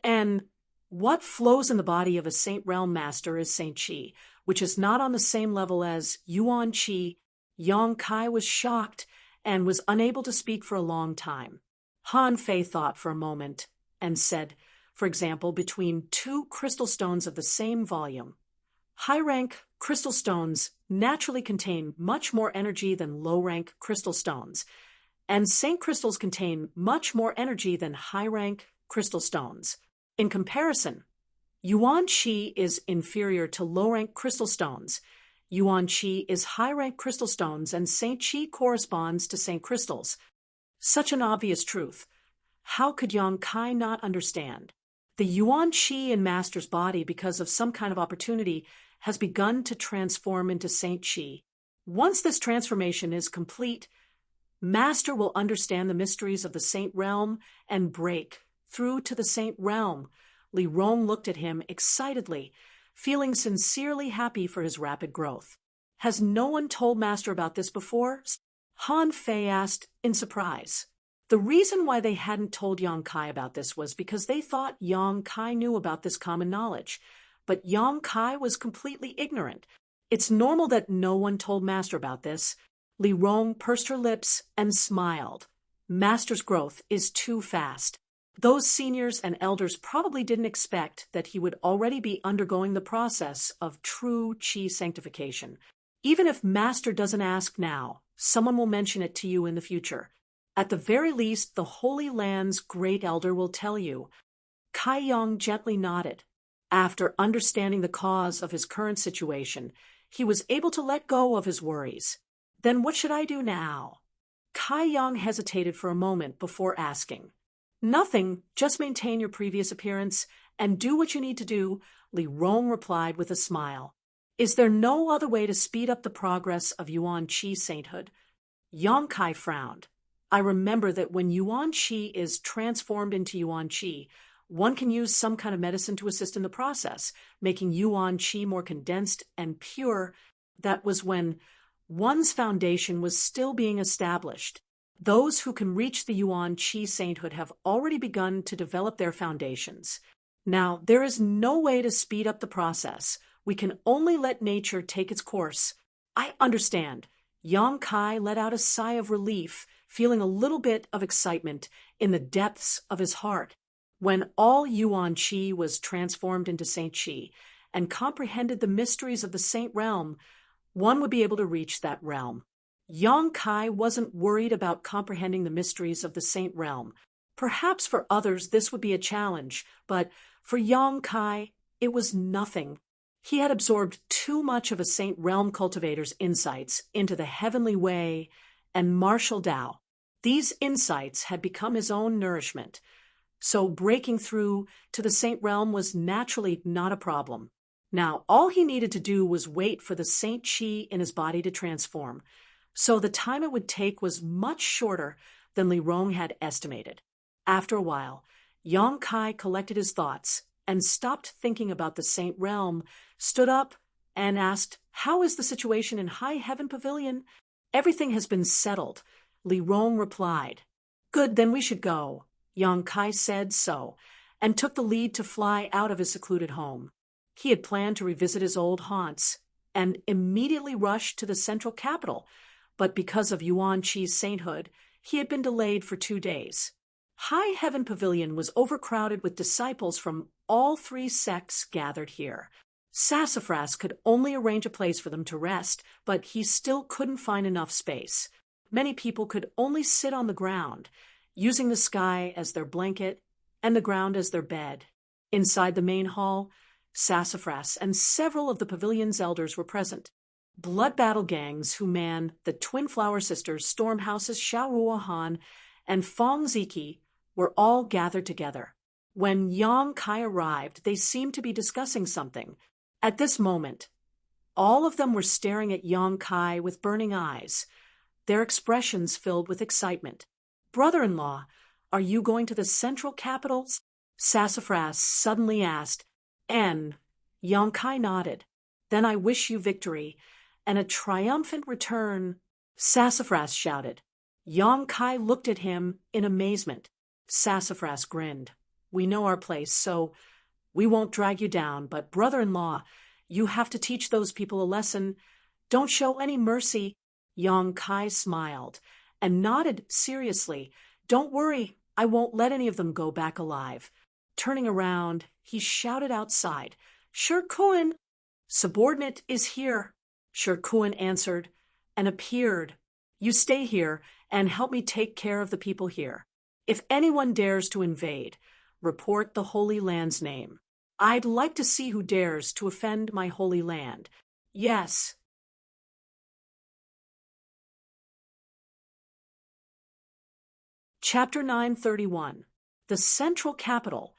And what flows in the body of a saint realm master is Saint Qi, which is not on the same level as Yuan Qi. Yang Kai was shocked and was unable to speak for a long time. Han Fei thought for a moment and said, for example, between two crystal stones of the same volume. High-rank crystal stones naturally contain much more energy than low-rank crystal stones, and saint crystals contain much more energy than high-rank crystal stones. In comparison, Yuan Qi is inferior to low-rank crystal stones. Yuan Qi is high-rank crystal stones, and Saint Qi corresponds to saint crystals. Such an obvious truth. How could Yang Kai not understand? The Yuan Qi in Master's body, because of some kind of opportunity, has begun to transform into Saint Qi. Once this transformation is complete, Master will understand the mysteries of the saint realm and break through to the saint realm. Li Rong looked at him excitedly, feeling sincerely happy for his rapid growth. Has no one told Master about this before? Han Fei asked in surprise. The reason why they hadn't told Yang Kai about this was because they thought Yang Kai knew about this common knowledge. But Yang Kai was completely ignorant. It's normal that no one told Master about this. Li Rong pursed her lips and smiled. Master's growth is too fast. Those seniors and elders probably didn't expect that he would already be undergoing the process of true Qi sanctification. Even if Master doesn't ask now, someone will mention it to you in the future. At the very least, the Holy Land's great elder will tell you. Kai Yang gently nodded. After understanding the cause of his current situation, he was able to let go of his worries. Then what should I do now? Kai Yang hesitated for a moment before asking. Nothing, just maintain your previous appearance and do what you need to do, Li Rong replied with a smile. Is there no other way to speed up the progress of Yuan Qi sainthood? Yang Kai frowned. I remember that when Yuan Qi is transformed into Yuan Qi, one can use some kind of medicine to assist in the process, making Yuan Qi more condensed and pure. That was when one's foundation was still being established. Those who can reach the Yuan Qi sainthood have already begun to develop their foundations. Now, there is no way to speed up the process. We can only let nature take its course. I understand. Yang Kai let out a sigh of relief, feeling a little bit of excitement in the depths of his heart. When all Yuan Qi was transformed into Saint Qi and comprehended the mysteries of the saint realm, one would be able to reach that realm. Yang Kai wasn't worried about comprehending the mysteries of the Saint Realm. Perhaps for others this would be a challenge, but for Yang Kai, it was nothing. He had absorbed too much of a Saint Realm cultivator's insights into the heavenly way and martial Tao. These insights had become his own nourishment, so breaking through to the Saint Realm was naturally not a problem. Now, all he needed to do was wait for the Saint Chi in his body to transform, so the time it would take was much shorter than Li Rong had estimated. After a while, Yang Kai collected his thoughts and stopped thinking about the Saint Realm, stood up, and asked, "How is the situation in High Heaven Pavilion?" "Everything has been settled," Li Rong replied. "Good, then we should go." Yang Kai said so, and took the lead to fly out of his secluded home. He had planned to revisit his old haunts, and immediately rushed to the central capital, but because of Yuan Chi's sainthood, he had been delayed for 2 days. High Heaven Pavilion was overcrowded with disciples from all 3 sects gathered here. Sassafras could only arrange a place for them to rest, but he still couldn't find enough space. Many people could only sit on the ground, using the sky as their blanket and the ground as their bed. Inside the main hall, Sassafras and several of the pavilion's elders were present. Blood battle gangs who manned the Twin Flower Sisters, storm houses Xiao Ruohan, and Fong Ziki were all gathered together. When Yang Kai arrived, they seemed to be discussing something. At this moment, all of them were staring at Yang Kai with burning eyes, their expressions filled with excitement. "Brother-in-law, are you going to the central capital?" Sassafras suddenly asked, and Yang Kai nodded. "Then I wish you victory and a triumphant return," Sassafras shouted. Yang Kai looked at him in amazement. Sassafras grinned. "We know our place, so we won't drag you down, but brother-in-law, you have to teach those people a lesson. Don't show any mercy." Yang Kai smiled and nodded seriously. "Don't worry, I won't let any of them go back alive." Turning around, he shouted outside, "Shirkuan, subordinate is here." Shirkuan answered and appeared. "You stay here and help me take care of the people here. If anyone dares to invade, report the Holy Land's name. I'd like to see who dares to offend my holy land. Yes." Chapter 931. The Central Capital,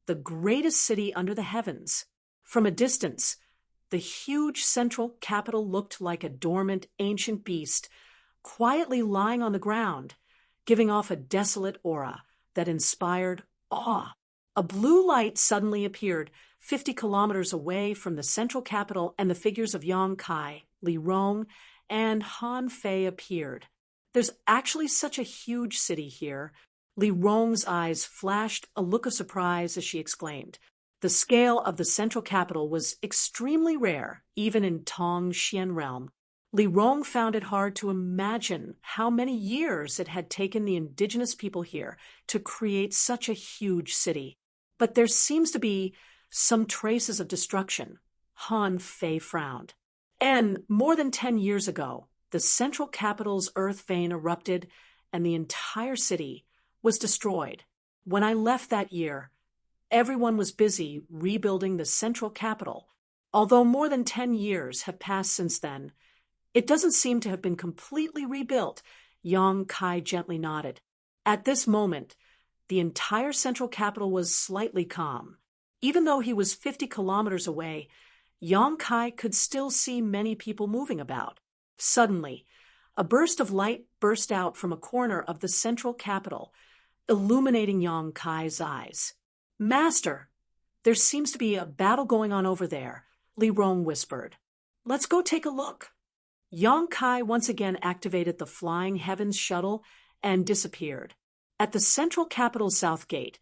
the greatest city under the heavens. From a distance, the huge central capital looked like a dormant ancient beast, quietly lying on the ground, giving off a desolate aura that inspired awe. A blue light suddenly appeared 50 kilometers away from the central capital, and the figures of Yang Kai, Li Rong, and Han Fei appeared. "There's actually such a huge city here." Li Rong's eyes flashed a look of surprise as she exclaimed. The scale of the central capital was extremely rare, even in Tong Xian realm. Li Rong found it hard to imagine how many years it had taken the indigenous people here to create such a huge city. But there seems to be some traces of destruction. Han Fei frowned. And more than 10 years ago, the central capital's earth vein erupted and the entire city was destroyed. When I left that year, everyone was busy rebuilding the central capital. Although more than 10 years have passed since then, it doesn't seem to have been completely rebuilt. Yang Kai gently nodded. At this moment, the entire central capital was slightly calm. Even though he was 50 kilometers away, Yang Kai could still see many people moving about. Suddenly, a burst of light burst out from a corner of the central capital, illuminating Yang Kai's eyes. "Master, there seems to be a battle going on over there," Li Rong whispered. "Let's go take a look." Yang Kai once again activated the Flying Heavens shuttle and disappeared. At the central capital's south gate,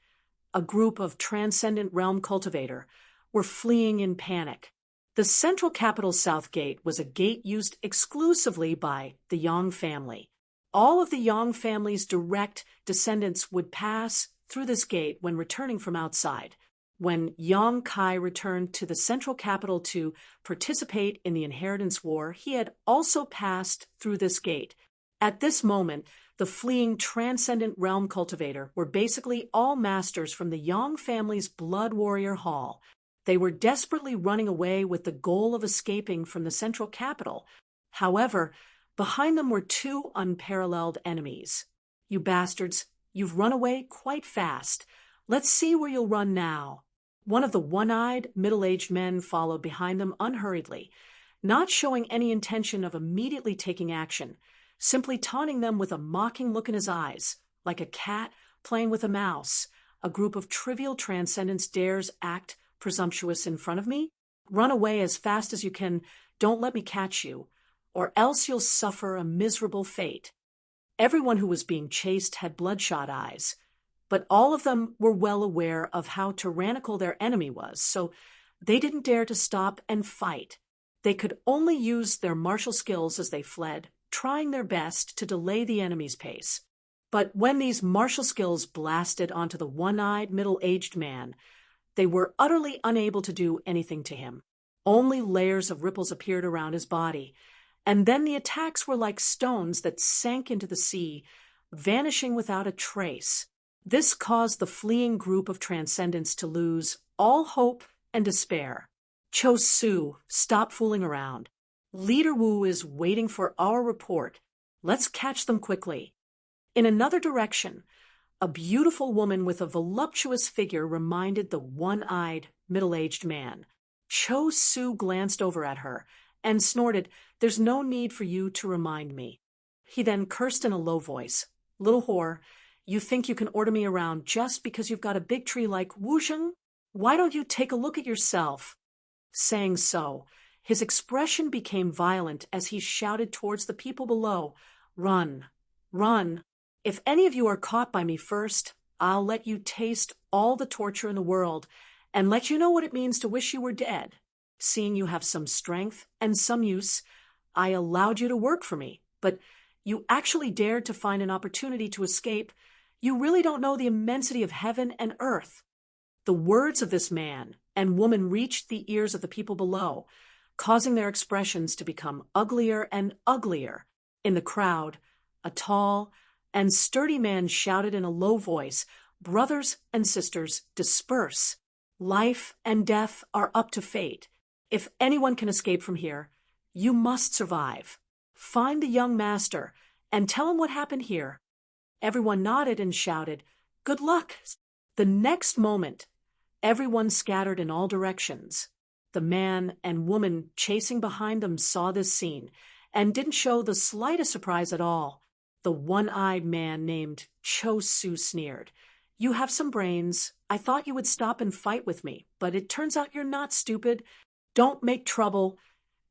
a group of Transcendent Realm cultivator were fleeing in panic. The central capital's south gate was a gate used exclusively by the Yang family. All of the Yang family's direct descendants would pass through this gate when returning from outside. When Yang Kai returned to the central capital to participate in the inheritance war, he had also passed through this gate. At this moment, the fleeing transcendent realm cultivator were basically all masters from the Yang family's blood warrior hall. They were desperately running away with the goal of escaping from the central capital. However, behind them were two unparalleled enemies. You bastards, you've run away quite fast. Let's see where you'll run now. One of the one-eyed, middle-aged men followed behind them unhurriedly, not showing any intention of immediately taking action, simply taunting them with a mocking look in his eyes, like a cat playing with a mouse. A group of trivial transcendents dares act presumptuous in front of me? Run away as fast as you can, don't let me catch you, or else you'll suffer a miserable fate. Everyone who was being chased had bloodshot eyes, but all of them were well aware of how tyrannical their enemy was, so they didn't dare to stop and fight. They could only use their martial skills as they fled, trying their best to delay the enemy's pace. But when these martial skills blasted onto the one-eyed, middle-aged man, they were utterly unable to do anything to him. Only layers of ripples appeared around his body, and then the attacks were like stones that sank into the sea, vanishing without a trace. This caused the fleeing group of transcendents to lose all hope and despair. Cho Su, stop fooling around. Leader Wu is waiting for our report. Let's catch them quickly. In another direction, a beautiful woman with a voluptuous figure reminded the one-eyed, middle-aged man. Cho Su glanced over at her and snorted, "There's no need for you to remind me." He then cursed in a low voice, "Little whore, you think you can order me around just because you've got a big tree like Wuzheng? Why don't you take a look at yourself?" Saying so, his expression became violent as he shouted towards the people below, "Run, run. If any of you are caught by me first, I'll let you taste all the torture in the world and let you know what it means to wish you were dead. Seeing you have some strength and some use, I allowed you to work for me, but you actually dared to find an opportunity to escape. You really don't know the immensity of heaven and earth." The words of this man and woman reached the ears of the people below, causing their expressions to become uglier and uglier. In the crowd, a tall and sturdy man shouted in a low voice, "Brothers and sisters, disperse. Life and death are up to fate. If anyone can escape from here, you must survive. Find the young master and tell him what happened here." Everyone nodded and shouted, "Good luck." The next moment, everyone scattered in all directions. The man and woman chasing behind them saw this scene and didn't show the slightest surprise at all. The one-eyed man named Cho Su sneered, "You have some brains. I thought you would stop and fight with me, but it turns out you're not stupid. Don't make trouble.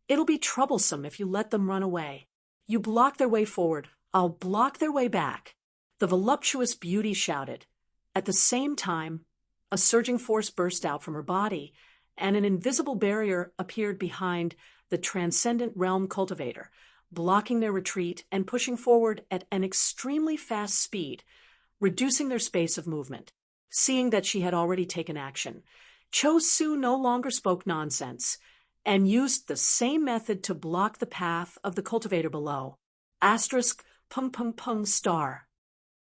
It'll be troublesome if you let them run away. You block their way forward. I'll block their way back." The voluptuous beauty shouted. At the same time, a surging force burst out from her body, and an invisible barrier appeared behind the transcendent realm cultivator, blocking their retreat and pushing forward at an extremely fast speed, reducing their space of movement. Seeing that she had already taken action, Cho Su no longer spoke nonsense and used the same method to block the path of the cultivator below. Asterisk pung pung pung star.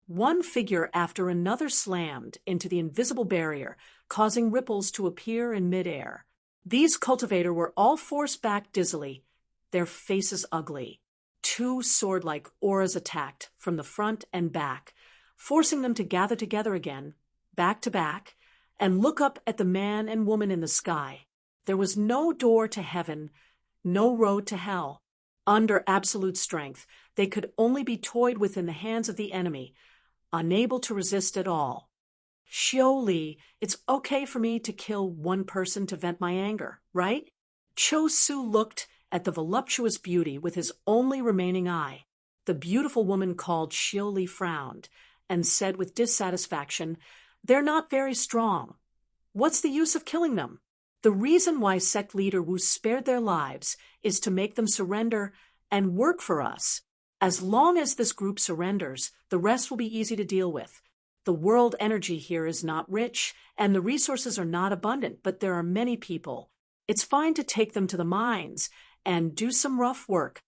One figure after another slammed into the invisible barrier, causing ripples to appear in midair. These cultivator were all forced back dizzily, their faces ugly. Two sword-like auras attacked from the front and back, forcing them to gather together again, back to back, and look up at the man and woman in the sky. There was no door to heaven, no road to hell. Under absolute strength, they could only be toyed with in the hands of the enemy, unable to resist at all. "Xiao Li, it's okay for me to kill one person to vent my anger, right?" Cho Su looked at the voluptuous beauty with his only remaining eye. The beautiful woman called Xiao Li frowned and said with dissatisfaction, "They're not very strong. What's the use of killing them? The reason why sect leader Wu spared their lives is to make them surrender and work for us. As long as this group surrenders, the rest will be easy to deal with. The world energy here is not rich, and the resources are not abundant, but there are many people. It's fine to take them to the mines and do some rough work.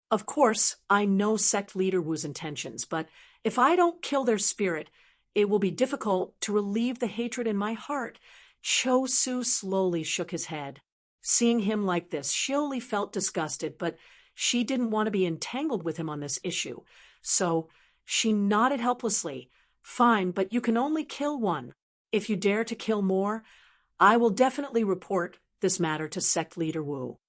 Of course, I know sect leader Wu's intentions, but if I don't kill their spirit, it will be difficult to relieve the hatred in my heart. Cho Su slowly shook his head. Seeing him like this, Shioli felt disgusted, but she didn't want to be entangled with him on this issue. So she nodded helplessly. Fine, but you can only kill one. If you dare to kill more, I will definitely report this matter to sect leader Wu.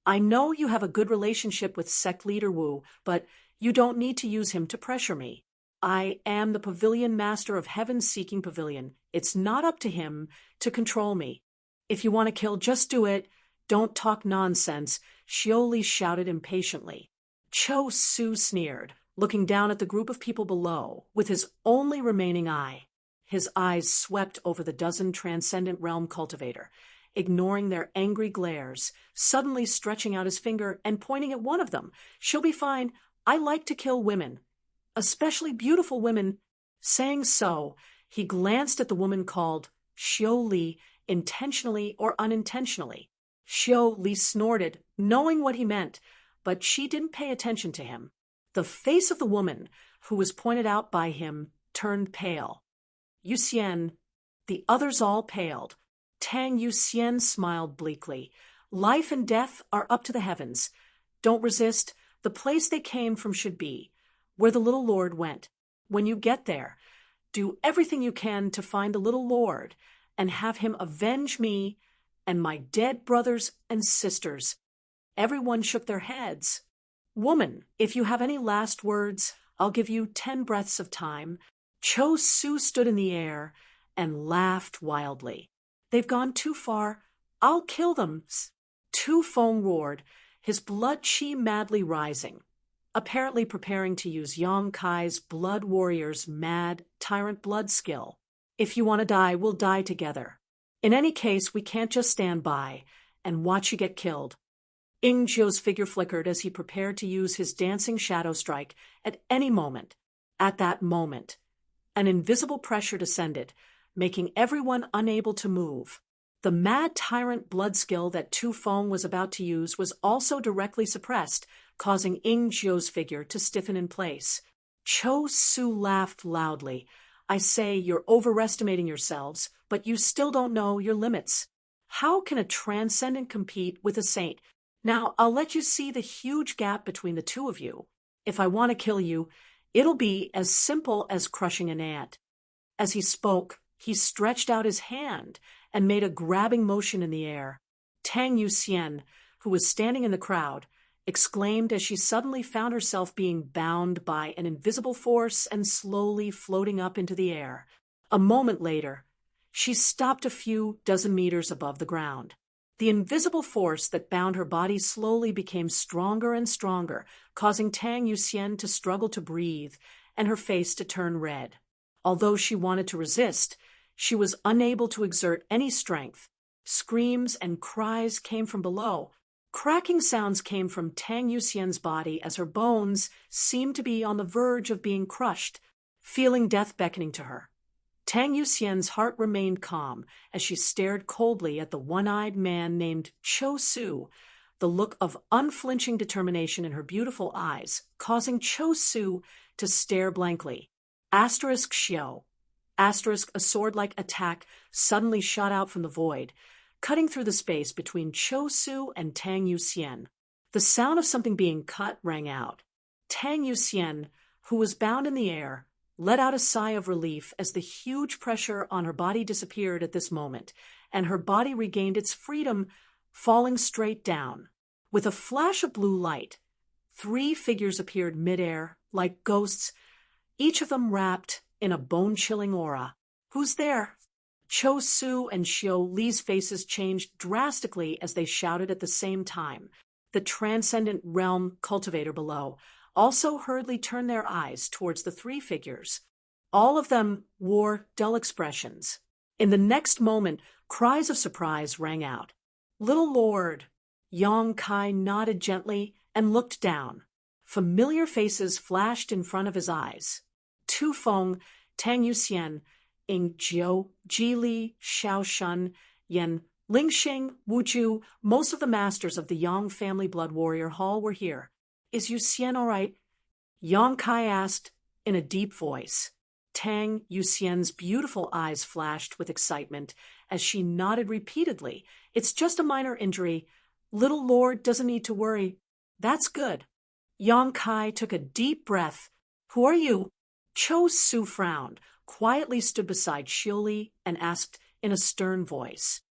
I know you have a good relationship with sect leader Wu, but you don't need to use him to pressure me. I am the pavilion master of heaven-seeking pavilion. It's not up to him to control me. If you want to kill, just do it. Don't talk nonsense, Shioli shouted impatiently. Cho Su sneered, looking down at the group of people below with his only remaining eye. His eyes swept over the dozen transcendent realm cultivator, ignoring their angry glares, suddenly stretching out his finger and pointing at one of them. She'll be fine. I like to kill women, especially beautiful women. Saying so, he glanced at the woman called Xiao Li, intentionally or unintentionally. Xiao Li snorted, knowing what he meant, but she didn't pay attention to him. The face of the woman, who was pointed out by him, turned pale. Yuxian, the others all paled. Tang Yuxian smiled bleakly. Life and death are up to the heavens. Don't resist. The place they came from should be where the little lord went. When you get there, do everything you can to find the little lord and have him avenge me and my dead brothers and sisters. Everyone shook their heads. Woman, if you have any last words, I'll give you 10 breaths of time. Cho Su stood in the air and laughed wildly. They've gone too far. I'll kill them. Tu Feng roared, his blood chi madly rising, apparently preparing to use Yang Kai's blood warrior's mad tyrant blood skill. If you want to die, we'll die together. In any case, we can't just stand by and watch you get killed. Ying Zhou's figure flickered as he prepared to use his dancing shadow strike at any moment. At that moment, an invisible pressure descended, making everyone unable to move. The mad tyrant blood skill that Tu Feng was about to use was also directly suppressed, causing Ying Zhou's figure to stiffen in place. Cho Su laughed loudly. I say you're overestimating yourselves, but you still don't know your limits. How can a transcendent compete with a saint? Now, I'll let you see the huge gap between the two of you. If I want to kill you, it'll be as simple as crushing an ant. As he spoke, he stretched out his hand and made a grabbing motion in the air. Tang Yuxian, who was standing in the crowd, exclaimed as she suddenly found herself being bound by an invisible force and slowly floating up into the air. A moment later, she stopped a few dozen meters above the ground. The invisible force that bound her body slowly became stronger and stronger, causing Tang Yuxian to struggle to breathe and her face to turn red. Although she wanted to resist, she was unable to exert any strength. Screams and cries came from below. Cracking sounds came from Tang Yuxian's body as her bones seemed to be on the verge of being crushed, feeling death beckoning to her. Tang Yuxian's heart remained calm as she stared coldly at the one-eyed man named Cho Su, the look of unflinching determination in her beautiful eyes, causing Cho Su to stare blankly. Asterisk Xiao. Asterisk, a sword-like attack suddenly shot out from the void, cutting through the space between Cho Su and Tang Yuxian. The sound of something being cut rang out. Tang Yuxian, who was bound in the air, let out a sigh of relief as the huge pressure on her body disappeared at this moment, and her body regained its freedom, falling straight down. With a flash of blue light, 3 figures appeared midair, like ghosts, each of them wrapped in a bone-chilling aura. Who's there? Cho Su and Xiao Li's faces changed drastically as they shouted at the same time. The transcendent realm cultivator below also hurriedly turned their eyes towards the 3 figures. All of them wore dull expressions. In the next moment, cries of surprise rang out. Little Lord! Yang Kai nodded gently and looked down. Familiar faces flashed in front of his eyes. Tu Feng, Tang Yuxian, Ing Jiu, Jili, Shaoshan, Yen, Lingxing, Wuzhu, most of the masters of the Yang family blood warrior hall were here. Is Yuxian all right? Yang Kai asked in a deep voice. Tang Yuxian's beautiful eyes flashed with excitement as she nodded repeatedly. It's just a minor injury. Little Lord doesn't need to worry. That's good. Yang Kai took a deep breath. Who are you? Cho Su frowned, quietly stood beside Xiuli, and asked in a stern voice.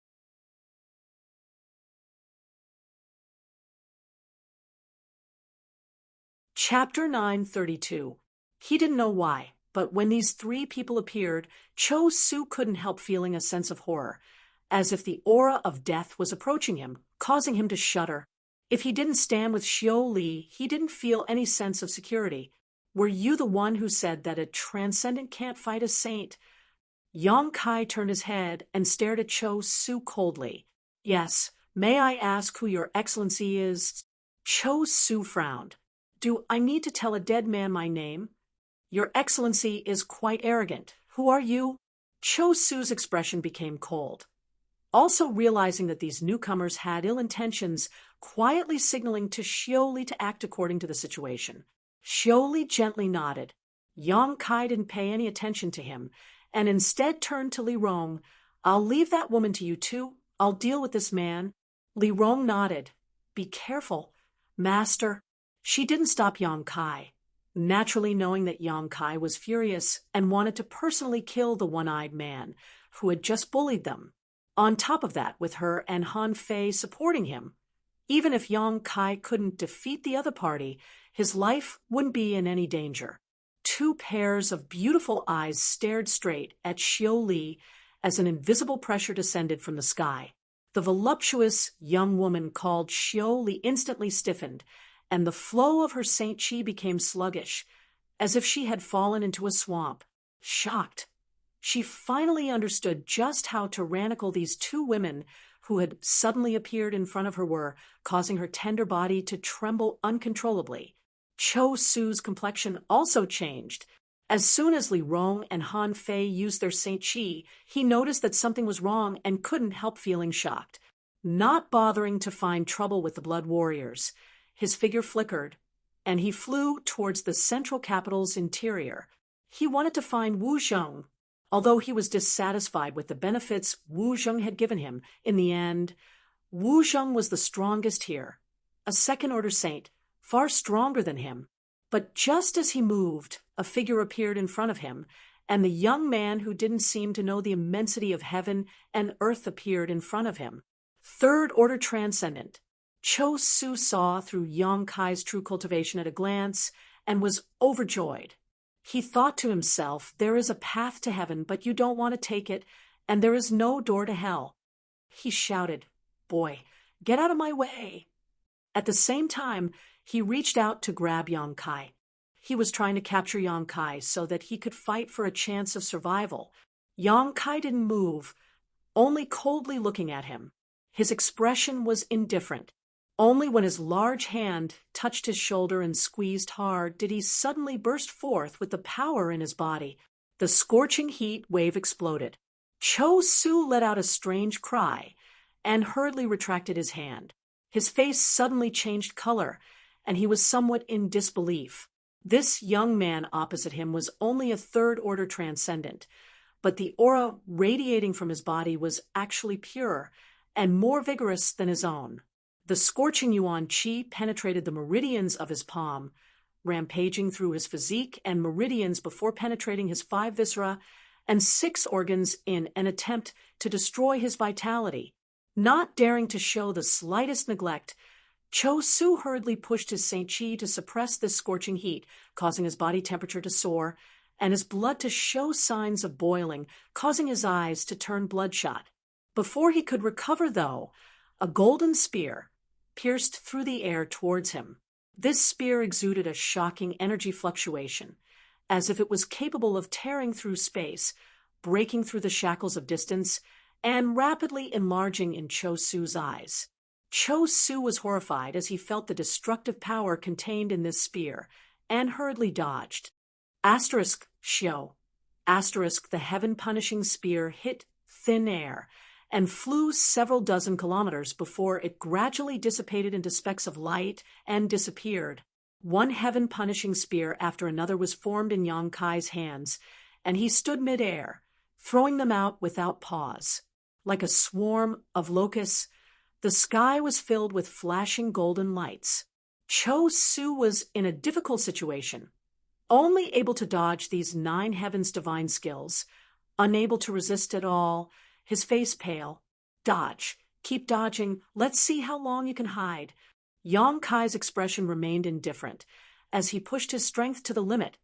Chapter 932. He didn't know why, but when these three people appeared, Cho Su couldn't help feeling a sense of horror, as if the aura of death was approaching him, causing him to shudder. If he didn't stand with Xiuli, he didn't feel any sense of security. Were you the one who said that a transcendent can't fight a saint? Yang Kai turned his head and stared at Cho Su coldly. Yes, may I ask who your excellency is? Cho Su frowned. Do I need to tell a dead man my name? Your excellency is quite arrogant. Who are you? Cho Su's expression became cold. Also realizing that these newcomers had ill intentions, quietly signaling to Xiuli to act according to the situation. Xiuli gently nodded. Yang Kai didn't pay any attention to him, and instead turned to Li Rong. I'll leave that woman to you two. I'll deal with this man. Li Rong nodded. Be careful, master. She didn't stop Yang Kai, naturally knowing that Yang Kai was furious and wanted to personally kill the one-eyed man who had just bullied them. On top of that, with her and Han Fei supporting him, even if Yang Kai couldn't defeat the other party, his life wouldn't be in any danger. Two pairs of beautiful eyes stared straight at Xiuli as an invisible pressure descended from the sky. The voluptuous young woman called Xiuli instantly stiffened, and the flow of her Saint Chi became sluggish, as if she had fallen into a swamp. Shocked, she finally understood just how tyrannical these two women who had suddenly appeared in front of her were, causing her tender body to tremble uncontrollably. Cho Su's complexion also changed. As soon as Li Rong and Han Fei used their Saint Chi, he noticed that something was wrong and couldn't help feeling shocked. Not bothering to find trouble with the blood warriors, his figure flickered, and he flew towards the central capital's interior. He wanted to find Wu Zheng. Although he was dissatisfied with the benefits Wu Zheng had given him, in the end, Wu Zheng was the strongest here, a second-order saint, far stronger than him. But just as he moved, a figure appeared in front of him, and the young man who didn't seem to know the immensity of heaven and earth appeared in front of him. Third-order transcendent. Cho Su saw through Yang Kai's true cultivation at a glance and was overjoyed. He thought to himself, there is a path to heaven, but you don't want to take it, and there is no door to hell. He shouted, Boy, get out of my way. At the same time, he reached out to grab Yang Kai. He was trying to capture Yang Kai so that he could fight for a chance of survival. Yang Kai didn't move, only coldly looking at him. His expression was indifferent. Only when his large hand touched his shoulder and squeezed hard did he suddenly burst forth with the power in his body. The scorching heat wave exploded. Cho Su let out a strange cry and hurriedly retracted his hand. His face suddenly changed color, and he was somewhat in disbelief. This young man opposite him was only a third-order transcendent, but the aura radiating from his body was actually purer and more vigorous than his own. The scorching Yuan Qi penetrated the meridians of his palm, rampaging through his physique and meridians before penetrating his 5 viscera and 6 organs in an attempt to destroy his vitality. Not daring to show the slightest neglect, Cho Su hurriedly pushed his Saint Chi to suppress this scorching heat, causing his body temperature to soar and his blood to show signs of boiling, causing his eyes to turn bloodshot. Before he could recover, though, a golden spear pierced through the air towards him. This spear exuded a shocking energy fluctuation, as if it was capable of tearing through space, breaking through the shackles of distance, and rapidly enlarging in Cho Su's eyes. Cho Su was horrified as he felt the destructive power contained in this spear, and hurriedly dodged. Asterisk, Xiao. **, the heaven-punishing spear hit thin air and flew several dozen kilometers before it gradually dissipated into specks of light and disappeared. One heaven-punishing spear after another was formed in Yang Kai's hands, and he stood mid-air, throwing them out without pause. Like a swarm of locusts, the sky was filled with flashing golden lights. Cho Su was in a difficult situation, only able to dodge these 9 heavens divine skills, unable to resist at all, his face pale. "Dodge. Keep dodging. Let's see how long you can hide." Yang Kai's expression remained indifferent as he pushed his strength to the limit,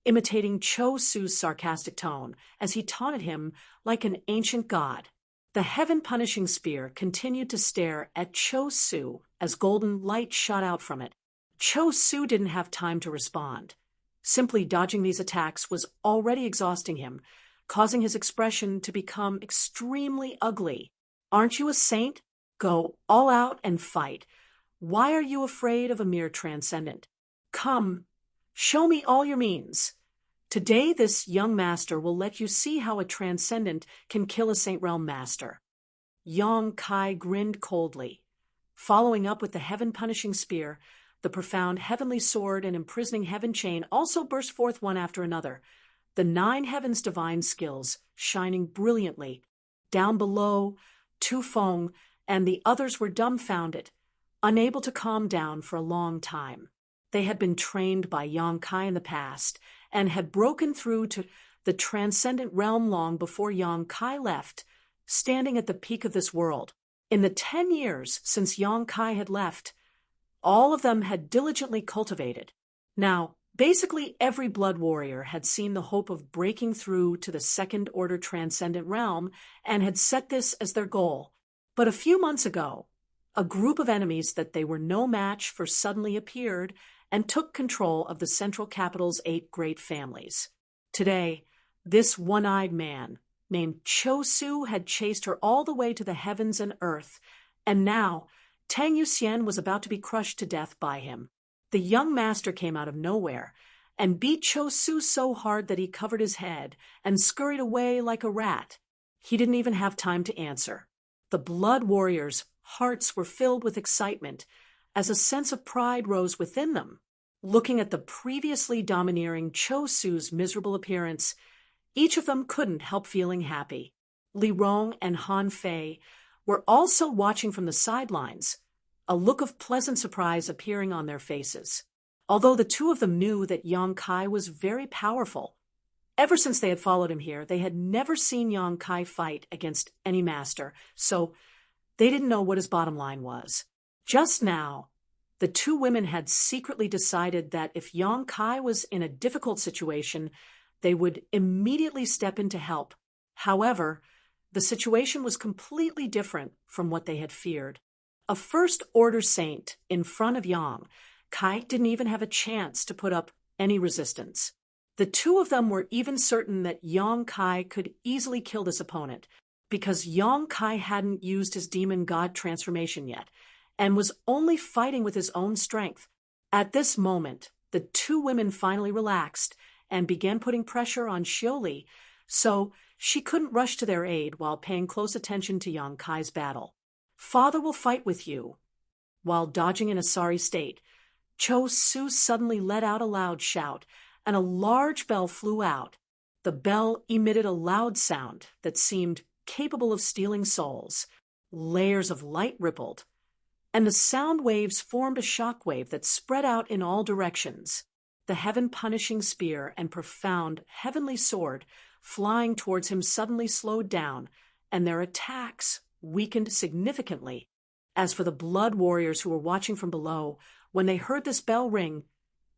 imitating Cho Su's sarcastic tone as he taunted him like an ancient god. The heaven-punishing spear continued to stare at Cho Su as golden light shot out from it. Cho Su didn't have time to respond. Simply dodging these attacks was already exhausting him, causing his expression to become extremely ugly. "Aren't you a saint? Go all out and fight. Why are you afraid of a mere transcendent? Come, show me all your means. Today this young master will let you see how a transcendent can kill a Saint Realm master." Yang Kai grinned coldly. Following up with the heaven-punishing spear, the profound heavenly sword and imprisoning heaven chain also burst forth one after another, the 9 heavens divine skills shining brilliantly. Down below, Tu Feng and the others were dumbfounded, unable to calm down for a long time. They had been trained by Yang Kai in the past and had broken through to the transcendent realm long before Yang Kai left, standing at the peak of this world. In the 10 years since Yang Kai had left, all of them had diligently cultivated. Now, basically every blood warrior had seen the hope of breaking through to the second-order transcendent realm and had set this as their goal. But a few months ago, a group of enemies that they were no match for suddenly appeared and took control of the central capital's 8 great families. Today, this one-eyed man, named Cho Su, had chased her all the way to the heavens and earth, and now Tang Yuxian was about to be crushed to death by him. The young master came out of nowhere and beat Cho Su so hard that he covered his head and scurried away like a rat. He didn't even have time to answer. The blood warriors' hearts were filled with excitement as a sense of pride rose within them. Looking at the previously domineering Cho Su's miserable appearance, each of them couldn't help feeling happy. Li Rong and Han Fei were also watching from the sidelines, a look of pleasant surprise appearing on their faces. Although the two of them knew that Yang Kai was very powerful, ever since they had followed him here, they had never seen Yang Kai fight against any master, so they didn't know what his bottom line was. Just now, the two women had secretly decided that if Yang Kai was in a difficult situation, they would immediately step in to help. However, the situation was completely different from what they had feared. A first-order saint in front of Yang Kai didn't even have a chance to put up any resistance. The two of them were even certain that Yang Kai could easily kill this opponent, because Yang Kai hadn't used his demon god transformation yet, and was only fighting with his own strength. At this moment, the two women finally relaxed and began putting pressure on Xiuli, so she couldn't rush to their aid while paying close attention to Yang Kai's battle. "Father will fight with you." While dodging in a sorry state, Cho Su suddenly let out a loud shout, and a large bell flew out. The bell emitted a loud sound that seemed capable of stealing souls. Layers of light rippled, and the sound waves formed a shockwave that spread out in all directions. The heaven-punishing spear and profound heavenly sword flying towards him suddenly slowed down, and their attacks weakened significantly. As for the blood warriors who were watching from below, when they heard this bell ring,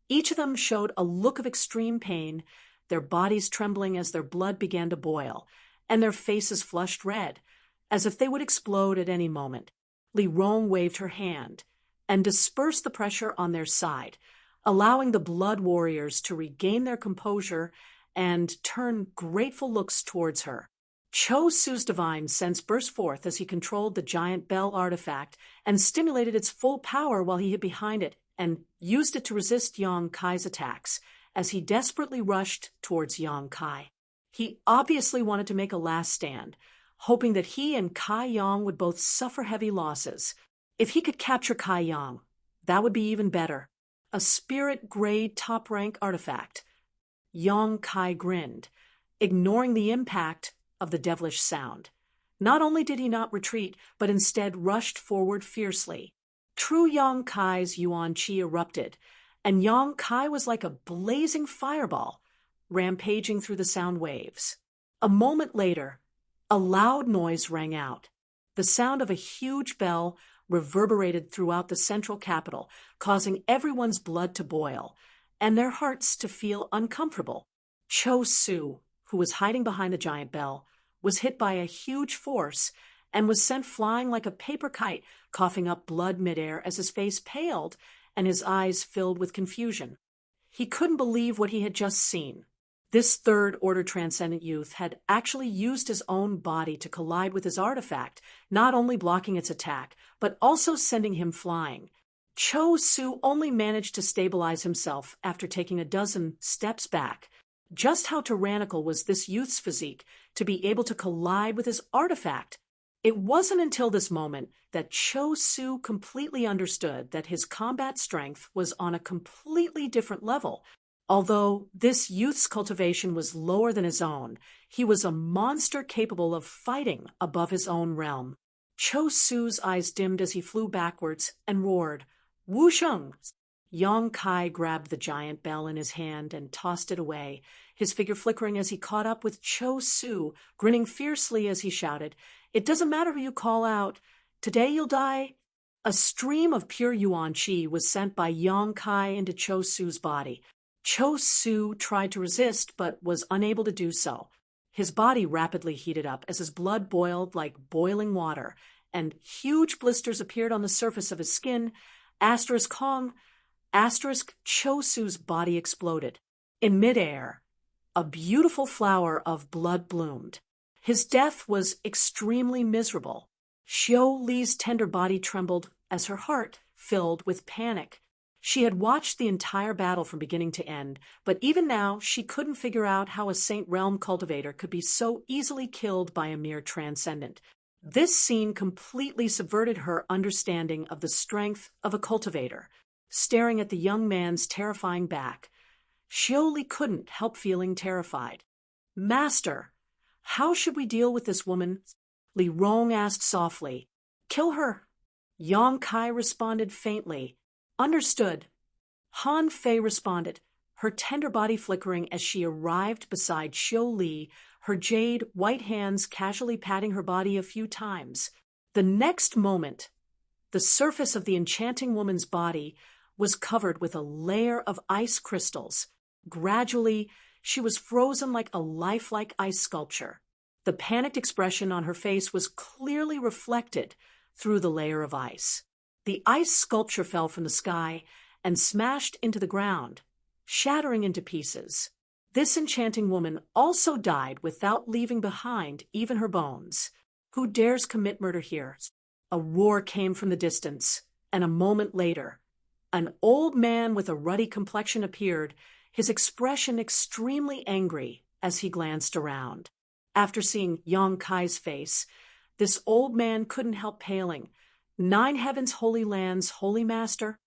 each of them showed a look of extreme pain, their bodies trembling as their blood began to boil, and their faces flushed red, as if they would explode at any moment. Li Rong waved her hand and dispersed the pressure on their side, allowing the blood warriors to regain their composure and turn grateful looks towards her. Cho Su's divine sense burst forth as he controlled the giant bell artifact and stimulated its full power while he hid behind it and used it to resist Yang Kai's attacks as he desperately rushed towards Yang Kai. He obviously wanted to make a last stand, hoping that he and Kai Yang would both suffer heavy losses. If he could capture Kai Yang, that would be even better. A spirit-grade top-rank artifact. Yang Kai grinned, ignoring the impact of the devilish sound. Not only did he not retreat, but instead rushed forward fiercely. True Yang Kai's Yuan Qi erupted, and Yang Kai was like a blazing fireball, rampaging through the sound waves. A moment later, a loud noise rang out. The sound of a huge bell reverberated throughout the central capital, causing everyone's blood to boil, and their hearts to feel uncomfortable. Cho Su, who was hiding behind the giant bell, was hit by a huge force and was sent flying like a paper kite, coughing up blood midair as his face paled and his eyes filled with confusion. He couldn't believe what he had just seen. This third-order transcendent youth had actually used his own body to collide with his artifact, not only blocking its attack, but also sending him flying. Cho Su only managed to stabilize himself after taking a dozen steps back. Just how tyrannical was this youth's physique to be able to collide with his artifact? It wasn't until this moment that Cho Su completely understood that his combat strength was on a completely different level. Although this youth's cultivation was lower than his own, he was a monster capable of fighting above his own realm. Cho Su's eyes dimmed as he flew backwards and roared, "Wu Sheng!" Yang Kai grabbed the giant bell in his hand and tossed it away, his figure flickering as he caught up with Cho Su, grinning fiercely as he shouted, "It doesn't matter who you call out. Today you'll die." A stream of pure Yuan Qi was sent by Yang Kai into Cho Su's body. Cho Su tried to resist, but was unable to do so. His body rapidly heated up as his blood boiled like boiling water, and huge blisters appeared on the surface of his skin. Cho Su's body exploded. In midair, a beautiful flower of blood bloomed. His death was extremely miserable. Xiao Li's tender body trembled as her heart filled with panic. She had watched the entire battle from beginning to end, but even now she couldn't figure out how a Saint Realm cultivator could be so easily killed by a mere transcendent. This scene completely subverted her understanding of the strength of a cultivator. Staring at the young man's terrifying back, Xiao Li couldn't help feeling terrified. "Master, how should we deal with this woman?" Li Rong asked softly. "Kill her." Yang Kai responded faintly. "Understood." Han Fei responded, her tender body flickering as she arrived beside Xiao Li, her jade white hands casually patting her body a few times. The next moment, the surface of the enchanting woman's body was covered with a layer of ice crystals. Gradually, she was frozen like a lifelike ice sculpture. The panicked expression on her face was clearly reflected through the layer of ice. The ice sculpture fell from the sky and smashed into the ground, shattering into pieces. This enchanting woman also died without leaving behind even her bones. Who dares commit murder here? A roar came from the distance, and a moment later, an old man with a ruddy complexion appeared, his expression extremely angry as he glanced around. After seeing Yang Kai's face, this old man couldn't help paling. "Nine Heavens Holy Lands, Holy Master?"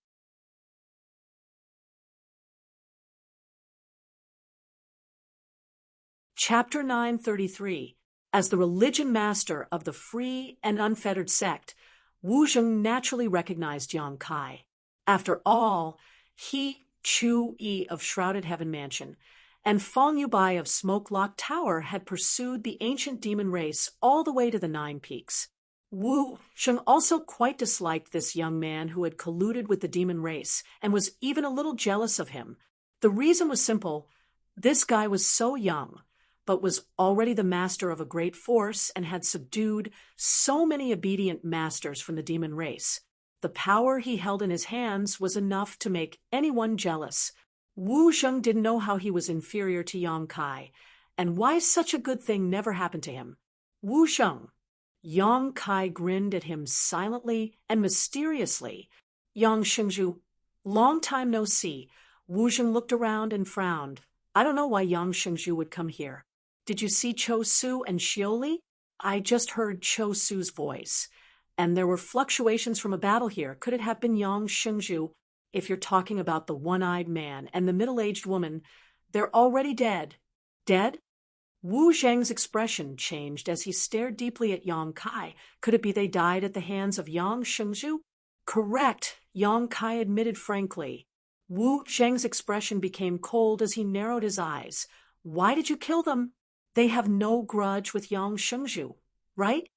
Chapter 933. As the religion master of the free and unfettered sect, Wu Zheng naturally recognized Yang Kai. After all, he, Chu Yi of Shrouded Heaven Mansion, and Feng Yubai of Smoke Lock Tower had pursued the ancient demon race all the way to the Nine Peaks. Wu Zheng also quite disliked this young man who had colluded with the demon race and was even a little jealous of him. The reason was simple. This guy was so young, but was already the master of a great force and had subdued so many obedient masters from the demon race. The power he held in his hands was enough to make anyone jealous. Wu Zheng didn't know how he was inferior to Yang Kai, and why such a good thing never happened to him. "Wu Zheng." Yang Kai grinned at him silently and mysteriously. "Yang Shengzhu, long time no see." Wu Zheng looked around and frowned. "I don't know why Yang Shengzhu would come here." Did you see Cho Su and Shioli? I just heard Cho Su's voice. And there were fluctuations from a battle here. Could it have been Yang Shengju? If you're talking about the one-eyed man and the middle-aged woman, they're already dead. Dead? Wu Zheng's expression changed as he stared deeply at Yang Kai. Could it be they died at the hands of Yang Shengju? Correct, Yang Kai admitted frankly. Wu Zheng's expression became cold as he narrowed his eyes. Why did you kill them? They have no grudge with Yang Shengju, right?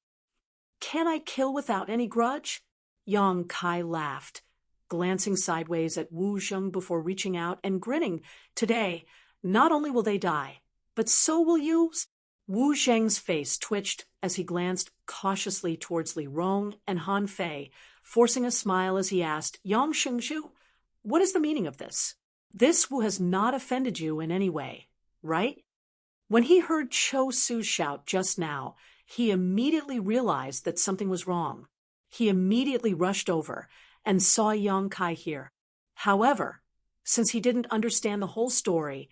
Can I kill without any grudge? Yang Kai laughed, glancing sideways at Wu Zheng before reaching out and grinning. Today, not only will they die, but so will you. Wu Zheng's face twitched as he glanced cautiously towards Li Rong and Han Fei, forcing a smile as he asked, Yang Shengju, what is the meaning of this? This Wu has not offended you in any way, right? When he heard Cho Su shout just now, he immediately realized that something was wrong. He immediately rushed over and saw Yang Kai here. However, since he didn't understand the whole story,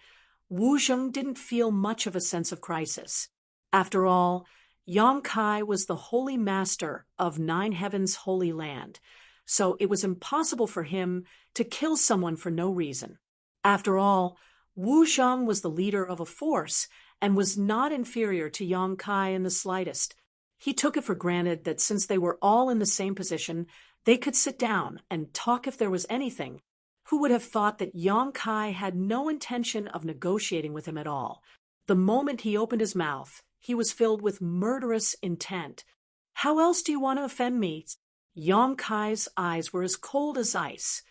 Wu Zheng didn't feel much of a sense of crisis. After all, Yang Kai was the holy master of Nine Heavens' holy land, so it was impossible for him to kill someone for no reason. After all, Wu Zheng was the leader of a force and was not inferior to Yang Kai in the slightest. He took it for granted that since they were all in the same position, they could sit down and talk if there was anything. Who would have thought that Yang Kai had no intention of negotiating with him at all? The moment he opened his mouth, he was filled with murderous intent. How else do you want to offend me? Yang Kai's eyes were as cold as ice.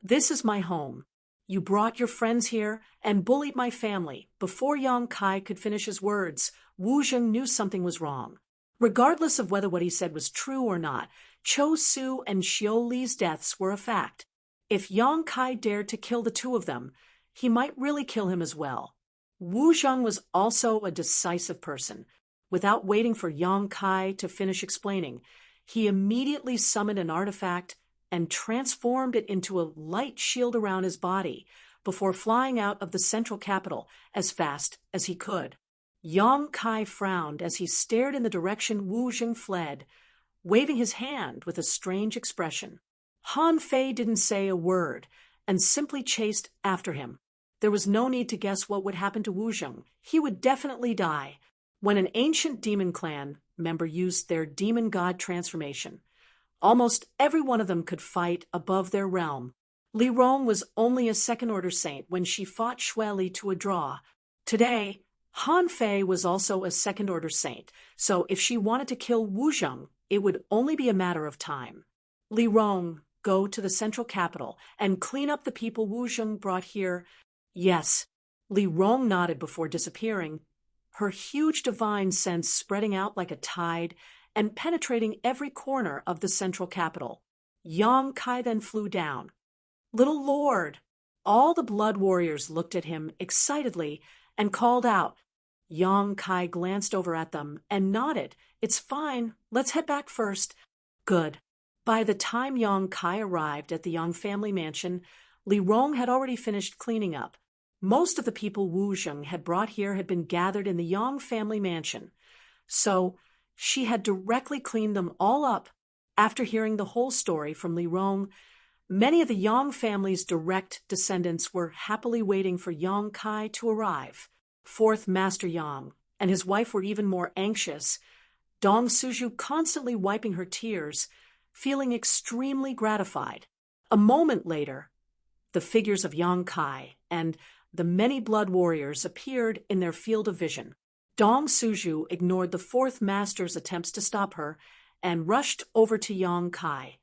This is my home. You brought your friends here and bullied my family. Before Yang Kai could finish his words, Wu Zheng knew something was wrong. Regardless of whether what he said was true or not, Cho Su and Xiao Li's deaths were a fact. If Yang Kai dared to kill the two of them, he might really kill him as well. Wu Zheng was also a decisive person. Without waiting for Yang Kai to finish explaining, he immediately summoned an artifact and transformed it into a light shield around his body before flying out of the central capital as fast as he could. Yang Kai frowned as he stared in the direction Wu Zheng fled, waving his hand with a strange expression. Han Fei didn't say a word and simply chased after him. There was no need to guess what would happen to Wu Zheng. He would definitely die. When an ancient demon clan member used their demon god transformation, almost every one of them could fight above their realm. Li Rong was only a second-order saint when she fought Xue Li to a draw. Today, Han Fei was also a second-order saint, so if she wanted to kill Wu Zheng, it would only be a matter of time. Li Rong, go to the central capital and clean up the people Wu Zheng brought here. Yes, Li Rong nodded before disappearing, her huge divine sense spreading out like a tide and penetrating every corner of the central capital. Yang Kai then flew down. Little Lord! All the blood warriors looked at him excitedly and called out. Yang Kai glanced over at them and nodded. It's fine, let's head back first. Good. By the time Yang Kai arrived at the Yang family mansion, Li Rong had already finished cleaning up. Most of the people Wu Zheng had brought here had been gathered in the Yang family mansion, so she had directly cleaned them all up. After hearing the whole story from Li Rong, many of the Yang family's direct descendants were happily waiting for Yang Kai to arrive. Fourth Master Yang and his wife were even more anxious, Dong Suju constantly wiping her tears, feeling extremely gratified. A moment later, the figures of Yang Kai and the many blood warriors appeared in their field of vision. Dong Suju ignored the fourth master's attempts to stop her and rushed over to Yang Kai.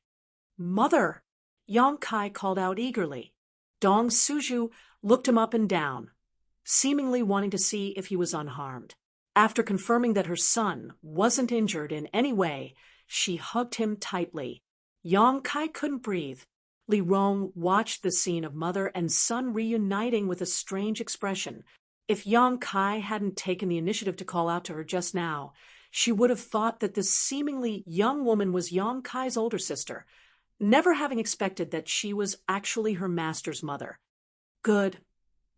Mother! Yang Kai called out eagerly. Dong Suju looked him up and down, seemingly wanting to see if he was unharmed. After confirming that her son wasn't injured in any way, she hugged him tightly. Yang Kai couldn't breathe. Li Rong watched the scene of mother and son reuniting with a strange expression. If Yang Kai hadn't taken the initiative to call out to her just now, she would have thought that this seemingly young woman was Yang Kai's older sister, never having expected that she was actually her master's mother. Good.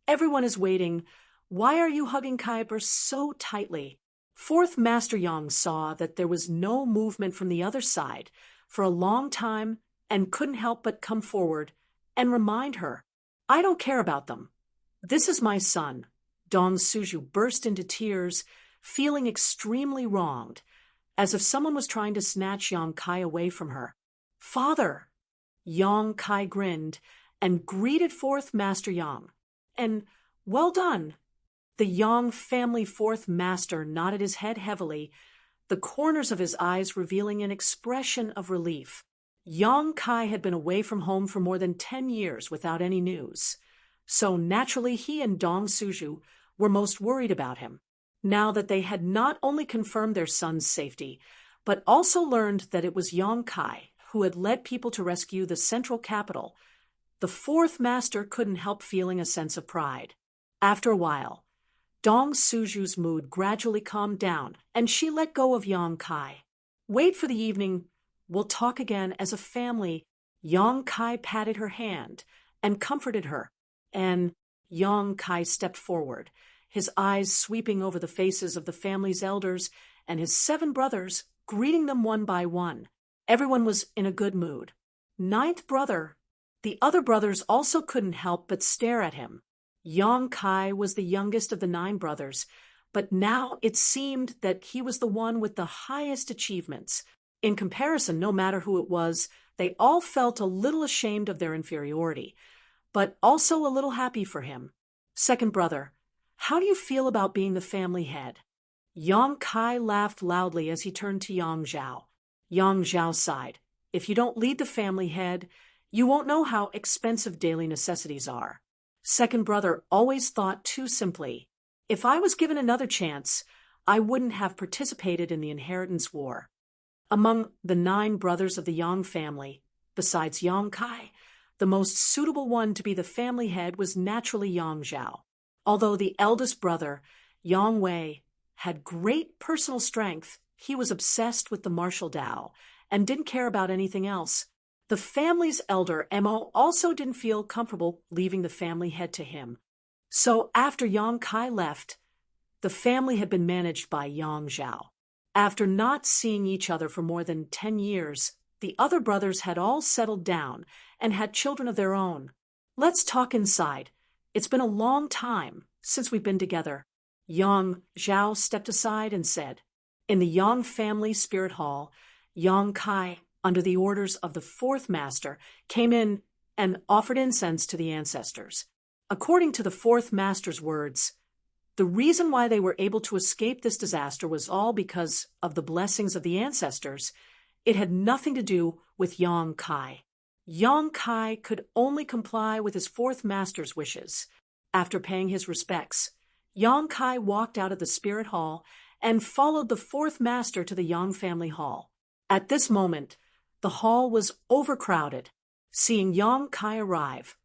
Everyone is waiting. Why are you hugging Kyber so tightly? Fourth Master Yang saw that there was no movement from the other side for a long time and couldn't help but come forward and remind her, I don't care about them. This is my son. Dong Suju burst into tears, feeling extremely wronged, as if someone was trying to snatch Yang Kai away from her. Father! Yang Kai grinned and greeted Fourth Master Yang. And well done. The Yang family Fourth Master nodded his head heavily, the corners of his eyes revealing an expression of relief. Yang Kai had been away from home for more than 10 years without any news, so naturally he and Dong Suju were most worried about him. Now that they had not only confirmed their son's safety, but also learned that it was Yang Kai who had led people to rescue the central capital, the Fourth Master couldn't help feeling a sense of pride. After a while, Dong Suju's mood gradually calmed down, and she let go of Yang Kai. Wait for the evening. We'll talk again as a family. Yang Kai patted her hand and comforted her, and Yang Kai stepped forward, his eyes sweeping over the faces of the family's elders and his 7 brothers, greeting them one by one. Everyone was in a good mood. Ninth brother. The other brothers also couldn't help but stare at him. Yang Kai was the youngest of the 9 brothers, but now it seemed that he was the one with the highest achievements. In comparison, no matter who it was, they all felt a little ashamed of their inferiority, but also a little happy for him. Second brother, how do you feel about being the family head? Yang Kai laughed loudly as he turned to Yang Zhao. Yang Zhao sighed. If you don't lead the family head, you won't know how expensive daily necessities are. Second brother always thought too simply. If I was given another chance, I wouldn't have participated in the inheritance war. Among the 9 brothers of the Yang family, besides Yang Kai, the most suitable one to be the family head was naturally Yang Zhao. Although the eldest brother, Yang Wei, had great personal strength, he was obsessed with the martial Tao and didn't care about anything else. The family's elder, Mo, also didn't feel comfortable leaving the family head to him. So after Yang Kai left, the family had been managed by Yang Zhao. After not seeing each other for more than 10 years, the other brothers had all settled down and had children of their own. Let's talk inside. It's been a long time since we've been together. Yang Zhao stepped aside and said, in the Yang family spirit hall, Yang Kai, under the orders of the 4th Master, came in and offered incense to the ancestors. According to the 4th Master's words, the reason why they were able to escape this disaster was all because of the blessings of the ancestors. It had nothing to do with Yang Kai. Yang Kai could only comply with his 4th Master's wishes. After paying his respects, Yang Kai walked out of the spirit hall and followed the 4th Master to the Yang family hall. At this moment, the hall was overcrowded. Seeing Yang Kai arrive,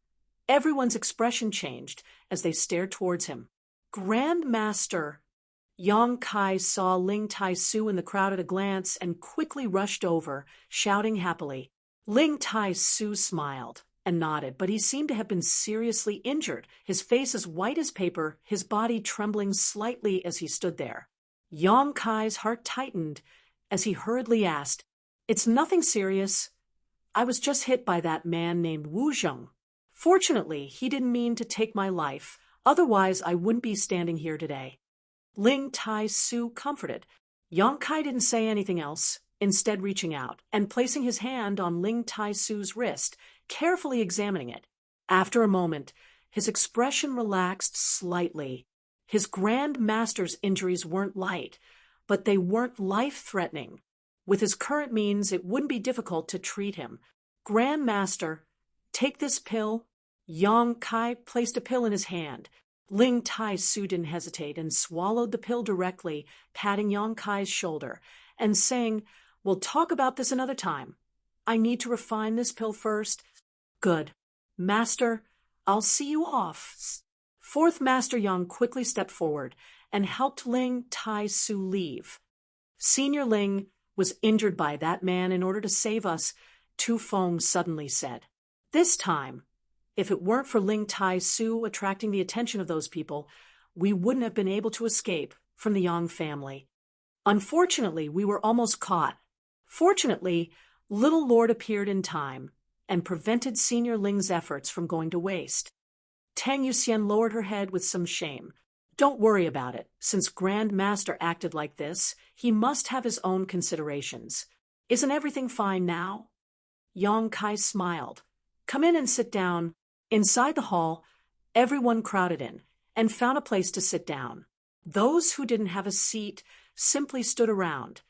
everyone's expression changed as they stared towards him. Grand Master! Yang Kai saw Ling Tai Su in the crowd at a glance and quickly rushed over, shouting happily. Ling Tai Su smiled and nodded, but he seemed to have been seriously injured, his face as white as paper, his body trembling slightly as he stood there. Yang Kai's heart tightened as he hurriedly asked, It's nothing serious. I was just hit by that man named Wu Zheng. Fortunately, he didn't mean to take my life, otherwise I wouldn't be standing here today. Ling Tai Su comforted. Yang Kai didn't say anything else, instead reaching out and placing his hand on Ling Tai Su's wrist, carefully examining it. After a moment, his expression relaxed slightly. His Grand Master's injuries weren't light, but they weren't life-threatening. With his current means, it wouldn't be difficult to treat him. Grand Master, take this pill. Yang Kai placed a pill in his hand. Ling Tai Su didn't hesitate and swallowed the pill directly, patting Yang Kai's shoulder and saying, We'll talk about this another time. I need to refine this pill first. Good. Master, I'll see you off. 4th Master Yang quickly stepped forward and helped Ling Tai Su leave. Senior Ling was injured by that man in order to save us, Tu Feng suddenly said. This time, if it weren't for Ling Tai Su attracting the attention of those people, we wouldn't have been able to escape from the Yang family. Unfortunately, we were almost caught. Fortunately, little Lord appeared in time and prevented Senior Ling's efforts from going to waste. Tang Yuxian lowered her head with some shame. Don't worry about it. Since Grand Master acted like this, he must have his own considerations. Isn't everything fine now? Yang Kai smiled. Come in and sit down. Inside the hall, everyone crowded in and found a place to sit down. Those who didn't have a seat simply stood around,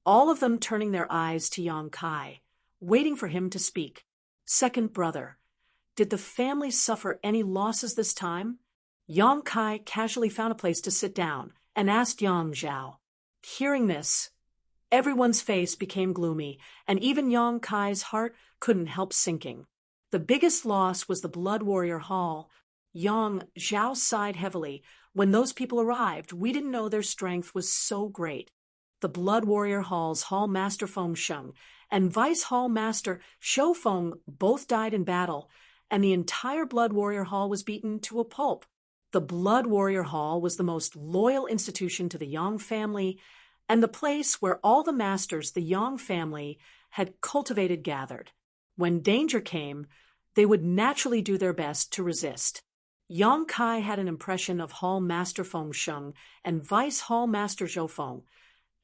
all of them turning their eyes to Yang Kai, waiting for him to speak. Second brother, did the family suffer any losses this time? Yang Kai casually found a place to sit down and asked Yang Zhao. Hearing this, everyone's face became gloomy, and even Yang Kai's heart couldn't help sinking. The biggest loss was the Blood Warrior Hall. Yang Zhao sighed heavily. When those people arrived, we didn't know their strength was so great. The Blood Warrior Hall's Hall Master Feng Sheng and Vice Hall Master Shou Feng both died in battle, and the entire Blood Warrior Hall was beaten to a pulp. The Blood Warrior Hall was the most loyal institution to the Yang family, and the place where all the masters the Yang family had cultivated gathered. When danger came, they would naturally do their best to resist. Yang Kai had an impression of Hall Master Feng Sheng and Vice Hall Master Zhou Feng.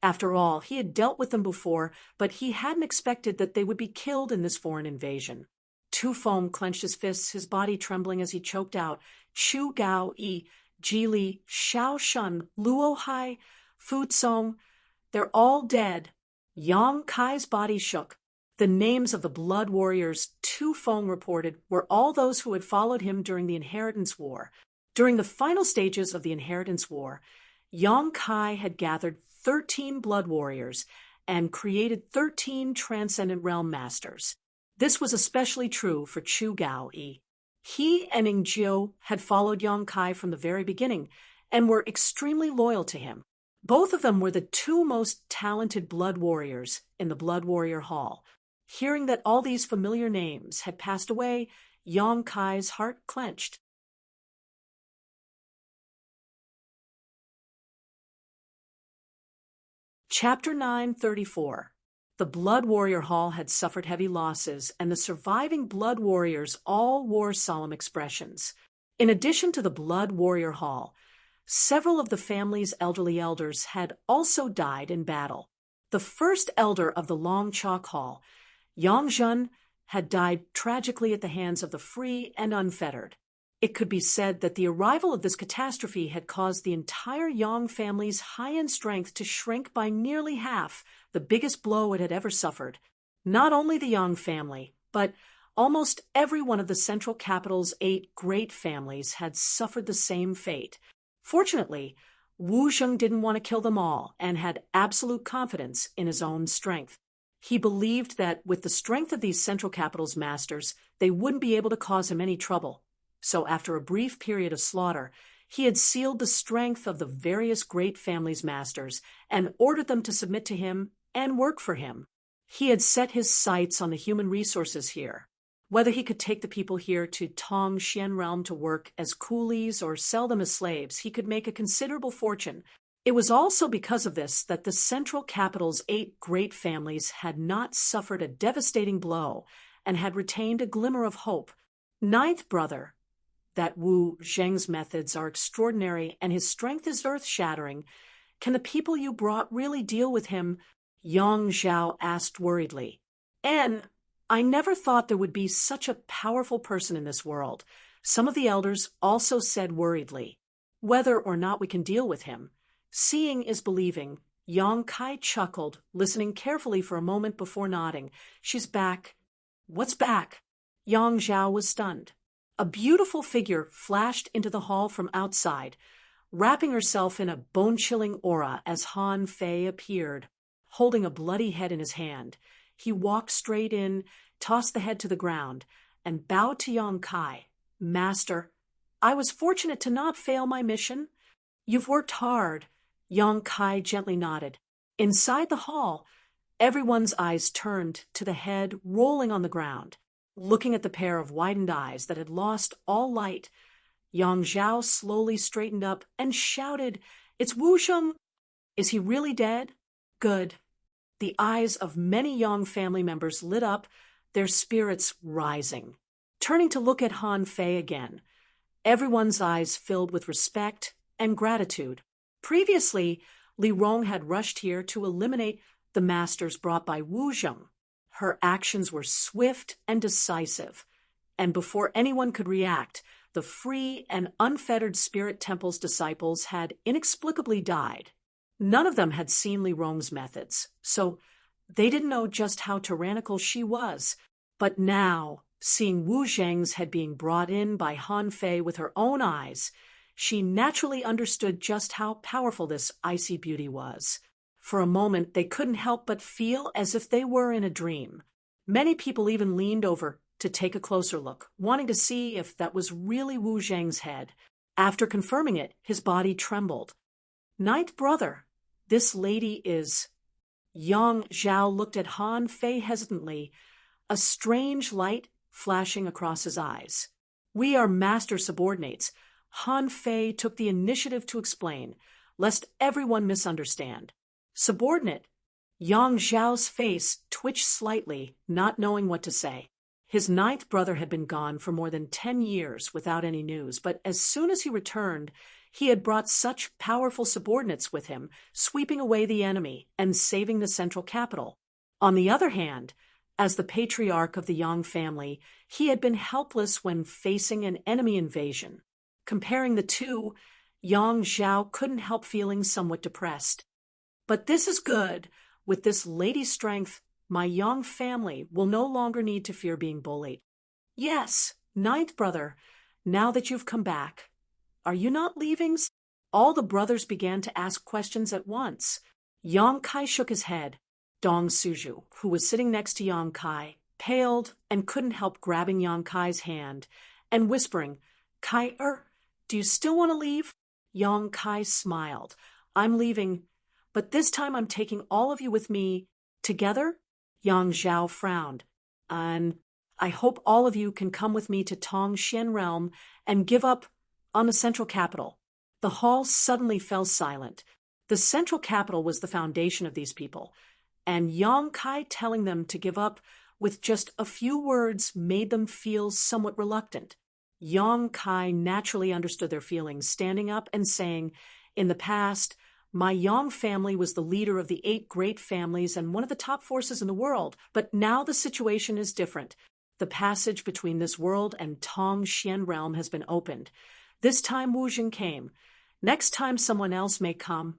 After all, he had dealt with them before, but he hadn't expected that they would be killed in this foreign invasion. Tu Feng clenched his fists, his body trembling as he choked out, Chu Gao Yi, Ji Li, Xiao Shun, Luo Hai, Fu Tsong, they're all dead. Yang Kai's body shook. The names of the Blood Warriors, Tu Feng reported, were all those who had followed him during the Inheritance War. During the final stages of the Inheritance War, Yang Kai had gathered 13 Blood Warriors and created 13 Transcendent Realm Masters. This was especially true for Chu Gao Yi. He and Ning Jiu had followed Yang Kai from the very beginning and were extremely loyal to him. Both of them were the two most talented Blood Warriors in the Blood Warrior Hall. Hearing that all these familiar names had passed away, Yang Kai's heart clenched. Chapter 934. The Blood Warrior Hall had suffered heavy losses, and the surviving Blood Warriors all wore solemn expressions. In addition to the Blood Warrior Hall, several of the family's elderly elders had also died in battle. The first elder of the Long Chalk Hall, Yang Zhen, had died tragically at the hands of the free and unfettered. It could be said that the arrival of this catastrophe had caused the entire Yang family's high-end strength to shrink by nearly half, the biggest blow it had ever suffered. Not only the Yang family, but almost every one of the central capital's 8 great families had suffered the same fate. Fortunately, Wu Zheng didn't want to kill them all and had absolute confidence in his own strength. He believed that with the strength of these central capital's masters, they wouldn't be able to cause him any trouble. So after a brief period of slaughter, he had sealed the strength of the various great families' masters and ordered them to submit to him and work for him. He had set his sights on the human resources here. Whether he could take the people here to Tong Xian realm to work as coolies or sell them as slaves, he could make a considerable fortune. It was also because of this that the central capital's 8 great families had not suffered a devastating blow and had retained a glimmer of hope. Ninth brother, that Wu Zheng's methods are extraordinary and his strength is earth-shattering. Can the people you brought really deal with him? Yang Zhao asked worriedly. And I never thought there would be such a powerful person in this world. Some of the elders also said worriedly. Whether or not we can deal with him. Seeing is believing. Yang Kai chuckled, listening carefully for a moment before nodding. She's back. What's back? Yang Zhao was stunned. A beautiful figure flashed into the hall from outside, wrapping herself in a bone-chilling aura as Han Fei appeared, holding a bloody head in his hand. He walked straight in, tossed the head to the ground, and bowed to Yang Kai. Master, I was fortunate to not fail my mission. You've worked hard. Yang Kai gently nodded. Inside the hall, everyone's eyes turned to the head rolling on the ground. Looking at the pair of widened eyes that had lost all light, Yang Zhao slowly straightened up and shouted, "It's Wu Sheng! Is he really dead?" "Good." The eyes of many Yang family members lit up, their spirits rising. Turning to look at Han Fei again, everyone's eyes filled with respect and gratitude. Previously, Li Rong had rushed here to eliminate the masters brought by Wu Zheng. Her actions were swift and decisive, and before anyone could react, the free and unfettered Spirit Temple's disciples had inexplicably died. None of them had seen Li Rong's methods, so they didn't know just how tyrannical she was. But now, seeing Wu Zheng's head being brought in by Han Fei with her own eyes, she naturally understood just how powerful this icy beauty was. For a moment, they couldn't help but feel as if they were in a dream. Many people even leaned over to take a closer look, wanting to see if that was really Wu Zheng's head. After confirming it, his body trembled. "Ninth brother, this lady is—" Yang Zhao looked at Han Fei hesitantly, a strange light flashing across his eyes. "We are master subordinates." Han Fei took the initiative to explain, lest everyone misunderstand. "Subordinate?" Yang Zhao's face twitched slightly, not knowing what to say. His ninth brother had been gone for more than 10 years without any news, but as soon as he returned, he had brought such powerful subordinates with him, sweeping away the enemy and saving the central capital. On the other hand, as the patriarch of the Yang family, he had been helpless when facing an enemy invasion. Comparing the two, Yang Zhao couldn't help feeling somewhat depressed. "But this is good. With this lady's strength, my Yang family will no longer need to fear being bullied." "Yes, ninth brother, now that you've come back. Are you not leaving?" All the brothers began to ask questions at once. Yang Kai shook his head. Dong Suju, who was sitting next to Yang Kai, paled and couldn't help grabbing Yang Kai's hand and whispering, "Kai, do you still want to leave?" Yang Kai smiled. "I'm leaving, but this time I'm taking all of you with me. Together?" Yang Zhao frowned. "And I hope all of you can come with me to Tong Xian Realm and give up on the central capital." The hall suddenly fell silent. The central capital was the foundation of these people, and Yang Kai telling them to give up with just a few words made them feel somewhat reluctant. Yang Kai naturally understood their feelings, standing up and saying, "In the past, my Yang family was the leader of the 8 great families and one of the top forces in the world, but now the situation is different. The passage between this world and Tong Xian Realm has been opened. This time Wu Jing came. Next time someone else may come.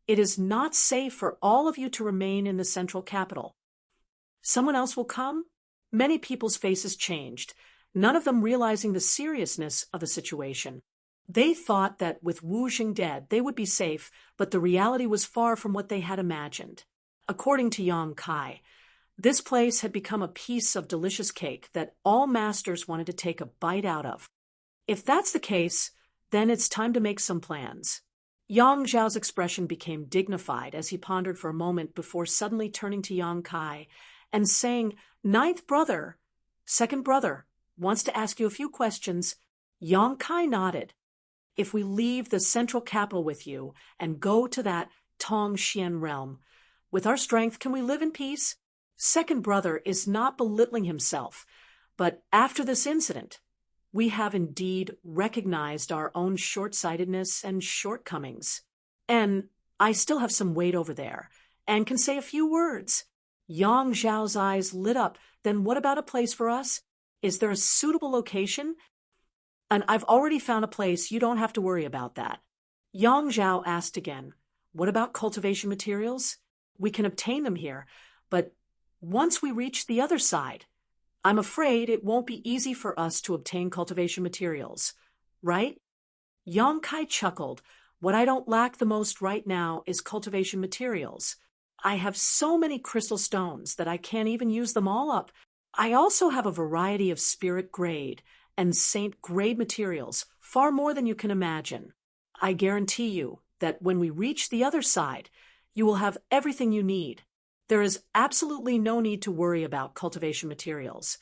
It is not safe for all of you to remain in the central capital." "Someone else will come?" Many people's faces changed, none of them realizing the seriousness of the situation. They thought that with Wu Jing dead, they would be safe, but the reality was far from what they had imagined. According to Yang Kai, this place had become a piece of delicious cake that all masters wanted to take a bite out of. If that's the case, then it's time to make some plans. Yang Zhao's expression became dignified as he pondered for a moment before suddenly turning to Yang Kai and saying, "Ninth brother, second brother, wants to ask you a few questions." Yang Kai nodded. "If we leave the central capital with you and go to that Tong Xian realm, with our strength, can we live in peace?" Second brother is not belittling himself, but after this incident, we have indeed recognized our own short-sightedness and shortcomings. And I still have some weight over there, and can say a few words. Yang Zhao's eyes lit up. "Then what about a place for us? Is there a suitable location?" "And I've already found a place, you don't have to worry about that." Yang Zhao asked again, "What about cultivation materials? We can obtain them here, but once we reach the other side, I'm afraid it won't be easy for us to obtain cultivation materials, right?" Yang Kai chuckled. "What I don't lack the most right now is cultivation materials. I have so many crystal stones that I can't even use them all up. I also have a variety of spirit grade and saint grade materials, far more than you can imagine. I guarantee you that when we reach the other side, you will have everything you need. There is absolutely no need to worry about cultivation materials."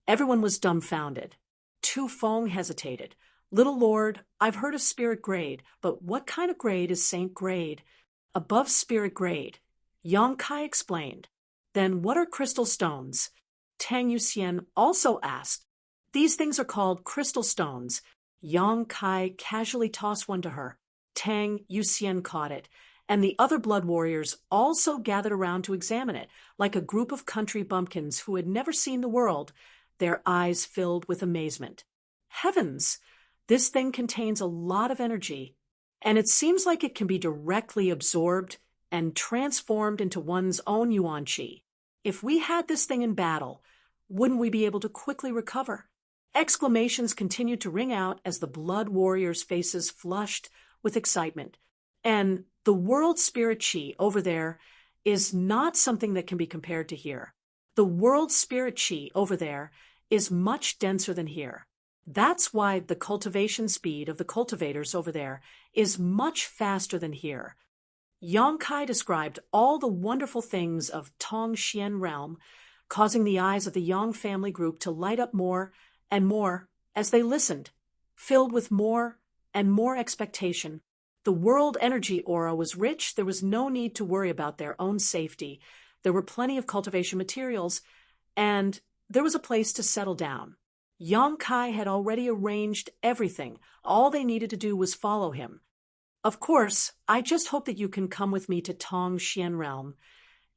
Everyone was dumbfounded. Tu Feng hesitated. Little Lord, I've heard of spirit grade, but what kind of grade is saint grade? Above spirit grade. Yang Kai explained. Then what are crystal stones? Tang Yuxian also asked. These things are called crystal stones. Yang Kai casually tossed one to her. Tang Yuxian caught it, and the other blood warriors also gathered around to examine it, like a group of country bumpkins who had never seen the world, their eyes filled with amazement. Heavens! This thing contains a lot of energy, and it seems like it can be directly absorbed and transformed into one's own yuan qi. If we had this thing in battle, wouldn't we be able to quickly recover? Exclamations continued to ring out as the blood warriors' faces flushed with excitement. And the world spirit chi over there is not something that can be compared to here. The world spirit chi over there is much denser than here. That's why the cultivation speed of the cultivators over there is much faster than here. Yang Kai described all the wonderful things of Tong Xian realm, causing the eyes of the Yang family group to light up more and more as they listened, filled with more and more expectation. The world energy aura was rich. There was no need to worry about their own safety. There were plenty of cultivation materials, and there was a place to settle down. Yang Kai had already arranged everything. All they needed to do was follow him. Of course, I just hope that you can come with me to Tong Xian realm.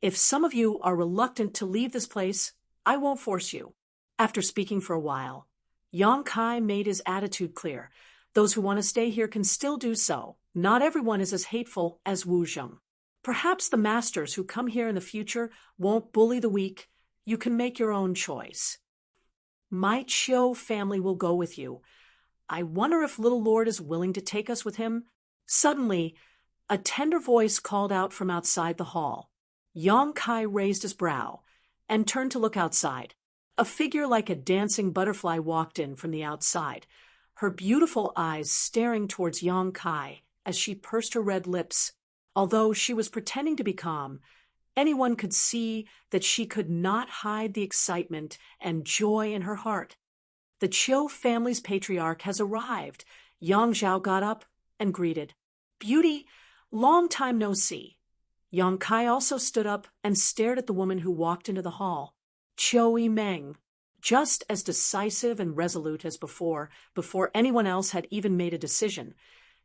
If some of you are reluctant to leave this place, I won't force you. After speaking for a while, Yang Kai made his attitude clear. Those who want to stay here can still do so. Not everyone is as hateful as Wu Zheng. Perhaps the masters who come here in the future won't bully the weak. You can make your own choice. My Chiu family will go with you. I wonder if Little Lord is willing to take us with him. Suddenly, a tender voice called out from outside the hall. Yang Kai raised his brow and turned to look outside. A figure like a dancing butterfly walked in from the outside, her beautiful eyes staring towards Yang Kai as she pursed her red lips. Although she was pretending to be calm, anyone could see that she could not hide the excitement and joy in her heart. The Chiu family's patriarch has arrived. Yang Zhao got up and greeted. Beauty, long time no see. Yang Kai also stood up and stared at the woman who walked into the hall. Chiu Meng, just as decisive and resolute as before anyone else had even made a decision.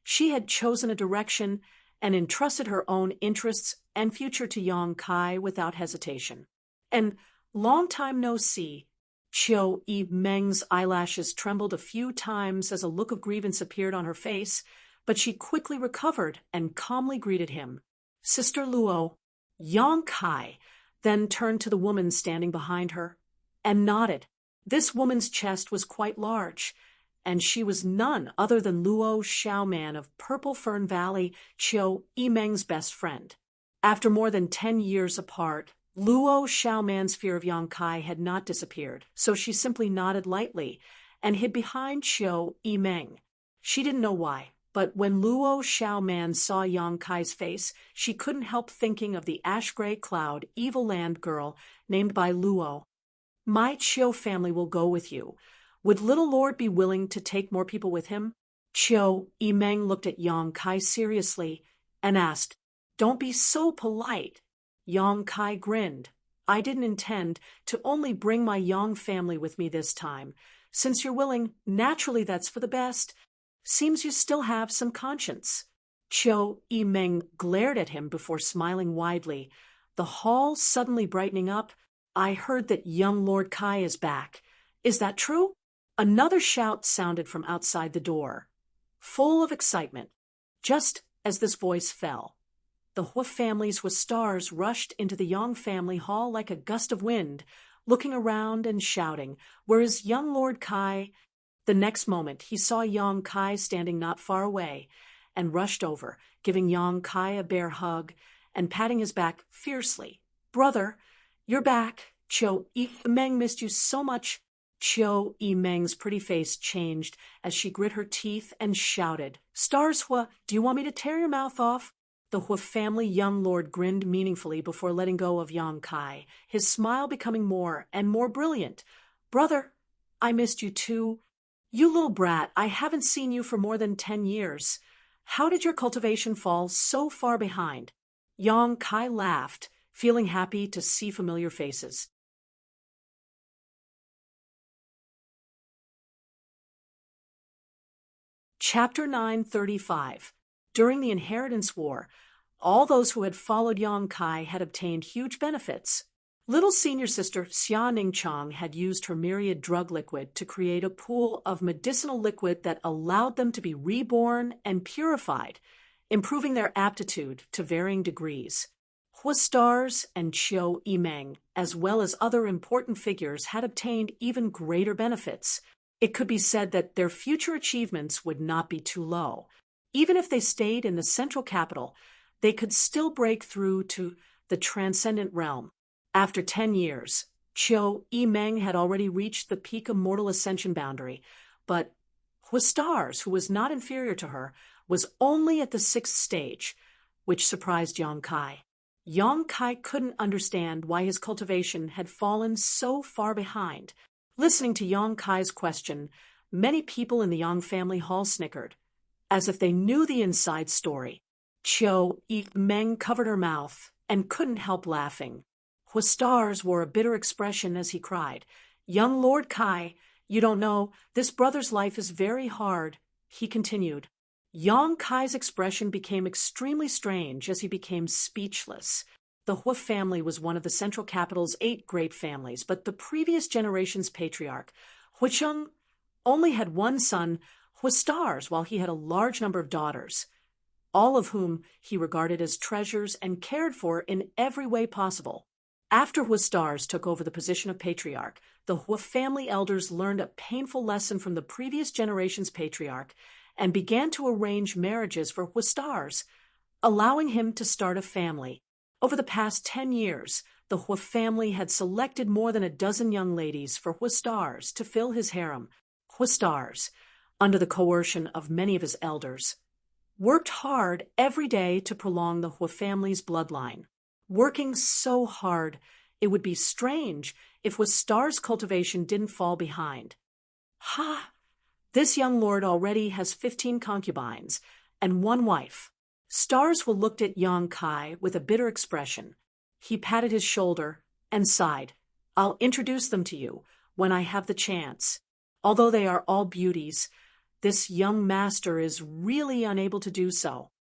She had chosen a direction and entrusted her own interests and future to Yang Kai without hesitation. And long time no see. Chiu Meng's eyelashes trembled a few times as a look of grievance appeared on her face, but she quickly recovered and calmly greeted him. Sister Luo. Yang Kai then turned to the woman standing behind her and nodded. This woman's chest was quite large, and she was none other than Luo Xiaoman of Purple Fern Valley, Chiu Meng's best friend. After more than 10 years apart, Luo Xiaoman's fear of Yang Kai had not disappeared, so she simply nodded lightly and hid behind Chiu Meng. She didn't know why, but when Luo Xiaoman saw Yang Kai's face, she couldn't help thinking of the ash-gray cloud, evil land girl named by Luo. My Chiu family will go with you. Would Little Lord be willing to take more people with him? Chiu Meng looked at Yang Kai seriously and asked, Don't be so polite. Yang Kai grinned. I didn't intend to only bring my Yang family with me this time. Since you're willing, naturally that's for the best. Seems you still have some conscience. Chiu Meng glared at him before smiling widely. The hall suddenly brightening up. I heard that young Lord Kai is back. Is that true? Another shout sounded from outside the door, full of excitement. Just as this voice fell, the Hua families with stars rushed into the Yang family hall like a gust of wind, looking around and shouting, "Where is young Lord Kai?" The next moment, he saw Yang Kai standing not far away and rushed over, giving Yang Kai a bear hug and patting his back fiercely. "Brother, you're back. Chiu Meng missed you so much." Chiu Meng's pretty face changed as she grit her teeth and shouted, "Stars Hua, do you want me to tear your mouth off?" The Hua family young lord grinned meaningfully before letting go of Yang Kai, his smile becoming more and more brilliant. "Brother, I missed you too." You little brat, I haven't seen you for more than 10 years. How did your cultivation fall so far behind? Yang Kai laughed, feeling happy to see familiar faces. Chapter 935. During the Inheritance War, all those who had followed Yang Kai had obtained huge benefits. Little senior sister Xia Ningchang had used her myriad drug liquid to create a pool of medicinal liquid that allowed them to be reborn and purified, improving their aptitude to varying degrees. Hua Stars and Qiu Yimeng, as well as other important figures, had obtained even greater benefits. It could be said that their future achievements would not be too low. Even if they stayed in the central capital, they could still break through to the transcendent realm. After 10 years, Qiu Yimeng had already reached the peak of mortal ascension boundary, but Hua Stars, who was not inferior to her, was only at the 6th stage, which surprised Yang Kai. Yang Kai couldn't understand why his cultivation had fallen so far behind. Listening to Yang Kai's question, many people in the Yang family hall snickered, as if they knew the inside story. Qiu Yimeng covered her mouth and couldn't help laughing. Hua Stars wore a bitter expression as he cried, "Young Lord Kai, you don't know, this brother's life is very hard," he continued. Yang Kai's expression became extremely strange as he became speechless. The Hua family was one of the central capital's 8 great families, but the previous generation's patriarch, Hua Cheng, only had one son, Hua Stars, while he had a large number of daughters, all of whom he regarded as treasures and cared for in every way possible. After Hua Stars took over the position of patriarch, the Hua family elders learned a painful lesson from the previous generation's patriarch and began to arrange marriages for Hua Stars, allowing him to start a family. Over the past 10 years, the Hua family had selected more than a dozen young ladies for Hua Stars to fill his harem. Hua Stars, under the coercion of many of his elders, worked hard every day to prolong the Hua family's bloodline. Working so hard, it would be strange if Hua Stars' cultivation didn't fall behind. Ha! This young lord already has 15 concubines and 1 wife. Starswell looked at Yang Kai with a bitter expression. He patted his shoulder and sighed. "I'll introduce them to you when I have the chance. Although they are all beauties, this young master is really unable to do so."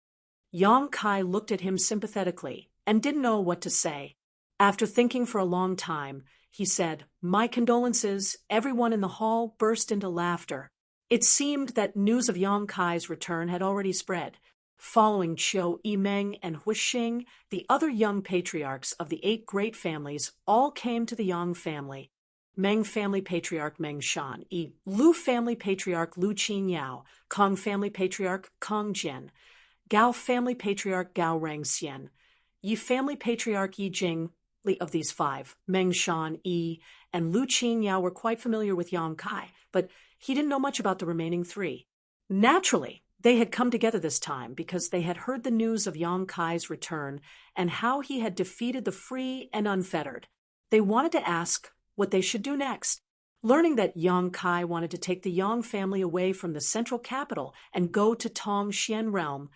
Yang Kai looked at him sympathetically and didn't know what to say. After thinking for a long time, he said, "My condolences." Everyone in the hall burst into laughter. It seemed that news of Yang Kai's return had already spread. Following Qiu Yimeng and Hua Xing, the other young patriarchs of the 8 great families all came to the Yang family. Meng family patriarch Meng Shan, Lu family patriarch Lu Qingyao, Kong family patriarch Kong Jian, Gao family patriarch Gao Rangxian, Yi family patriarch Yi Jing. Of these 5, Meng Shan, Yi, and Lu Qingyao were quite familiar with Yang Kai, but he didn't know much about the remaining 3. Naturally, they had come together this time because they had heard the news of Yang Kai's return and how he had defeated the free and unfettered. They wanted to ask what they should do next. Learning that Yang Kai wanted to take the Yang family away from the central capital and go to Tong Xian realm,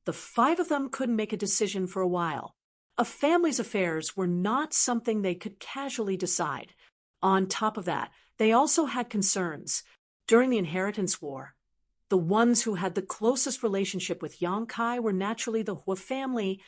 the 5 of them couldn't make a decision for a while. A family's affairs were not something they could casually decide. On top of that, they also had concerns. During the Inheritance War, the ones who had the closest relationship with Yang Kai were naturally the Hua family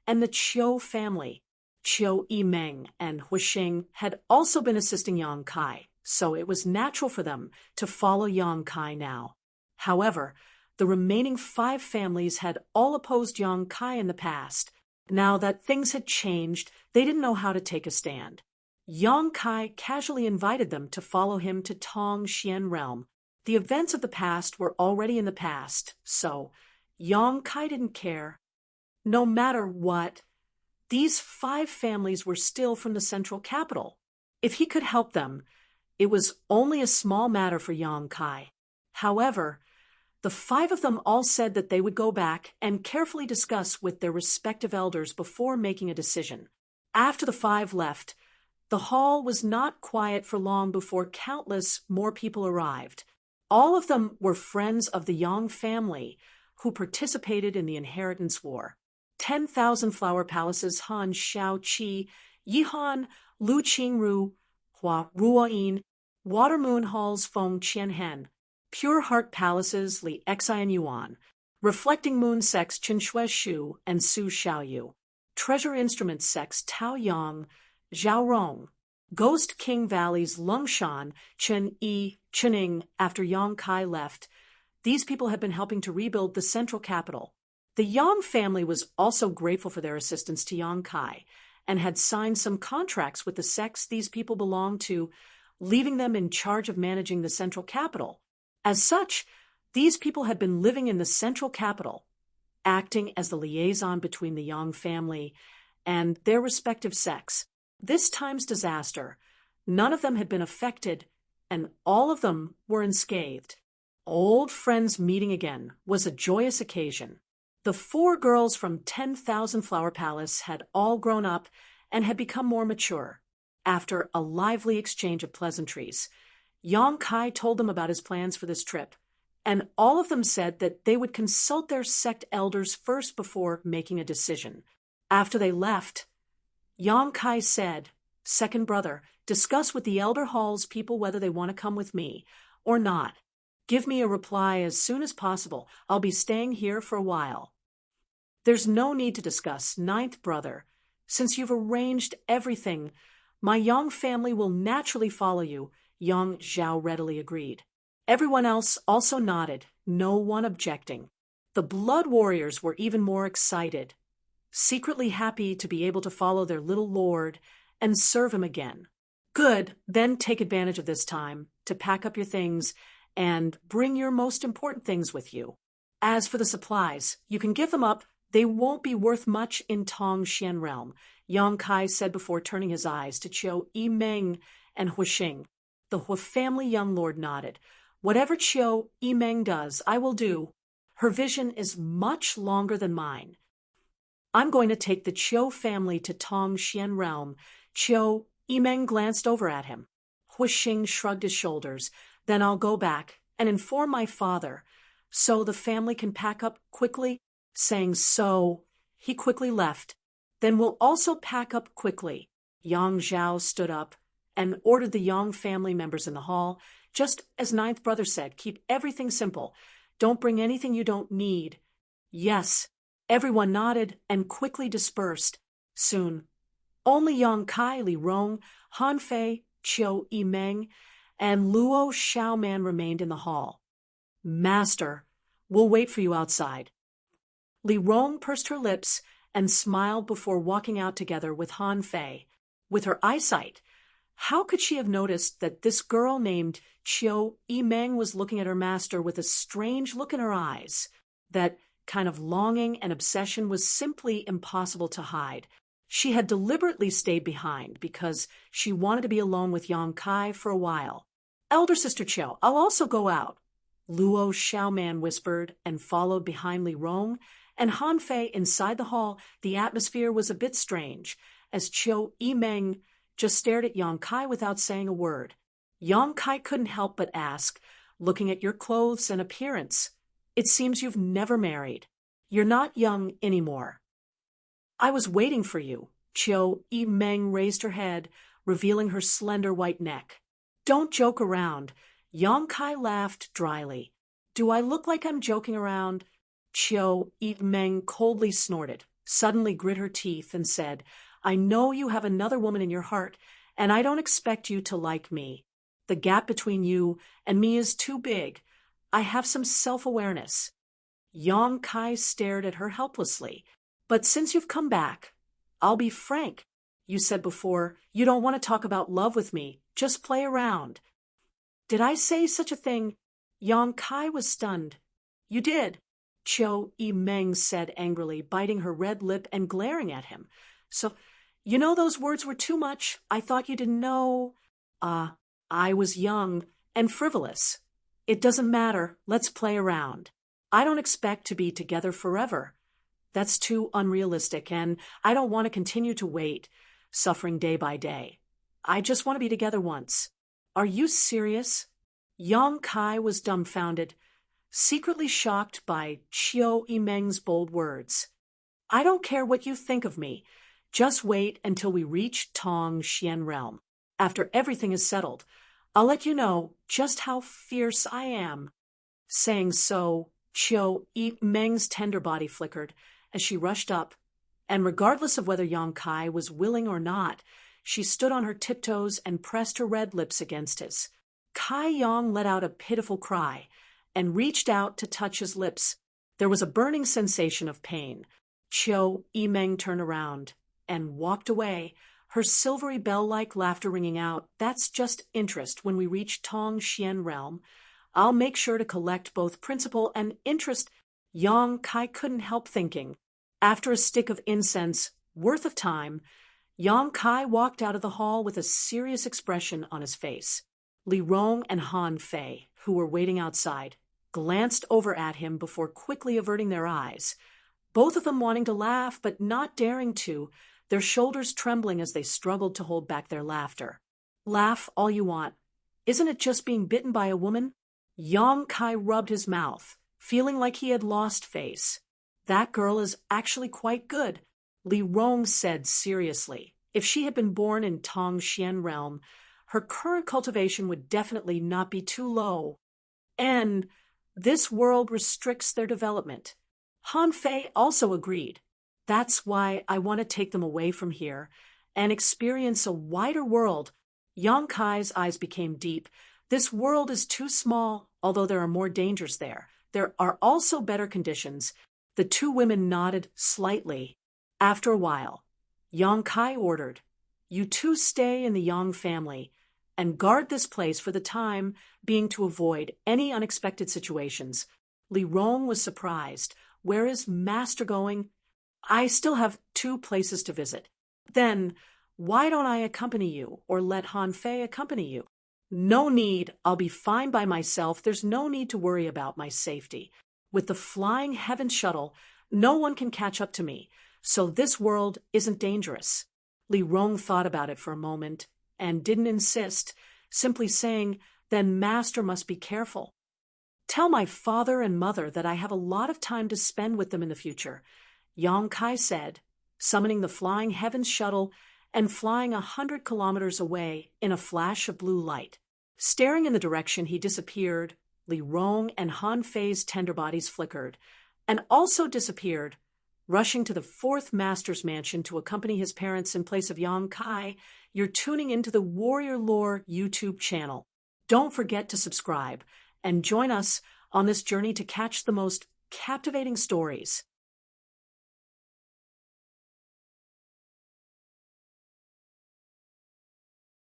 and the Qiu family. Qiu Yimeng and Hua Xing had also been assisting Yang Kai, so it was natural for them to follow Yang Kai now. However, the remaining 5 families had all opposed Yang Kai in the past. Now that things had changed, they didn't know how to take a stand. Yang Kai casually invited them to follow him to Tong Xian realm. The events of the past were already in the past, so Yang Kai didn't care. No matter what, these 5 families were still from the central capital. If he could help them, it was only a small matter for Yang Kai. However, the 5 of them all said that they would go back and carefully discuss with their respective elders before making a decision. After the 5 left, the hall was not quiet for long before countless more people arrived. All of them were friends of the Yang family who participated in the inheritance war. 10,000 flower palaces Han Xiao Qi, Yihan, Lu Qingru, Hua Ruoyin, Water Moon halls Feng Qianhen, Pure Heart palaces Li Xian Yuan, Reflecting Moon sects Qin Shui Shu and Su Xiaoyu, Treasure Instruments sects Tao Yang, Zhao Rong, Ghost King Valley's Longshan, Chen Yi, Chening after Yang Kai left. These people had been helping to rebuild the central capital. The Yang family was also grateful for their assistance to Yang Kai and had signed some contracts with the sects these people belonged to, leaving them in charge of managing the central capital. As such, these people had been living in the central capital, acting as the liaison between the Yang family and their respective sects. This time's disaster, none of them had been affected, and all of them were unscathed. Old friends meeting again was a joyous occasion. The 4 girls from 10,000 Flower Palace had all grown up and had become more mature. After a lively exchange of pleasantries, Yang Kai told them about his plans for this trip, and all of them said that they would consult their sect elders first before making a decision. After they left, Yang Kai said, "Second brother, discuss with the Elder Hall's people whether they want to come with me or not. Give me a reply as soon as possible. I'll be staying here for a while." "There's no need to discuss, ninth brother. Since you've arranged everything, my Yang family will naturally follow you," Yang Zhao readily agreed. Everyone else also nodded, no one objecting. The Blood Warriors were even more excited, secretly happy to be able to follow their little lord and serve him again. "Good, then take advantage of this time to pack up your things and bring your most important things with you. As for the supplies, you can give them up. They won't be worth much in Tong Xian realm," Yang Kai said before turning his eyes to Qiu Yimeng and Huixing. The Hu family young lord nodded. "Whatever Qiu Yimeng does, I will do. Her vision is much longer than mine. I'm going to take the Qiu family to Tong Xian realm." Qiu Yimeng glanced over at him. Huixing shrugged his shoulders. "Then I'll go back and inform my father, so the family can pack up quickly." Saying so, he quickly left. "Then we'll also pack up quickly." Yang Zhao stood up and ordered the Yang family members in the hall, just as ninth brother said, "Keep everything simple. Don't bring anything you don't need." "Yes." Everyone nodded and quickly dispersed. Soon, only Yang Kai, Li Rong, Han Fei, Qiu Yimeng, and Luo Xiaoman remained in the hall. "Master, we'll wait for you outside." Li Rong pursed her lips and smiled before walking out together with Han Fei. With her eyesight, how could she have noticed that this girl named Qiu Yimeng was looking at her master with a strange look in her eyes? That kind of longing and obsession was simply impossible to hide. She had deliberately stayed behind because she wanted to be alone with Yang Kai for a while. "Elder sister Qiu, I'll also go out," Luo Xiaoman whispered and followed behind Li Rong. And Han Fei inside the hall. The atmosphere was a bit strange, as Qiu Yimeng just stared at Yang Kai without saying a word. Yang Kai couldn't help but ask, "Looking at your clothes and appearance, it seems you've never married. You're not young anymore." "I was waiting for you." Qiu Yimeng raised her head, revealing her slender white neck. "Don't joke around." Yang Kai laughed dryly. "Do I look like I'm joking around?" Qiu Yimeng coldly snorted, suddenly grit her teeth, and said, "I know you have another woman in your heart, and I don't expect you to like me. The gap between you and me is too big. I have some self-awareness." Yang Kai stared at her helplessly. "But since you've come back, I'll be frank. You said before you don't want to talk about love with me, just play around." "Did I say such a thing?" Yang Kai was stunned. "You did," Qiu Yimeng said angrily, biting her red lip and glaring at him. "So, you know those words were too much. I thought you didn't know." I was young and frivolous. It doesn't matter. Let's play around. I don't expect to be together forever. That's too unrealistic, and I don't want to continue to wait, suffering day by day. I just want to be together once." "Are you serious?" Yang Kai was dumbfounded, secretly shocked by Qiu Yimeng's bold words. I don't care what you think of me. Just wait until we reach Tong Xian realm. After everything is settled, I'll let you know just how fierce I am. Saying so, Qiu Yimeng's tender body flickered as she rushed up, and regardless of whether Yang Kai was willing or not, she stood on her tiptoes and pressed her red lips against his. Kai Yang let out a pitiful cry and reached out to touch his lips. There was a burning sensation of pain. Qiu Yimeng turned around and walked away, her silvery bell-like laughter ringing out. That's just interest. When we reach Tong Xian realm, I'll make sure to collect both principal and interest. Yang Kai couldn't help thinking. After a stick of incense worth of time, Yang Kai walked out of the hall with a serious expression on his face. Li Rong and Han Fei, who were waiting outside, glanced over at him before quickly averting their eyes, both of them wanting to laugh but not daring to, their shoulders trembling as they struggled to hold back their laughter. Laugh all you want. Isn't it just being bitten by a woman? Yang Kai rubbed his mouth, feeling like he had lost face. That girl is actually quite good, Li Rong said seriously. If she had been born in Tong Xian realm, her current cultivation would definitely not be too low. And this world restricts their development. Han Fei also agreed. That's why I want to take them away from here and experience a wider world. Yang Kai's eyes became deep. This world is too small, although there are more dangers there. There are also better conditions. The two women nodded slightly. After a while, Yang Kai ordered, "You two stay in the Yang family and guard this place for the time being to avoid any unexpected situations." Li Rong was surprised. "Where is Master going?" "I still have 2 places to visit." "Then, why don't I accompany you, or let Han Fei accompany you?" "No need. I'll be fine by myself. There's no need to worry about my safety. With the Flying Heaven shuttle, no one can catch up to me, so this world isn't dangerous." Li Rong thought about it for a moment and didn't insist, simply saying, "Then Master must be careful. Tell my father and mother that I have a lot of time to spend with them in the future," Yang Kai said, summoning the Flying Heavens shuttle and flying 100 kilometers away in a flash of blue light. Staring in the direction he disappeared, Li Rong and Han Fei's tender bodies flickered, and also disappeared, rushing to the 4th Master's mansion to accompany his parents in place of Yang Kai. You're tuning into the Warrior Lore YouTube channel. Don't forget to subscribe and join us on this journey to catch the most captivating stories.